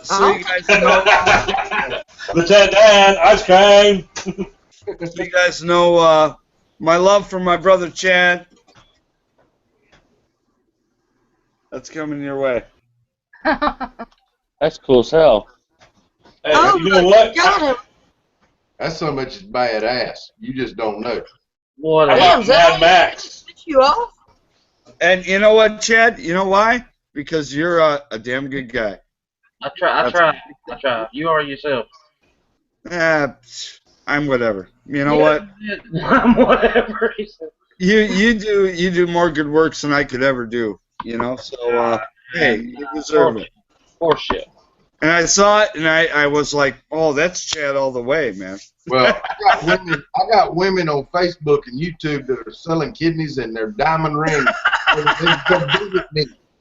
So you guys know, Lieutenant Dan, ice cream. so you guys know my love for my brother Chad. That's coming your way. That's cool as hell. Hey, you know what? Got him. That's so much badass. You just don't know. What? How about Mad Max? You off? And you know what, Chad? You know why? Because you're a damn good guy. I try. You are yourself. I'm whatever. You know what? I'm whatever. You do more good works than I could ever do. You know, so hey, you deserve it. For sure. And I saw it, and I was like, oh, that's Chad all the way, man. Well, I got women on Facebook and YouTube that are selling kidneys and their diamond rings.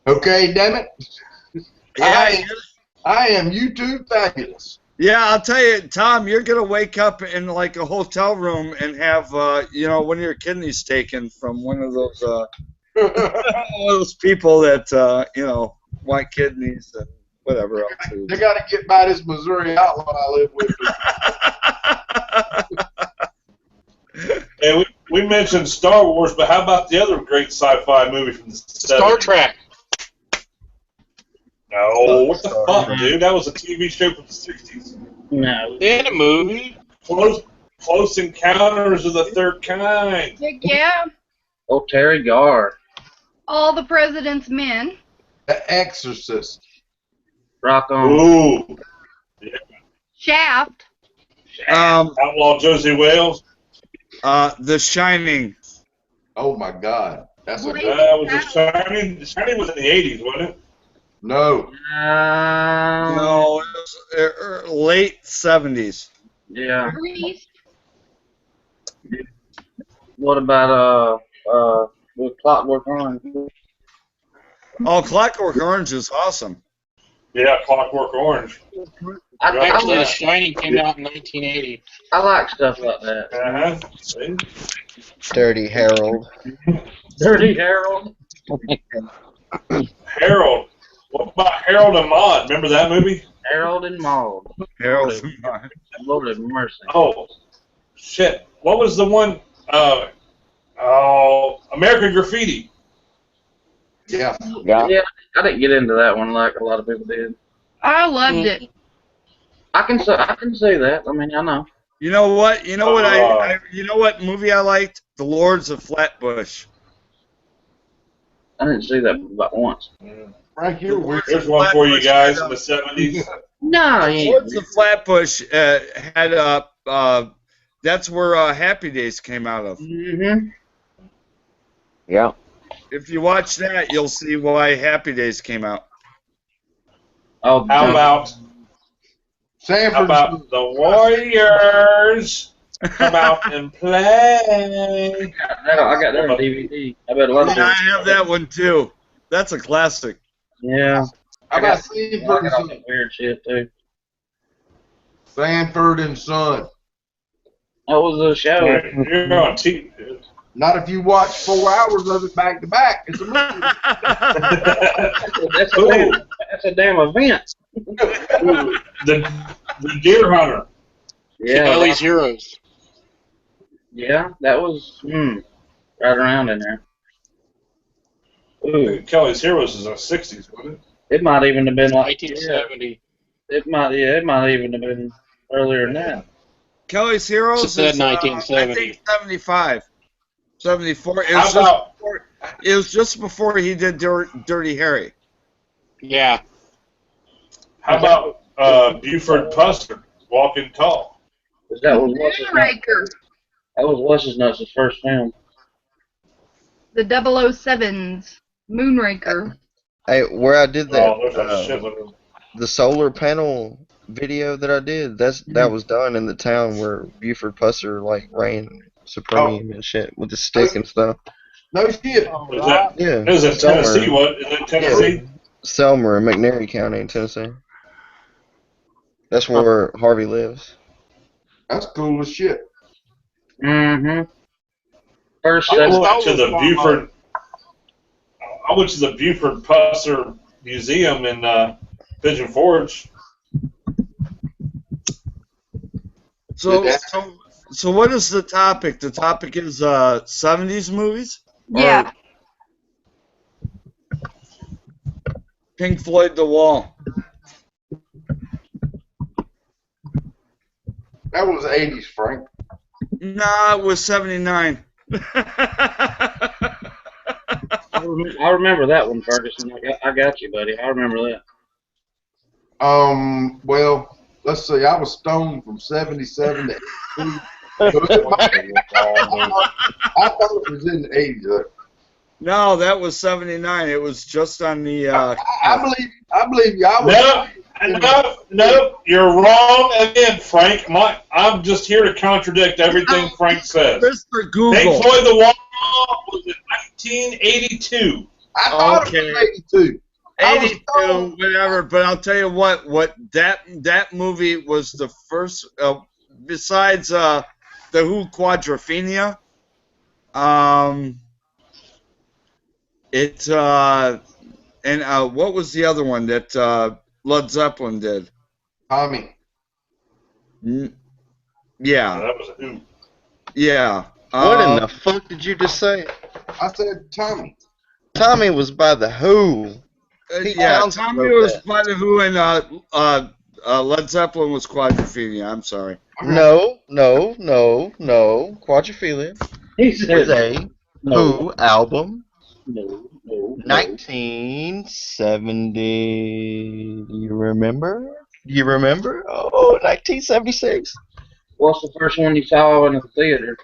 Okay, damn it. Yeah, I am YouTube fabulous. Yeah, I'll tell you, Tom, you're gonna wake up in like a hotel room and have one of your kidneys taken from one of those one of those people that want kidneys and whatever else. They got to get by this Missouri outlaw I live with. Hey, we mentioned Star Wars, but how about the other great sci-fi movie from the 70s? Star Trek. No, what the fuck, dude? That was a TV show from the 60s. No. They had a movie. Close Encounters of the Third Kind. Yeah. Oh, Terry Garr. All the President's Men. The Exorcist. Rock on. Ooh. Yeah. Shaft. Outlaw Josie Wales. The Shining. Oh my God, that's was The Shining. The Shining was in the 80s, wasn't it? No. No, it was late 70s. Yeah. What about with Clockwork Orange? Oh, Clockwork Orange is awesome. Yeah, Clockwork Orange. Actually, The Shining came out in 1980. I like stuff like that. Dirty Harold. Dirty Harold. Harold. What about Harold and Maude? Remember that movie? Harold and Maude. Harold and Maude. Lord have mercy. Oh, shit. What was the one? American Graffiti. Yeah. Yeah, I didn't get into that one like a lot of people did. I loved it. I can say that. I mean, I know. You know what? You know what you know what movie I liked? The Lords of Flatbush. I didn't see that about once. Frank, you're weird. There's one for you guys in the 70s. No, the Lords of Flatbush had that's where Happy Days came out of. Mm-hmm. Yeah. If you watch that, you'll see why Happy Days came out. Oh, How about the Warriors come out and play? I got that on DVD. I better watch it. I have that one too. That's a classic. Yeah. How about I got all that weird shit too. Sanford and Son. That was a show. You're on TV. Not if you watch 4 hours of it back to back. It's a movie. That's a damn event. The Deer Hunter. Yeah, Kelly's Heroes. yeah, that was right around in there. I Ooh, think Kelly's Heroes is in the 60s, wasn't it? it might even have been like 1970. it might even have been earlier than that. Kelly's Heroes Said is, I 1970. think, 75. 74. How It was just before he did Dirty Harry. Yeah. How about Buford Puster, Walking Tall? That was what's his nuts. Moonraker. That was what's his nuts' first film. The 007's Moonraker. Hey, where I did that, Oh, there's a shitload of them. the solar panel video that I did, that was done in the town where Buford Pusser like reigned supreme and shit with the stick and stuff. No shit. Is that, Yeah. is it Tennessee? Selmer. What? Is it Tennessee? Selmer in McNairy County in Tennessee. That's where Harvey lives. That's cool as shit. Mm-hmm. First I set. went to the Buford. I went to the Buford Pusser Museum in Pigeon Forge. So what is the topic? The topic is 70s movies? Yeah. Or Pink Floyd The Wall. That was 80s, Frank. Nah, it was 79. I remember that one, Ferguson. I got you, buddy. I remember that. Well, let's see. I was stoned from 77 to 80. I thought it was in the 80s. No, that was 79. It was just on the... I believe you. I was No, you're wrong again, Frank. I'm just here to contradict everything Frank says. Mr. Google. Pink Floyd The Wall was in 1982. I thought it was 82. 82, whatever. But I'll tell you what that movie was the first, besides the Who Quadrophenia. What was the other one that Led Zeppelin did? Tommy. Yeah. That was Who. Yeah. What in the fuck did you just say? I said Tommy. Tommy was by the Who. Yeah, Tommy was by the Who, and Led Zeppelin was Quadrophenia. I'm sorry. No. Quadrophilia was a Who album. No. 1970. Do you remember? Oh, 1976. What's the first one you saw in the theater?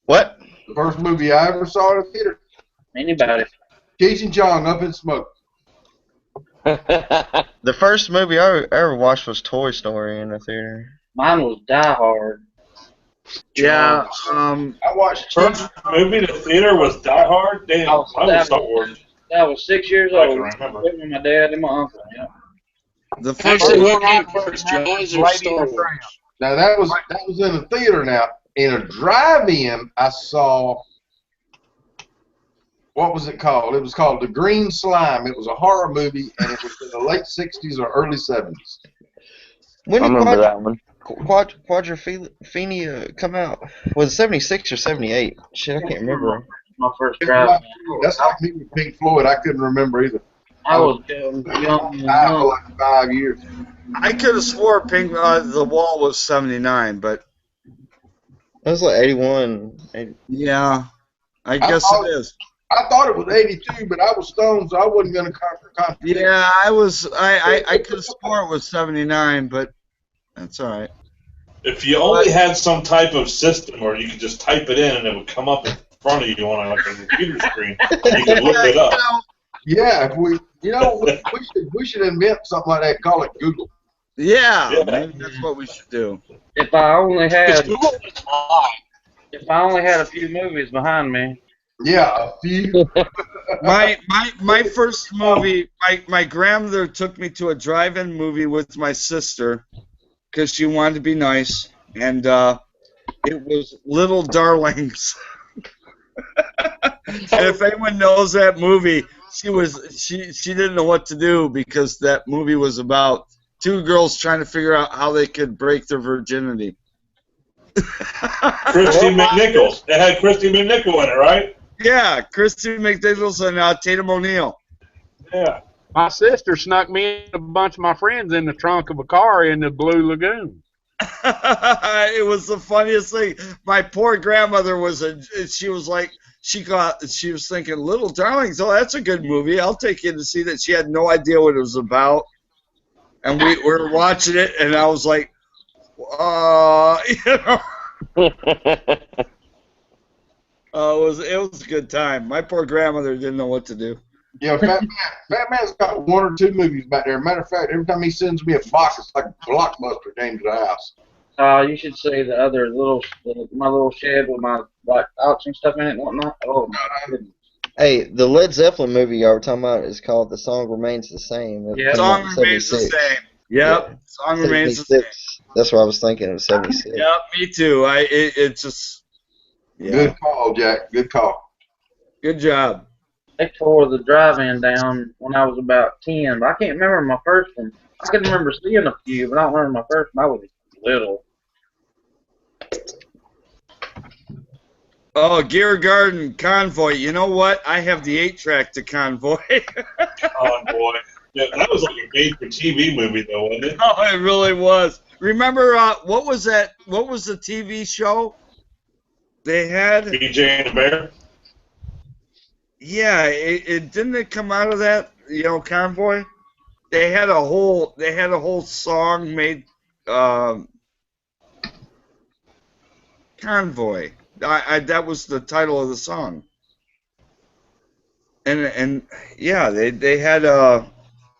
What? The first movie I ever saw in the theater. Anybody? Cheech and Chong, Up in Smoke. The first movie I ever watched was Toy Story in the theater. Mine was Die Hard. Yeah. I watched First movie to theater was Die Hard. Damn, I was Star Wars. I was 6 years I old. can remember. With my dad and my uncle. Yeah. The first Actually, what came first, Jaws or Star Wars? Now that was in a theater. Now in a drive-in, I saw. What was it called? It was called The Green Slime. It was a horror movie, and it was in the late 60s or early 70s. When I did remember that one. Quadrophenia come out? Was it 76 or 78? Shit, I can't remember. My first drive. That's like me with Pink Floyd. I couldn't remember either. I was young. For like 5 years. I could have swore The Wall was 79, but That was like 81. yeah, I guess it is. I thought it was 82, but I was stoned, so I wasn't going to contradict. Yeah, I could have swore it was 79, but that's all right. If you only had some type of system where you could just type it in and it would come up in front of you on like a computer screen, you could look it up. Yeah, if we should invent something like that. Call it Google. Yeah, maybe that's what we should do. If I only had. Google is live. If I only had a few movies behind me. Yeah, a few. my first movie, my grandmother took me to a drive-in movie with my sister because she wanted to be nice, and it was Little Darlings. And if anyone knows that movie, she didn't know what to do because that movie was about two girls trying to figure out how they could break their virginity. Christy McNichols. It had Christy McNichol in it, right? Yeah, Christy McNichols and Tatum O'Neal. Yeah. My sister snuck me and a bunch of my friends in the trunk of a car in the Blue Lagoon. It was the funniest thing. My poor grandmother she was thinking, Little Darlings, oh, that's a good movie. I'll take you to see that. She had no idea what it was about. And we were watching it, and I was like, you know. It was a good time. My poor grandmother didn't know what to do. Yeah, Fat Man's got one or two movies back there. Matter of fact, every time he sends me a box, it's like a Blockbuster came to the house. You should see the other my little shed with my like auction stuff in it and whatnot. Oh my goodness. Hey, the Led Zeppelin movie y'all were talking about is called The Song Remains the Same. Yeah, Song Remains the Same. Yep, yeah. Song Remains the Same. That's what I was thinking. It was 76. Yep, me too. It's just. Yeah. Good call, Jack. Good call. Good job. They tore the drive-in down when I was about 10, but I can't remember my first one. I can remember seeing a few, but I don't remember my first one. I was little. Oh, Gear Garden, Convoy. You know what? I have the 8-track to Convoy. Convoy. Yeah, that was like a made-for-TV movie, though, wasn't it? Oh, it really was. Remember, what was that? What was the TV show they had? BJ and the Bear? Yeah, it didn't it come out of that, Convoy? They had a whole song made Convoy. That was the title of the song. And yeah, they had a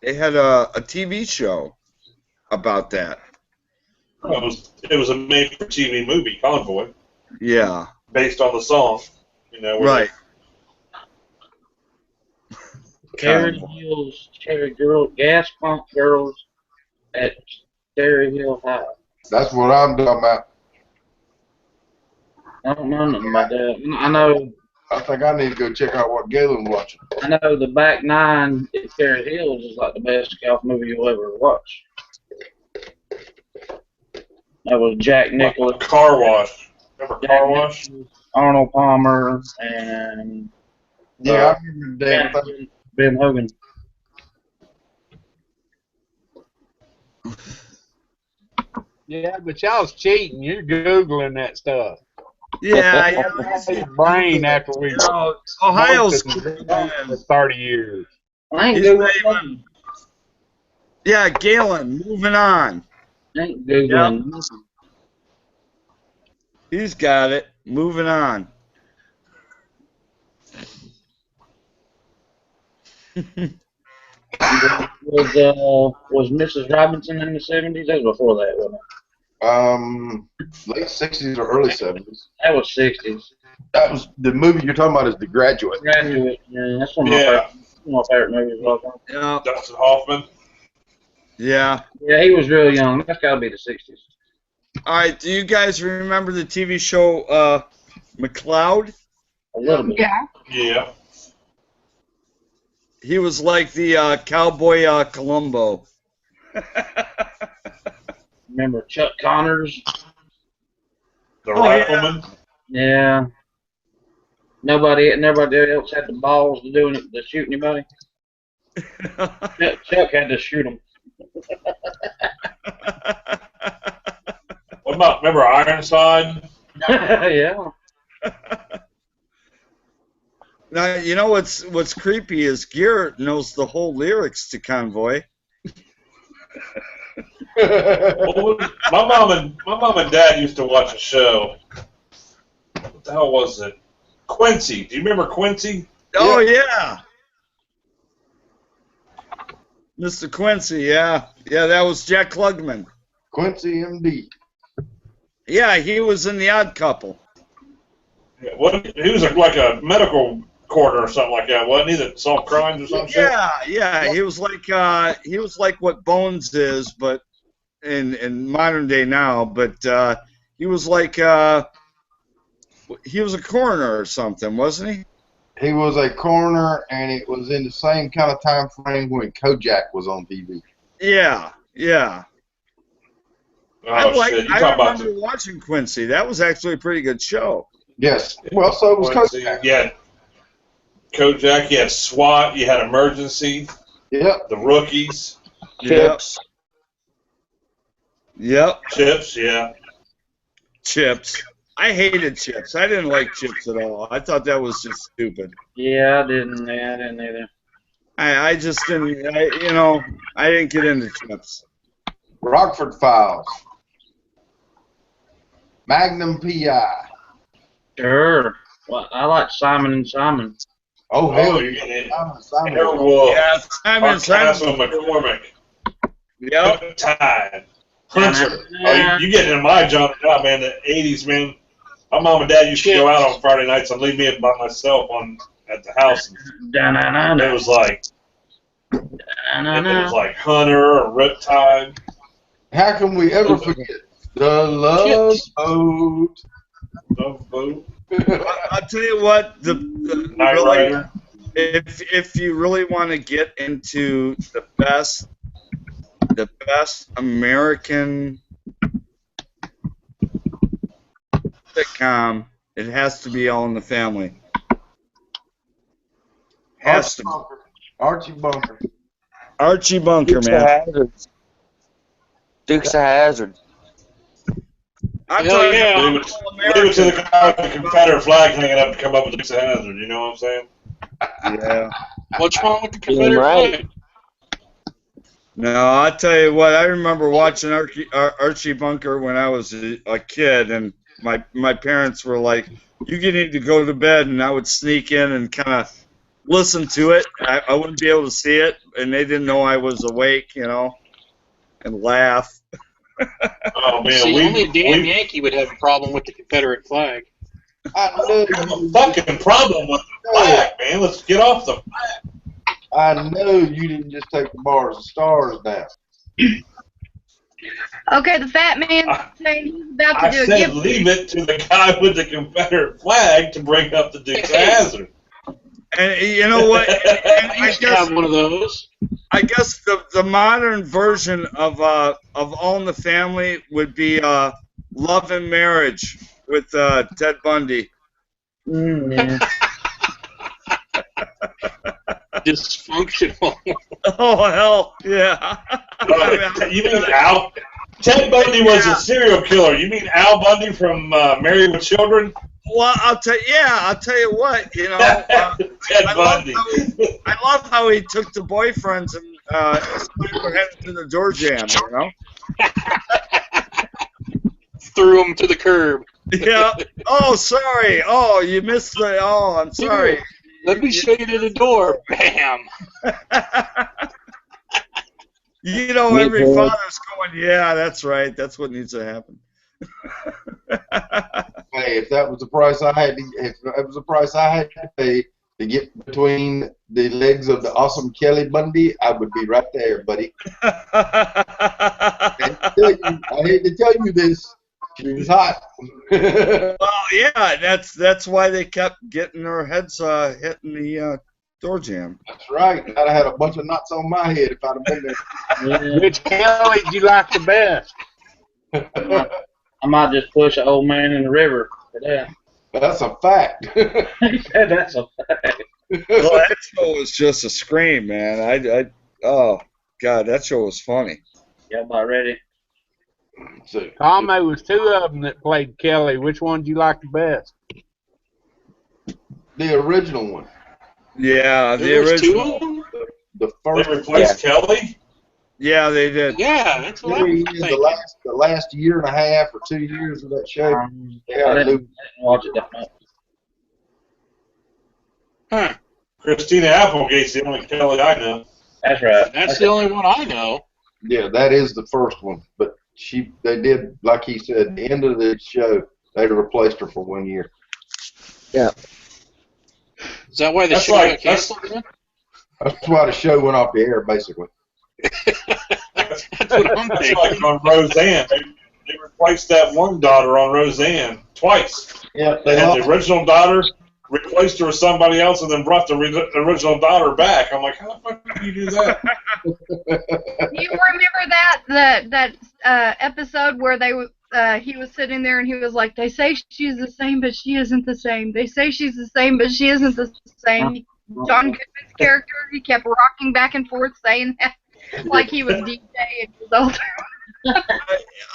TV show about that. It was a made-for-TV movie, Convoy. Yeah. Based on the song, Right. Cherry Hills, Gas Pump Girls at Cherry Hill High. That's what I'm talking about. I don't know nothing about that. I know. I think I need to go check out what Galen's watching. I know the Back Nine at Cherry Hills is like the best golf movie you'll ever watch. That was Jack Nicklaus. Car Wash. Remember Car Wash? Arnold Palmer and I remember that. Ben Hogan. Yeah, but y'all's cheating. You're Googling that stuff. Yeah, brain after we Ohio's for 30 years. I ain't Googling. Yeah, Galen, moving on. I ain't Googling. Yep. He's got it. Moving on. Was Mrs. Robinson in the 70s? That was before that, wasn't it? Late 60s or early 70s. That was 60s. That was the movie you're talking about is The Graduate. Graduate, yeah, that's one of my favorite movies of all time. Yeah. Dustin Hoffman. Yeah. Yeah, he was real young. That's got to be the 60s. All right, do you guys remember the TV show McCloud? A little bit. Yeah. Yeah. He was like the cowboy Columbo. Remember Chuck Connors? The Rifleman? Yeah. Nobody else had the balls to shoot anybody. Chuck had to shoot him. What about, remember Ironside? Yeah. Now, you know what's creepy is Garrett knows the whole lyrics to Convoy. Well, my mom and dad used to watch a show. What the hell was it? Quincy. Do you remember Quincy? Oh yeah. Mr. Quincy, yeah. Yeah, that was Jack Klugman. Quincy MD. Yeah, he was in The Odd Couple. Yeah, he was like a medical coroner or something like that, wasn't he? That solved crimes or something. Yeah. He was like what Bones is, but in modern day now. But he was like he was a coroner or something, wasn't he? He was a coroner, and it was in the same kind of time frame when Kojak was on TV. Yeah. Yeah. Oh, I shit. You talking about remember watching Quincy. That was actually a pretty good show. Yes. Well, so was Quincy. Kojak. Yeah. Kojak, you had SWAT, you had Emergency, Yep. the Rookies, Chips. Yep. Chips, yeah. Chips. I hated Chips. I didn't like Chips at all. I thought that was just stupid. Yeah, I didn't either. I just didn't. I didn't get into Chips. Rockford Files. Magnum P.I. Sure. Well, I like Simon and Simon. Oh, hell you're yeah. getting Simon. Airwolf. Yeah, Simon. Castle McCormick. Yep. Tide. Hunter. Oh, you getting in my genre now, man. The 80s, man. My mom and dad used to go out on Friday nights and leave me by myself at the house. And it was like Hunter or Riptide. How can we ever forget the Love Boat? Love Boat. I'll tell you what. The Knight really, Rider. if you really want to get into the best American sitcom, it has to be All in the Family. Has to. Archie Bunker. Archie Bunker, Dukes man. of Hazzard. Dukes of Hazzard. I'm Hell talking yeah. about Leave it All to the American. guy with the Confederate flag hanging up to come up with Dukes of Hazzard. You know what I'm saying? Yeah. What's wrong with the Confederate right. flag? No, I'll tell you what. I remember watching Archie Bunker when I was a kid, and my parents were like, "You need to go to bed," and I would sneak in and kind of listen to it. I wouldn't be able to see it, and they didn't know I was awake, and laugh. Oh, man. See, only damn Yankee would have a problem with the Confederate flag. I know I have a fucking problem with the flag, man. Let's get off the flag. I know you didn't just take the bars and stars down. Okay, the fat man saying he's about to I do a said giveaway. leave it to the guy with the Confederate flag to bring up the Dukes of Hazzard. And you know what? And I used to have one of those. I guess the modern version of All in the Family would be Love and Marriage with Ted Bundy. Yeah. Dysfunctional. Oh hell, yeah. You mean Al? Ted Bundy was a serial killer. You mean Al Bundy from Married with Children? Well, I'll tell you what. Ted Bundy. I love how he took the boyfriends and were headed to the door jam. Threw him to the curb. Yeah. Oh, sorry. Oh, you missed the. Oh, I'm sorry. Let me show you to the door. Bam. Every father's going, yeah, that's right. That's what needs to happen. Hey, if that was the price I had to pay to get between the legs of the awesome Kelly Bundy, I would be right there, buddy. I hate to tell you this. She was hot. Well, yeah, that's why they kept getting their heads hitting the door jam. That's right. I'd have had a bunch of knots on my head if I'd have been there. Which Kelly do you like the best? I might just push an old man in the river for that. That's a fact. He said that's a fact. Well, that show was just a scream, man. Oh God, that show was funny. Y'all about ready? Tom, there was two of them that played Kelly. Which one do you like the best? The original one. Yeah, There the was two original. of them? The first They replaced Kelly? Yeah, they did. Yeah, that's what I was thinking. the last year and a half or 2 years of that show. I didn't watch it that much. Huh. Christina Applegate's the only Kelly I know. That's right. That's the only one I know. Yeah, that is the first one. But they did, like he said, the end of the show, they replaced her for 1 year. Yeah. Is that why the show got canceled then? That's why the show went off the air, basically. That's what I'm That's thinking. like on Roseanne. They replaced that one daughter on Roseanne twice. Yeah, They had the original daughter, replaced her with somebody else, and then brought the original daughter back. I'm like, how the fuck did you do that? You remember that episode where he was sitting there and he was like, "They say she's the same, but she isn't the same. They say she's the same, but she isn't the same." John Goodman's character, he kept rocking back and forth saying that like he was DJ and he was older.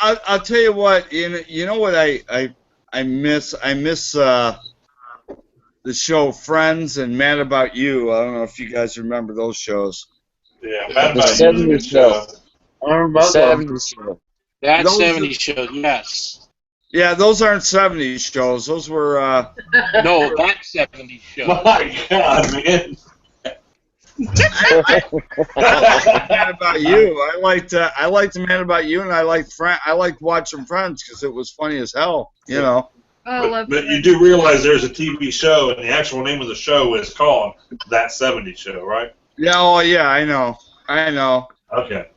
I'll tell you what. You know what I miss. I miss the show Friends and Mad About You. I don't know if you guys remember those shows. Yeah, Mad The About You was a good 70s show. show. I remember both of them. 70s show. That Those 70s show, yes. Yeah, those aren't 70s shows. Those were. No, that 70s show. My God, man. I liked Mad About You. I liked Mad About You, and I liked watching Friends because it was funny as hell. You know. But you do realize there's a TV show, and the actual name of the show is called That 70s Show, right? Yeah. Oh, yeah. I know. Okay.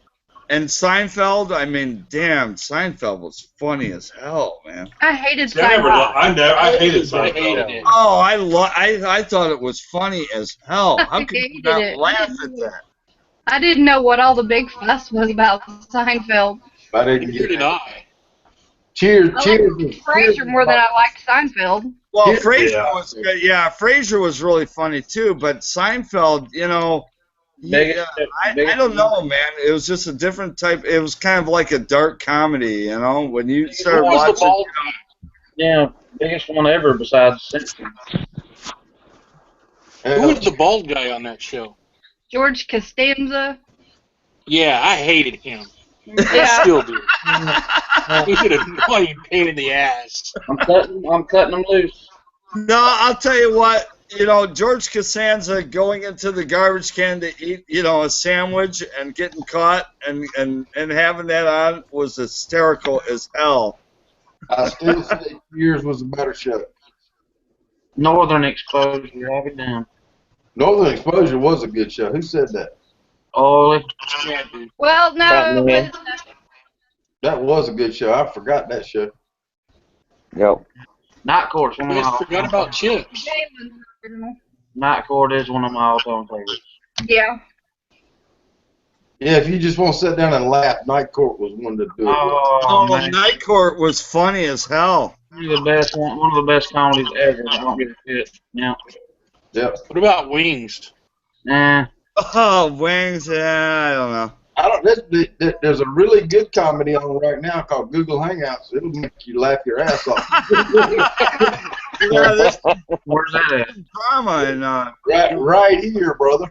And Seinfeld. I mean, damn, Seinfeld was funny as hell, man. I hated See, I hated Seinfeld. Oh, I thought it was funny as hell. How could you not laugh at that? I didn't know what all the big fuss was about Seinfeld. I didn't Neither did I. Cheers, I cheers. liked Frasier more than I liked Seinfeld. Well, Frasier was good. Yeah, Frasier was really funny too. But Seinfeld, you know, I don't know, man. It was just a different type. It was kind of like a dark comedy, you know. When you started watching, yeah, biggest one ever besides Simpsons. Who was the bald guy on that show? George Costanza. Yeah, I hated him. Yeah. I still do. He's an annoying pain in the ass. I'm cutting them loose. No, I'll tell you what. You know, George Costanza going into the garbage can to eat, you know, a sandwich and getting caught and having that on was hysterical as hell. I still say Cheers was a better show. Northern Exposure, have it down. Northern Exposure was a good show. Who said that? Oh, yeah, dude. Well, no. That was a good show. I forgot that show. Yep. Night Court's one of You my guys forgot about Chips. Night Court is one of my all-time favorites. Yeah. Yeah, if you just want to sit down and laugh, Night Court was one to do it. Oh, man. Night Court was funny as hell. One of the best comedies ever. I don't give a shit. Yeah. Yep. What about Wings? Nah. Oh, Wings. Yeah, I don't know. There's a really good comedy on right now called Google Hangouts. It'll make you laugh your ass off. Where's that at? Drama and right here, brother.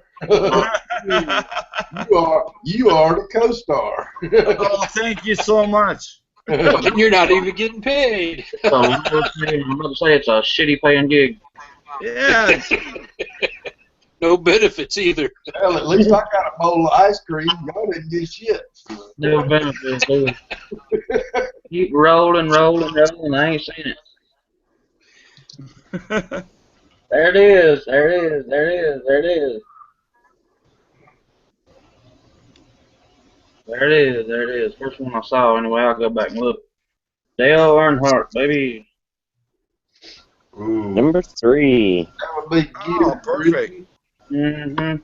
you are the co-star. Oh, thank you so much. And you're not even getting paid. So, I'm about to say it's a shitty paying gig. Yeah. No benefits either. Well, at least I got a bowl of ice cream. Y'all didn't get shit. No benefits, do it. Keep rolling. I ain't seen it. There it is. There it is. First one I saw anyway. I'll go back and look. Dale Earnhardt, baby. Ooh. Number 3. That would be good. Oh, perfect. Mm-hmm.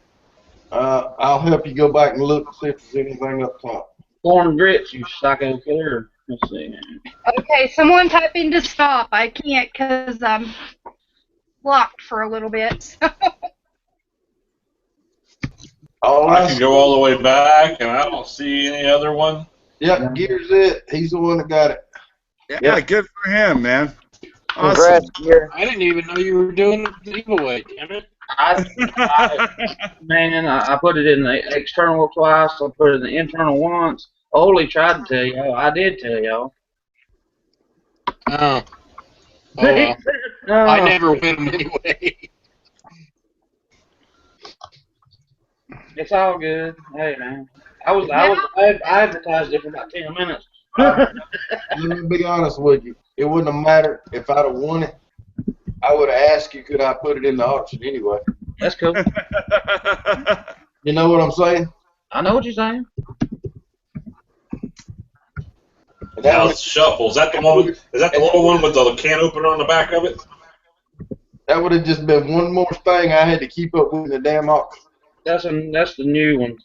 I'll help you go back and look and see if there's anything up top. Corn grits, you psycho killer. Let's see. Okay, someone type in to stop. I can't because I'm blocked for a little bit. I can go all the way back, and I don't see any other one. Yep, Gear's it. He's the one that got it. Yeah, good for him, man. Congrats, Awesome. Gear. I didn't even know you were doing the giveaway, damn it. I put it in the external twice. I put it in the internal once. Ole tried to tell y'all. I did tell y'all. Oh. Well. I never win them anyway. It's all good. Hey, man. I advertised it for about 10 minutes. Let me be honest with you. It wouldn't have mattered if I'd have won it. I would have asked you, could I put it in the auction anyway? That's cool. You know what I'm saying? I know what you're saying. Now it's shuffle. Is that the one? Is that the little one with the can opener on the back of it? That would have just been one more thing I had to keep up with in the damn auction. That's the new one.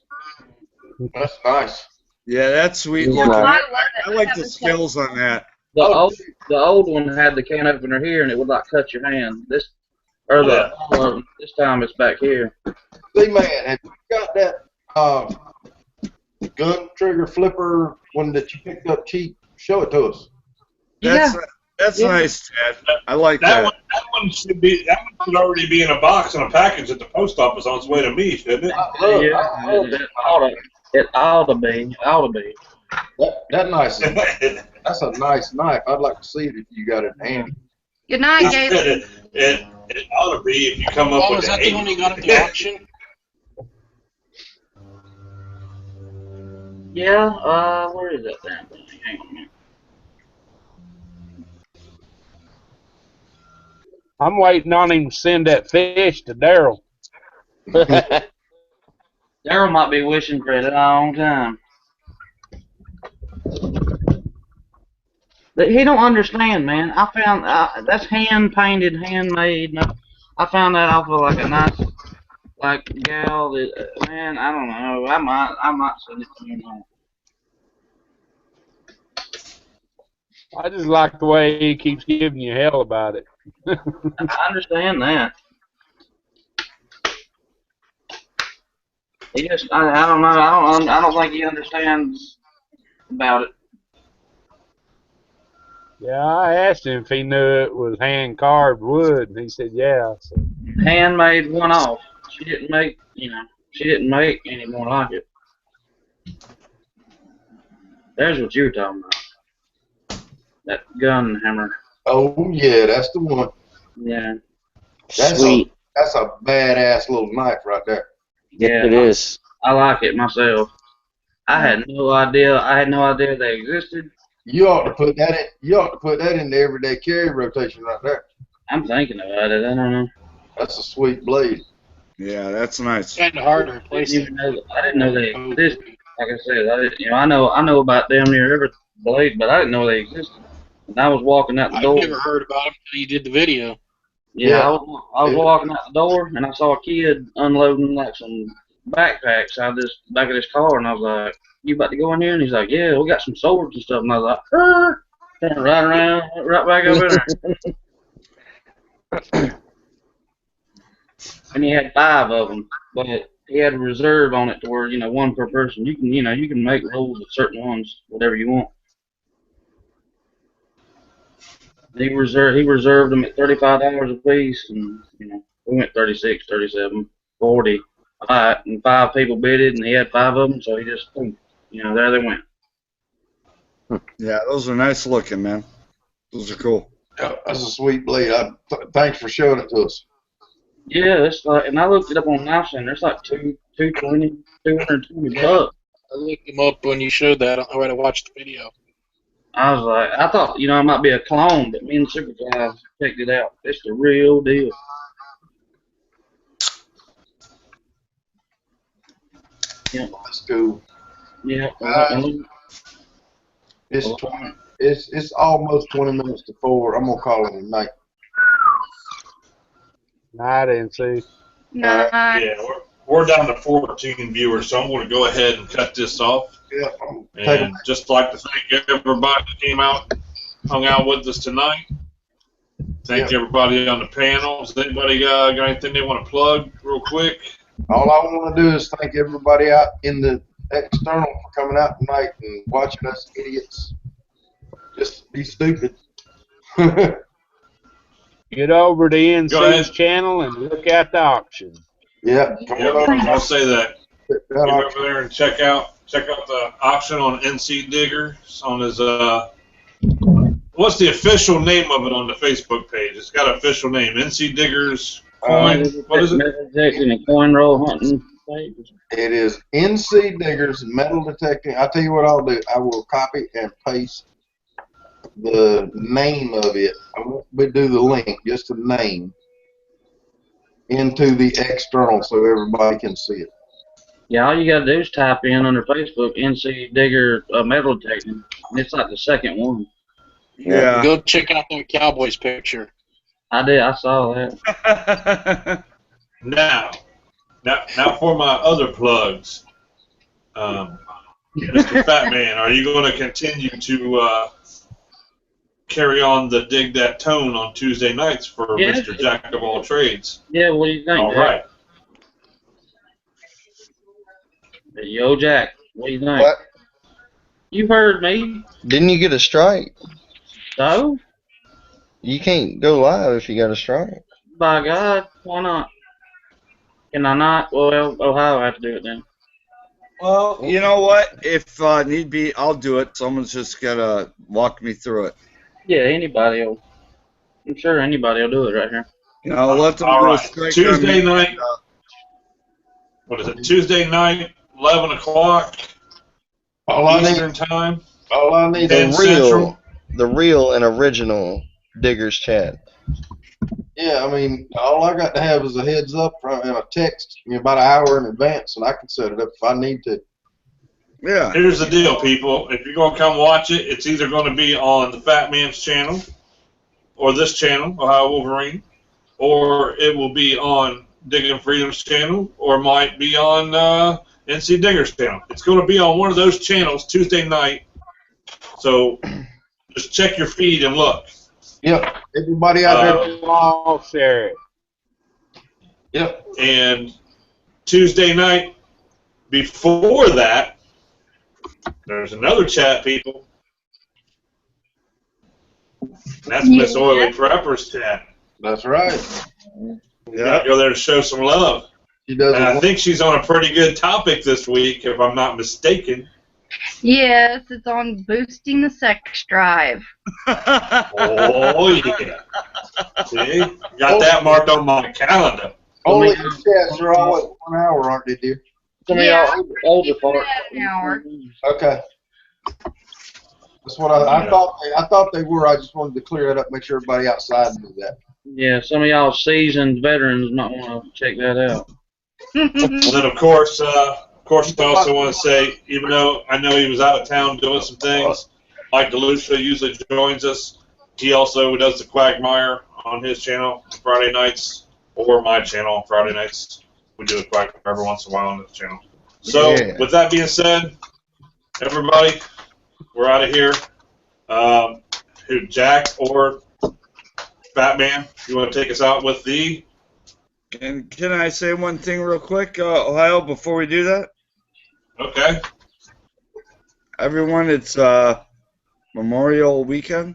That's nice. Yeah, that's sweet Yeah, looking. I I, love I like the skills on that. The old one had the can opener here, and it would like cut your hand. This this time it's back here. See, man, have you got that gun trigger flipper one that you picked up cheap? Show it to us. That's nice, Chad. I like that. That one should already be in a box in a package at the post office on its way to me, shouldn't it? It ought to be. That nice. That's a nice knife. I'd like to see it if you got it handy. Good night, Gabe. It ought to be if you come up Oh, with is that the one you got at the auction? Yeah, where is that damn thing? Hang on a minute. I'm waiting on him to send that fish to Daryl. Daryl might be wishing for it a long time. But he don't understand, man. I found that's hand painted, handmade. I found that off of like a nice gal that man. I don't know. I might send it to him. I just like the way he keeps giving you hell about it. I understand that. He just, I don't know. I don't think he understands about it. Yeah, I asked him if he knew it was hand carved wood, and he said, "Yeah." So. Handmade one off. She didn't make any more like it. There's what you were talking about. That gun hammer. Oh yeah, that's the one. Yeah. Sweet. That's a badass little knife right there. Yeah, It is. I like it myself. I had no idea. They existed. You ought to put that in. You ought to put that in the everyday carry rotation right there. I'm thinking about it. I don't know. That's a sweet blade. Yeah, that's nice. Kind of hard to replace it. I didn't know they existed. Like I said, I know about damn near every blade, but I didn't know they existed. And I was walking out the door. I've never heard about them until you did the video. Yeah, I was walking out the door, and I saw a kid unloading like some backpacks out of this back of this car, and I was like, "You about to go in here?" And he's like, "Yeah, we got some swords and stuff." And I was like, Turn right around, right back over there. And he had 5 of them, but he had a reserve on it to where, one per person. You can make rolls of certain ones, whatever you want. He reserved them at $35 a piece, and we went 36, 37, 40. All right, and 5 people bid it, and he had 5 of them, so he just, there they went. Yeah, those are nice looking, man. Those are cool. Yeah, that's a sweet blade. Thanks for showing it to us. Yeah, it's like, and I looked it up on Knife Center. It's like $220 bucks. I looked them up when you showed that when I watched the video. I was like, I thought, it might be a clone, but me and Super Guy checked it out. It's the real deal. Yeah, that's cool. Yeah. It's almost 20 minutes to 4. I'm gonna call it a night. Night, NC. Yeah, we're down to 14 viewers, so I'm going to go ahead and cut this off. Yeah. And just like to thank everybody that came out, hung out with us tonight. Thank everybody on the panel. Does anybody got anything they want to plug real quick? All I want to do is thank everybody out in the external for coming out tonight and watching us idiots just be stupid. Get over to NC's channel and look at the auction. Yeah, come on. I'll say that. Get over there and check out the auction on NC Diggers on his what's the official name of it on the Facebook page? It's got an official name, NC Diggers Coin. What is it? Coin roll hunting. It is NC Diggers Metal Detecting. I'll tell you what I'll do. I will copy and paste the name of it. I won't do the link, just the name into the external so everybody can see it. Yeah, all you gotta do is type in under Facebook NC Digger Metal Detecting. It's like the second one. Yeah. Go check out that Cowboys picture. I did. I saw that. Now for my other plugs. Mr. Fat Man, are you going to continue to carry on the Dig That Tone on Tuesday nights for Mr. Jack of all trades? Yeah, what do you think? All Jack? right. Yo, Jack, what do you think? What? You heard me. Didn't you get a strike? So? You can't go live if you got a strike. By God, why not? Can I not? Well, Ohio have to do it then. Well, you know what? If need be, I'll do it. Someone's just gotta walk me through it. Yeah, anybody will. I'm sure anybody will do it right here. You know, let them All do a right. strike Tuesday on me. night. What is it? Tuesday night, 11 o'clock Eastern time. All I need The 10 real, Central. the real and original Diggers chat. Yeah, I mean, all I got to have is a heads up and a text about an hour in advance, and I can set it up if I need to. Yeah. Here's the deal, people. If you're going to come watch it, it's either going to be on the Fat Man's channel or this channel, Ohio Wolverine, or it will be on Digging Freedom's channel, or might be on NC Digger's channel. It's going to be on one of those channels Tuesday night, so just check your feed and look. Yep, everybody out there. I'll share it. Yep. And Tuesday night before that, there's another chat, people. And that's Miss Oily Prepper's chat. That's right. Yeah, go there to show some love. She does. And I think she's on a pretty good topic this week, if I'm not mistaken. Yes, it's on boosting the sex drive. Oh, yeah. See? Got that marked on my calendar. Only the chats are always 1 hour, aren't they, dear? Yeah, older part. An hour. Okay. That's what I thought. I thought they were. I just wanted to clear that up, make sure everybody outside knew that. Yeah, some of y'all seasoned veterans might want to check that out. And then, of course, I also want to say, even though I know he was out of town doing some things, Mike DeLucia usually joins us. He also does the Quagmire on his channel on Friday nights, or my channel on Friday nights. We do a Quagmire every once in a while on this channel. So, with that being said, everybody, we're out of here. Jack or Batman, you want to take us out with the... And can I say one thing real quick, Ohio, before we do that? Okay. Everyone, it's Memorial Weekend.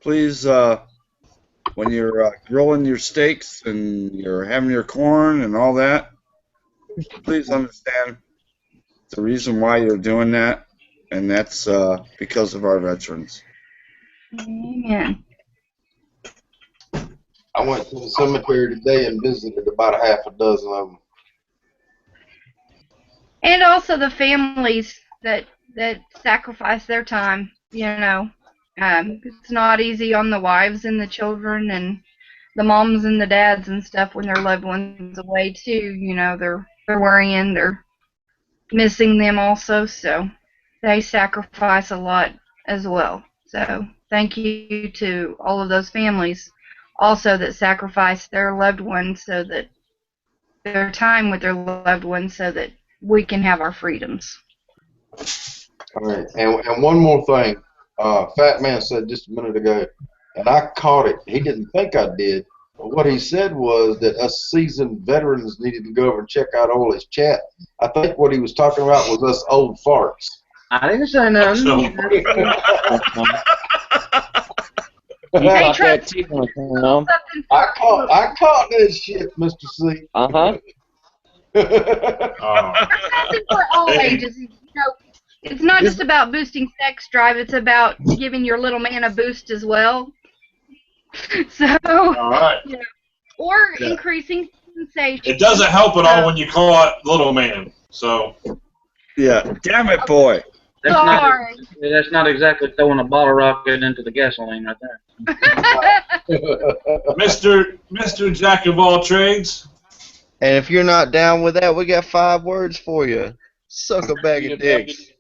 Please, when you're grilling your steaks and you're having your corn and all that, please understand the reason why you're doing that, and that's because of our veterans. Amen. I went to the cemetery today and visited about a half a dozen of them. And also the families that sacrifice their time, you know. It's not easy on the wives and the children and the moms and the dads and stuff when their loved ones away too. You know, they're worrying, they're missing them also, so they sacrifice a lot as well. So thank you to all of those families also that sacrifice their loved ones so that their time with their loved ones so that we can have our freedoms. All right, and one more thing. Fat Man said just a minute ago, and I caught it. He didn't think I did, but what he said was that us seasoned veterans needed to go over and check out all his chat. I think what he was talking about was us old farts. I didn't say nothing. Hey, Trent, I caught this shit, Mr. C. Uh-huh. Something for all ages. You know, it's not just about boosting sex drive. It's about giving your little man a boost as well. So, all right. You know, or increasing sensation. It doesn't help at all when you call it little man. So. Yeah. Damn it, boy. That's not exactly throwing a bottle rocket into the gasoline right there. Mr. Jack of all trades. And if you're not down with that, we got 5 words for you. Suck a bag of dicks.